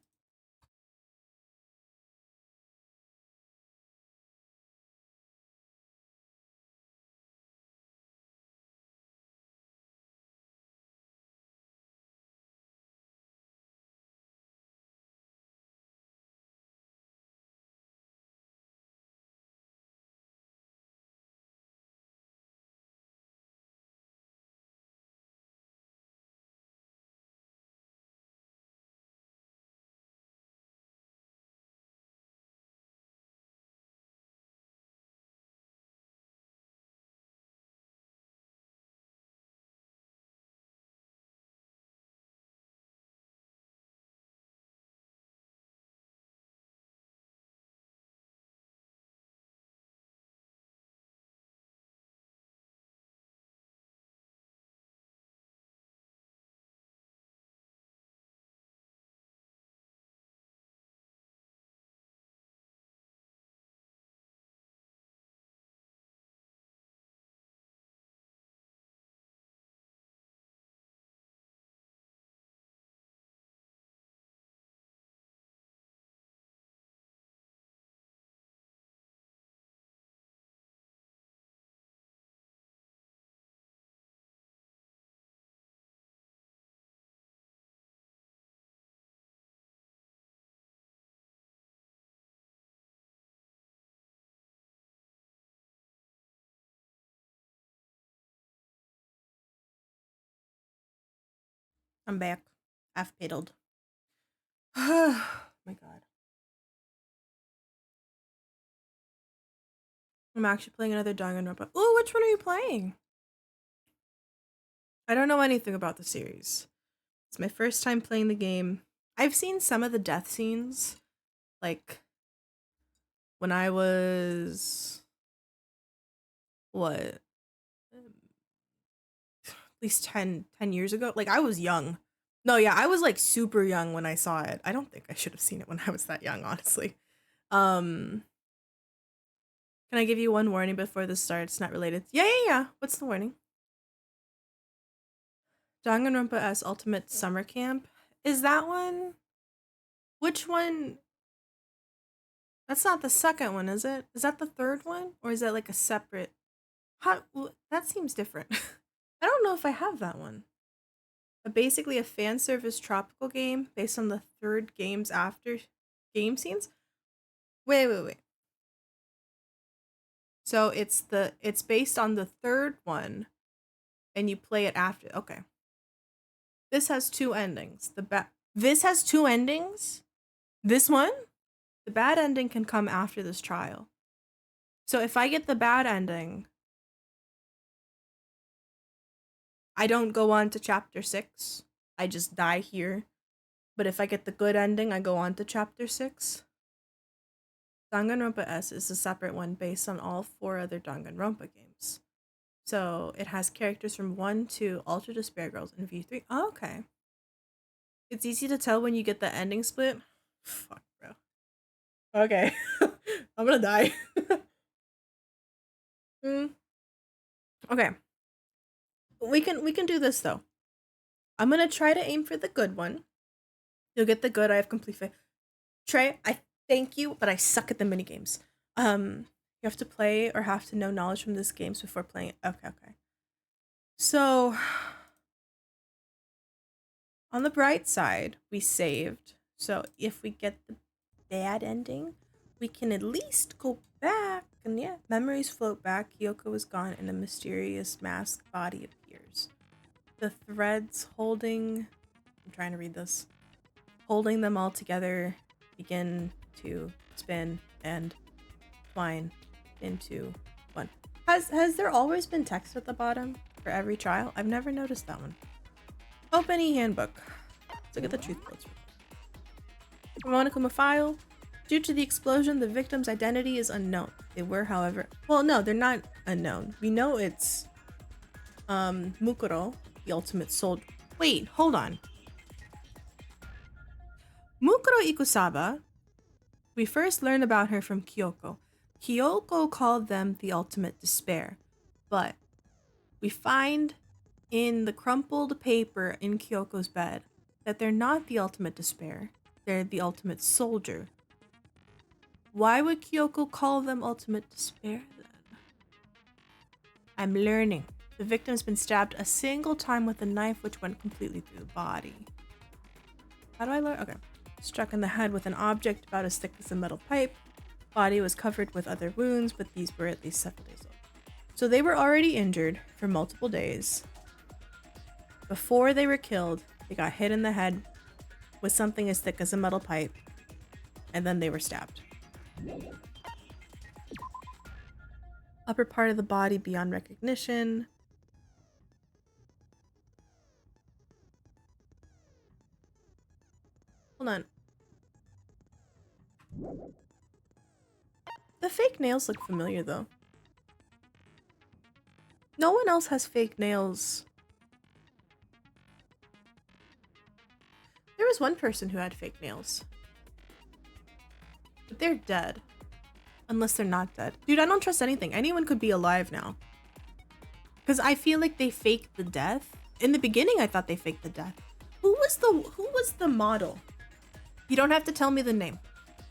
I'm back. Half piddled. Oh my god. I'm actually playing another Danganronpa. Ooh, which one are you playing? I don't know anything about the series. It's my first time playing the game. I've seen some of the death scenes, like when I was what, at least 10 years ago. Like I was young. No, yeah, I was like super young when I saw it. I don't think I should have seen it when I was that young, honestly. Can I give you one warning before this starts? Not related. Yeah. What's the warning? Danganronpa S Ultimate Summer Camp. Is that one? Which one? That's not the second one, is it? Is that the third one? Or is that like a separate? That seems different. I don't know if I have that one. Basically a fan service tropical game based on the third game's after game scenes. Wait. So it's based on the third one, and you play it after. Okay. This has two endings. This has two endings. This one, the bad ending can come after this trial. So if I get the bad ending, I don't go on to chapter 6. I just die here. But if I get the good ending, I go on to chapter 6. Danganronpa S is a separate one based on all 4 other Danganronpa games. So it has characters from 1 to Ultra Despair Girls and V3. Oh, okay. It's easy to tell when you get the ending split. Fuck, bro. Okay. I'm gonna die. Okay. We can do this though. I'm gonna try to aim for the good one. You'll get the good. I have complete faith. Trey, I thank you, but I suck at the minigames. You have to play or have to know knowledge from this games before playing it. Okay. So, on the bright side, we saved. So if we get the bad ending, we can at least go back. And yeah, memories float back. Kyoko is gone and a mysterious masked body appears. The threads holding... I'm trying to read this. Holding them all together begin to spin and twine into one. Has there always been text at the bottom for every trial? I've never noticed that one. Open e-handbook. Let's look at the truth quotes. Monokuma file. Due to the explosion, the victim's identity is unknown. They were, however... Well, no, they're not unknown. We know it's Mukuro, the ultimate soldier. Wait, hold on. Mukuro Ikusaba, we first learn about her from Kyoko. Kyoko called them the ultimate despair, but we find in the crumpled paper in Kyoko's bed that they're not the ultimate despair, they're the ultimate soldier. Why would Kyoko call them ultimate despair then? I'm learning. The victim's been stabbed a single time with a knife which went completely through the body. How do I learn? Okay. Struck in the head with an object about as thick as a metal pipe. Body was covered with other wounds, but these were at least 7 days old. So they were already injured for multiple days. Before they were killed, they got hit in the head with something as thick as a metal pipe, and then they were stabbed. Upper part of the body beyond recognition. Hold on. The fake nails look familiar though. No one else has fake nails. There was one person who had fake nails. But they're dead. Unless they're not dead. Dude, I don't trust anything. Anyone could be alive now. Because I feel like they faked the death. In the beginning, I thought they faked the death. Who was the model? You don't have to tell me the name.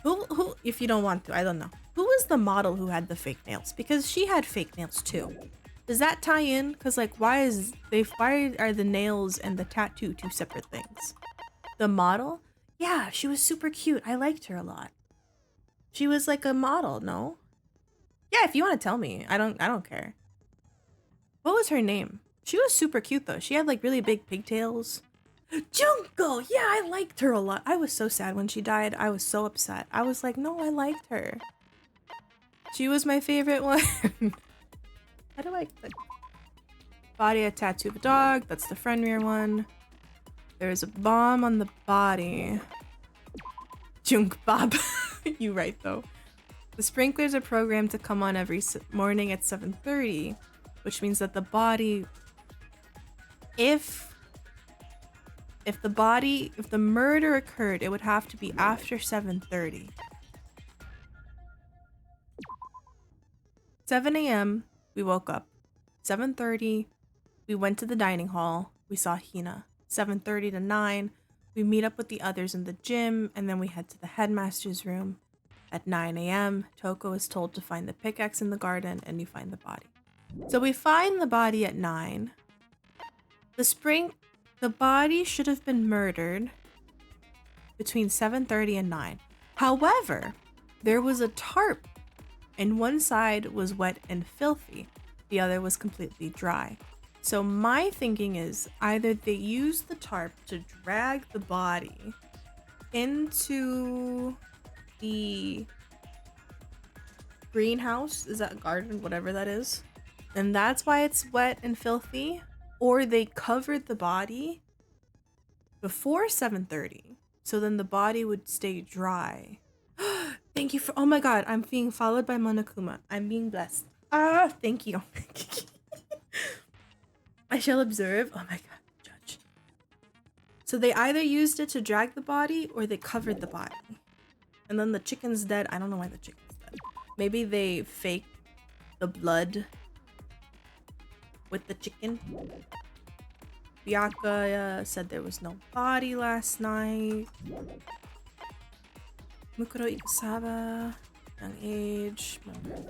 Who, if you don't want to, I don't know. Who was the model who had the fake nails? Because she had fake nails too. Does that tie in? Because like, why are the nails and the tattoo 2 separate things? The model? Yeah, she was super cute. I liked her a lot. She was like a model, no? Yeah, if you want to tell me. I don't care. What was her name? She was super cute though. She had like really big pigtails. Junko! Yeah, I liked her a lot. I was so sad when she died. I was so upset. I was like, no, I liked her. She was my favorite one. How do I click? Body, a tattoo of a dog. That's the Fenrir one. There's a bomb on the body. Junk Bob. You right though. The sprinklers are programmed to come on every morning at 7:30, which means that the body, if the murder occurred, it would have to be after 7:30. 7 a.m. we woke up. 7:30 we went to the dining hall. We saw Hina. 7:30 to 9 we meet up with the others in the gym, and then we head to the headmaster's room. At 9 a.m., Toko is told to find the pickaxe in the garden and you find the body. So we find the body at 9. The body should have been murdered between 7:30 and 9. However, there was a tarp and one side was wet and filthy. The other was completely dry. So my thinking is either they used the tarp to drag the body into the greenhouse, is that a garden, whatever that is, and that's why it's wet and filthy, or they covered the body before 7:30 so then the body would stay dry. Thank you for, oh my god, I'm being followed by Monokuma. I'm being blessed. Thank you. I shall observe. Oh my god, judge. So they either used it to drag the body or they covered the body. And then the chicken's dead. I don't know why the chicken's dead. Maybe they faked the blood with the chicken. Byaka said there was no body last night. Mukuro Ikusaba, young age,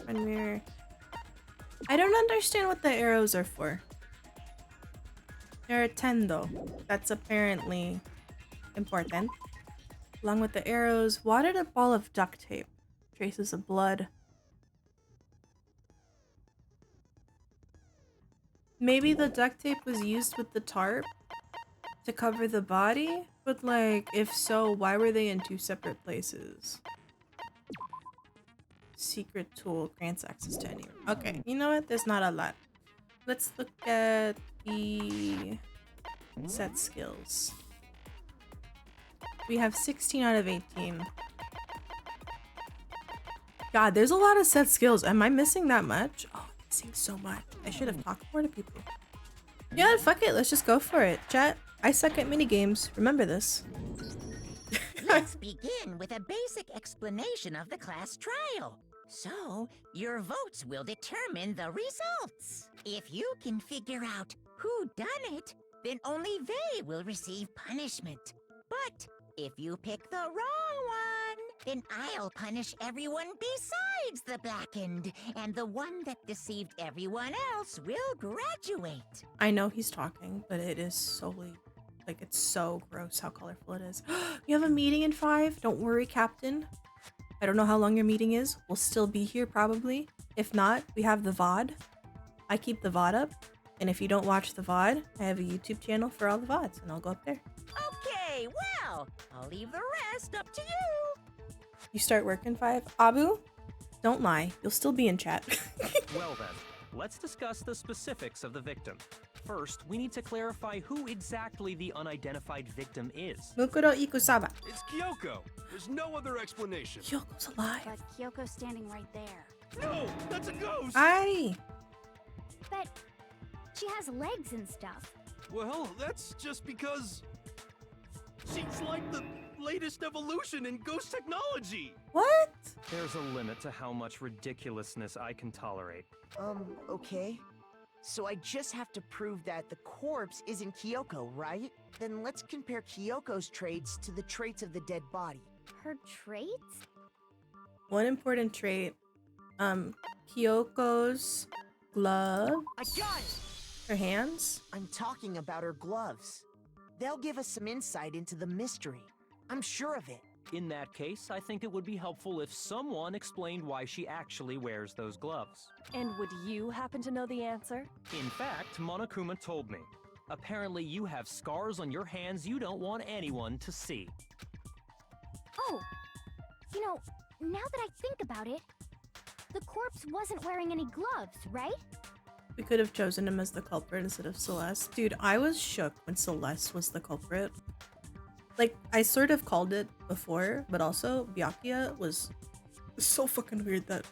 friend mirror. I don't understand what the arrows are for. There are 10 though. That's apparently important. Along with the arrows, wadded a ball of duct tape. Traces of blood. Maybe the duct tape was used with the tarp to cover the body? But like, if so, why were they in 2 separate places? Secret tool grants access to anyone. Okay, you know what? There's not a lot. Let's look at the set skills. We have 16 out of 18. God, there's a lot of set skills. Am I missing that much? Oh, I'm missing so much. I should have talked more to people. Yeah, fuck it. Let's just go for it. Chat, I suck at minigames. Remember this. Let's begin with a basic explanation of the class trial. So, your votes will determine the results. If you can figure out who done it, then only they will receive punishment. But if you pick the wrong one, then I'll punish everyone besides the blackened, and the one that deceived everyone else will graduate. I know he's talking, but it is solely, like, it's so gross how colorful it is. You have a meeting in 5? Don't worry, Captain. I don't know how long your meeting is. We'll still be here probably. If not, we have the VOD. I keep the VOD up. And if you don't watch the VOD, I have a YouTube channel for all the VODs, and I'll go up there. Okay, well, I'll leave the rest up to you. You start work in 5? Abu? Don't lie. You'll still be in chat. Well then, let's discuss the specifics of the victim. First, we need to clarify who exactly the unidentified victim is. Mukuro Ikusaba. It's Kyoko. There's no other explanation. Kyoko's alive. But Kyoko's standing right there. No, that's a ghost! Aye. But she has legs and stuff. Well, that's just because she's like the latest evolution in ghost technology. What? There's a limit to how much ridiculousness I can tolerate. Okay. So I just have to prove that the corpse isn't Kyoko, right? Then let's compare Kyoko's traits to the traits of the dead body. Her traits? One important trait. Kyoko's gloves. I got it! Her hands. I'm talking about her gloves. They'll give us some insight into the mystery. I'm sure of it. In that case, I think it would be helpful if someone explained why she actually wears those gloves. And would you happen to know the answer? In fact, Monokuma told me. Apparently you have scars on your hands you don't want anyone to see. Oh, you know, now that I think about it, the corpse wasn't wearing any gloves, right? We could have chosen him as the culprit instead of Celeste. Dude, I was shook when Celeste was the culprit. Like, I sort of called it before, but also Byakuya was so fucking weird, that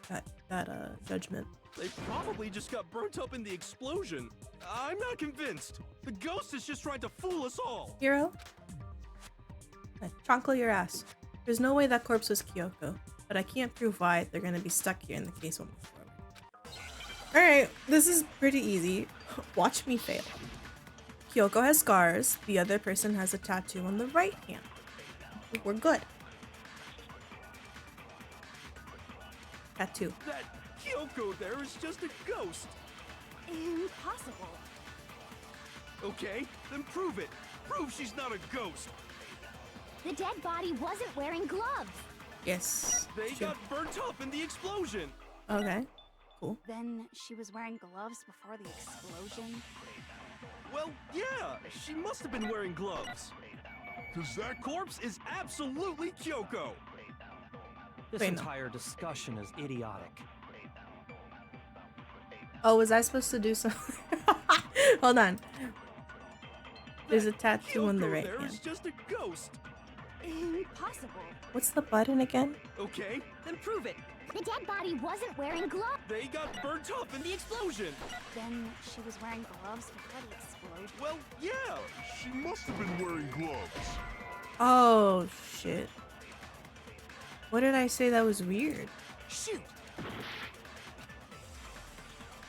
judgment. They probably just got burnt up in the explosion. I'm not convinced. The ghost is just trying to fool us all. Hero? Chonkle your ass. There's no way that corpse was Kyoko, but I can't prove why they're gonna be stuck here in the case one before. Alright, this is pretty easy. Watch me fail. Kyoko has scars. The other person has a tattoo on the right hand. We're good. tattoo. That Kyoko there is just a ghost. Impossible. Okay, then prove it. Prove she's not a ghost. The dead body wasn't wearing gloves. Yes. They True. got burnt up in the explosion. Okay. Cool. Then she was wearing gloves before the explosion. Well, yeah, she must have been wearing gloves. Cause that corpse is absolutely Kyoko. This Wait, no. entire discussion is idiotic. Oh, was I supposed to do something? Hold on. There's a tattoo on the Kyoko right there is hand. just a ghost. Impossible. What's the button again? Okay, then prove it. The dead body wasn't wearing gloves. They got burnt up in the explosion. Then she was wearing gloves before the explosion. Well, yeah, she must have been wearing gloves. Oh, shit. What did I say that was weird? Shoot!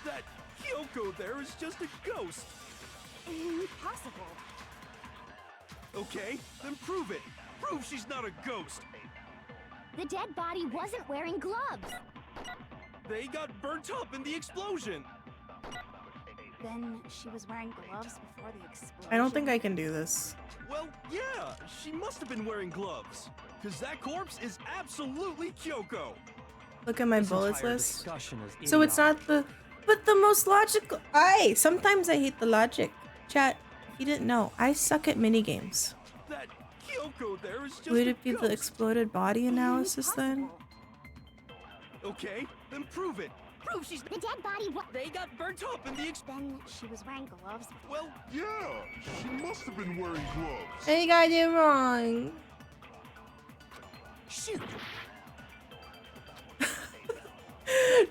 That Kyoko there is just a ghost. Impossible. Okay, then prove it. Prove she's not a ghost. The dead body wasn't wearing gloves. They got burnt up in the explosion. Then she was wearing gloves before the explosion. I don't think I can do this. Well, yeah, she must have been wearing gloves. Cause that corpse is absolutely Kyoko. Look at my This bullets entire list. discussion is So it's idiotic. not the... But the most logical... sometimes I hate the logic. Chat, if you didn't know, I suck at minigames. That Kyoko there is just Would a it be ghost. the exploded body analysis then? Okay, then prove it. Prove she's... The dead body They got burnt up in the Then she was wearing gloves. Well, Yeah, she must have been wearing gloves. And you got it wrong. Shoot!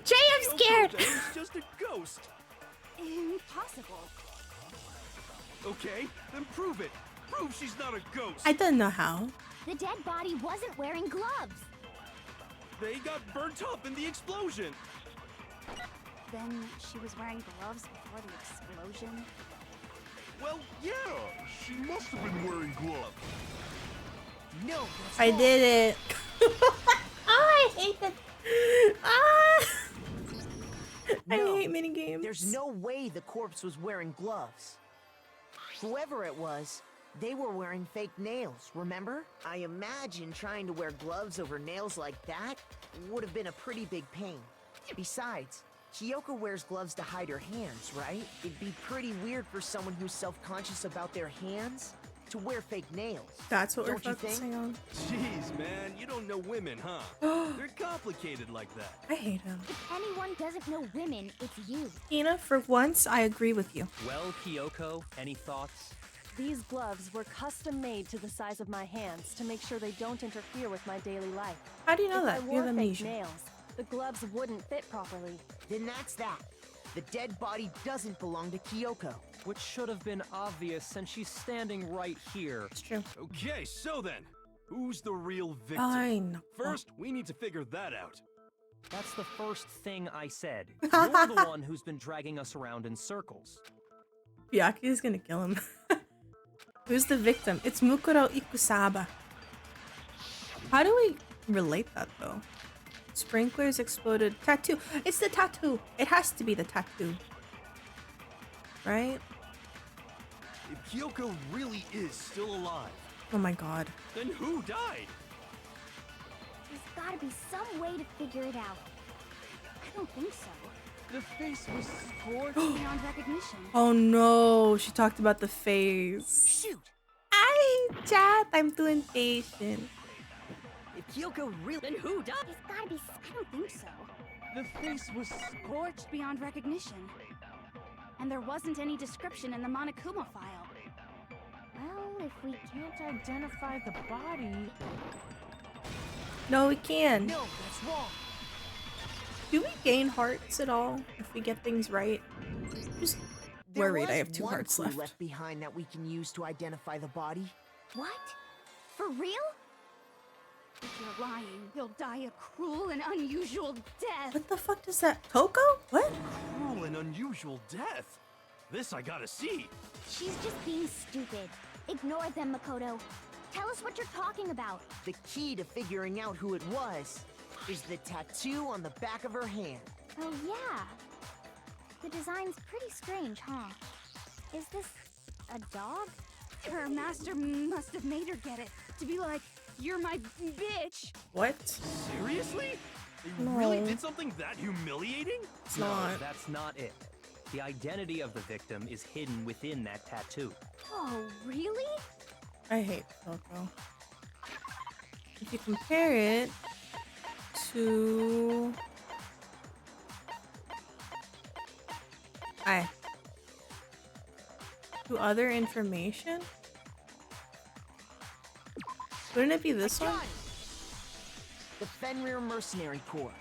Jay, I'm Kyoko scared. there is just a ghost. Impossible. Okay, then prove it. Prove she's not a ghost. I don't know how. The dead body wasn't wearing gloves. They got burnt up in the explosion. Then she was wearing gloves before the explosion. Well, yeah, She must have been wearing gloves. No, that's I wrong. did it. I hate that. I No, hate minigames. There's no way the corpse was wearing gloves. Whoever it was, they were wearing fake nails, remember? I imagine trying to wear gloves over nails like that would have been a pretty big pain. Besides, Kyoko wears gloves to hide her hands, right? It'd be pretty weird for someone who's self-conscious about their hands to wear fake nails. That's what we're Don't you think? focusing on. jeez, man, you don't know women, huh? They're complicated like that. I hate him. If anyone doesn't know women, it's you. Tina, for once, I agree with you. Well, Kyoko, any thoughts? These gloves were custom made to the size of my hands to make sure they don't interfere with my daily life. How do you know If that? I You wore have fake amnesia. nails, the gloves wouldn't fit properly. Then that's that. The dead body doesn't belong to Kyoko. Which should have been obvious since she's standing right here. It's true. Okay, so then, who's the real victim? I know. First, we need to figure that out. That's the first thing I said. You're the one who's been dragging us around in circles. Byaki is gonna kill him. Who's the victim? It's Mukuro Ikusaba. How do we relate that though? Sprinklers exploded. Tattoo. It's the tattoo. It has to be the tattoo. Right? If Kyoko really is still alive, Oh my god. then who died? There's gotta be some way to figure it out. I don't think so. The face was scorched. Beyond recognition. Oh no. She talked about the phase. Shoot! Chat. I'm too impatient. If Kyoko really... Then who died? There's gotta be. I don't think so. The face was Scorched beyond recognition. And there wasn't any description in the Monokuma file. Well, if we can't identify the body... No, we can. No, that's wrong. Do we gain hearts at all if we get things right? Just worried. I have 2 one hearts clue left. left behind that we can use to identify the body. What? For real? If you're lying, you'll die a cruel and unusual death. What the fuck does that? Coco? What? Cruel and unusual death. This I gotta see. She's just being stupid. Ignore them, Makoto. Tell us what you're talking about. The key to figuring out who it was is the tattoo on the back of her hand. Oh, yeah. The design's pretty strange, huh? Is this a dog? Her master must have made her get it. To be like, you're my bitch. What? Seriously? They No. really did something that humiliating? It's No, not. that's not it. The identity of the victim is hidden within that tattoo. Oh, really? I hate Coco. If you compare it to other information, wouldn't it be this one? Got it. The Fenrir Mercenary Corps.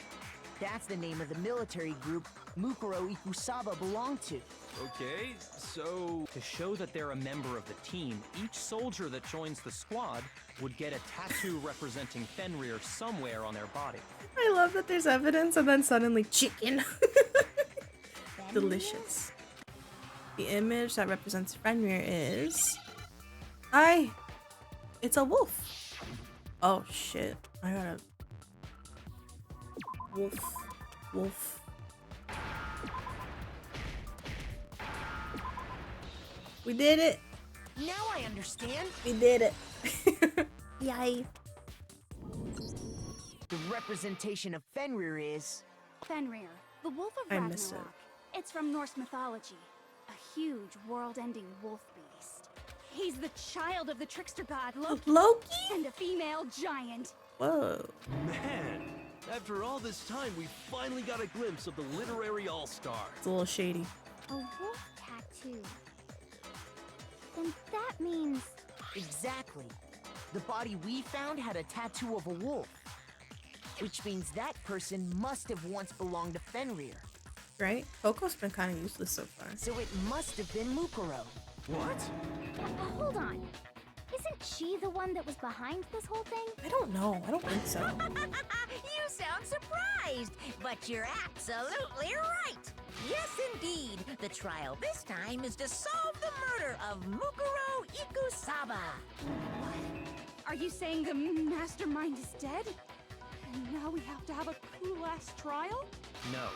That's the name of the military group Mukuro Ikusaba belonged to. Okay, so... To show that they're a member of the team, each soldier that joins the squad would get a tattoo representing Fenrir somewhere on their body. I love that there's evidence and then suddenly chicken. Delicious. The image that represents Fenrir is... It's a wolf. Oh shit. I gotta... Wolf. We did it. Now I understand. We did it. Yay. The representation of Fenrir is... Fenrir, the wolf of I missed Ragnarok. It's from Norse mythology. A huge, world-ending wolf beast. He's the child of the trickster god Loki Loki? and a female giant. Whoa. Man, after all this time, we finally got a glimpse of the literary all-star. It's a little shady. A wolf tattoo. Then that means... Exactly. The body we found had a tattoo of a wolf. Which means that person must have once belonged to Fenrir. Right? Coco's been kind of useless so far. So it must have been Mukuro. What? Hold on. Isn't she the one that was behind this whole thing? I don't know. I don't think so. You sound surprised, but you're absolutely right. Yes, indeed. The trial this time is to solve the murder of Mukuro Ikusaba. Are you saying the mastermind is dead? And now we have to have a cool-ass trial? No.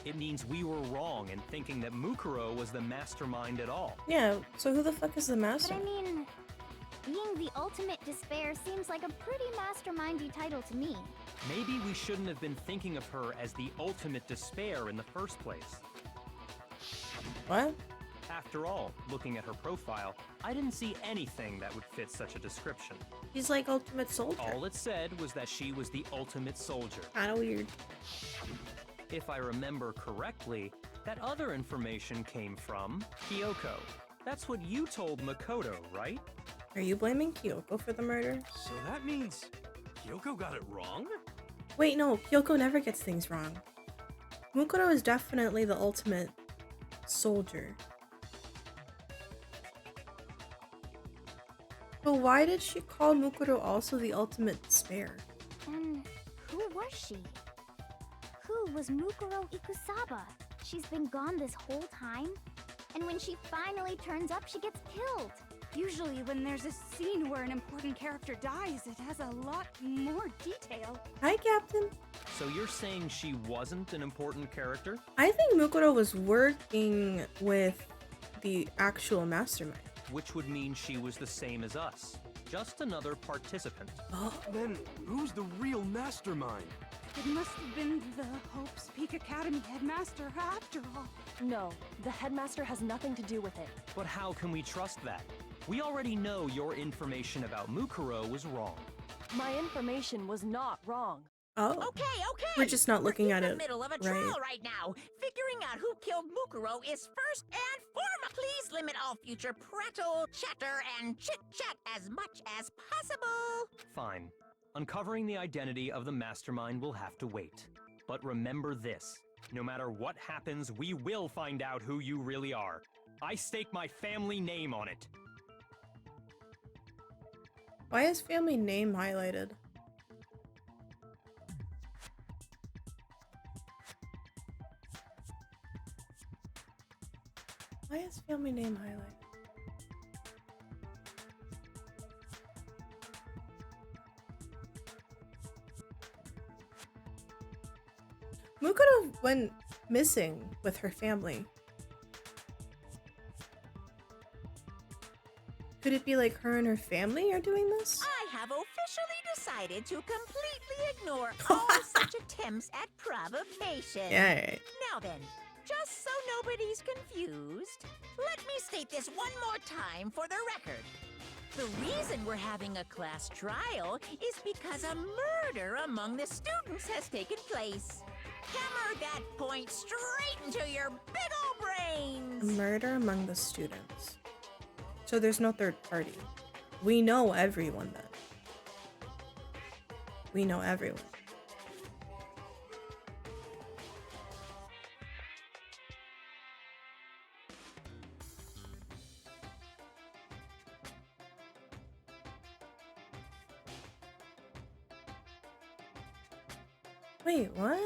It means we were wrong in thinking that Mukuro was the mastermind at all. Yeah, so who the fuck is the But master? I mean, being the ultimate despair seems like a pretty mastermindy title to me. Maybe we shouldn't have been thinking of her as the ultimate despair in the first place. What? After all, looking at her profile, I didn't see anything that would fit such a description. She's like ultimate soldier. All it said was that she was the ultimate soldier. Kinda weird. If I remember correctly, that other information came from Kyoko. That's what you told Makoto, right? Are you blaming Kyoko for the murder? So that means Kyoko got it wrong? Wait, no, Kyoko never gets things wrong. Mukuro is definitely the ultimate soldier. But why did she call Mukuro also the ultimate despair? And who was she? Who was Mukuro Ikusaba? She's been gone this whole time? And when she finally turns up, she gets killed. Usually when there's a scene where an important character dies, it has a lot more detail. Hi, Captain. So you're saying she wasn't an important character? I think Mukuro was working with the actual mastermind. Which would mean she was the same as us. Just another participant. Then who's the real mastermind? It must have been the Hope's Peak Academy headmaster after all. No, the headmaster has nothing to do with it. But how can we trust that? We already know your information about Mukuro was wrong. My information was not wrong. Oh. Okay. We're just not looking We're at in it the middle of a right. trial right now. Figuring out who killed Mukuro is first and foremost. Please limit all future prattle, chatter, and chit-chat as much as possible. Fine. Uncovering the identity of the mastermind will have to wait. But remember this. No matter what happens, we will find out who you really are. I stake my family name on it. Why is family name highlighted? Why is family name highlighted? Mukuro went missing with her family? Could it be like her and her family are doing this? I have officially decided to completely ignore all such attempts at provocation. Yeah, right. Now then, just so nobody's confused, let me state this one more time for the record. The reason we're having a class trial is because a murder among the students has taken place. Hammer that point straight into your big ol' brains! A murder among the students. So there's no third party. We know everyone then. We know everyone. Wait, what?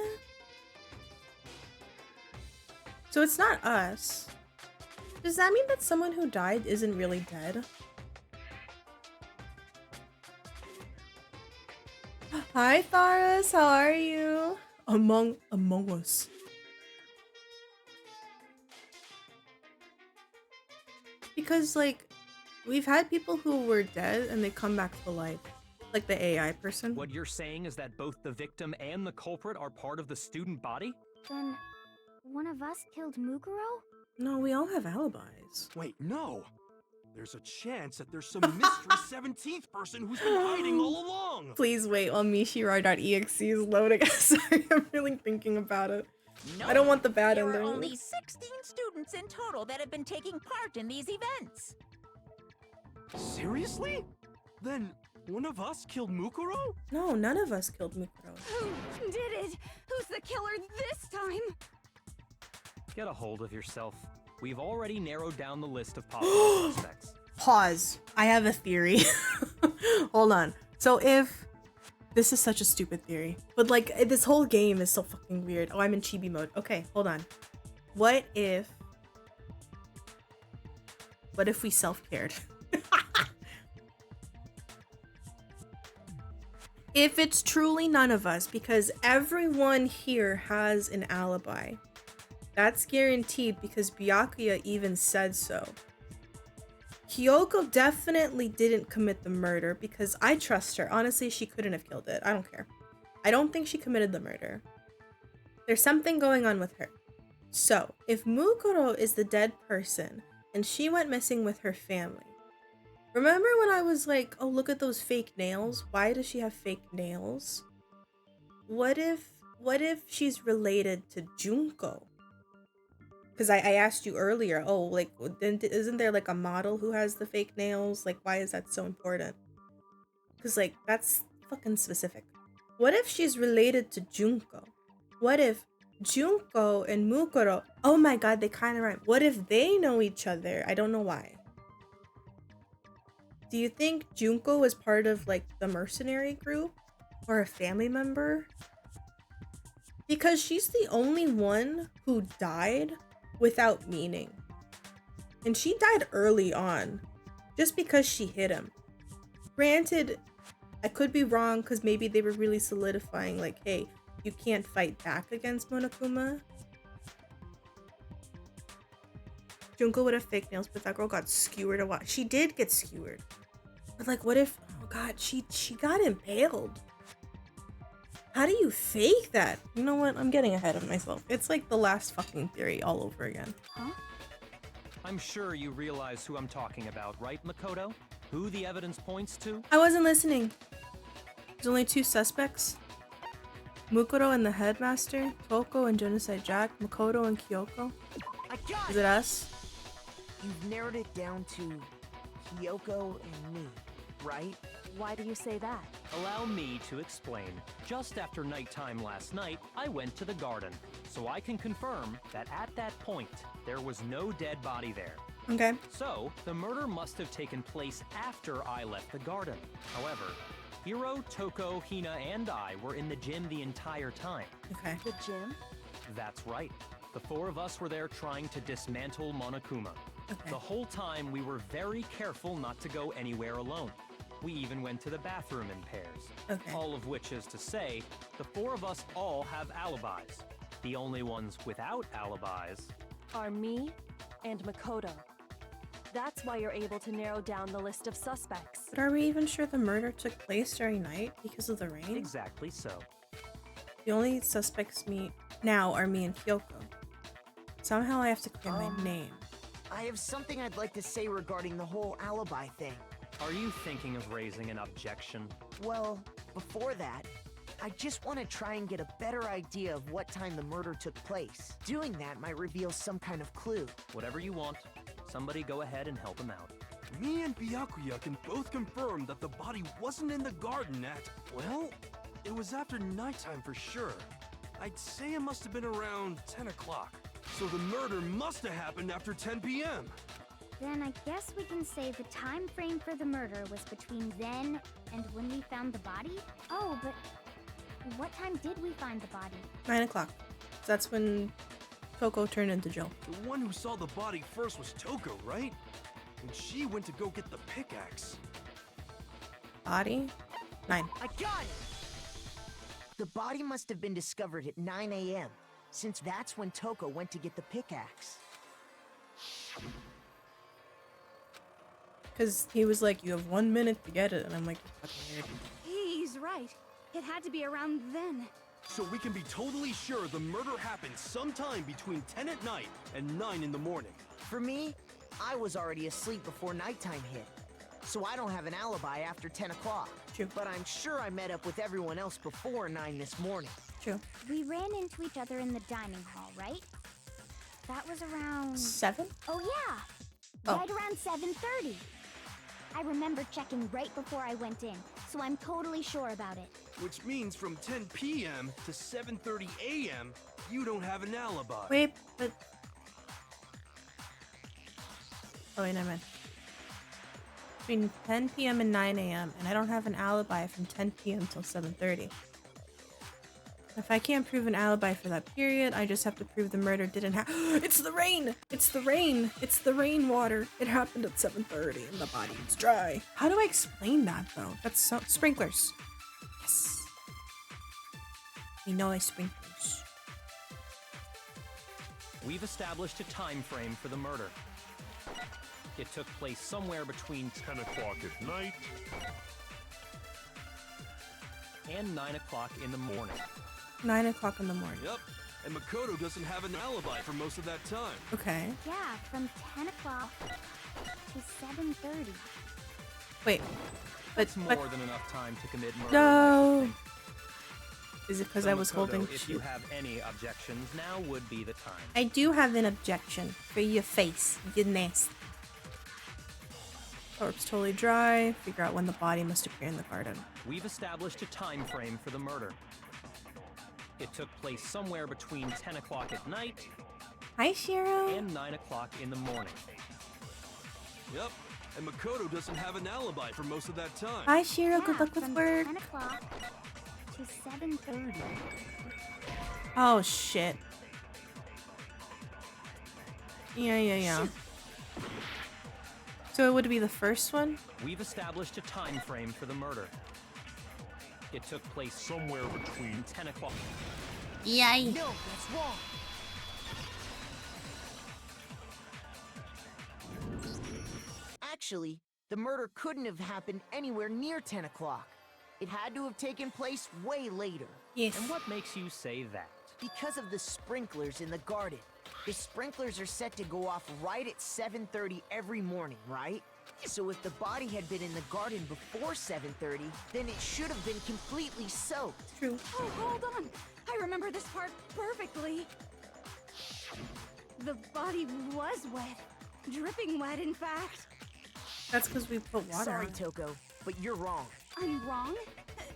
So it's not us. Does that mean that someone who died isn't really dead? Hi, Tharas. How are you? Among Us. Because, like, we've had people who were dead and they come back to life. Like the AI person. What you're saying is that both the victim and the culprit are part of the student body? Then, one of us killed Mukuro? No, we all have alibis. Wait, no. There's a chance that there's some mystery 17th person who's been hiding all along. Please wait while Mishirar.exe is loading. Sorry, I'm really thinking about it. No, I don't want the bad there ending. are only 16 students in total that have been taking part in these events. Seriously? Then one of us killed Mukuro? No, none of us killed Mukuro. Who did it? Who's the killer this time? Get a hold of yourself. We've already narrowed down the list of possible suspects. Pause. I have a theory. Hold on. So if... This is such a stupid theory. But like, this whole game is so fucking weird. Oh, I'm in chibi mode. Okay, hold on. What if we self-cared? If it's truly none of us, because everyone here has an alibi. That's guaranteed because Byakuya even said so. Kyoko definitely didn't commit the murder because I trust her. Honestly, she couldn't have killed it. I don't care. I don't think she committed the murder. There's something going on with her. So, if Mukuro is the dead person and she went missing with her family, remember when I was like, oh, look at those fake nails? Why does she have fake nails? What if she's related to Junko? Because I asked you earlier, oh, like, isn't there like a model who has the fake nails? Like, why is that so important? Because, like, that's fucking specific. What if she's related to Junko? What if Junko and Mukuro, oh my god, they kind of rhyme. What if they know each other? I don't know why. Do you think Junko was part of, like, the mercenary group? Or a family member? Because she's the only one who died without meaning. And she died early on. Just because she hit him. Granted, I could be wrong because maybe they were really solidifying, like, hey, you can't fight back against Monokuma. Junko would have fake nails, but that girl got skewered a lot. She did get skewered. But like, what if, oh god, she got impaled. How do you fake that? You know what? I'm getting ahead of myself. It's like the last fucking theory all over again. Huh? I'm sure you realize who I'm talking about, right, Makoto? Who the evidence points to? I wasn't listening. There's only 2 suspects. Mukuro and the headmaster, Toko and Genocide Jack, Makoto and Kyoko. I got Is it us? You've narrowed it down to Kyoko and me, right? Why do you say that? Allow me to explain. Just after nighttime last night, I went to the garden, so I can confirm that at that point, there was no dead body there. Okay. So, the murder must have taken place after I left the garden. However, Hiro, Toko, Hina, and I were in the gym the entire time. Okay. The gym? That's right. The 4 of us were there trying to dismantle Monokuma. Okay. The whole time, we were very careful not to go anywhere alone. We even went to the bathroom in pairs. Okay. All of which is to say, the 4 of us all have alibis. The only ones without alibis Are me and Makoto. That's why you're able to narrow down the list of suspects. But are we even sure the murder took place during night because of the rain? Exactly so. The only suspects now are me and Kyoko. Somehow I have to clear my name. I have something I'd like to say regarding the whole alibi thing. Are you thinking of raising an objection? Well, before that, I just want to try and get a better idea of what time the murder took place. Doing that might reveal some kind of clue. Whatever you want. Somebody go ahead and help him out. Me and Byakuya can both confirm that the body wasn't in the garden at, well, it was after nighttime for sure. I'd say it must have been around 10 o'clock. So the murder must have happened after 10 p.m. Then I guess we can say the time frame for the murder was between then and when we found the body? Oh, but what time did we find the body? 9 o'clock. That's when Toko turned into Joe. The one who saw the body first was Toko, right? And she went to go get the pickaxe. Body? 9. I got it! The body must have been discovered at 9 a.m., since that's when Toko went to get the pickaxe. Because he was like, you have 1 minute to get it. And I'm like, fucking weird. He's right. It had to be around then. So we can be totally sure the murder happened sometime between 10 at night and 9 in the morning. For me, I was already asleep before nighttime hit, so I don't have an alibi after 10 o'clock. True. But I'm sure I met up with everyone else before 9 this morning. True. We ran into each other in the dining hall, right? That was around... 7? Oh, yeah! Oh. Right around 7:30. I remember checking right before I went in, so I'm totally sure about it. Which means from 10 p.m. to 7:30 a.m., you don't have an alibi. Wait, but... Oh, wait, never mind. Between 10 p.m. and 9 a.m. and I don't have an alibi from 10 p.m. till 7:30. If I can't prove an alibi for that period, I just have to prove the murder didn't happen. It's the rain! It's the rain! It's the rainwater! It happened at 7:30 and the body is dry. How do I explain that, though? That's so... Sprinklers. Yes. We know I sprinklers. We've established a time frame for the murder. It took place somewhere between 10 o'clock at night. and 9 o'clock in the morning. 9 o'clock in the morning. Yep, and Makoto doesn't have an alibi for most of that time. Okay. Yeah, from 10 o'clock to 7:30. Wait. That's more than enough time to commit murder. No! Is it because So I was Makoto, holding... if you have any objections, now would be the time. I do have an objection for your face, you nasty. Corpse totally dry. Figure out when the body must appear in the garden. We've established a time frame for the murder. It took place somewhere between 10 o'clock at night Hi, Shiro. and 9 o'clock in the morning. Yep, and Makoto doesn't have an alibi for most of that time. Hi, Shiro. Yeah, Good luck with from work. 10 o'clock to 7:30. Oh, shit. Yeah. So it would be the first one? We've established a time frame for the murder. It took place somewhere between 10 o'clock. Yay. No, that's wrong. Actually, the murder couldn't have happened anywhere near 10 o'clock. It had to have taken place way later. Yes. And what makes you say that? Because of the sprinklers in the garden. The sprinklers are set to go off right at 7:30 every morning, right? So if the body had been in the garden before 7:30, then it should have been completely soaked. True. Oh, hold on. I remember this part perfectly. The body was wet. Dripping wet, in fact. That's because we put water Sorry, on it. Toko, but you're wrong. I'm wrong?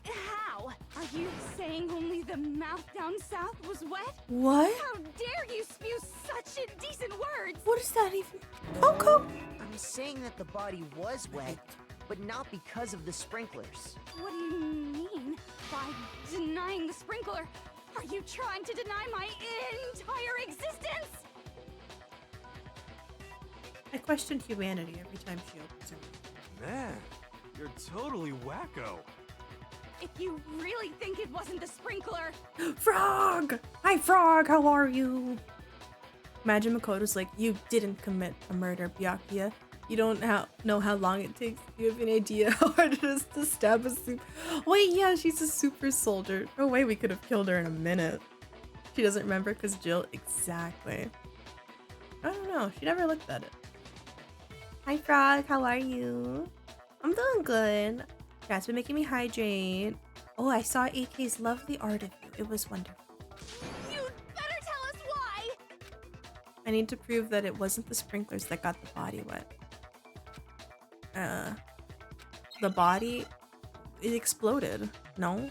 How? Are you saying only the mouth down south was wet? What? How dare you spew such indecent words? What is that even? Coco? I'm saying that the body was wet, but not because of the sprinklers. What do you mean by denying the sprinkler? Are you trying to deny my entire existence? I question humanity every time she opens her mouth. Man, you're totally wacko. If you really think it wasn't the sprinkler. Frog! Hi, Frog, how are you? Imagine Makoto's like, you didn't commit a murder, Byakuya. You don't know how long it takes. You have an idea how hard it is to stab a super. Wait, yeah, she's a super soldier. No way we could have killed her in a minute. She doesn't remember because Jill, exactly. I don't know, she never looked at it. Hi, Frog, how are you? I'm doing good. That's been making me hydrate. Oh, I saw AK's lovely art of you. It was wonderful. You'd better tell us why. I need to prove that it wasn't the sprinklers that got the body wet. The body, it exploded. No?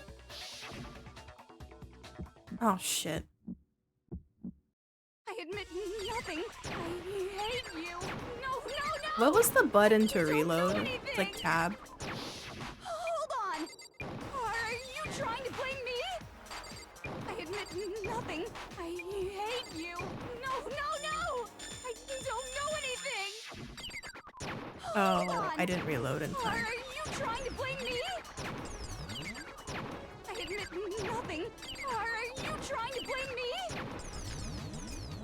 Oh, shit. I admit nothing. I hate you. No, no, no. What was the button to You don't know reload? anything. It's like tab. Hold on. Are you trying to blame me? I admit nothing. I hate you. No, no, no. I don't know anything. Hold Oh, on. I didn't reload in Are time. you trying to blame me? I admit nothing. Are you trying to blame me?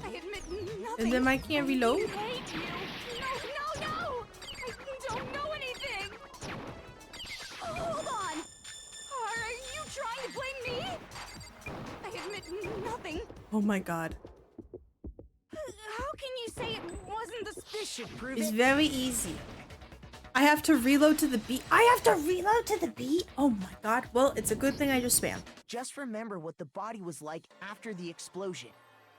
I admit nothing. And then I can't reload? I hate you. No, no, no. I don't know anything. Hold on. Are you trying to blame me? I admit nothing. Oh my god. How can you say it wasn't the This should prove It's it. very easy. I have to reload to the beat. I have to reload to the beat? Oh my god. Well, it's a good thing I just spammed. Just remember what the body was like after the explosion,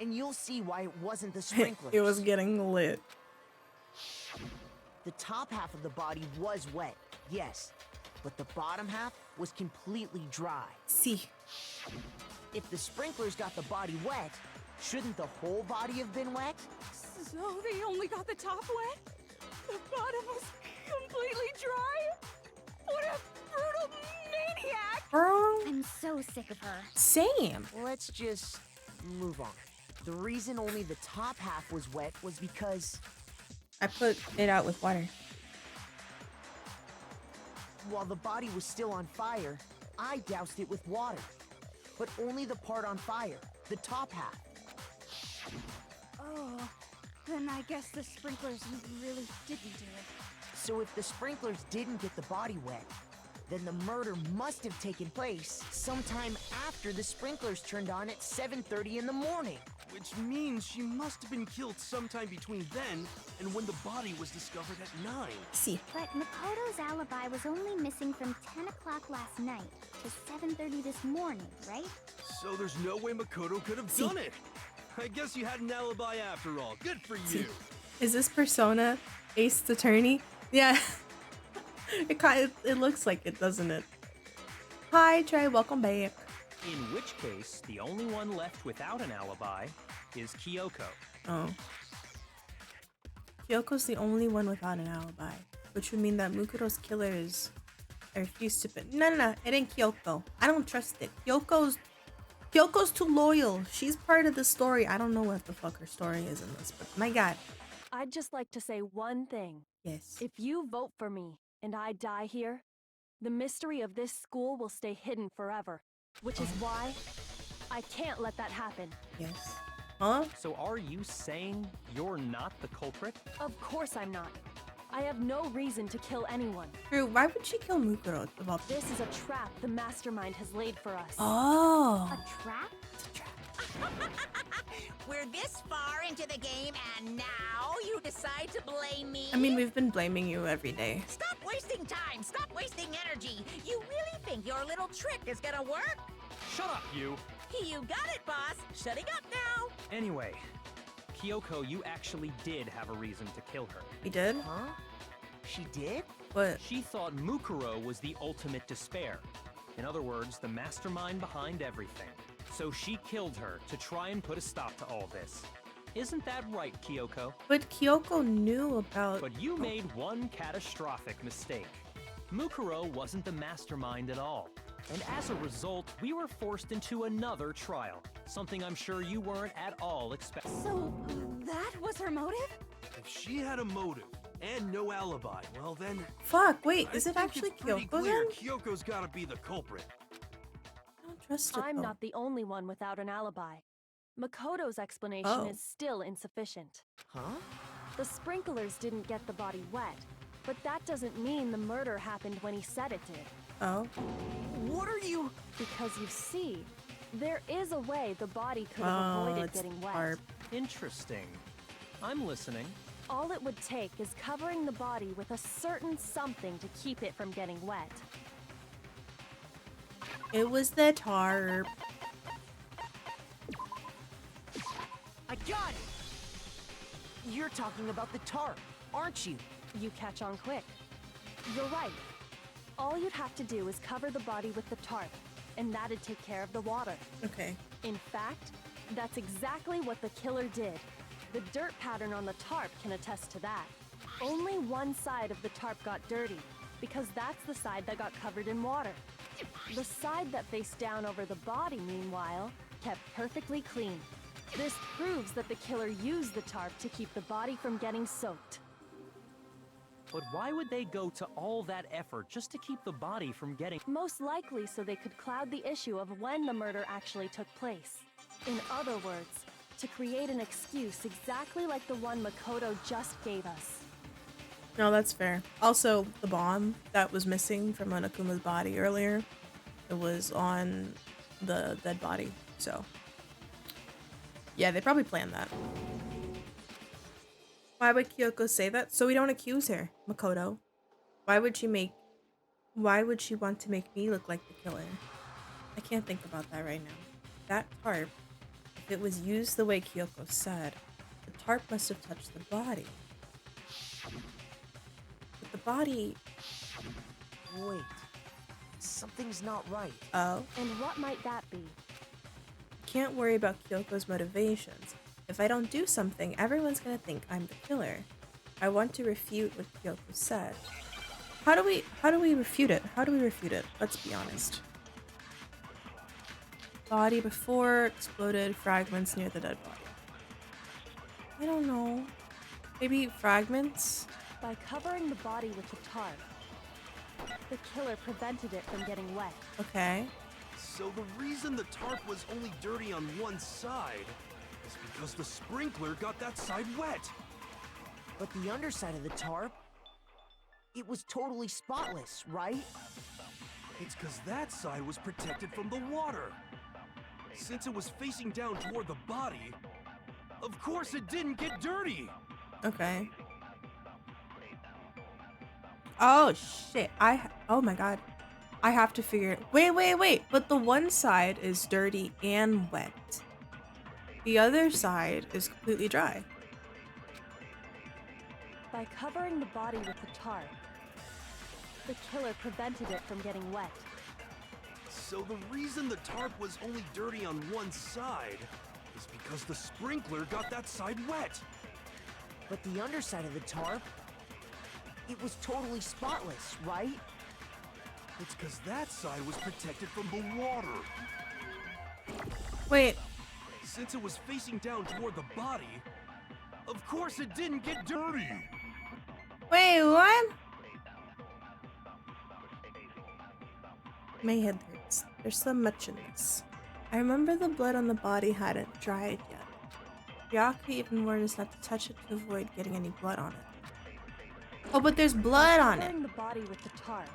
and you'll see why it wasn't the sprinklers. It was getting lit. The top half of the body was wet, yes, but the bottom half was completely dry. See. If the sprinklers got the body wet, shouldn't the whole body have been wet? So they only got the top wet? The bottom was completely dry? What a brutal maniac! Girl. I'm so sick of her. Same. Let's just move on. The reason only the top half was wet was because I put it out with water. while the body was still on fire, I doused it with water. But only the part on fire, the top half. Oh, then I guess the sprinklers really didn't do it. So if the sprinklers didn't get the body wet, then the murder must have taken place sometime after the sprinklers turned on at 7:30 in the morning. Which means she must have been killed sometime between then and when the body was discovered at 9. See. But Makoto's alibi was only missing from 10 o'clock last night to 7:30 this morning, right? So there's no way Makoto could have done it. I guess you had an alibi after all. Good for you. Is this Persona Ace Attorney? Yeah. It looks like it, doesn't it? Hi, Trey. Welcome back. In which case, the only one left without an alibi is Kyoko. Oh. Kyoko's the only one without an alibi, which would mean that Mukuro's killer is... I refuse to... No. It ain't Kyoko. I don't trust it. Kyoko's too loyal. She's part of the story. I don't know what the fuck her story is in this, but my god. I'd just like to say one thing. Yes. If you vote for me and I die here, the mystery of this school will stay hidden forever. Which is why I can't let that happen. Yes. Huh? So are you saying you're not the culprit? Of course I'm not. I have no reason to kill anyone. True. Why would she kill Mukuro? About This is a trap the mastermind has laid for us. Oh. A trap? We're this far into the game, and now you decide to blame me? I mean, we've been blaming you every day. Stop wasting time! Stop wasting energy! You really think your little trick is gonna work? Shut up, you! You got it, boss! Shutting up now! Anyway, Kyoko, you actually did have a reason to kill her. We did? Huh? She did? What? She thought Mukuro was the ultimate despair. In other words, the mastermind behind everything. So she killed her to try and put a stop to all this. Isn't that right, Kyoko? But Kyoko knew about... But you made one catastrophic mistake. Mukuro wasn't the mastermind at all. And as a result, we were forced into another trial. Something I'm sure you weren't at all expecting. So, that was her motive? If she had a motive and no alibi, well then... Fuck, wait, I is it think actually it's pretty Kyoko clear then? Kyoko's gotta be the culprit. trust it, I'm though. not the only one without an alibi. Makoto's explanation Oh. is still insufficient. Huh? The sprinklers didn't get the body wet, but that doesn't mean the murder happened when he said it did. Oh. What are you? Because you see, there is a way the body could have Oh, avoided it's getting wet. tarp. Interesting. I'm listening. All it would take is covering the body with a certain something to keep it from getting wet. It was the tarp. I got it! You're talking about the tarp, aren't you? You catch on quick. You're right. All you'd have to do is cover the body with the tarp, and that'd take care of the water. Okay. In fact, that's exactly what the killer did. The dirt pattern on the tarp can attest to that. Only one side of the tarp got dirty, because that's the side that got covered in water. The side that faced down over the body, meanwhile, kept perfectly clean. This proves that the killer used the tarp to keep the body from getting soaked. But why would they go to all that effort just to keep the body from getting... Most likely so they could cloud the issue of when the murder actually took place. In other words, to create an excuse exactly like the one Makoto just gave us. No, that's fair. Also, the bomb that was missing from Onakuma's body earlier, it was on the dead body, so... Yeah, they probably planned that. Why would Kyoko say that? So we don't accuse her, Makoto. Why would she want to make me look like the killer? I can't think about that right now. That tarp, if it was used the way Kyoko said, the tarp must have touched the body. But the body... Wait. Something's not right. Oh? And what might that be? Can't worry about Kyoko's motivations. If I don't do something, everyone's gonna think I'm the killer. I want to refute what Kyoko said. How do we refute it? How do we refute it? Let's be honest. Body before exploded, fragments near the dead body. I don't know. Maybe fragments? By covering the body with the tarp, the killer prevented it from getting wet. Okay. So the reason the tarp was only dirty on one side is because the sprinkler got that side wet. But the underside of the tarp, it was totally spotless, right? It's because that side was protected from the water. Since it was facing down toward the body, of course it didn't get dirty. Okay. Oh shit. Oh my god. I have to figure it. Wait. But the one side is dirty and wet. The other side is completely dry. By covering the body with the tarp, the killer prevented it from getting wet. So the reason the tarp was only dirty on one side is because the sprinkler got that side wet. But the underside of the tarp, it was totally spotless, right? It's because that side was protected from the water. Wait. Since it was facing down toward the body, of course it didn't get dirty. Wait, what? My head hurts. There's so much in this. I remember the blood on the body hadn't dried yet. Byakuya even warned us not to touch it to avoid getting any blood on it. Oh, but there's blood on it. Covering the body with the tarp,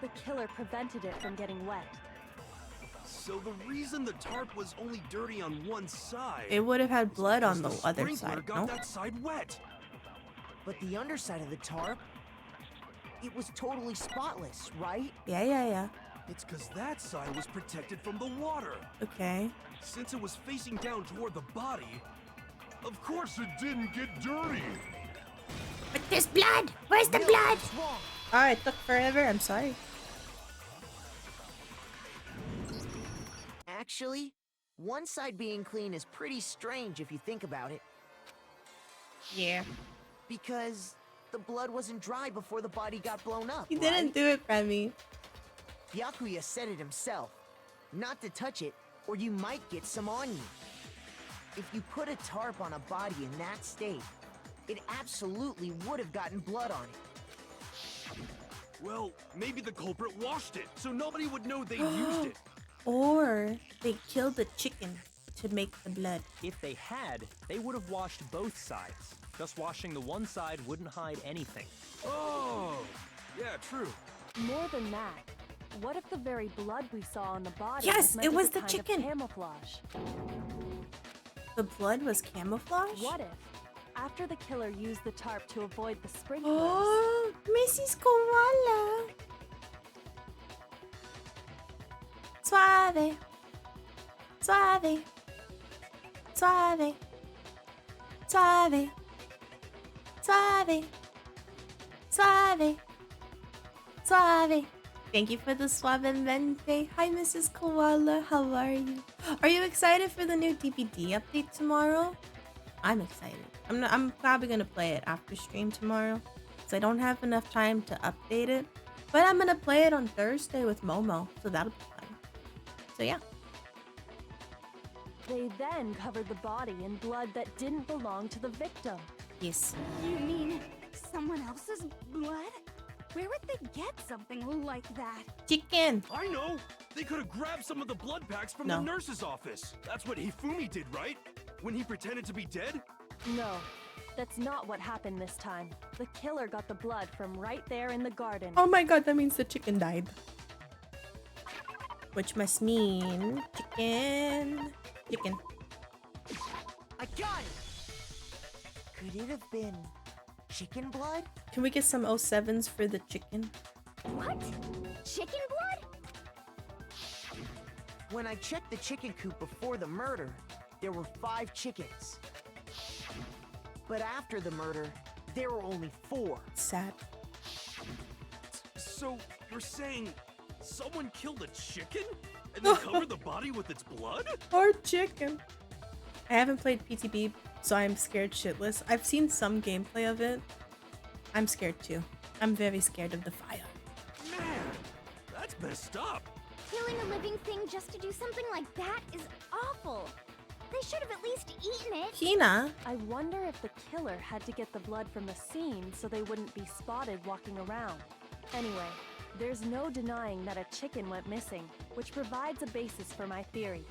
the killer prevented it from getting wet. So the reason the tarp was only dirty on one side, It would have had blood on the because other sprinkler side, got no? that side wet. But the underside of the tarp, it was totally spotless, right? Yeah. It's because that side was protected from the water. Okay. Since it was facing down toward the body, of course it didn't get dirty. But there's blood! Where's the No, blood? it's wrong. Oh, it took forever. I'm sorry. Actually, one side being clean is pretty strange if you think about it. Yeah. Because the blood wasn't dry before the body got blown up, He didn't right? do it, Remy. Byakuya said it himself. Not to touch it, or you might get some on you. If you put a tarp on a body in that state, it absolutely would have gotten blood on it. Well, maybe the culprit washed it, so nobody would know they used it. Or they killed the chicken to make the blood. If they had, they would have washed both sides. Just washing the one side wouldn't hide anything. Oh, yeah, true. More than that, what if the very blood we saw on the body Yes, was meant it as was a the kind chicken. of camouflage? The blood was camouflage? What if, after the killer used the tarp to avoid the sprinklers, Oh, Mrs. Koala. Suave. Suave. Suave. Suave. Suave. Suave. Suave. Thank you for the suavemente. Hi, Mrs. Koala. How are you? Are you excited for the new DVD update tomorrow? I'm excited. I'm probably gonna play it after stream tomorrow, because I don't have enough time to update it. But I'm gonna play it on Thursday with Momo, so that'll be fun. So yeah. they then covered the body in blood that didn't belong to the victim? Yes. You mean someone else's blood? Where would they get something like that? Chicken. I know! They could have grabbed some of the blood packs from No. the nurse's office. That's what Hifumi did, right? When he pretended to be dead? No, that's not what happened this time. The killer got the blood from right there in the garden. Oh my god, that means the chicken died. Which must mean chicken. Chicken. I got it! Could it have been chicken blood? Can we get some 07s for the chicken? What? Chicken blood? When I checked the chicken coop before the murder, there were 5 chickens. But after the murder, there were only 4. Sad. So, you're saying someone killed a chicken? And then covered the body with its blood? Or chicken. I haven't played PTB, so I'm scared shitless. I've seen some gameplay of it. I'm scared too. I'm very scared of the fire. Man, that's messed up. Killing a living thing just to do something like that is awful. They should have at least eaten it. Hina. I wonder if the killer had to get the blood from the scene so they wouldn't be spotted walking around. Anyway, there's no denying that a chicken went missing, which provides a basis for my theory.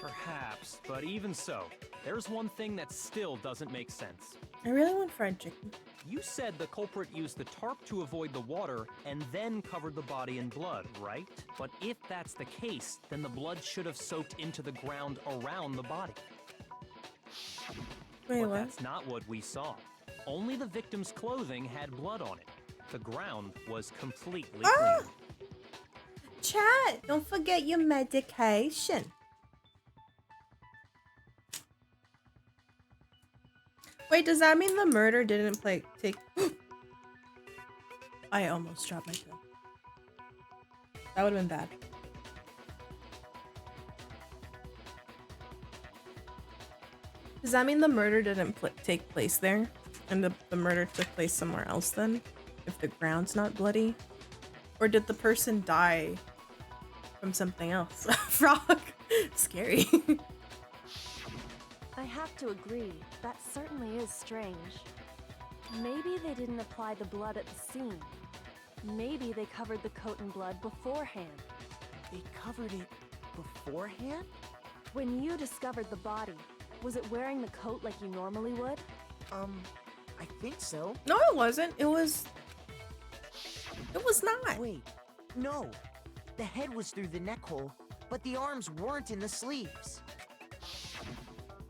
Perhaps, but even so, there's one thing that still doesn't make sense. I really want fried chicken. You said the culprit used the tarp to avoid the water and then covered the body in blood, right? But if that's the case, then the blood should have soaked into the ground around the body. Wait, But what? that's not what we saw. Only the victim's clothing had blood on it. The ground was completely Ah! clean. Chat, don't forget your medication. Wait, does that mean the murder didn't take... I almost dropped my phone. That would have been bad. Does that mean the murder didn't take place there? And the murder took place somewhere else then? If the ground's not bloody? Or did the person die from something else? Frog! Scary. I have to agree, that certainly is strange. Maybe they didn't apply the blood at the scene. Maybe they covered the coat in blood beforehand. They covered it beforehand? When you discovered the body, was it wearing the coat like you normally would? I think so. No, it wasn't. It was not. Wait, no. The head was through the neck hole, but the arms weren't in the sleeves.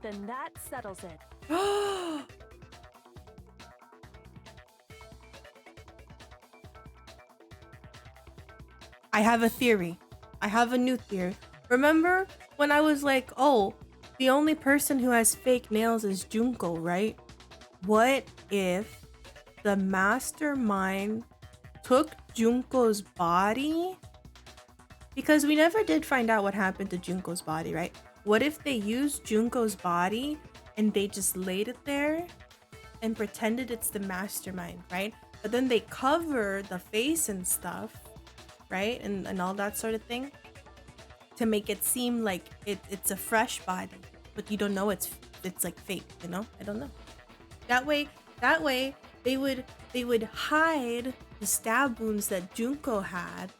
Then that settles it. I have a theory. I have a new theory. Remember when I was like, oh, the only person who has fake nails is Junko, right? What if the mastermind took Junko's body? Because we never did find out what happened to Junko's body, right? What if they used Junko's body and they just laid it there and pretended it's the mastermind, right? But then they cover the face and stuff, right? And all that sort of thing to make it seem like it's a fresh body, but you don't know it's like fake, you know? I don't know. That way they would hide the stab wounds that Junko had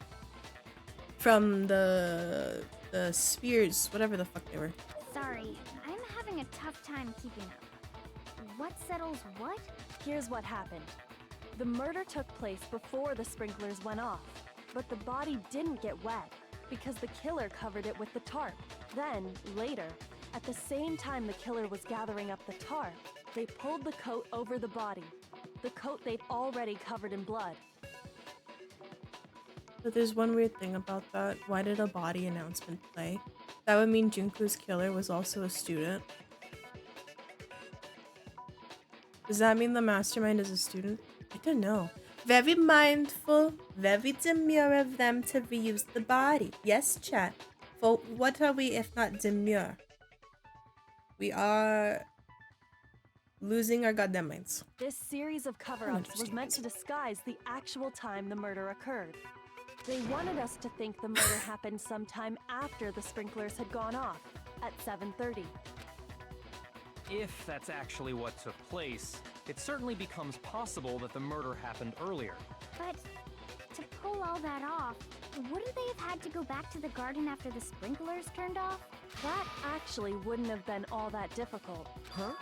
from the the spears, whatever the fuck they were. Sorry, I'm having a tough time keeping up. What settles what? Here's what happened. The murder took place before the sprinklers went off, but the body didn't get wet because the killer covered it with the tarp. Then, later, at the same time the killer was gathering up the tarp, they pulled the coat over the body, the coat they'd already covered in blood. But there's one weird thing about that. Why did a body announcement play? That would mean Junko's killer was also a student. Does that mean the mastermind is a student? I don't know. Very mindful, very demure of them to reuse the body. Yes, chat. For what are we if not demure? We are losing our goddamn minds. This series of cover-ups was meant to disguise the actual time the murder occurred. They wanted us to think the murder happened sometime after the sprinklers had gone off, at 7:30. If that's actually what took place, it certainly becomes possible that the murder happened earlier. But to pull all that off, wouldn't they have had to go back to the garden after the sprinklers turned off? That actually wouldn't have been all that difficult. Huh?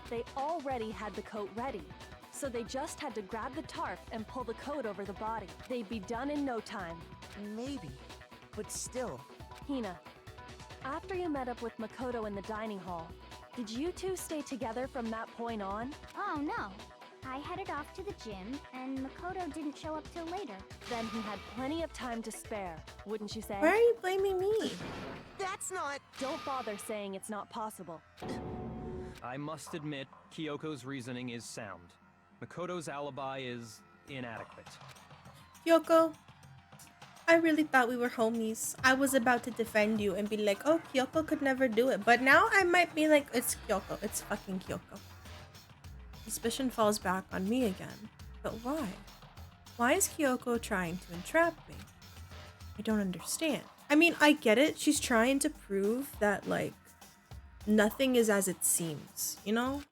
They already had the coat ready, so they just had to grab the tarp and pull the coat over the body. They'd be done in no time. Maybe, but still. Hina, after you met up with Makoto in the dining hall, did you two stay together from that point on? Oh no. I headed off to the gym, and Makoto didn't show up till later. Then he had plenty of time to spare, wouldn't you say? Why are you blaming me? That's not... Don't bother saying it's not possible. I must admit, Kyoko's reasoning is sound. Makoto's alibi is inadequate. Kyoko, I really thought we were homies. I was about to defend you and be like, oh, Kyoko could never do it. But now I might be like, it's Kyoko. It's fucking Kyoko. Suspicion falls back on me again. But why? Why is Kyoko trying to entrap me? I don't understand. I mean, I get it. She's trying to prove that, like, nothing is as it seems, you know?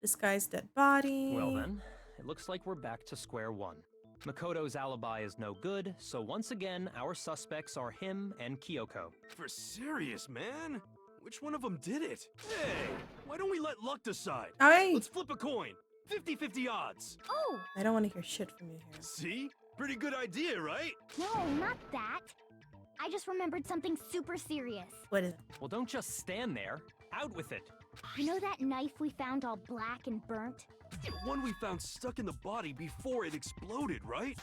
This guy's dead body. Well then, it looks like we're back to square one. Makoto's alibi is no good, so once again, our suspects are him and Kyoko. For serious, man? Which one of them did it? Hey, why don't we let luck decide? Aye. Let's flip a coin. 50-50 odds. Oh! I don't want to hear shit from you here. See? Pretty good idea, right? No, not that. I just remembered something super serious. What is it? Well, don't just stand there. Out with it. You know that knife we found all black and burnt? The one we found stuck in the body before it exploded, right?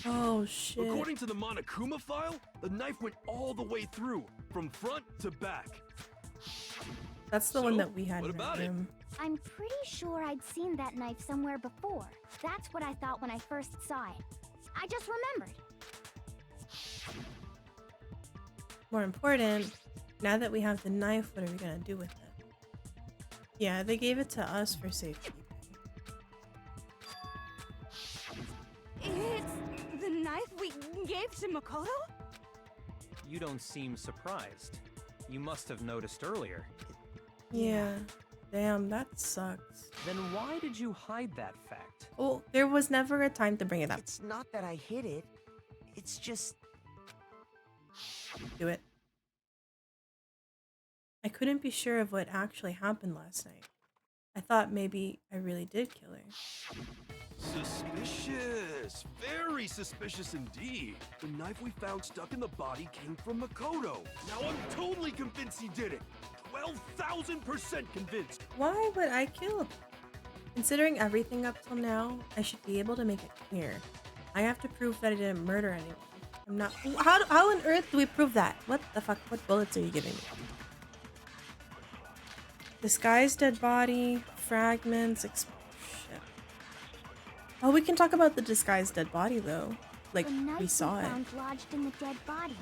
Oh, shit. According to the Monokuma file, the knife went all the way through, from front to back. That's the So, one that we had what in our about it? room. I'm pretty sure I'd seen that knife somewhere before. That's what I thought when I first saw it. I just remembered. More important, now that we have the knife, what are we gonna do with it? Yeah, they gave it to us for safekeeping. It's the knife we gave to Makoto? You don't seem surprised. You must have noticed earlier. Yeah. Damn, that sucks. Then why did you hide that fact? Oh, there was never a time to bring it up. It's not that I hid it. It's just... Do it. I couldn't be sure of what actually happened last night. I thought maybe I really did kill her. Suspicious. Very suspicious indeed. The knife we found stuck in the body came from Makoto. Now I'm totally convinced he did it. 12,000% convinced. Why would I kill him? Considering everything up till now, I should be able to make it clear. I have to prove that I didn't murder anyone. I'm not. How on earth do we prove that? What the fuck? What bullets are you giving me? This guy's dead body, fragments, shit. Oh, we can talk about the disguised dead body though. Like, the knife we saw it. found lodged in the dead body.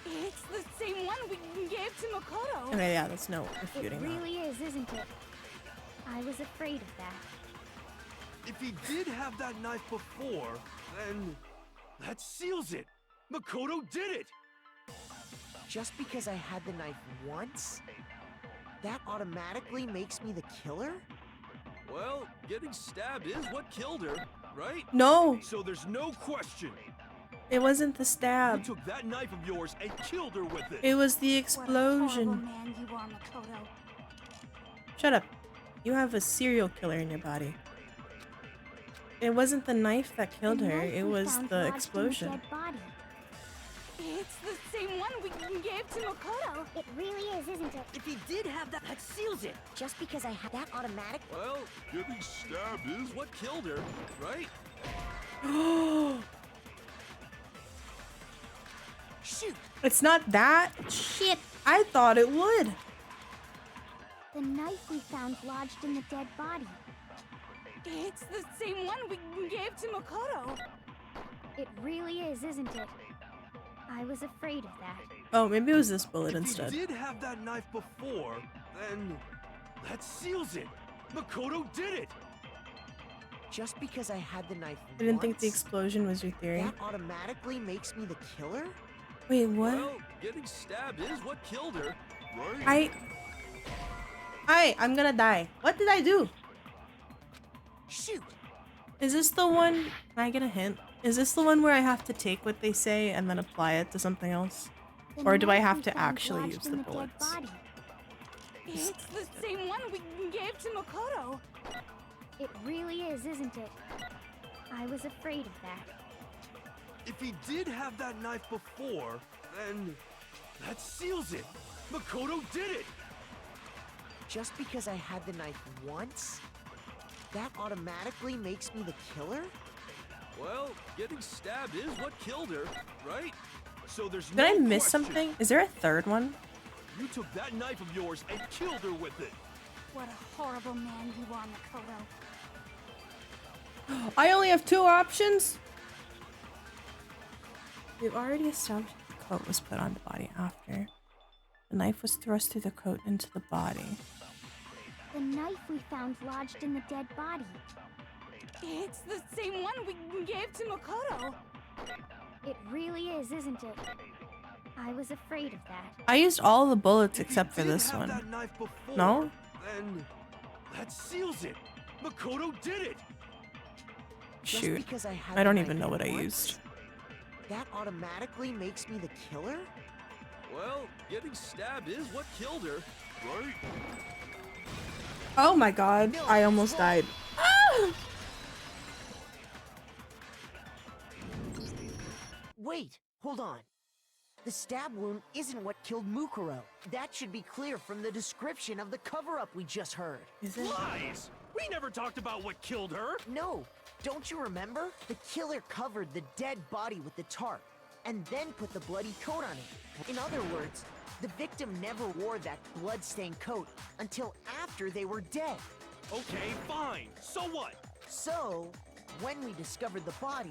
It's the same one we gave to Makoto. Okay, yeah, that's no It refuting that. really is, isn't it? I was afraid of that. If he did have that knife before, then that seals it. Makoto did it. Just because I had the knife once? That automatically makes me the killer? Well, getting stabbed is what killed her, right? No, So there's no question. It wasn't the You stab. took that knife of yours and killed her with it. It was the What a horrible explosion. man you are, Makoto. Shut up. You have a serial killer in your body. It wasn't the knife that killed The her. knife It we was found the lodged in explosion. dead body. It's the same one we gave to Makoto. It really is, isn't it? If he did have that, that seals it. Just because I had that automatic. Well, Getting stabbed is what killed her, right? Shoot! It's not that? Shit. I thought it would. The knife we found lodged in the dead body. It's the same one we gave to Makoto. It really is, isn't it? I was afraid of that. Oh, maybe it was this bullet If instead. he did have that knife before, then that seals it. Makoto did it. Just because I had the knife I didn't think the once, explosion was your theory. that automatically makes me the killer? Wait, what? Well, getting stabbed is what killed her. right. I'm gonna die. What did I do? Shoot! Is this the one? Can I get a hint? Is this the one where I have to take what they say and then apply it to something else? The Or do I knife have we to found actually lodged use in the dead bullets? body. It's the same one we gave to Makoto. It really is, isn't it? I was afraid of that. If he did have that knife before, then that seals it. Makoto did it. Just because I had the knife once, that automatically makes me the killer? Well, getting stabbed is what killed her, right? So there's Did no I miss question. something? Is there a third one? You took that knife of yours and killed her with it. What a horrible man you are, Makoto. I only have 2 options? We've already established the coat was put on the body after. The knife was thrust through the coat into the body. The knife we found lodged in the dead body. It's the same one we gave to Makoto. It really is, isn't it? I was afraid of that. I used all the bullets If he except for did this have one. that knife before, No? Then that seals it. Makoto did it. Just Shoot. because I had I don't the even knife know what I once, used. That automatically makes me the killer? Well, getting stabbed is what killed her. Right. Oh my god. I almost died. Ah! Wait, hold on. The stab wound isn't what killed Mukuro. That should be clear from the description of the cover-up we just heard. Is it? Lies! We never talked about what killed her. No, don't you remember? The killer covered the dead body with the tarp, and then put the bloody coat on it. In other words, the victim never wore that blood-stained coat until after they were dead. Okay, fine. So what? So, when we discovered the body,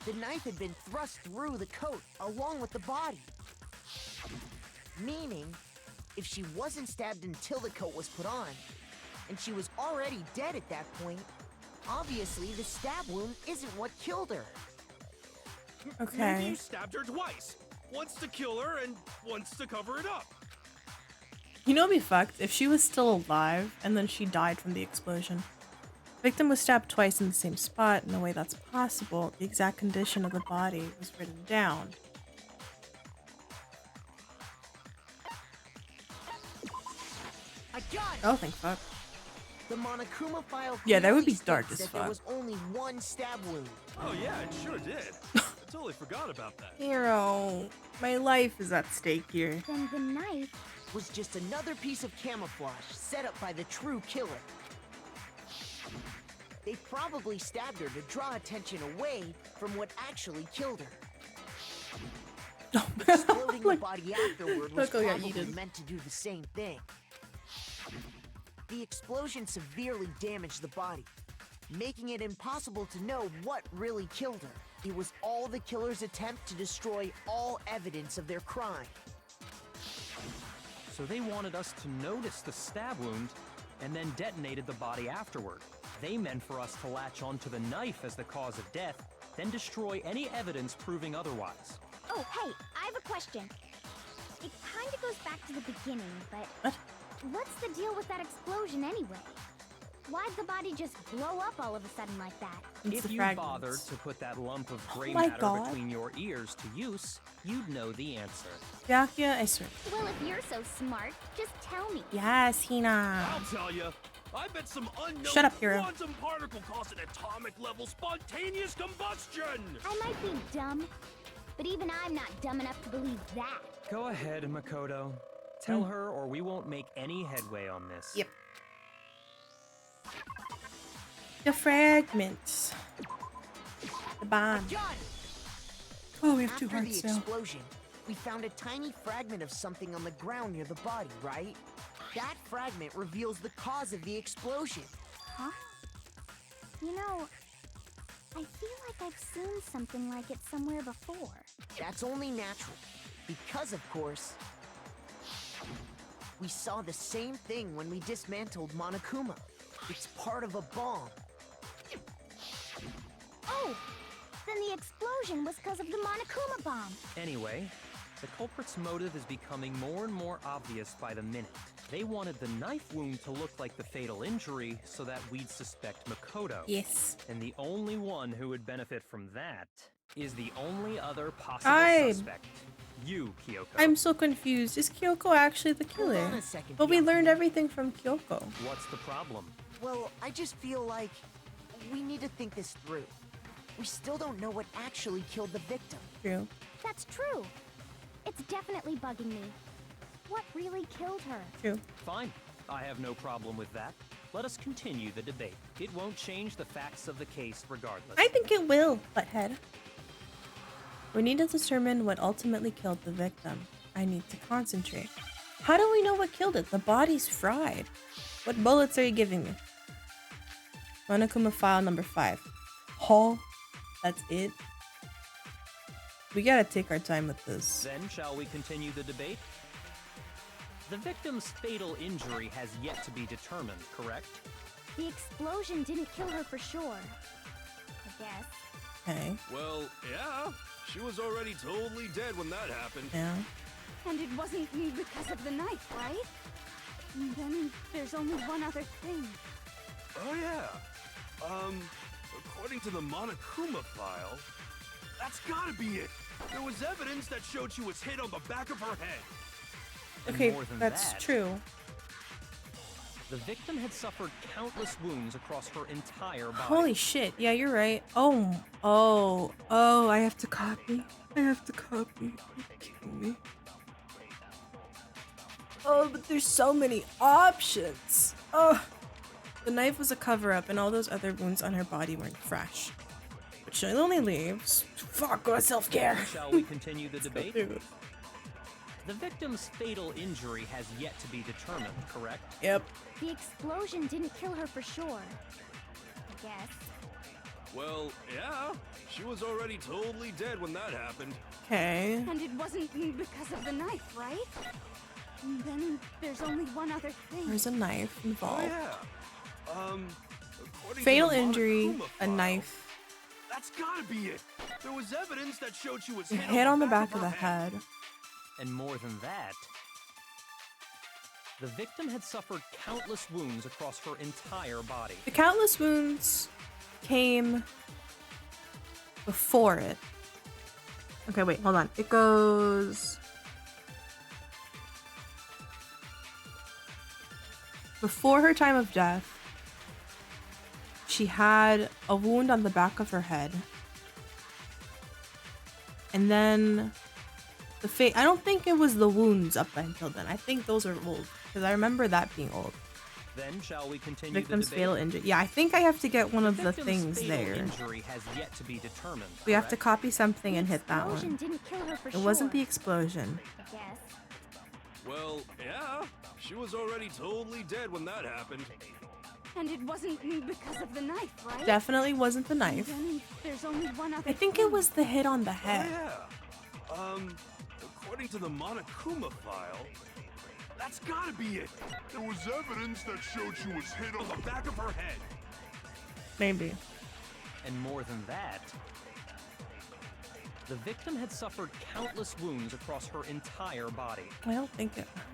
the knife had been thrust through the coat along with the body. Meaning, if she wasn't stabbed until the coat was put on, and she was already dead at that point, obviously the stab wound isn't what killed her. Maybe Okay. you stabbed her twice. Once to kill her and once to cover it up. You know what'd be fucked? If she was still alive and then she died from the explosion. Victim was stabbed twice in the same spot. In a way that's possible, the exact condition of the body was written down. I got it! Oh, thank fuck. The Monokuma file Yeah, that would clearly be dark states as that there fuck. was only one stab wound. Oh yeah, it sure did. I totally forgot about that. Hero, my life is at stake here. Then the knife. Was just another piece of camouflage set up by the true killer. They probably stabbed her to draw attention away from what actually killed her. Exploding the body afterward was Look, oh, yeah, probably you did. meant to do the same thing. The explosion severely damaged the body, making it impossible to know what really killed her. It was all the killer's attempt to destroy all evidence of their crime. So they wanted us to notice the stab wound and then detonated the body afterward. They meant for us to latch onto the knife as the cause of death, then destroy any evidence proving otherwise. Oh, hey, I have a question. It kind of goes back to the beginning, but What? what's the deal with that explosion anyway? Why'd the body just blow up all of a sudden like that? It's If the you fragments. bothered to put that lump of gray my matter God. between your ears to use, you'd know the answer. Byakuya, I swear. Well, if you're so smart, just tell me. Yes, Hina. I'll tell you. I bet some unknown Shut up, hero. quantum particle caused an atomic level spontaneous combustion. I might be dumb, but even I'm not dumb enough to believe that. Go ahead, Makoto. Tell her or we won't make any headway on this. Yep. The fragments. The bomb. John! Oh, we have two After hearts the now. explosion, we found a tiny fragment of something on the ground near the body, right? That fragment reveals the cause of the explosion. Huh? You know, I feel like I've seen something like it somewhere before. That's only natural. Because, of course, we saw the same thing when we dismantled Monokuma. It's part of a bomb. Oh! Then the explosion was because of the Monokuma bomb. Anyway, the culprit's motive is becoming more and more obvious by the minute. They wanted the knife wound to look like the fatal injury so that we'd suspect Makoto. Yes. And the only one who would benefit from that is the only other possible suspect. You, Kyoko. I'm so confused. Is Kyoko actually the Hold killer? on a second, But we Byakuya. learned everything from Kyoko. What's the problem? Well, I just feel like we need to think this through. We still don't know what actually killed the victim. True. That's true. It's definitely bugging me. What really killed her? True. Fine. I have no problem with that. Let us continue the debate. It won't change the facts of the case regardless. I think it will, butthead. We need to determine what ultimately killed the victim. I need to concentrate. How do we know what killed it? The body's fried. What bullets are you giving me? Monokuma file number 5. Huh? That's it? We gotta take our time with this. Then shall we continue the debate? The victim's fatal injury has yet to be determined, correct? The explosion didn't kill her for sure. I guess. Okay. Well, yeah. She was already totally dead when that happened. Yeah. And it wasn't because of the knife, right? And then there's only one other thing. Oh, yeah. According to the Monokuma file, that's gotta be it. There was evidence that showed she was hit on the back of her head. And Okay, more than that's that, true. The victim had suffered countless wounds across her entire body. Holy shit. Yeah, you're right. Oh, I have to copy. You're kidding me. Oh, but there's so many options. Oh. The knife was a cover-up and all those other wounds on her body weren't fresh. Which only leaves... Fuck, what self-care. Shall we continue the debate? Dude. The victim's fatal injury has yet to be determined, correct? Yep. The explosion didn't kill her for sure. I guess. Well, yeah. She was already totally dead when that happened. Okay. And it wasn't because of the knife, right? And then there's only one other thing. There's a knife Oh, involved. yeah. According Fatal to the injury, Monokuma a file, knife, That's gotta be it. There was evidence that showed she was hit on the back of the head. And more than that, the victim had suffered countless wounds across her entire body. The countless wounds came before it. Okay, wait, hold on. It goes... Before her time of death, she had a wound on the back of her head. And then I don't think it was the wounds up until then. I think those are old. Because I remember that being old. Then shall we continue Victim's the debate? fatal injury. Yeah, I think I have to get one of the victim's things fatal there. Injury has yet to be determined. We have to correct? copy something and hit that Explosion one. didn't kill her for It sure. wasn't the explosion. I guess. Well, yeah. She was already totally dead when that happened. And it wasn't because of the knife, right? Definitely wasn't the And knife. then there's only one other I think thing. it was the hit on the Oh, head. yeah. According to the Monokuma file, that's gotta be it. There was evidence that showed she was hit on the back of her head. Maybe. And more than that, the victim had suffered countless wounds across her entire body. I don't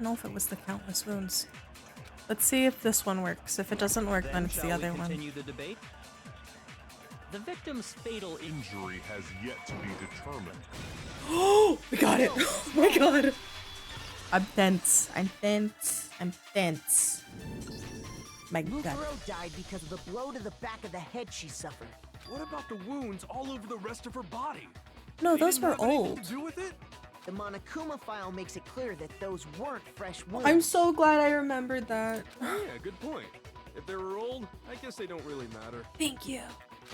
know if it was the countless wounds. Let's see if this one works. If it doesn't work, then it's the shall we other one. continue the debate? The victim's fatal Injury has yet to be determined. Oh, we got it. Oh my god. I'm tense. I'm tense. I'm tense. My god. Mukuro died because of the blow to the back of the head she suffered. What about the wounds all over the rest of her body? No, They those didn't were have anything old. to do with it? The Monokuma file makes it clear that those weren't fresh wounds. I'm so glad I remembered that. Oh, yeah, good point. If they were old, I guess they don't really matter. Thank you.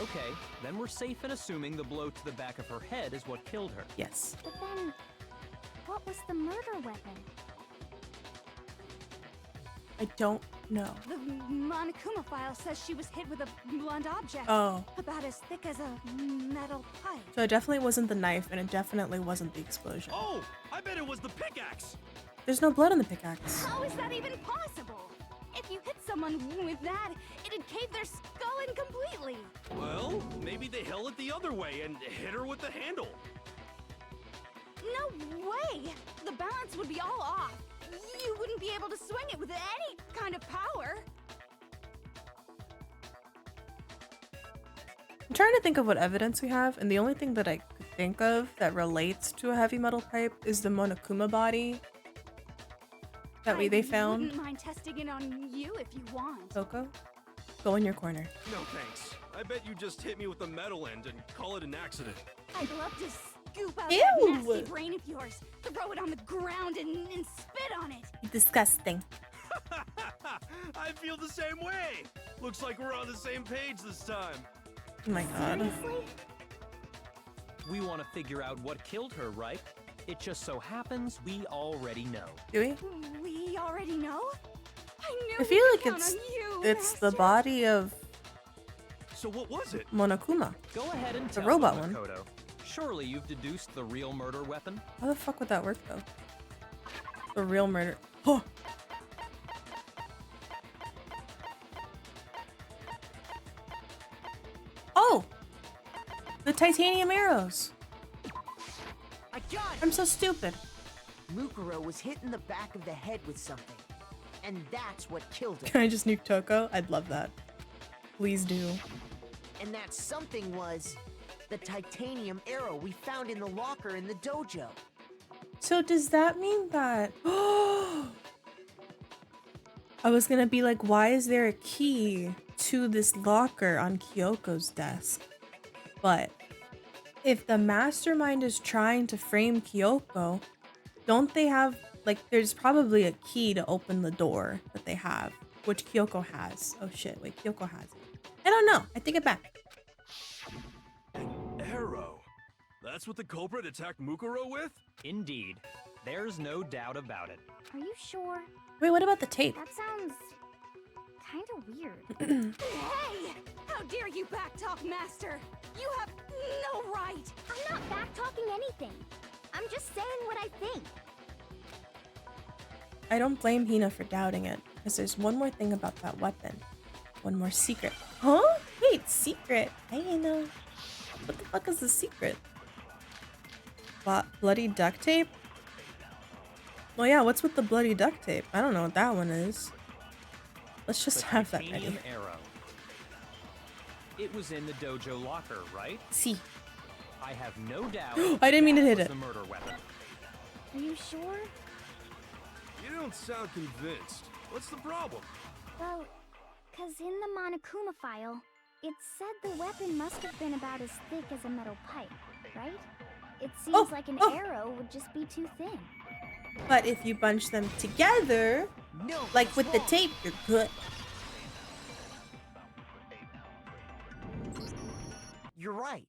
Okay, then we're safe in assuming the blow to the back of her head is what killed her. Yes. But then, what was the murder weapon? I don't know. The Monokuma file says she was hit with a blunt object. Oh. About as thick as a metal pipe. So it definitely wasn't the knife, and it definitely wasn't the explosion. Oh, I bet it was the pickaxe. There's no blood on the pickaxe. How is that even possible? If you hit someone with that, it'd cave their skull in completely. Well, maybe they held it the other way and hit her with the handle. No way! The balance would be all off. You wouldn't be able to swing it with any kind of power. I'm trying to think of what evidence we have, and the only thing that I could think of that relates to a heavy metal pipe is the Monokuma body that they I found. wouldn't mind testing it on you if you want. Coco, go in your corner. No thanks. I bet you just hit me with the metal end and call it an accident. I'd love to scoop out Ew. that nasty brain of yours, throw it on the ground and spit on it. Disgusting. I feel the same way. Looks like we're on the same page this time. Oh my god. Seriously? We want to figure out what killed her, right? It just so happens we already know. Do we? We already know? I knew I feel we like could count it's on you, it's the Master. body of So what was it? Monokuma. Go ahead and The tell robot them, one. Makoto. Surely you've deduced the real murder weapon? How the fuck would that work though? The real murder. Oh. Oh! The titanium arrows. I got it! I'm so stupid. Mukuro was hit in the back of the head with something. And that's what killed her. Can I just nuke Toko? I'd love that. Please do. And that something was the titanium arrow we found in the locker in the dojo. So does that mean that... I was gonna be like, why is there a key to this locker on Kyoko's desk? But if the mastermind is trying to frame Kyoko, don't they have, like, there's probably a key to open the door that they have, which Kyoko has. Oh shit, wait, Kyoko has it. I don't know, I take it back. An arrow. That's what the culprit attacked Mukuro with? Indeed. There's no doubt about it. Are you sure? Wait, what about the tape? That sounds kind of weird. Hey! How dare you backtalk, Master? You have no right! I'm not backtalking anything. I'm just saying what I think. I don't blame Hina for doubting it, because there's one more thing about that weapon. One more secret. Huh? Wait, secret? I didn't know. What the fuck is the secret? Bloody duct tape? Well, yeah, what's with the bloody duct tape? I don't know what that one is. Let's just The have that titanium ready. arrow. It was in the dojo locker, right? See. I have no doubt. I didn't mean to that hit was it. The murder weapon. Are you sure? You don't sound convinced. What's the problem? Well, cause in the Monokuma file, it said the weapon must have been about as thick as a metal pipe, right? It seems like an arrow would just be too thin. But if you bunch them together, No, like that's with the wrong. tape, you're good. You're right.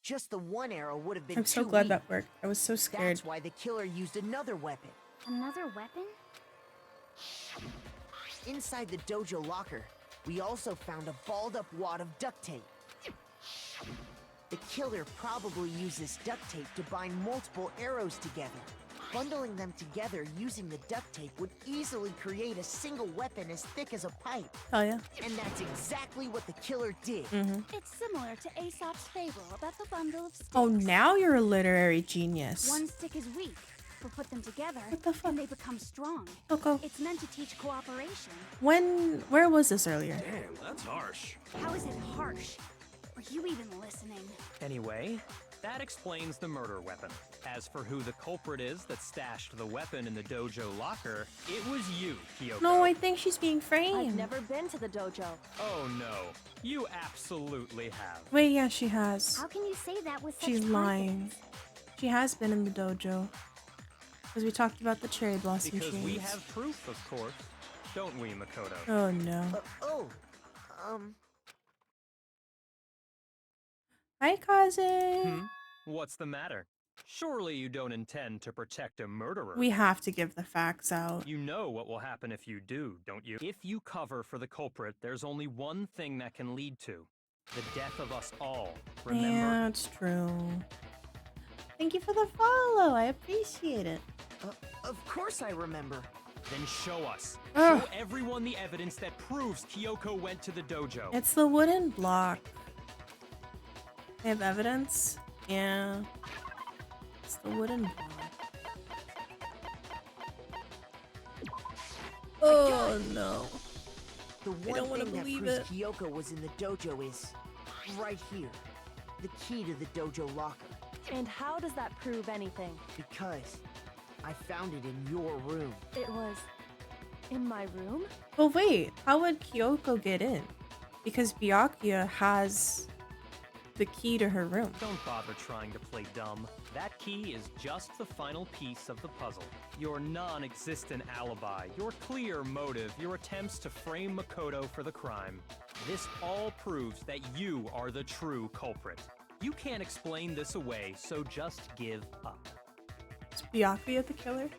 Just the one arrow would have been I'm so too glad weak. that worked. I was so scared. That's why the killer used another weapon. Another weapon? Inside the dojo locker, we also found a balled up wad of duct tape. The killer probably used this duct tape to bind multiple arrows together. Bundling them together using the duct tape would easily create a single weapon as thick as a pipe. Hell yeah. And that's exactly what the killer did. It's similar to Aesop's fable about the bundle of sticks. Oh, now you're a literary genius. One stick is weak, Ch5 put them together, What the fuck? and they become strong. Coco, It's meant to teach cooperation. where was this earlier? Damn, that's harsh. How is it harsh? Are you even listening? Anyway, that explains the murder weapon. As for who the culprit is that stashed the weapon in the dojo locker, it was you, Kyoko. No, I think she's being I've framed. never been to the dojo. Oh no, you absolutely have. Wait, yeah, she has. How can you say that with such She's lying. confidence? She has been in the dojo. Because we talked about the cherry blossom Because we trees. have proof, of course. Don't we, Makoto? Oh no. Hi, Kaze. Hmm? What's the matter? Surely you don't intend to protect a murderer. We have to give the facts out. You know what will happen if you do, don't you? If you cover for the culprit, there's only one thing that can lead to the death of us all. Remember? Yeah, it's true. Thank you for the follow. I appreciate it. Of course I remember. Then show us. Ugh. Show everyone the evidence that proves Kyoko went to the dojo. It's the wooden block. They have evidence? Yeah. It's the wooden block. Oh no. The I don't one wanna thing that believe proves it. Kyoko was in the dojo is right here. The key to the dojo locker. And how does that prove anything? Because I found it in your room. It was in my room? Well, wait. How would Kyoko get in? Because Byakuya has the key to her room. Don't bother trying to play dumb. That key is just the final piece of the puzzle. Your non-existent alibi, your clear motive, your attempts to frame Makoto for the crime. This all proves that you are the true culprit. You can't explain this away, so just give up. Is Byakuya the killer?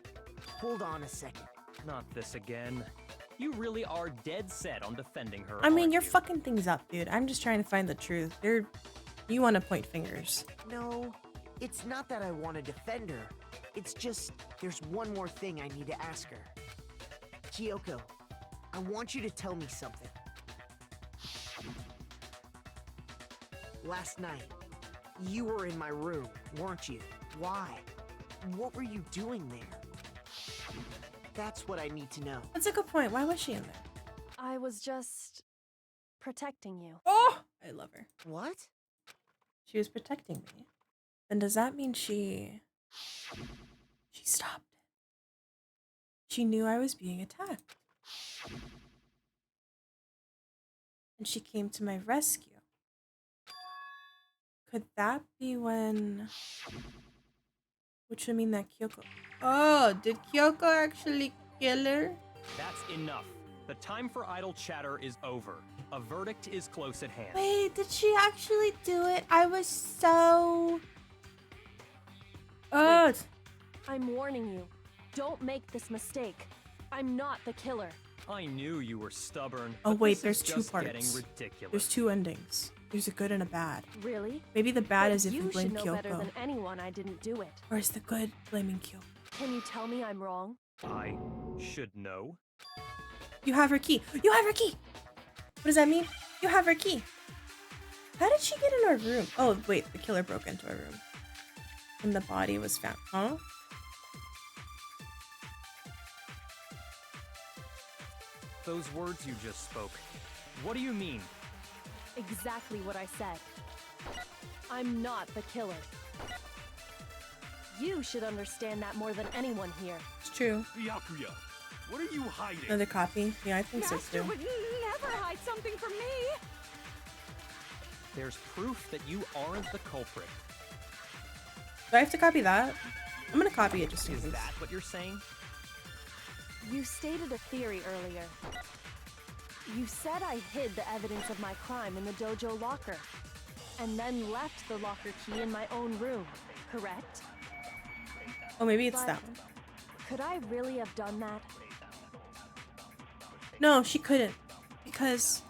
Hold on a second. Not this again. You really are dead set on defending her. I mean, aren't you're you? fucking things up, dude. I'm just trying to find the truth. You want to point fingers. No, it's not that I want to defend her. It's just there's one more thing I need to ask her. Kyoko, I want you to tell me something. Last night, you were in my room, weren't you? Why? What were you doing there? That's what I need to know. That's a good point. Why was she in there? I was just protecting you. Oh, I love her. What? She was protecting me. Then does that mean she stopped it? She knew I was being attacked. And she came to my rescue. Could that be when... Which would mean that Kyoko... Oh, did Kyoko actually kill her? That's enough. The time for idle chatter is over. A verdict is close at hand. Wait, did she actually do it? I was so... Oh, Wait. I'm warning you. Don't make this mistake. I'm not the killer. I knew you were stubborn. Oh but wait, this there's is two just parts. Getting ridiculous. There's two endings. There's a good and a bad. Really? Maybe the bad But is if you blame should know better Kyoko. than anyone I didn't do it. Or is the good blaming Kyoko? Can you tell me I'm wrong? I should know. You have her key. You have her key. What does that mean? You have her key. How did she get in our room? Oh, wait. The killer broke into our room. And the body was found. Huh? Those words you just spoke. What do you mean? Exactly what I said. I'm not the killer. You should understand that more than anyone here. It's true. Byakuya, what are you hiding? Another copy? Yeah, I think so Master too. would never hide something from me. There's proof that you aren't the culprit. Do I have to copy that? I'm gonna copy it just in Is case. that what you're saying? You stated a theory earlier. You said I hid the evidence of my crime in the dojo locker, and then left the locker key in my own room, correct? Oh, maybe it's But that one. could I really have done that? No, she couldn't. Because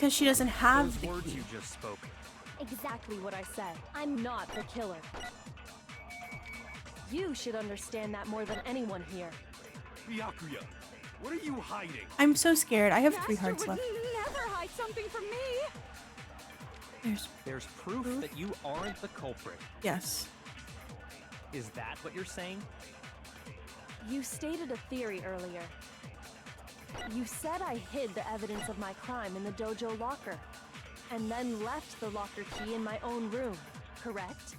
she doesn't have Those the words key. you just spoke. Exactly what I said. I'm not the killer. You should understand that more than anyone here. Byakuya, what are you hiding? I'm so scared. I have 3 Master hearts would left. never hide something from me. There's... There's proof that you aren't the culprit. Yes. Is that what you're saying? You stated a theory earlier. You said I hid the evidence of my crime in the dojo locker, and then left the locker key in my own room, correct?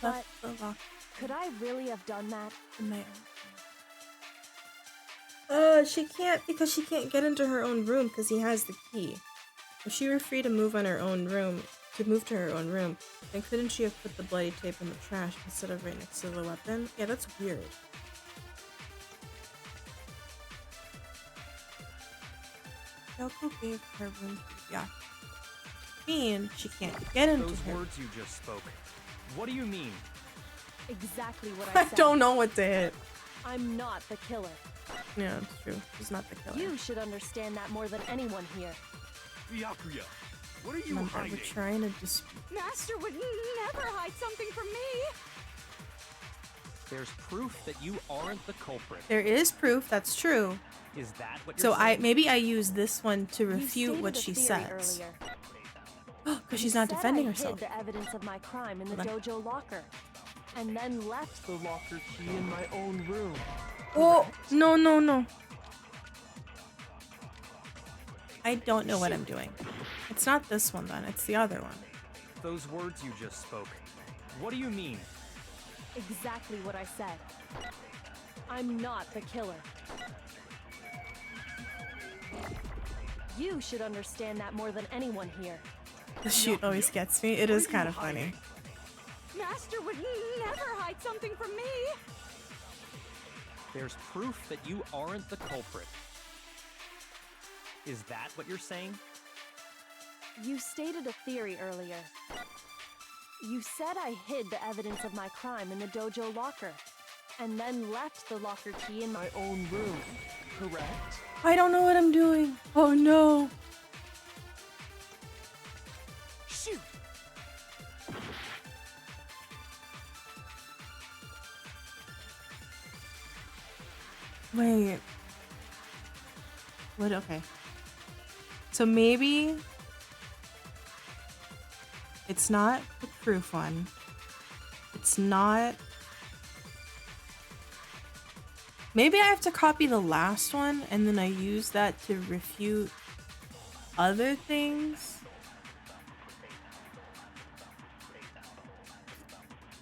But Left the locker could I really have done that? in my own. She can't because she can't get into her own room because he has the key. If she were free to move to her own room, then couldn't she have put the bloody tape in the trash instead of right next to the weapon? Yeah, that's weird. Yoko gave her room to Yaku. Mean she can't get into Those her. words you just spoke. What do you mean? Exactly what I I said. don't know what to hit. I'm not the killer. Yeah, it's true. She's not the killer. You should understand that more than anyone here. Byakuya, what are you Remember, hiding? we're trying to dispute. Master would never hide something from me. There's proof that you aren't the culprit. There is proof that's true. Is that what So you're saying? maybe I use this one to You refute stated what a she theory says. earlier. Because You she's not said defending I herself. hid the evidence of my crime in the Hold on. dojo locker, and then left the locker key in my own room. Oh, no. I don't know what I'm doing. It's not this one then, it's the other one. Those words you just spoke. What do you mean? Exactly what I said. I'm not the killer. You should understand that more than anyone here. The shoot always gets me. It is kind of funny. Master would never hide something from me. There's proof that you aren't the culprit. Is that what you're saying? You stated a theory earlier. You said I hid the evidence of my crime in the dojo locker, and then left the locker key in my own room, correct? I don't know what I'm doing. Oh no. Shoot! Wait. What? Okay. So maybe it's not the proof one. It's not. Maybe I have to copy the last one and then I use that to refute other things.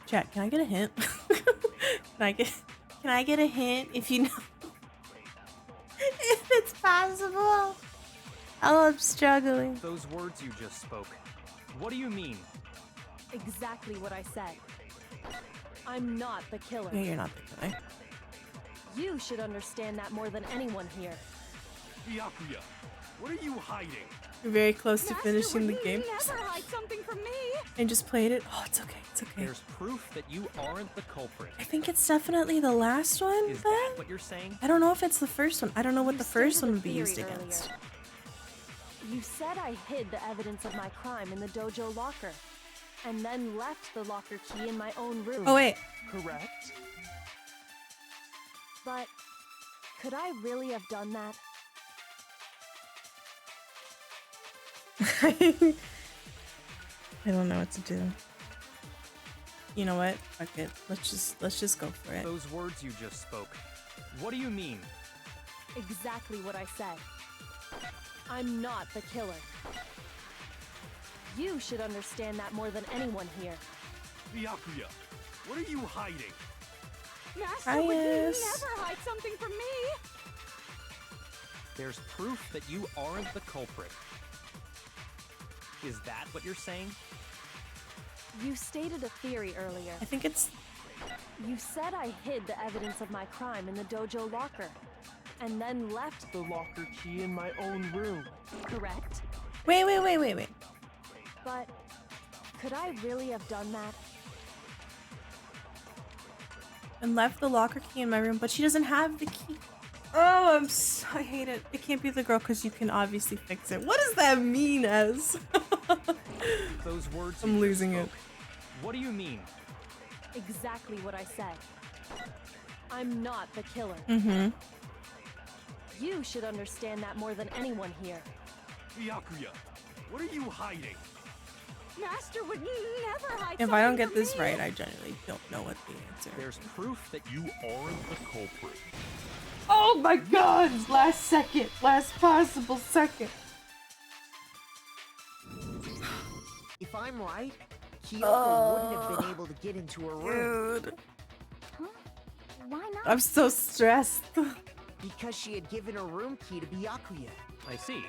Chat, can I get a hint? Can I get a hint if you know if it's possible? Oh, I'm struggling. Those words you just spoke. What do you mean? Exactly what I said. I'm not the killer. Yeah, you're not the killer. You should understand that more than anyone here. Byakuya, what are you hiding? You're very close to Master finishing the would game. never hide something from me. And just played it. Oh, it's okay. It's okay. There's proof that you aren't the culprit. I think it's definitely the last one, Is then? that what you're saying? I don't know if it's the first one. I don't know what You the first stated one a would be used theory against. earlier. You said I hid the evidence of my crime in the dojo locker, and then left the locker key in my own room. Oh, wait. Correct? But could I really have done that? I don't know what to do. You know what? Fuck it. Let's just go for it. Those words you just spoke. What do you mean? Exactly what I said. I'm not the killer. You should understand that more than anyone here. Byakuya, what are you hiding? Master would Bias. never hide something from me. There's proof that you aren't the culprit. Is that what you're saying? You stated a theory earlier. I think it's You said I hid the evidence of my crime in the dojo locker, and then left the locker key in my own room, correct? wait. But could I really have done that? And left the locker key in my room, but she doesn't have the key. Oh, I hate it. It can't be the girl because you can obviously fix it. What does that mean, as? Those words I'm you losing just it. spoke. What do you mean? Exactly what I said. I'm not the killer. Mm-hmm. You should understand that more than anyone here. Byakuya, what are you hiding? Master would never hide If I don't something get from this me. right, I genuinely don't know what the answer is. There's proof that You aren't the culprit. Oh my god! Last second. Last possible second. If I'm right, Kyoko wouldn't have been able to get into her room Dude. Huh? Why not? I'm so stressed. because she had given her room key to Byakuya. I see.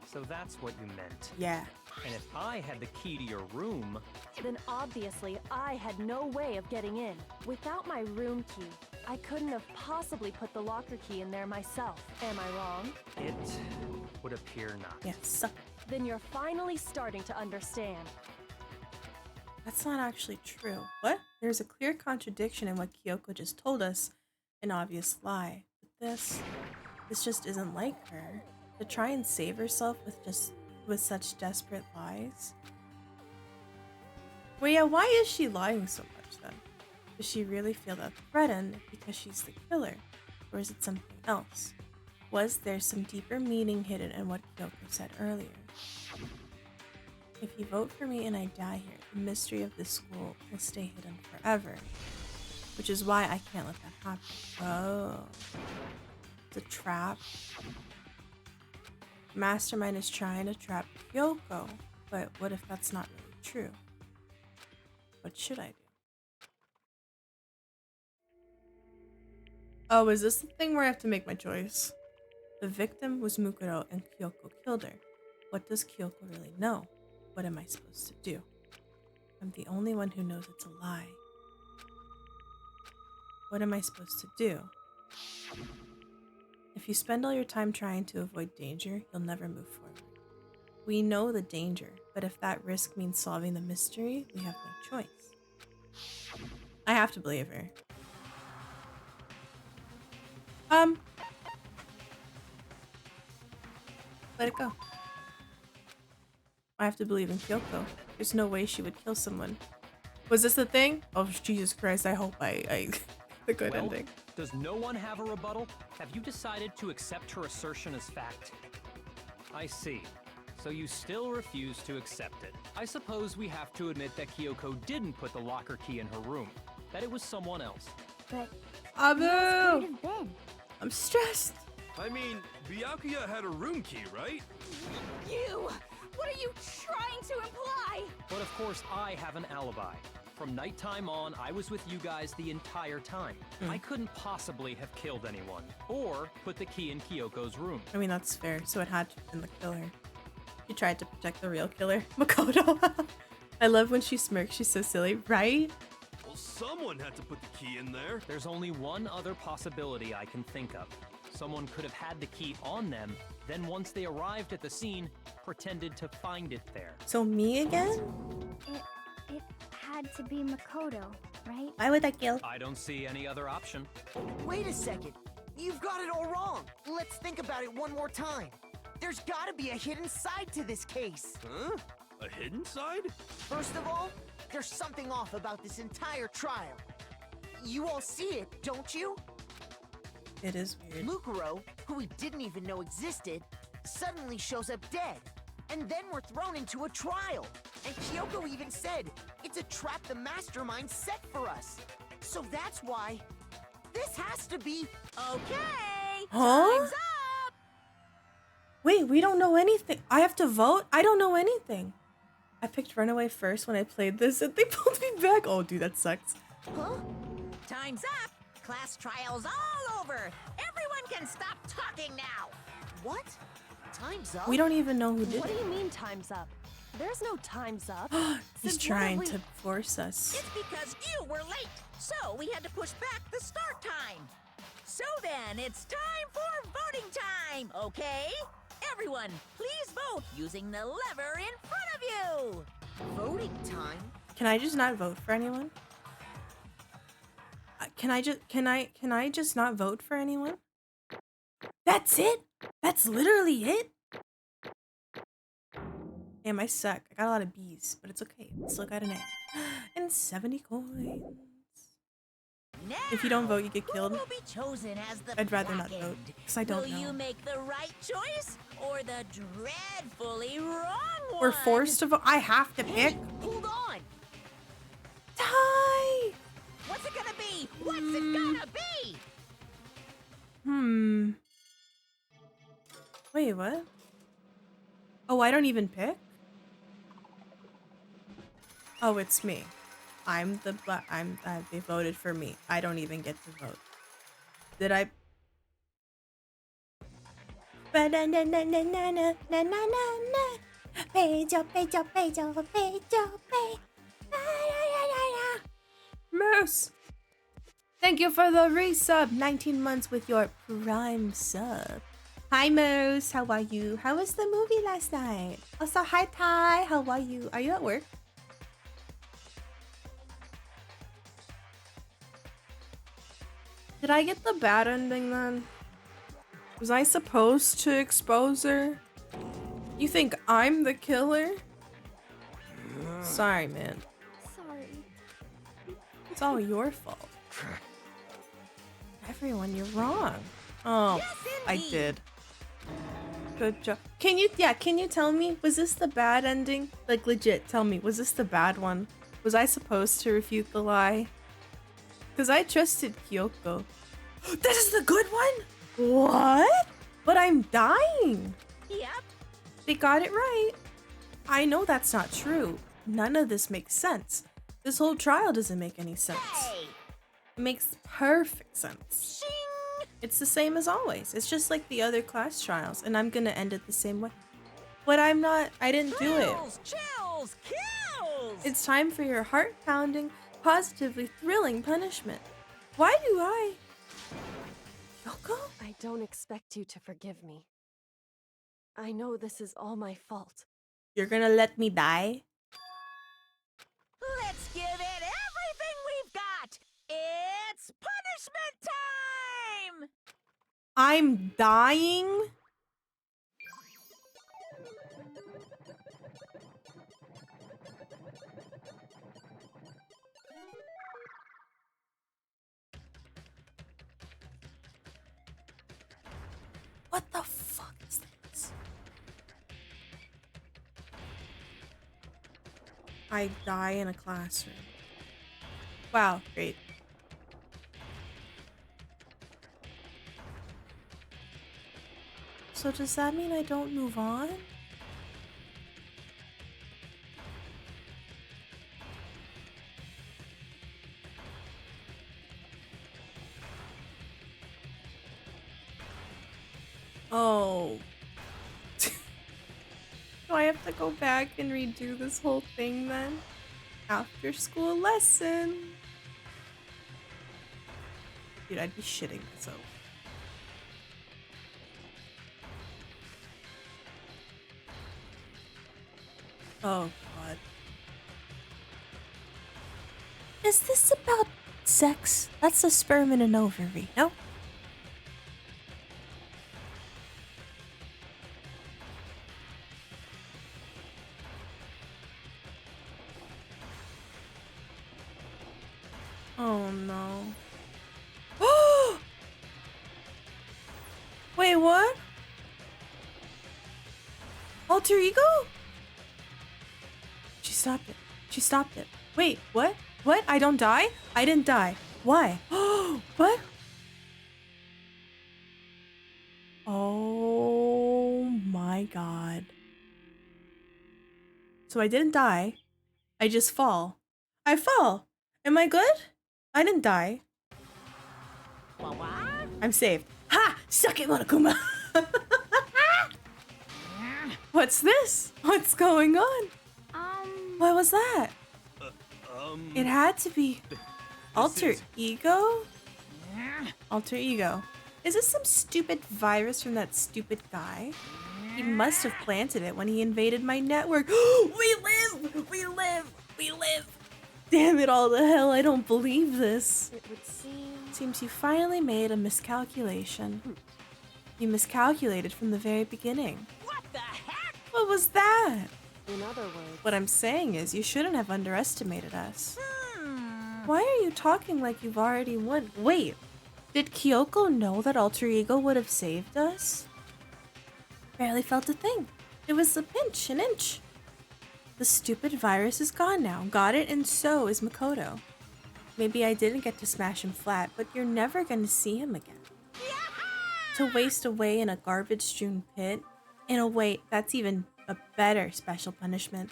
So that's what you meant. Yeah. And if I had the key to your room, Then obviously I had no way of getting in. Without my room key, I couldn't have possibly put the locker key in there myself. Am I wrong? it would appear not. Yes. Then you're finally starting to understand. That's not actually true. What? There's a clear contradiction in what Kyoko just told us. An obvious lie. But this just isn't like her. To try and save herself with such desperate lies. Well, yeah, why is she lying so much then? Does she really feel that threatened because she's the killer? Or is it something else? Was there some deeper meaning hidden in what Kyoko said earlier? If you vote for me and I die here, the mystery of this school will stay hidden forever. Which is why I can't let that happen. Oh. It's a trap. Mastermind is trying to trap Kyoko, but what if that's not really true? What should I do? Oh, is this the thing where I have to make my choice? The victim was Mukuro and Kyoko killed her. What does Kyoko really know? What am I supposed to do? I'm the only one who knows it's a lie. What am I supposed to do? If you spend all your time trying to avoid danger, you'll never move forward. We know the danger, but if that risk means solving the mystery, we have no choice. I have to believe her. Let it go. I have to believe in Kyoko. There's no way she would kill someone. Was this the thing? Oh, Jesus Christ, I hope I the good Well, ending. does no one have a rebuttal? Have you decided to accept her assertion as fact? I see. So you still refuse to accept it. I suppose we have to admit that Kyoko didn't put the locker key in her room. That it was someone else. But Abu! who else could it have been? I'm stressed. I mean, Byakuya had a room key, right? You! What are you trying to imply? But of course, I have an alibi. From nighttime on, I was with you guys the entire time. I couldn't possibly have killed anyone, or put the key in Kyoko's room. I mean, that's fair. So it had to have been the killer. She tried to protect the real killer, Makoto. I love when she smirks. She's so silly, right? Well, someone had to put the key in there. There's only one other possibility I can think of. Someone could have had the key on them, then once they arrived at the scene, pretended to find it there. So me again? It had to be Makoto, right? Why would I kill? I don't see any other option. Wait a second. You've got it all wrong. Let's think about it one more time. There's gotta be a hidden side to this case. Huh? A hidden side? First of all, there's something off about this entire trial. You all see it, don't you? It is weird. Mukuro, who we didn't even know existed, suddenly shows up dead. And then we're thrown into a trial. And Kyoko even said, it's a trap the mastermind set for us. So that's why this has to be... Okay, Huh? time's up! Wait, we don't know anything. I have to vote? I don't know anything. I picked Runaway first when I played this and they pulled me back. Oh, dude, that sucks. Huh? Time's up! Class trial's all over! Everyone can stop talking now! What? Time's up? We don't even know who did What do it. you mean time's up? There's no time's up. He's Since trying when have to force us. It's because you were late, so we had to push back the start time. So then, it's time for voting time, okay? Everyone, please vote using the lever in front of you! Voting time? Can I just not vote for anyone? Can I just not vote for anyone? That's it? That's literally it? Damn, I suck. I got a lot of B's, but it's okay. Still got an A. And 70 coins. Now, If you don't vote, you get who killed. will be chosen as the I'd rather not Black vote, End? 'cause I don't Will you know. make the right choice or the dreadfully wrong one? We're forced to vote. I have to pick. Hold on. Tie! What's it gonna be? What's it gonna be? Wait, what? Oh, I don't even pick? Oh, it's me. I'm the they voted for me. I don't even get to vote. Did I? Moose! Thank you for the resub. 19 months with your prime sub. Hi, Moose. How are you? How was the movie last night? Also, hi, Ty. How are you? Are you at work? Did I get the bad ending then? Was I supposed to expose her? You think I'm the killer? Sorry, man. Sorry. It's all your fault. Everyone, you're wrong. Oh, Yes, I indeed. did. Good job. Can you tell me, was this the bad ending? Like, legit, tell me, was this the bad one? Was I supposed to refute the lie? Because I trusted Kyoko. This is the good one? What? But I'm dying. Yep. They got it right. I know that's not true. None of this makes sense. This whole trial doesn't make any sense. Hey. It makes perfect sense. Shing. It's the same as always. It's just like the other class trials, and I'm gonna end it the same way. But I'm not, I didn't do it. Thrills, chills, kills. It's time for your heart-pounding, positively thrilling punishment. Why do I? Yoko? I don't expect you to forgive me. I know this is all my fault. You're gonna let me die? Let's give it everything we've got. It's punishment time. I'm dying? What the fuck is this? I die in a classroom. Wow, great. So does that mean I don't move on? Oh. Do I have to go back and redo this whole thing then? After school lesson. Dude, I'd be shitting myself. Oh god. Is this about sex? That's a sperm and an ovary, no? Oh no. Wait, what? Alter ego? She stopped it. She stopped it. Wait, what? What? I don't die? I didn't die. Why? What? Oh my god. So I didn't die. I just fall. I fall. Am I good? I didn't die. I'm saved. Ha! Suck it, Monokuma! What's this? What's going on? What was that? It had to be alter ego? Alter ego. Is this some stupid virus from that stupid guy? He must have planted it when he invaded my network. We live! We live! We live! Damn it all to hell, I don't believe this. It would seem... Seems you finally made a miscalculation. You miscalculated from the very beginning. What the heck? What was that? In other words... What I'm saying is you shouldn't have underestimated us. Why are you talking like you've already won? Wait, did Kyoko know that Alter Ego would have saved us? Barely felt a thing. It was a pinch, an inch. The stupid virus is gone now. Got it, and so is Makoto. Maybe I didn't get to smash him flat, but you're never gonna see him again. To waste away in a garbage-strewn pit? In a way, that's even a better special punishment.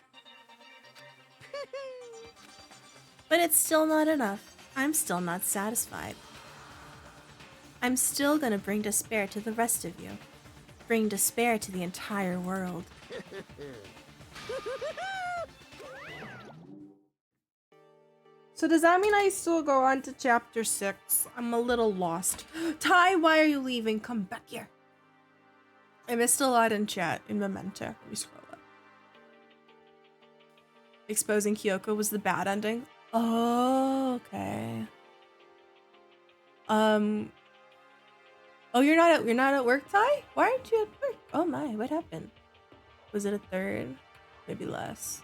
But it's still not enough. I'm still not satisfied. I'm still gonna bring despair to the rest of you. Bring despair to the entire world. So does that mean I still go on to chapter 6? I'm a little lost. Ty, why are you leaving? Come back here. I missed a lot in chat in Memento. Let me scroll up. Exposing Kyoko was the bad ending. Oh, okay. Oh, you're not at work, Ty? Why aren't you at work? Oh my, what happened? Was it a third? Maybe less.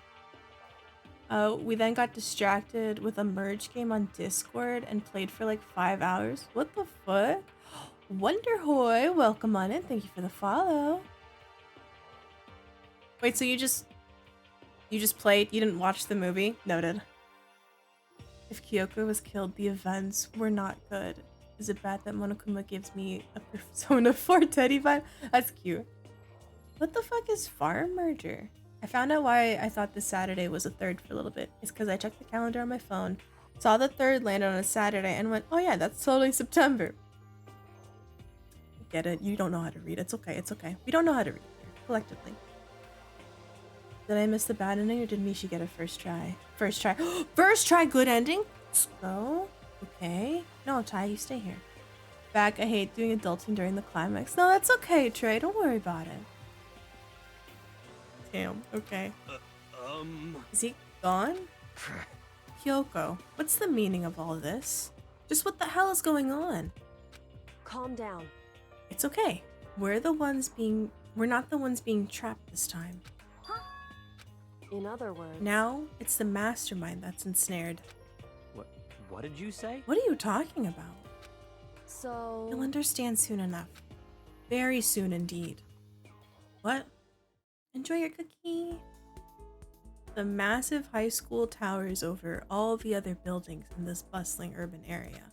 We then got distracted with a merge game on Discord and played for like 5 hours. What the fuck? Wonderhoy, welcome on in. Thank you for the follow. Wait, so you just played? You didn't watch the movie? Noted. If Kyoko was killed, the events were not good. Is it bad that Monokuma gives me a Persona 4 teddy vibe? That's cute. What the fuck is farm merger? I found out why I thought this Saturday was a third for a little bit. It's because I checked the calendar on my phone, saw the third landed on a Saturday, and went, oh yeah, that's totally September. Get it? You don't know how to read. It's okay. It's okay. We don't know how to read here, collectively. Did I miss the bad ending, or did Mishi get a first try? First try. First try, good ending? Slow? Okay. No, Ty, you stay here. Back, I hate doing adulting during the climax. No, that's okay, Trey. Don't worry about it. Damn, okay. Is he gone? Kyoko, what's the meaning of all this? Just what the hell is going on? Calm down. It's okay. We're not the ones being trapped this time. In other words... Now, it's the mastermind that's ensnared. What did you say? What are you talking about? So... You'll understand soon enough. Very soon indeed. What? Enjoy your cookie. The massive high school towers over all the other buildings in this bustling urban area.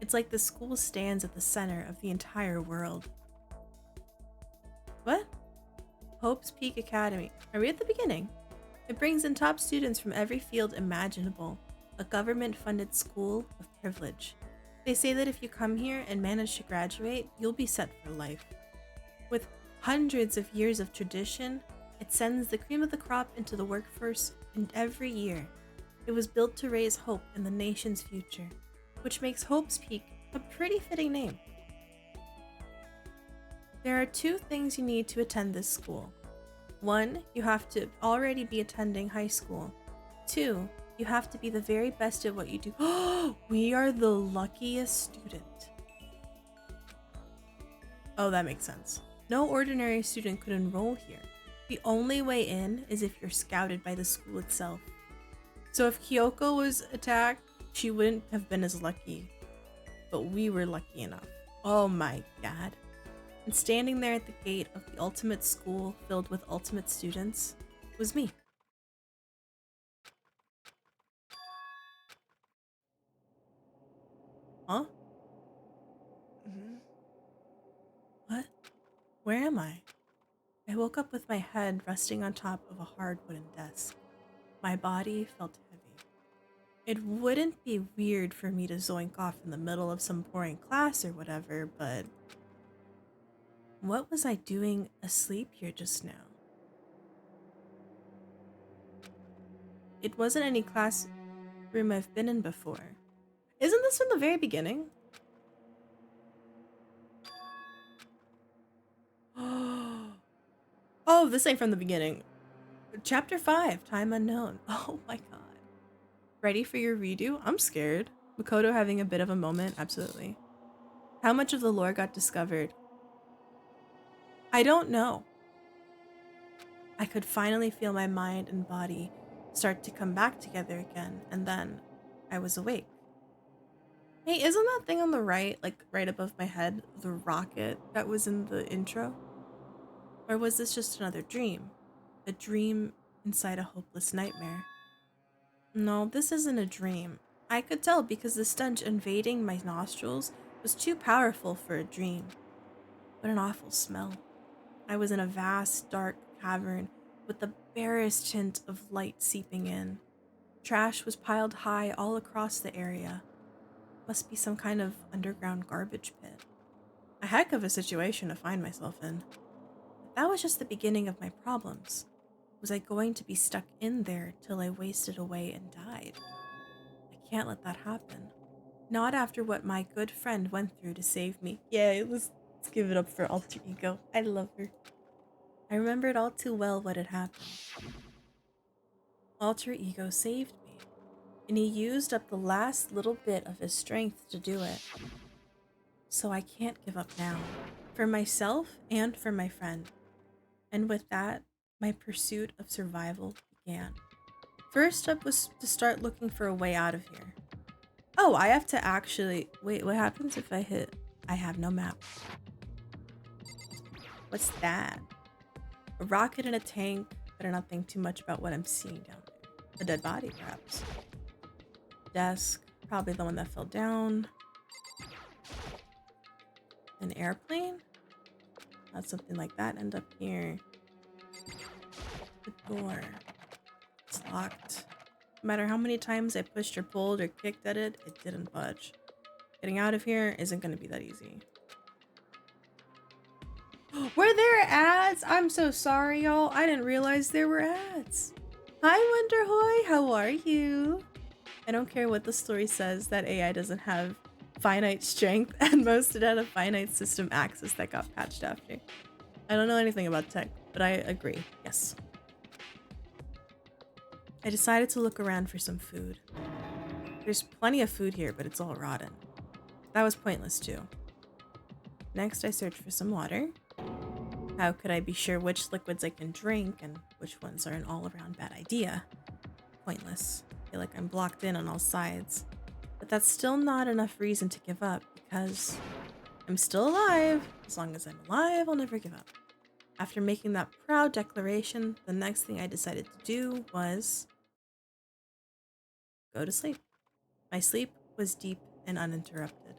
It's like the school stands at the center of the entire world. What? Hope's Peak Academy. Are we at the beginning? It brings in top students from every field imaginable. A government-funded school of privilege. They say that if you come here and manage to graduate, you'll be set for life. With hundreds of years of tradition, it sends the cream of the crop into the workforce in every year. It was built to raise hope in the nation's future, which makes Hope's Peak a pretty fitting name. There are 2 things you need to attend this school. 1, you have to already be attending high school. 2, you have to be the very best at what you do. We are the luckiest student. Oh, that makes sense. No ordinary student could enroll here. The only way in is if you're scouted by the school itself. So if Kyoko was attacked, she wouldn't have been as lucky. But we were lucky enough. Oh my god. And standing there at the gate of the ultimate school filled with ultimate students was me. Huh? What? Where am I? I woke up with my head resting on top of a hard wooden desk. My body felt heavy. It wouldn't be weird for me to zoink off in the middle of some boring class or whatever, but what was I doing asleep here just now? It wasn't any classroom I've been in before. Isn't this from the very beginning? Oh, this ain't from the beginning. Chapter 5, Time Unknown. Oh my god. Ready for your redo? I'm scared. Makoto having a bit of a moment? Absolutely. How much of the lore got discovered? I don't know. I could finally feel my mind and body start to come back together again, and then I was awake. Hey, isn't that thing on the right, like right above my head, the rocket that was in the intro? Or was this just another dream? A dream inside a hopeless nightmare? No, this isn't a dream. I could tell because the stench invading my nostrils was too powerful for a dream. What an awful smell. I was in a vast, dark cavern with the barest hint of light seeping in. Trash was piled high all across the area. Must be some kind of underground garbage pit. A heck of a situation to find myself in. But that was just the beginning of my problems. Was I going to be stuck in there till I wasted away and died? I can't let that happen. Not after what my good friend went through to save me. Yay, let's give it up for Alter Ego. I love her. I remembered all too well what had happened. Alter Ego saved me, and he used up the last little bit of his strength to do it. So I can't give up now, for myself and for my friend. And with that, my pursuit of survival began. First up was to start looking for a way out of here. Oh, I have to actually... Wait, what happens if I hit... I have no map. What's that? A rocket in a tank. Better not think too much about what I'm seeing down there. A dead body, perhaps. Desk. Probably the one that fell down. An airplane? Not something like that. End up here. The door. It's locked. No matter how many times I pushed or pulled or kicked at it, it didn't budge. Getting out of here isn't going to be that easy. Were there ads? I'm so sorry, y'all. I didn't realize there were ads. Hi, Wonderhoy. How are you? I don't care what the story says, that AI doesn't have finite strength, and most it had a finite system access that got patched after. I don't know anything about tech, but I agree. Yes. I decided to look around for some food. There's plenty of food here, but it's all rotten. That was pointless too. Next, I searched for some water. How could I be sure which liquids I can drink and which ones are an all-around bad idea? Pointless. I feel like I'm blocked in on all sides. But that's still not enough reason to give up, because I'm still alive. As long as I'm alive, I'll never give up. After making that proud declaration, the next thing I decided to do was go to sleep. My sleep was deep and uninterrupted.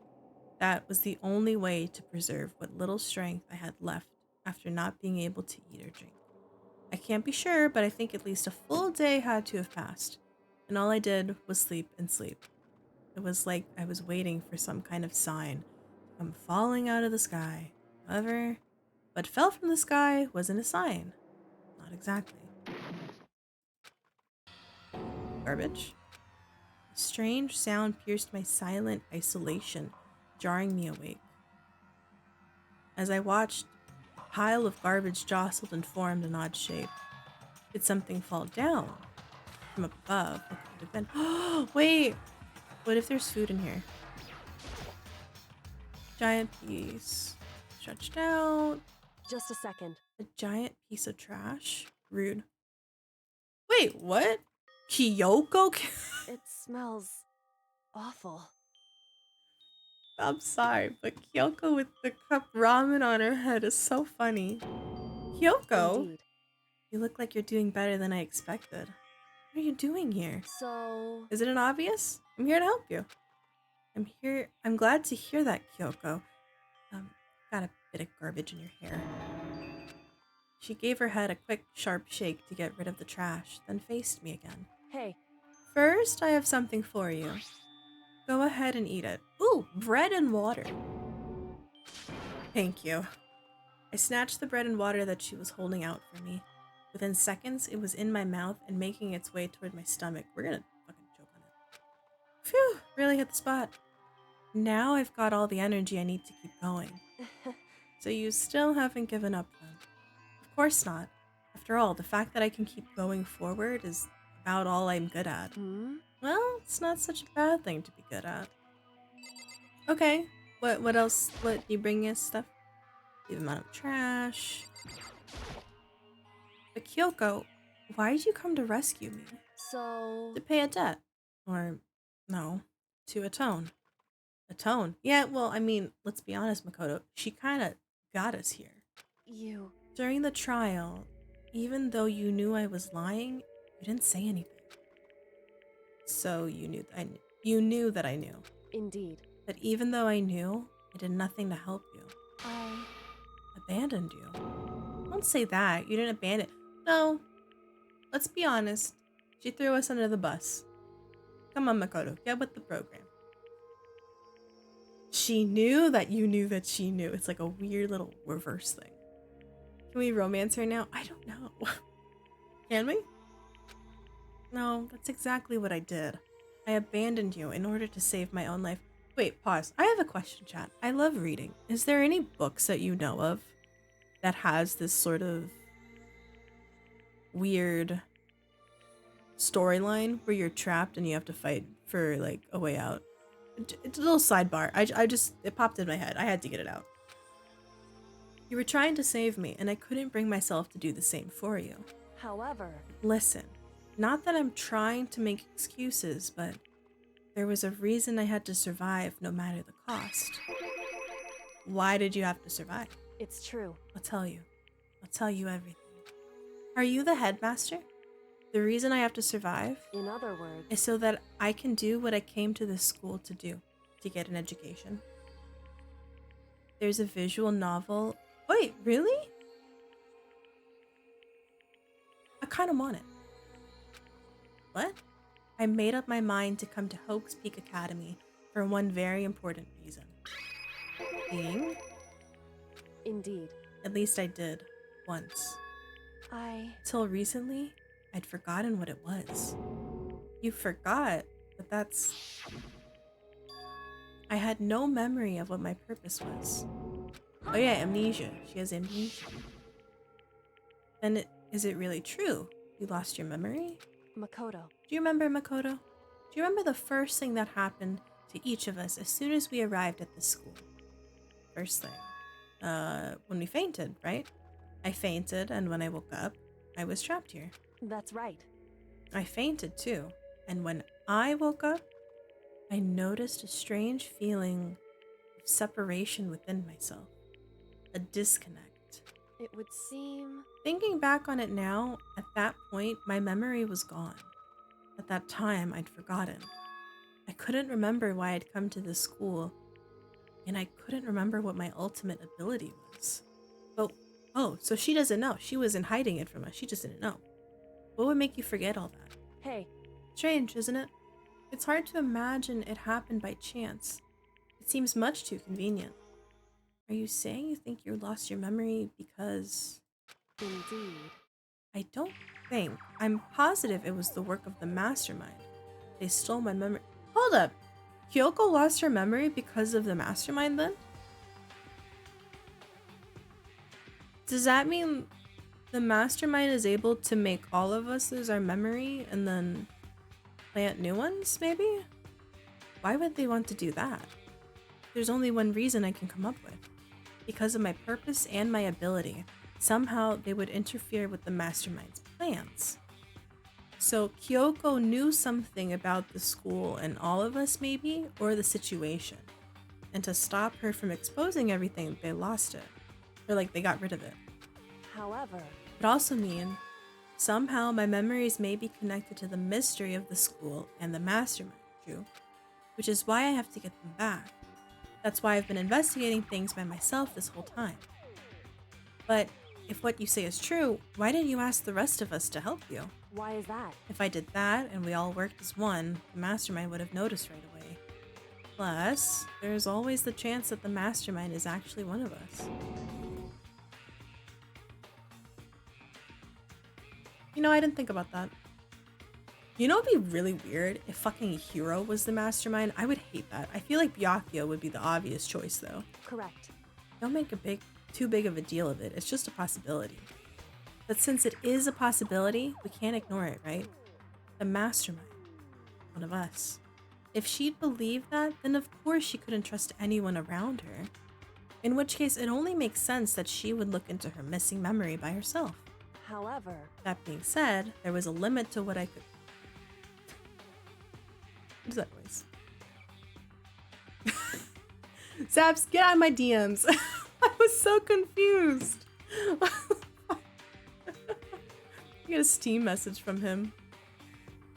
That was the only way to preserve what little strength I had left after not being able to eat or drink. I can't be sure, but I think at least a full day had to have passed, and all I did was sleep and sleep. It was like I was waiting for some kind of sign to come falling out of the sky. However, what fell from the sky wasn't a sign. Not exactly. Garbage? A strange sound pierced my silent isolation, jarring me awake. As I watched, a pile of garbage jostled and formed an odd shape. Did something fall down from above? What could it have been? Oh, wait! What if there's food in here? Giant piece. Stretched out. Just a second. A giant piece of trash? Rude. Wait, what? Kyoko? It smells awful. I'm sorry, but Kyoko with the cup ramen on her head is so funny. Kyoko? Indeed. You look like you're doing better than I expected. What are you doing here? So... Is it an obvious? I'm here to help you. I'm glad to hear that, Kyoko. Got a bit of garbage in your hair. She gave her head a quick, sharp shake to get rid of the trash, then faced me again. Hey. First, I have something for you. Go ahead and eat it. Ooh, bread and water. Thank you. I snatched the bread and water that she was holding out for me. Within seconds, it was in my mouth and making its way toward my stomach. We're gonna fucking choke on it. Phew, really hit the spot. Now I've got all the energy I need to keep going. So you still haven't given up then? Of course not. After all, the fact that I can keep going forward is about all I'm good at. Well, it's not such a bad thing to be good at. Okay, what else? What, you bring us stuff? The amount of trash. But Kyoko, why did you come to rescue me? So... To pay a debt. Or No, to atone. Atone. Yeah, well, I mean, let's be honest, Makoto. She kind of got us here. You... During the trial, even though you knew I was lying, you didn't say anything. So you knew that I knew. Indeed. But even though I knew, I did nothing to help you. I... Abandoned you. Don't say that. You didn't abandon. No. Let's be honest. She threw us under the bus. Come on, Makoto. Get with the program. She knew that you knew that she knew. It's like a weird little reverse thing. Can we romance her now? I don't know. Can we? No, that's exactly what I did. I abandoned you in order to save my own life. Wait, pause. I have a question, chat. I love reading. Is there any books that you know of that has this sort of weird storyline where you're trapped and you have to fight for like a way out? It's a little sidebar. It popped in my head. I had to get it out. You were trying to save me, and I couldn't bring myself to do the same for you. However... Listen, not that I'm trying to make excuses, but there was a reason I had to survive no matter the cost. Why did you have to survive? It's true. I'll tell you. I'll tell you everything. Are you the headmaster? The reason I have to survive In other words... is so that I can do what I came to this school to do, to get an education. There's a visual novel. Wait, really? I kind of want it. What? I made up my mind to come to Hope's Peak Academy for one very important reason. Being? Indeed. At least I did. Once. Till recently, I'd forgotten what it was. You forgot, but that's... I had no memory of what my purpose was. Oh yeah, amnesia. She has amnesia. And is it really true? You lost your memory? Makoto. Do you remember, Makoto? Do you remember the first thing that happened to each of us as soon as we arrived at the school? First thing. When we fainted, right? I fainted, and when I woke up, I was trapped here. That's right. I fainted too, and when I woke up, I noticed a strange feeling of separation within myself. A disconnect. It would seem... Thinking back on it now, at that point, my memory was gone. At that time, I'd forgotten. I couldn't remember why I'd come to this school, and I couldn't remember what my ultimate ability was. But, oh, so she doesn't know. She wasn't hiding it from us. She just didn't know. What would make you forget all that? Hey. Strange, isn't it? It's hard to imagine it happened by chance. It seems much too convenient. Are you saying you think you lost your memory because... Indeed. I don't think. I'm positive it was the work of the mastermind. They stole my memory. Hold up. Kyoko lost her memory because of the mastermind then? Does that mean the mastermind is able to make all of us lose our memory and then plant new ones, maybe? Why would they want to do that? There's only one reason I can come up with. Because of my purpose and my ability, somehow they would interfere with the mastermind's plans. So Kyoko knew something about the school and all of us maybe, or the situation. And to stop her from exposing everything, they lost it. Or like they got rid of it. However... It also means somehow my memories may be connected to the mystery of the school and the mastermind, true? Which is why I have to get them back. That's why I've been investigating things by myself this whole time. But if what you say is true, why didn't you ask the rest of us to help you? Why is that? If I did that and we all worked as one, the mastermind would have noticed right away. Plus, there's always the chance that the mastermind is actually one of us. You know, I didn't think about that. You know, it'd be really weird if fucking Hiro was the mastermind. I would hate that. I feel like Byakuya would be the obvious choice, though. Correct. Don't make too big of a deal of it. It's just a possibility. But since it is a possibility, we can't ignore it, right? The mastermind. One of us. If she'd believe that, then of course she couldn't trust anyone around her. In which case, it only makes sense that she would look into her missing memory by herself. However... That being said, there was a limit to what I could... What is that noise? Zaps, get out of my DMs. I was so confused. I get a Steam message from him.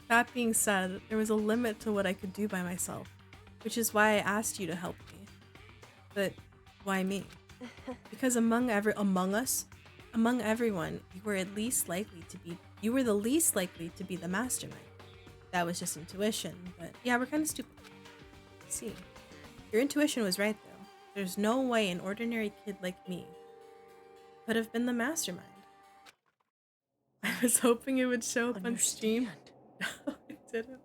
That being said, there was a limit to what I could do by myself, which is why I asked you to help me. But why me? Because among everyone, you were the least likely to be the mastermind. That was just intuition, but yeah, we're kind of stupid. See, your intuition was right though. There's no way an ordinary kid like me could have been the mastermind. I was hoping it would show up on Steam. No, it didn't.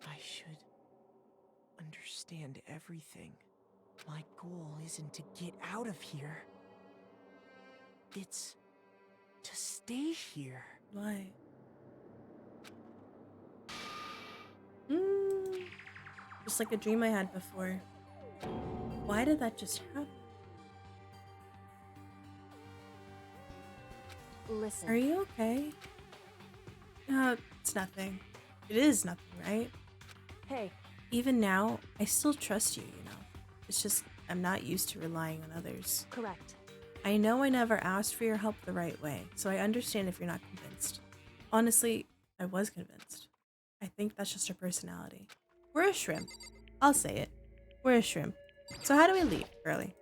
I should understand everything. My goal isn't to get out of here. It's to stay here. Why? Just like a dream I had before. Why did that just happen? Listen. Are you okay? It's nothing. It is nothing, right? Hey. Even now, I still trust you, you know. It's just, I'm not used to relying on others. Correct. I know I never asked for your help the right way, so I understand if you're not convinced. Honestly, I was convinced. I think that's just our personality. We're a shrimp. I'll say it. We're a shrimp. So how do we leave, girly?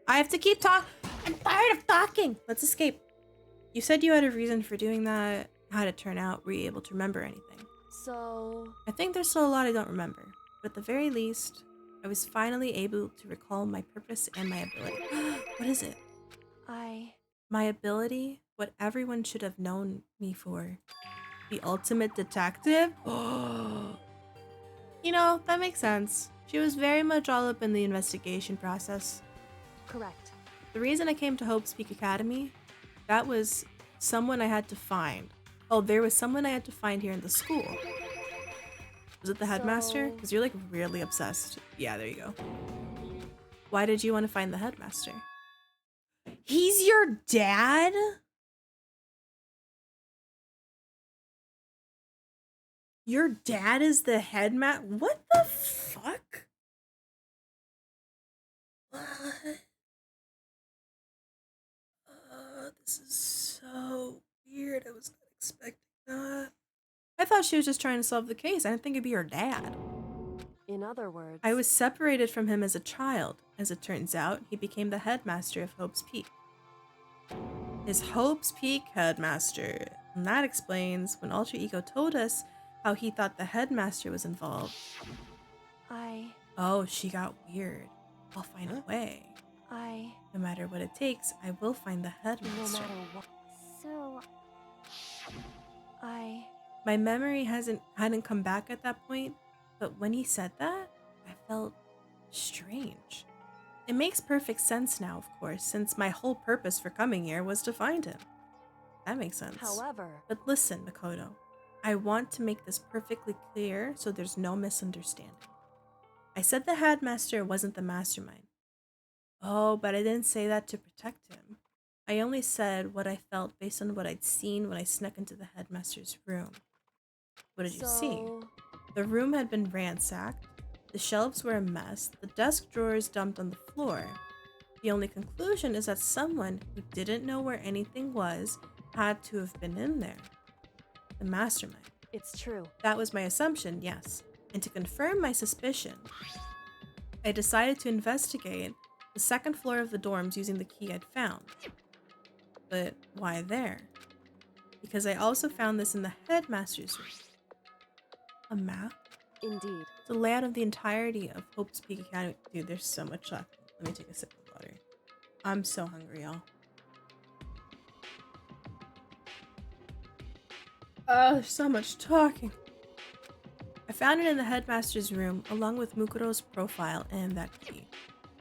I have to keep talking. I'm tired of talking. Let's escape. You said you had a reason for doing that. How'd it turn out? Were you able to remember anything? So... I think there's still a lot I don't remember. But at the very least, I was finally able to recall my purpose and my ability. What is it? My ability? What everyone should have known me for. The ultimate detective? You know, that makes sense. She was very much all up in the investigation process. Correct. The reason I came to Hope's Peak Academy, that was someone I had to find. Oh, there was someone I had to find here in the school. Was it the headmaster? Because you're like weirdly obsessed. Yeah, there you go. Why did you want to find the headmaster? He's your dad? Your dad is the headmaster? What the fuck? What? This is so weird. I was not expecting that. I thought she was just trying to solve the case. I didn't think it'd be her dad. In other words... I was separated from him as a child. As it turns out, he became the headmaster of Hope's Peak. His Hope's Peak headmaster. And that explains when Alter Ego told us how he thought the headmaster was involved. Oh, she got weird. I'll find a way. No matter what it takes, I will find the headmaster. No matter what. So... My memory hadn't come back at that point, but when he said that, I felt strange. It makes perfect sense now, of course, since my whole purpose for coming here was to find him. That makes sense. However... But listen, Makoto. I want to make this perfectly clear so there's no misunderstanding. I said the headmaster wasn't the mastermind. Oh, but I didn't say that to protect him. I only said what I felt based on what I'd seen when I snuck into the headmaster's room. What did you see? The room had been ransacked, the shelves were a mess, the desk drawers dumped on the floor. The only conclusion is that someone who didn't know where anything was had to have been in there. The mastermind. It's true. That was my assumption, yes. And to confirm my suspicion, I decided to investigate the second floor of the dorms using the key I'd found. But why there? Because I also found this in the headmaster's room. A map? Indeed. The layout of the entirety of Hope's Peak Academy. Dude, there's so much left. Let me take a sip of water. I'm so hungry, y'all. Oh, there's so much talking. I found it in the headmaster's room along with Mukuro's profile and that key.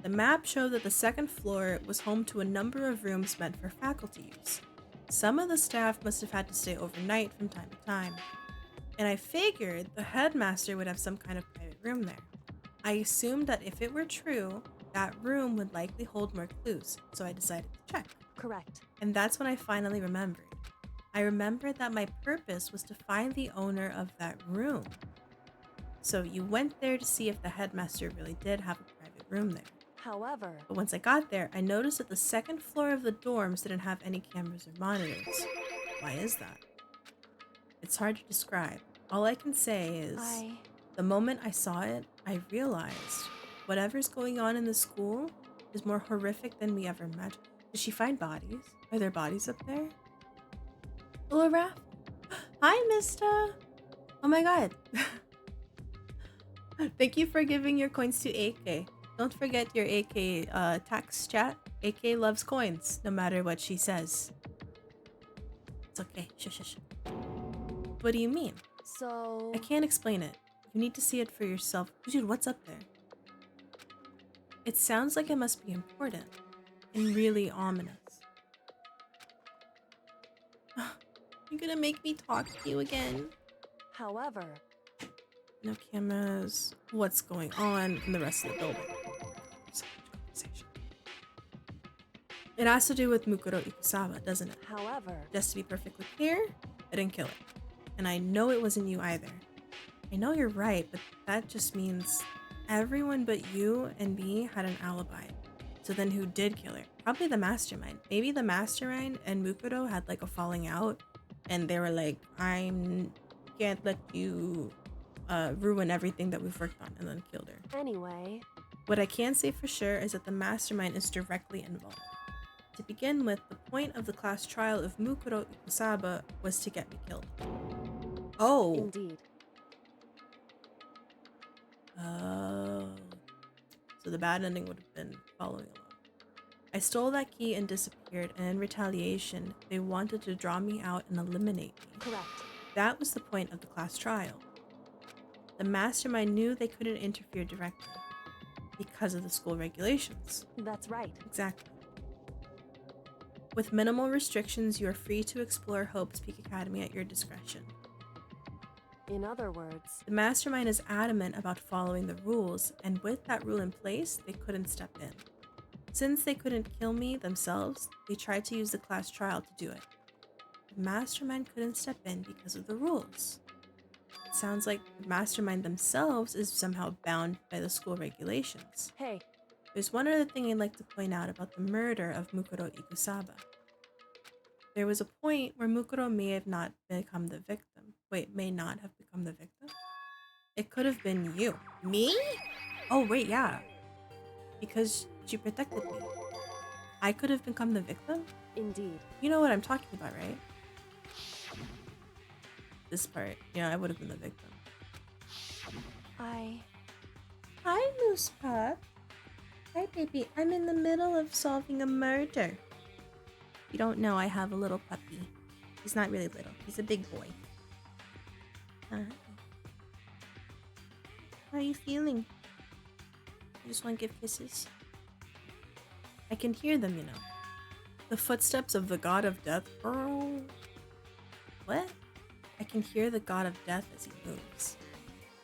The map showed that the second floor was home to a number of rooms meant for faculty use. Some of the staff must have had to stay overnight from time to time. And I figured the headmaster would have some kind of private room there. I assumed that if it were true, that room would likely hold more clues, so I decided to check. Correct. And that's when I finally remembered. I remembered that my purpose was to find the owner of that room. So you went there to see if the headmaster really did have a private room there. However, But once I got there, I noticed that the second floor of the dorms didn't have any cameras or monitors. Why is that? It's hard to describe. All I can say is, the moment I saw it, I realized whatever's going on in the school is more horrific than we ever imagined. Did she find bodies? Are there bodies up there? Hello, Raph. Hi, Mister. Oh my god. Thank you for giving your coins to AK. Don't forget your AK tax chat. AK loves coins, no matter what she says. It's okay. Shush, shush. What do you mean? so... I can't explain it. You need to see it for yourself. Dude, what's up there? It sounds like it must be important and really ominous. You're gonna make me talk to you again. However, No cameras. What's going on in the rest of the building? It has to do with Mukuro Ikusaba, doesn't it? however, Just to be perfectly clear, I didn't kill it. And I know it wasn't you either. I know you're right, but that just means everyone but you and me had an alibi. So then who did kill her? Probably the mastermind. Maybe the mastermind and Mukuro had like a falling out and they were like, I can't let you ruin everything that we've worked on, and then killed her. anyway, What I can say for sure is that the mastermind is directly involved. To begin with, the point of the class trial of Mukuro Ikusaba was to get me killed. Oh. indeed. Oh. So the bad ending would have been following along. I stole that key and disappeared, and in retaliation, they wanted to draw me out and eliminate me. Correct. That was the point of the class trial. The mastermind knew they couldn't interfere directly because of the school regulations. That's right. Exactly. With minimal restrictions, you are free to explore Hope's Peak Academy at your discretion. In other words, The mastermind is adamant about following the rules, and with that rule in place, they couldn't step in. Since they couldn't kill me themselves, they tried to use the class trial to do it. The mastermind couldn't step in because of the rules. It sounds like the mastermind themselves is somehow bound by the school regulations. hey, There's one other thing I'd like to point out about the murder of Mukuro Ikusaba. There was a point where Mukuro may have not become the victim. Wait, may not have become the victim? It could have been you. Me? Oh, wait, yeah. Because she protected me. I could have become the victim? indeed. You know what I'm talking about, right? This part. Yeah, I would have been the victim. I... Hi, Moose Pup. Hi, baby. I'm in the middle of solving a murder. You don't know I have a little puppy. He's not really little. He's a big boy. Hi. How are you feeling? You just want to give kisses? I can hear them, you know. The footsteps of the god of death. Oh. What? I can hear the god of death as he moves.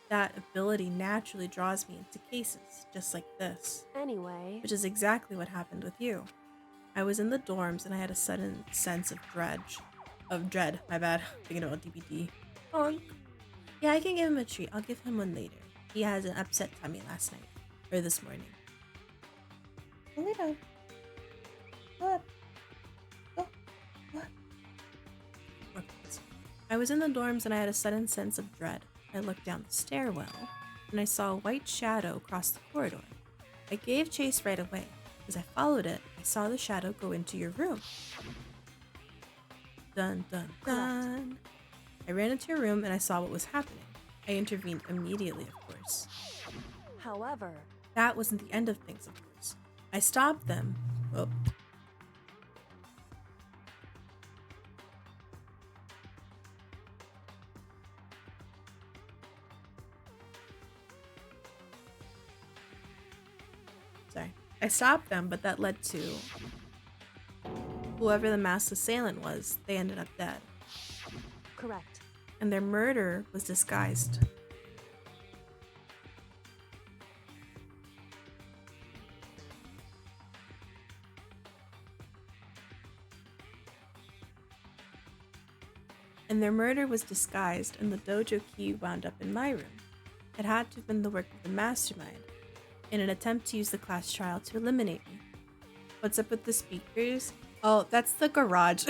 That ability naturally draws me into cases, just like this. Anyway, Which is exactly what happened with you. I was in the dorms and I had a sudden sense of dread, my bad, thinking about DBD. Oh, yeah, I can give him a treat. I'll give him one later. He has an upset tummy last night, or this morning. Pull it up. What? Oh, what? I was in the dorms and I had a sudden sense of dread. I looked down the stairwell and I saw a white shadow cross the corridor. I gave chase right away. As I followed it, I saw the shadow go into your room. Dun dun dun. I ran into your room and I saw what was happening. I intervened immediately, of course. however, That wasn't the end of things, of course. I stopped them. Oh. Sorry. I stopped them, but that led to whoever the masked assailant was, they ended up dead. correct. And their murder was disguised. And the dojo key wound up in my room. It had to have been the work of the mastermind in an attempt to use the class trial to eliminate me. What's up with the speakers? Oh, that's the garage.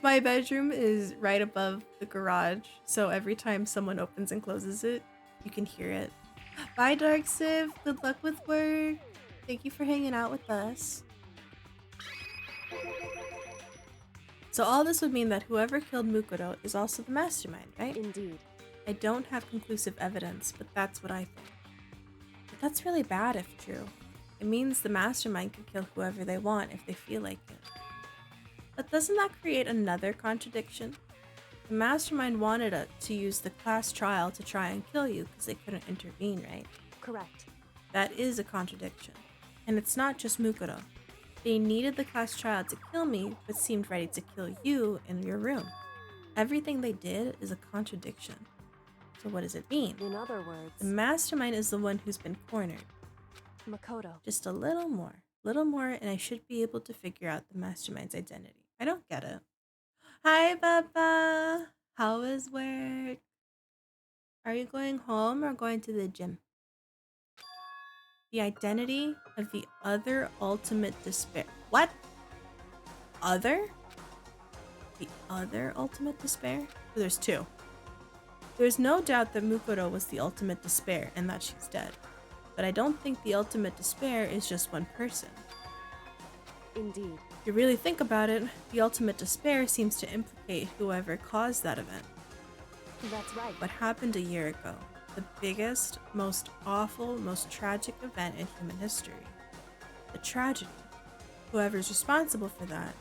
My bedroom is right above the garage, so every time someone opens and closes it, you can hear it. Bye, Dark Civ. Good luck with work. Thank you for hanging out with us. So all this would mean that whoever killed Mukuro is also the mastermind, right? Indeed. I don't have conclusive evidence, but that's what I think. But that's really bad if true. It means the mastermind can kill whoever they want if they feel like it. But doesn't that create another contradiction? The mastermind wanted to use the class trial to try and kill you because they couldn't intervene, right? Correct. That is a contradiction. And it's not just Mukuro. They needed the class trial to kill me, but seemed ready to kill you in your room. Everything they did is a contradiction. So what does it mean? In other words, The mastermind is the one who's been cornered. Makoto. Just a little more, and I should be able to figure out the mastermind's identity. I don't get it. Hi, Papa. How is work? Are you going home or going to the gym? The identity of the other ultimate despair. What? Other? The other ultimate despair? So there's two. There's no doubt that Mukuro was the ultimate despair and that she's dead. But I don't think the ultimate despair is just one person. Indeed. If you really think about it, the ultimate despair seems to implicate whoever caused that event. That's right. What happened a year ago? The biggest, most awful, most tragic event in human history. The tragedy. Whoever's responsible for that,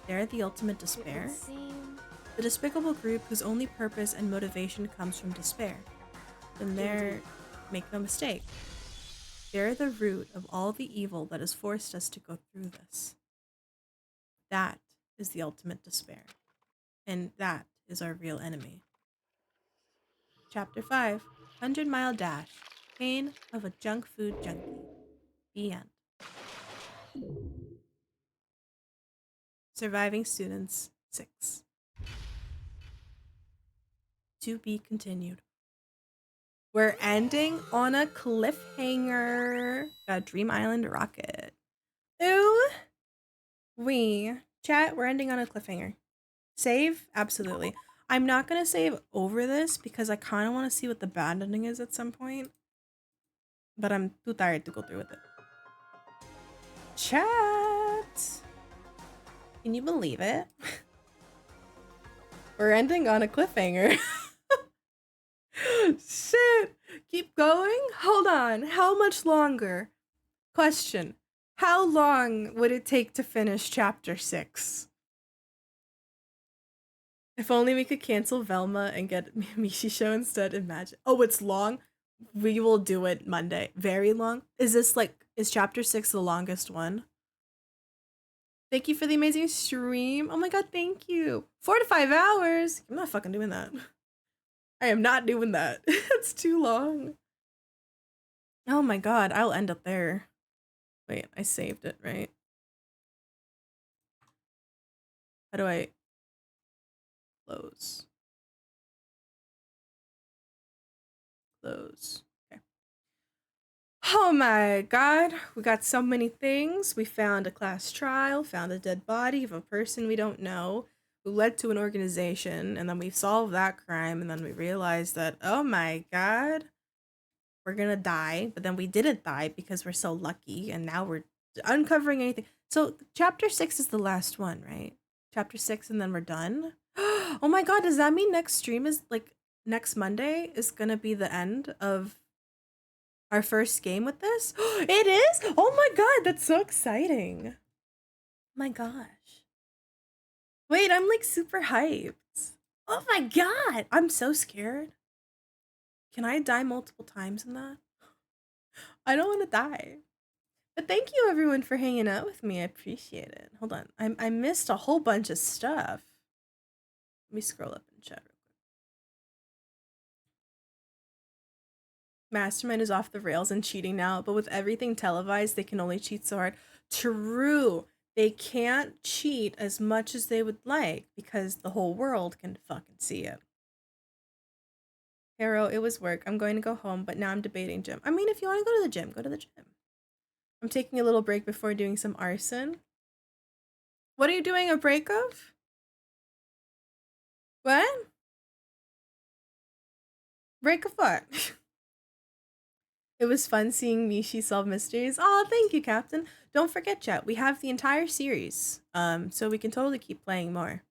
they're the ultimate despair. It would seem... The despicable group whose only purpose and motivation comes from despair. Then they're, make no mistake, they're the root of all the evil that has forced us to go through this. That is the ultimate despair. And that is our real enemy. Chapter 5, 100-Mile Dash, Pain of a Junk Food Junkie. The end. Surviving Students 6. To be continued. We're ending on a cliffhanger. Got Dream Island Rocket. Ooh. Chat, we're ending on a cliffhanger. Save? Absolutely. I'm not going to save over this because I kind of want to see what the bad ending is at some point. But I'm too tired to go through with it. Chat. Can you believe it? We're ending on a cliffhanger. Shit. Keep going? Hold on. How much longer? Question. How long would it take to finish chapter 6? If only we could cancel Velma and get Mishi Show instead. Imagine. Oh, it's long? We will do it Monday. Very long? Is chapter 6 the longest one? Thank you for the amazing stream. Oh my god, thank you. 4 to 5 hours? I'm not fucking doing that. I am not doing that. It's too long. Oh my god, I'll end up there. Wait, I saved it, right? How do I close? Close. Okay. Oh my god, we got so many things. We found a class trial, found a dead body of a person we don't know who led to an organization, and then we solved that crime, and then we realized that, oh my god, we're gonna die, but then we didn't die because we're so lucky, and now we're uncovering anything. So chapter 6 is the last one, right? Chapter 6 and then we're done? Oh my god, does that mean next stream is, next Monday is gonna be the end of our first game with this? It is? Oh my god, that's so exciting. Oh my gosh. Wait, I'm super hyped. Oh my god, I'm so scared. Can I die multiple times in that? I don't want to die. But thank you everyone for hanging out with me. I appreciate it. Hold on. I missed a whole bunch of stuff. Let me scroll up in chat real quick. Mastermind is off the rails and cheating now, but with everything televised, they can only cheat so hard. True. They can't cheat as much as they would like because the whole world can fucking see it. Hero, it was work. I'm going to go home, but now I'm debating gym. I mean, if you want to go to the gym, go to the gym. I'm taking a little break before doing some arson. What are you doing a break of? What? Break of what? It was fun seeing Mishi solve mysteries. Oh, thank you, Captain. Don't forget, chat. We have the entire series. So we can totally keep playing more.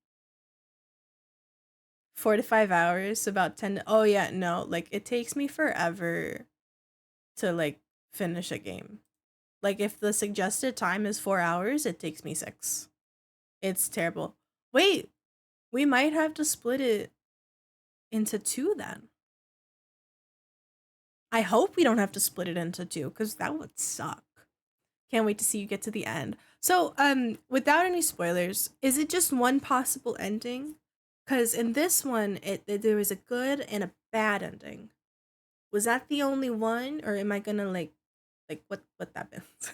4 to 5 hours, about 10. Oh yeah, no. Like it takes me forever to like finish a game. Like if the suggested time is 4 hours, it takes me 6. It's terrible. Wait, we might have to split it into 2 then. I hope we don't have to split it into 2 because that would suck. Can't wait to see you get to the end. So, without any spoilers, is it just one possible ending? Because in this one, there was a good and a bad ending. Was that the only one, or am I gonna like what that means?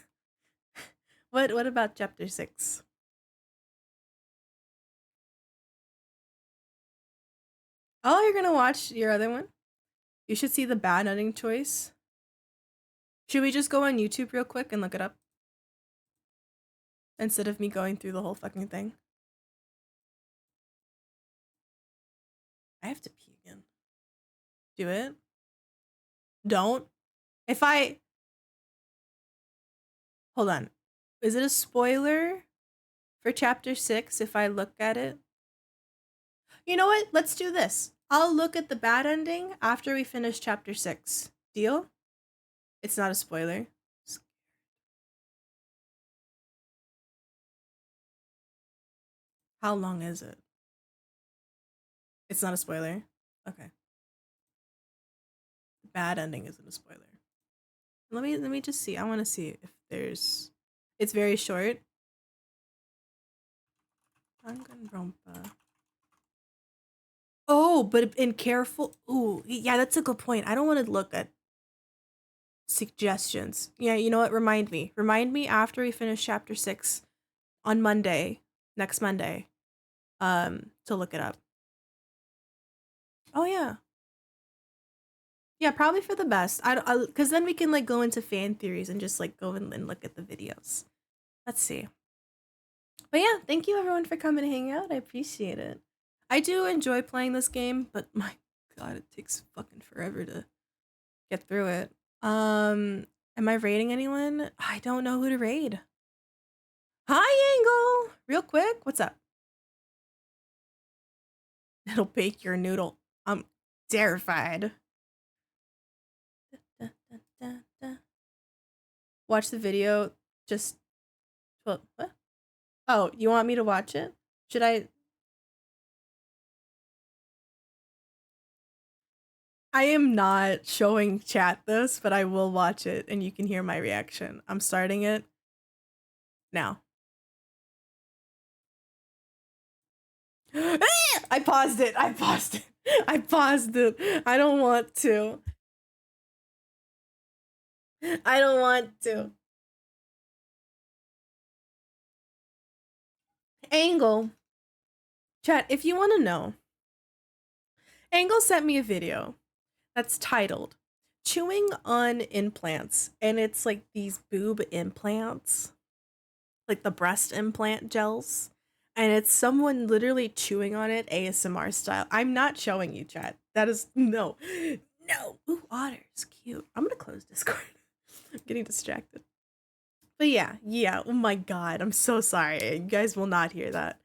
What about chapter 6? Oh, you're gonna watch your other one? You should see the bad ending choice. Should we just go on YouTube real quick and look it up? Instead of me going through the whole fucking thing. I have to pee again. Do it. Don't. If I... Hold on. Is it a spoiler for chapter 6 if I look at it? You know what? Let's do this. I'll look at the bad ending after we finish chapter 6. Deal? It's not a spoiler. How long is it? It's not a spoiler? Okay. The bad ending isn't a spoiler. Let me just see. I want to see if there's... It's very short. Danganronpa. Oh, but in careful... Ooh, yeah, that's a good point. I don't want to look at suggestions. Yeah, you know what? Remind me. Remind me after we finish chapter 6 on Monday, next Monday, to look it up. Oh, yeah. Yeah, probably for the best. Because then we can like go into fan theories and just like go and look at the videos. Let's see. But yeah, thank you everyone for coming to hang out. I appreciate it. I do enjoy playing this game, but my god, it takes fucking forever to get through it. Am I raiding anyone? I don't know who to raid. Hi, Angle! Real quick, what's up? It'll bake your noodle. I'm terrified. Watch the video. Just what? Oh, you want me to watch it? Should I? I am not showing chat this, but I will watch it and you can hear my reaction. I'm starting it now. I paused it. I paused it. I paused it. I don't want to. I don't want to. Angle. Chat, if you want to know, Angle sent me a video that's titled Chewing on Implants. And it's like these boob implants, like the breast implant gels. And it's someone literally chewing on it ASMR style. I'm not showing you, chat. That is no. No. Ooh, otters. Cute. I'm gonna close Discord. I'm getting distracted. But yeah. Oh my god. I'm so sorry. You guys will not hear that.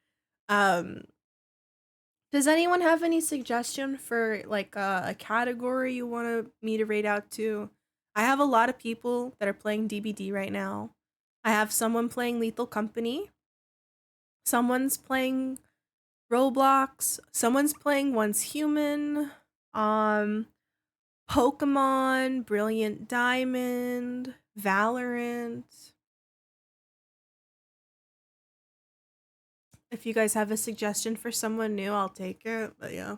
Does anyone have any suggestion for like a category you want me to rate out to? I have a lot of people that are playing DBD right now. I have someone playing Lethal Company. Someone's playing Roblox. Someone's playing Once Human. Pokemon, Brilliant Diamond, Valorant. If you guys have a suggestion for someone new, I'll take it. But yeah.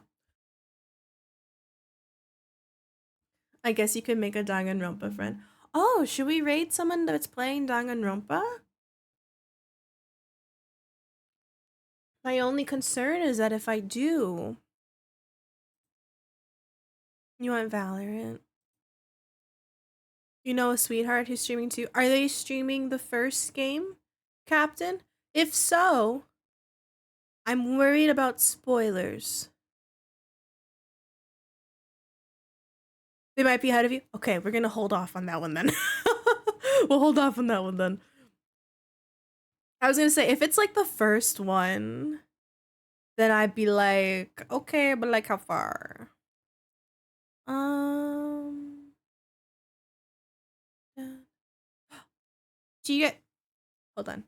I guess you could make a Danganronpa friend. Oh, should we raid someone that's playing Danganronpa? My only concern is that if I do, You want Valorant? You know a sweetheart who's streaming too? Are they streaming the first game, Captain? If so, I'm worried about spoilers. They might be ahead of you. Okay, we're gonna hold off on that one then. We'll hold off on that one then. I was gonna say, if it's like the first one, then I'd be like, okay, but like how far? Yeah. Do you get, hold on.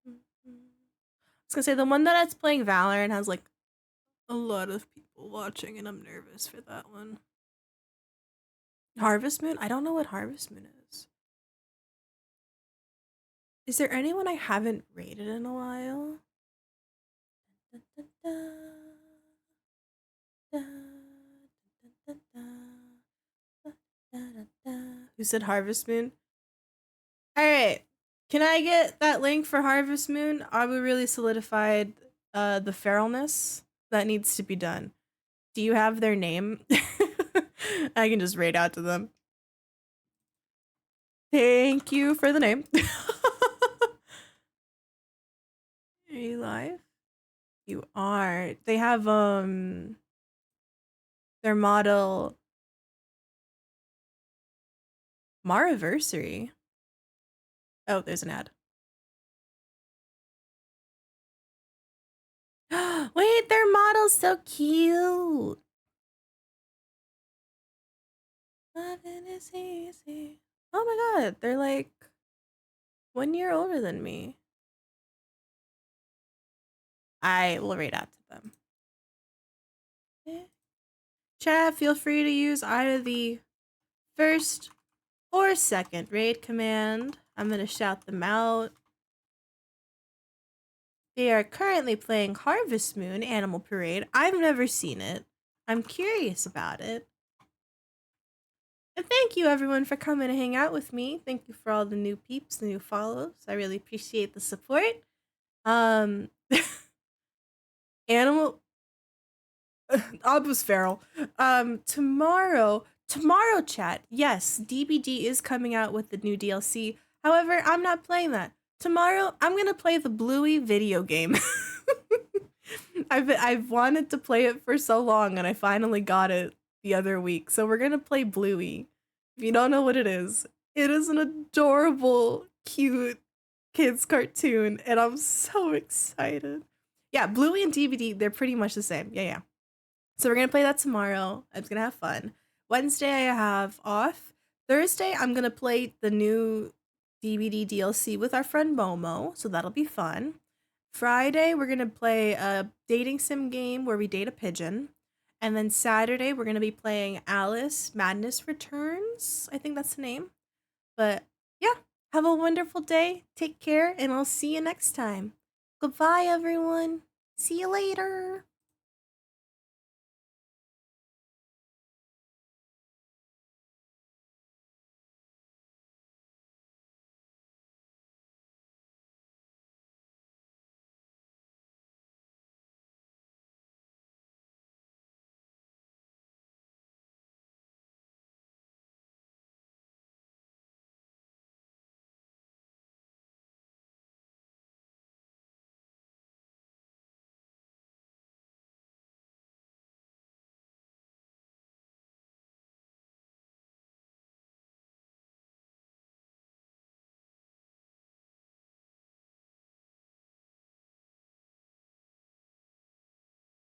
I was gonna say, the one that's playing Valorant has like a lot of people watching, and I'm nervous for that one. Harvest Moon? I don't know what Harvest Moon is. Is there anyone I haven't rated in a while? Who said Harvest Moon? Alright. Can I get that link for Harvest Moon? I would really solidified the feralness that needs to be done. Do you have their name? I can just raid out to them. Thank you for the name. Are you live? You are. They have their model Mariversary. Oh, there's an ad. Wait, their model's so cute. Nothing is easy. Oh my god, they're like 1 year older than me. I will read out to them. Chat, feel free to use either the first or second raid command. I'm gonna shout them out. They are currently playing Harvest Moon Animal Parade. I've never seen it. I'm curious about it. And thank you everyone for coming to hang out with me. Thank you for all the new peeps, the new follows. I really appreciate the support. Animal Obus Feral. Tomorrow chat. Yes, DBD is coming out with the new DLC. However, I'm not playing that. Tomorrow, I'm gonna play the Bluey video game. I've wanted to play it for so long, and I finally got it the other week. So we're gonna play Bluey. If you don't know what it is an adorable, cute kids cartoon, and I'm so excited. Yeah, Bluey and DBD, they're pretty much the same. Yeah. So we're gonna play that tomorrow. It's gonna have fun. Wednesday I have off. Thursday I'm gonna play the new DBD DLC with our friend Momo, so that'll be fun. Friday we're gonna play a dating sim game where we date a pigeon. And then Saturday we're gonna be playing Alice Madness Returns. I think that's the name. But yeah, have a wonderful day. Take care, and I'll see you next time. Goodbye, everyone. See you later.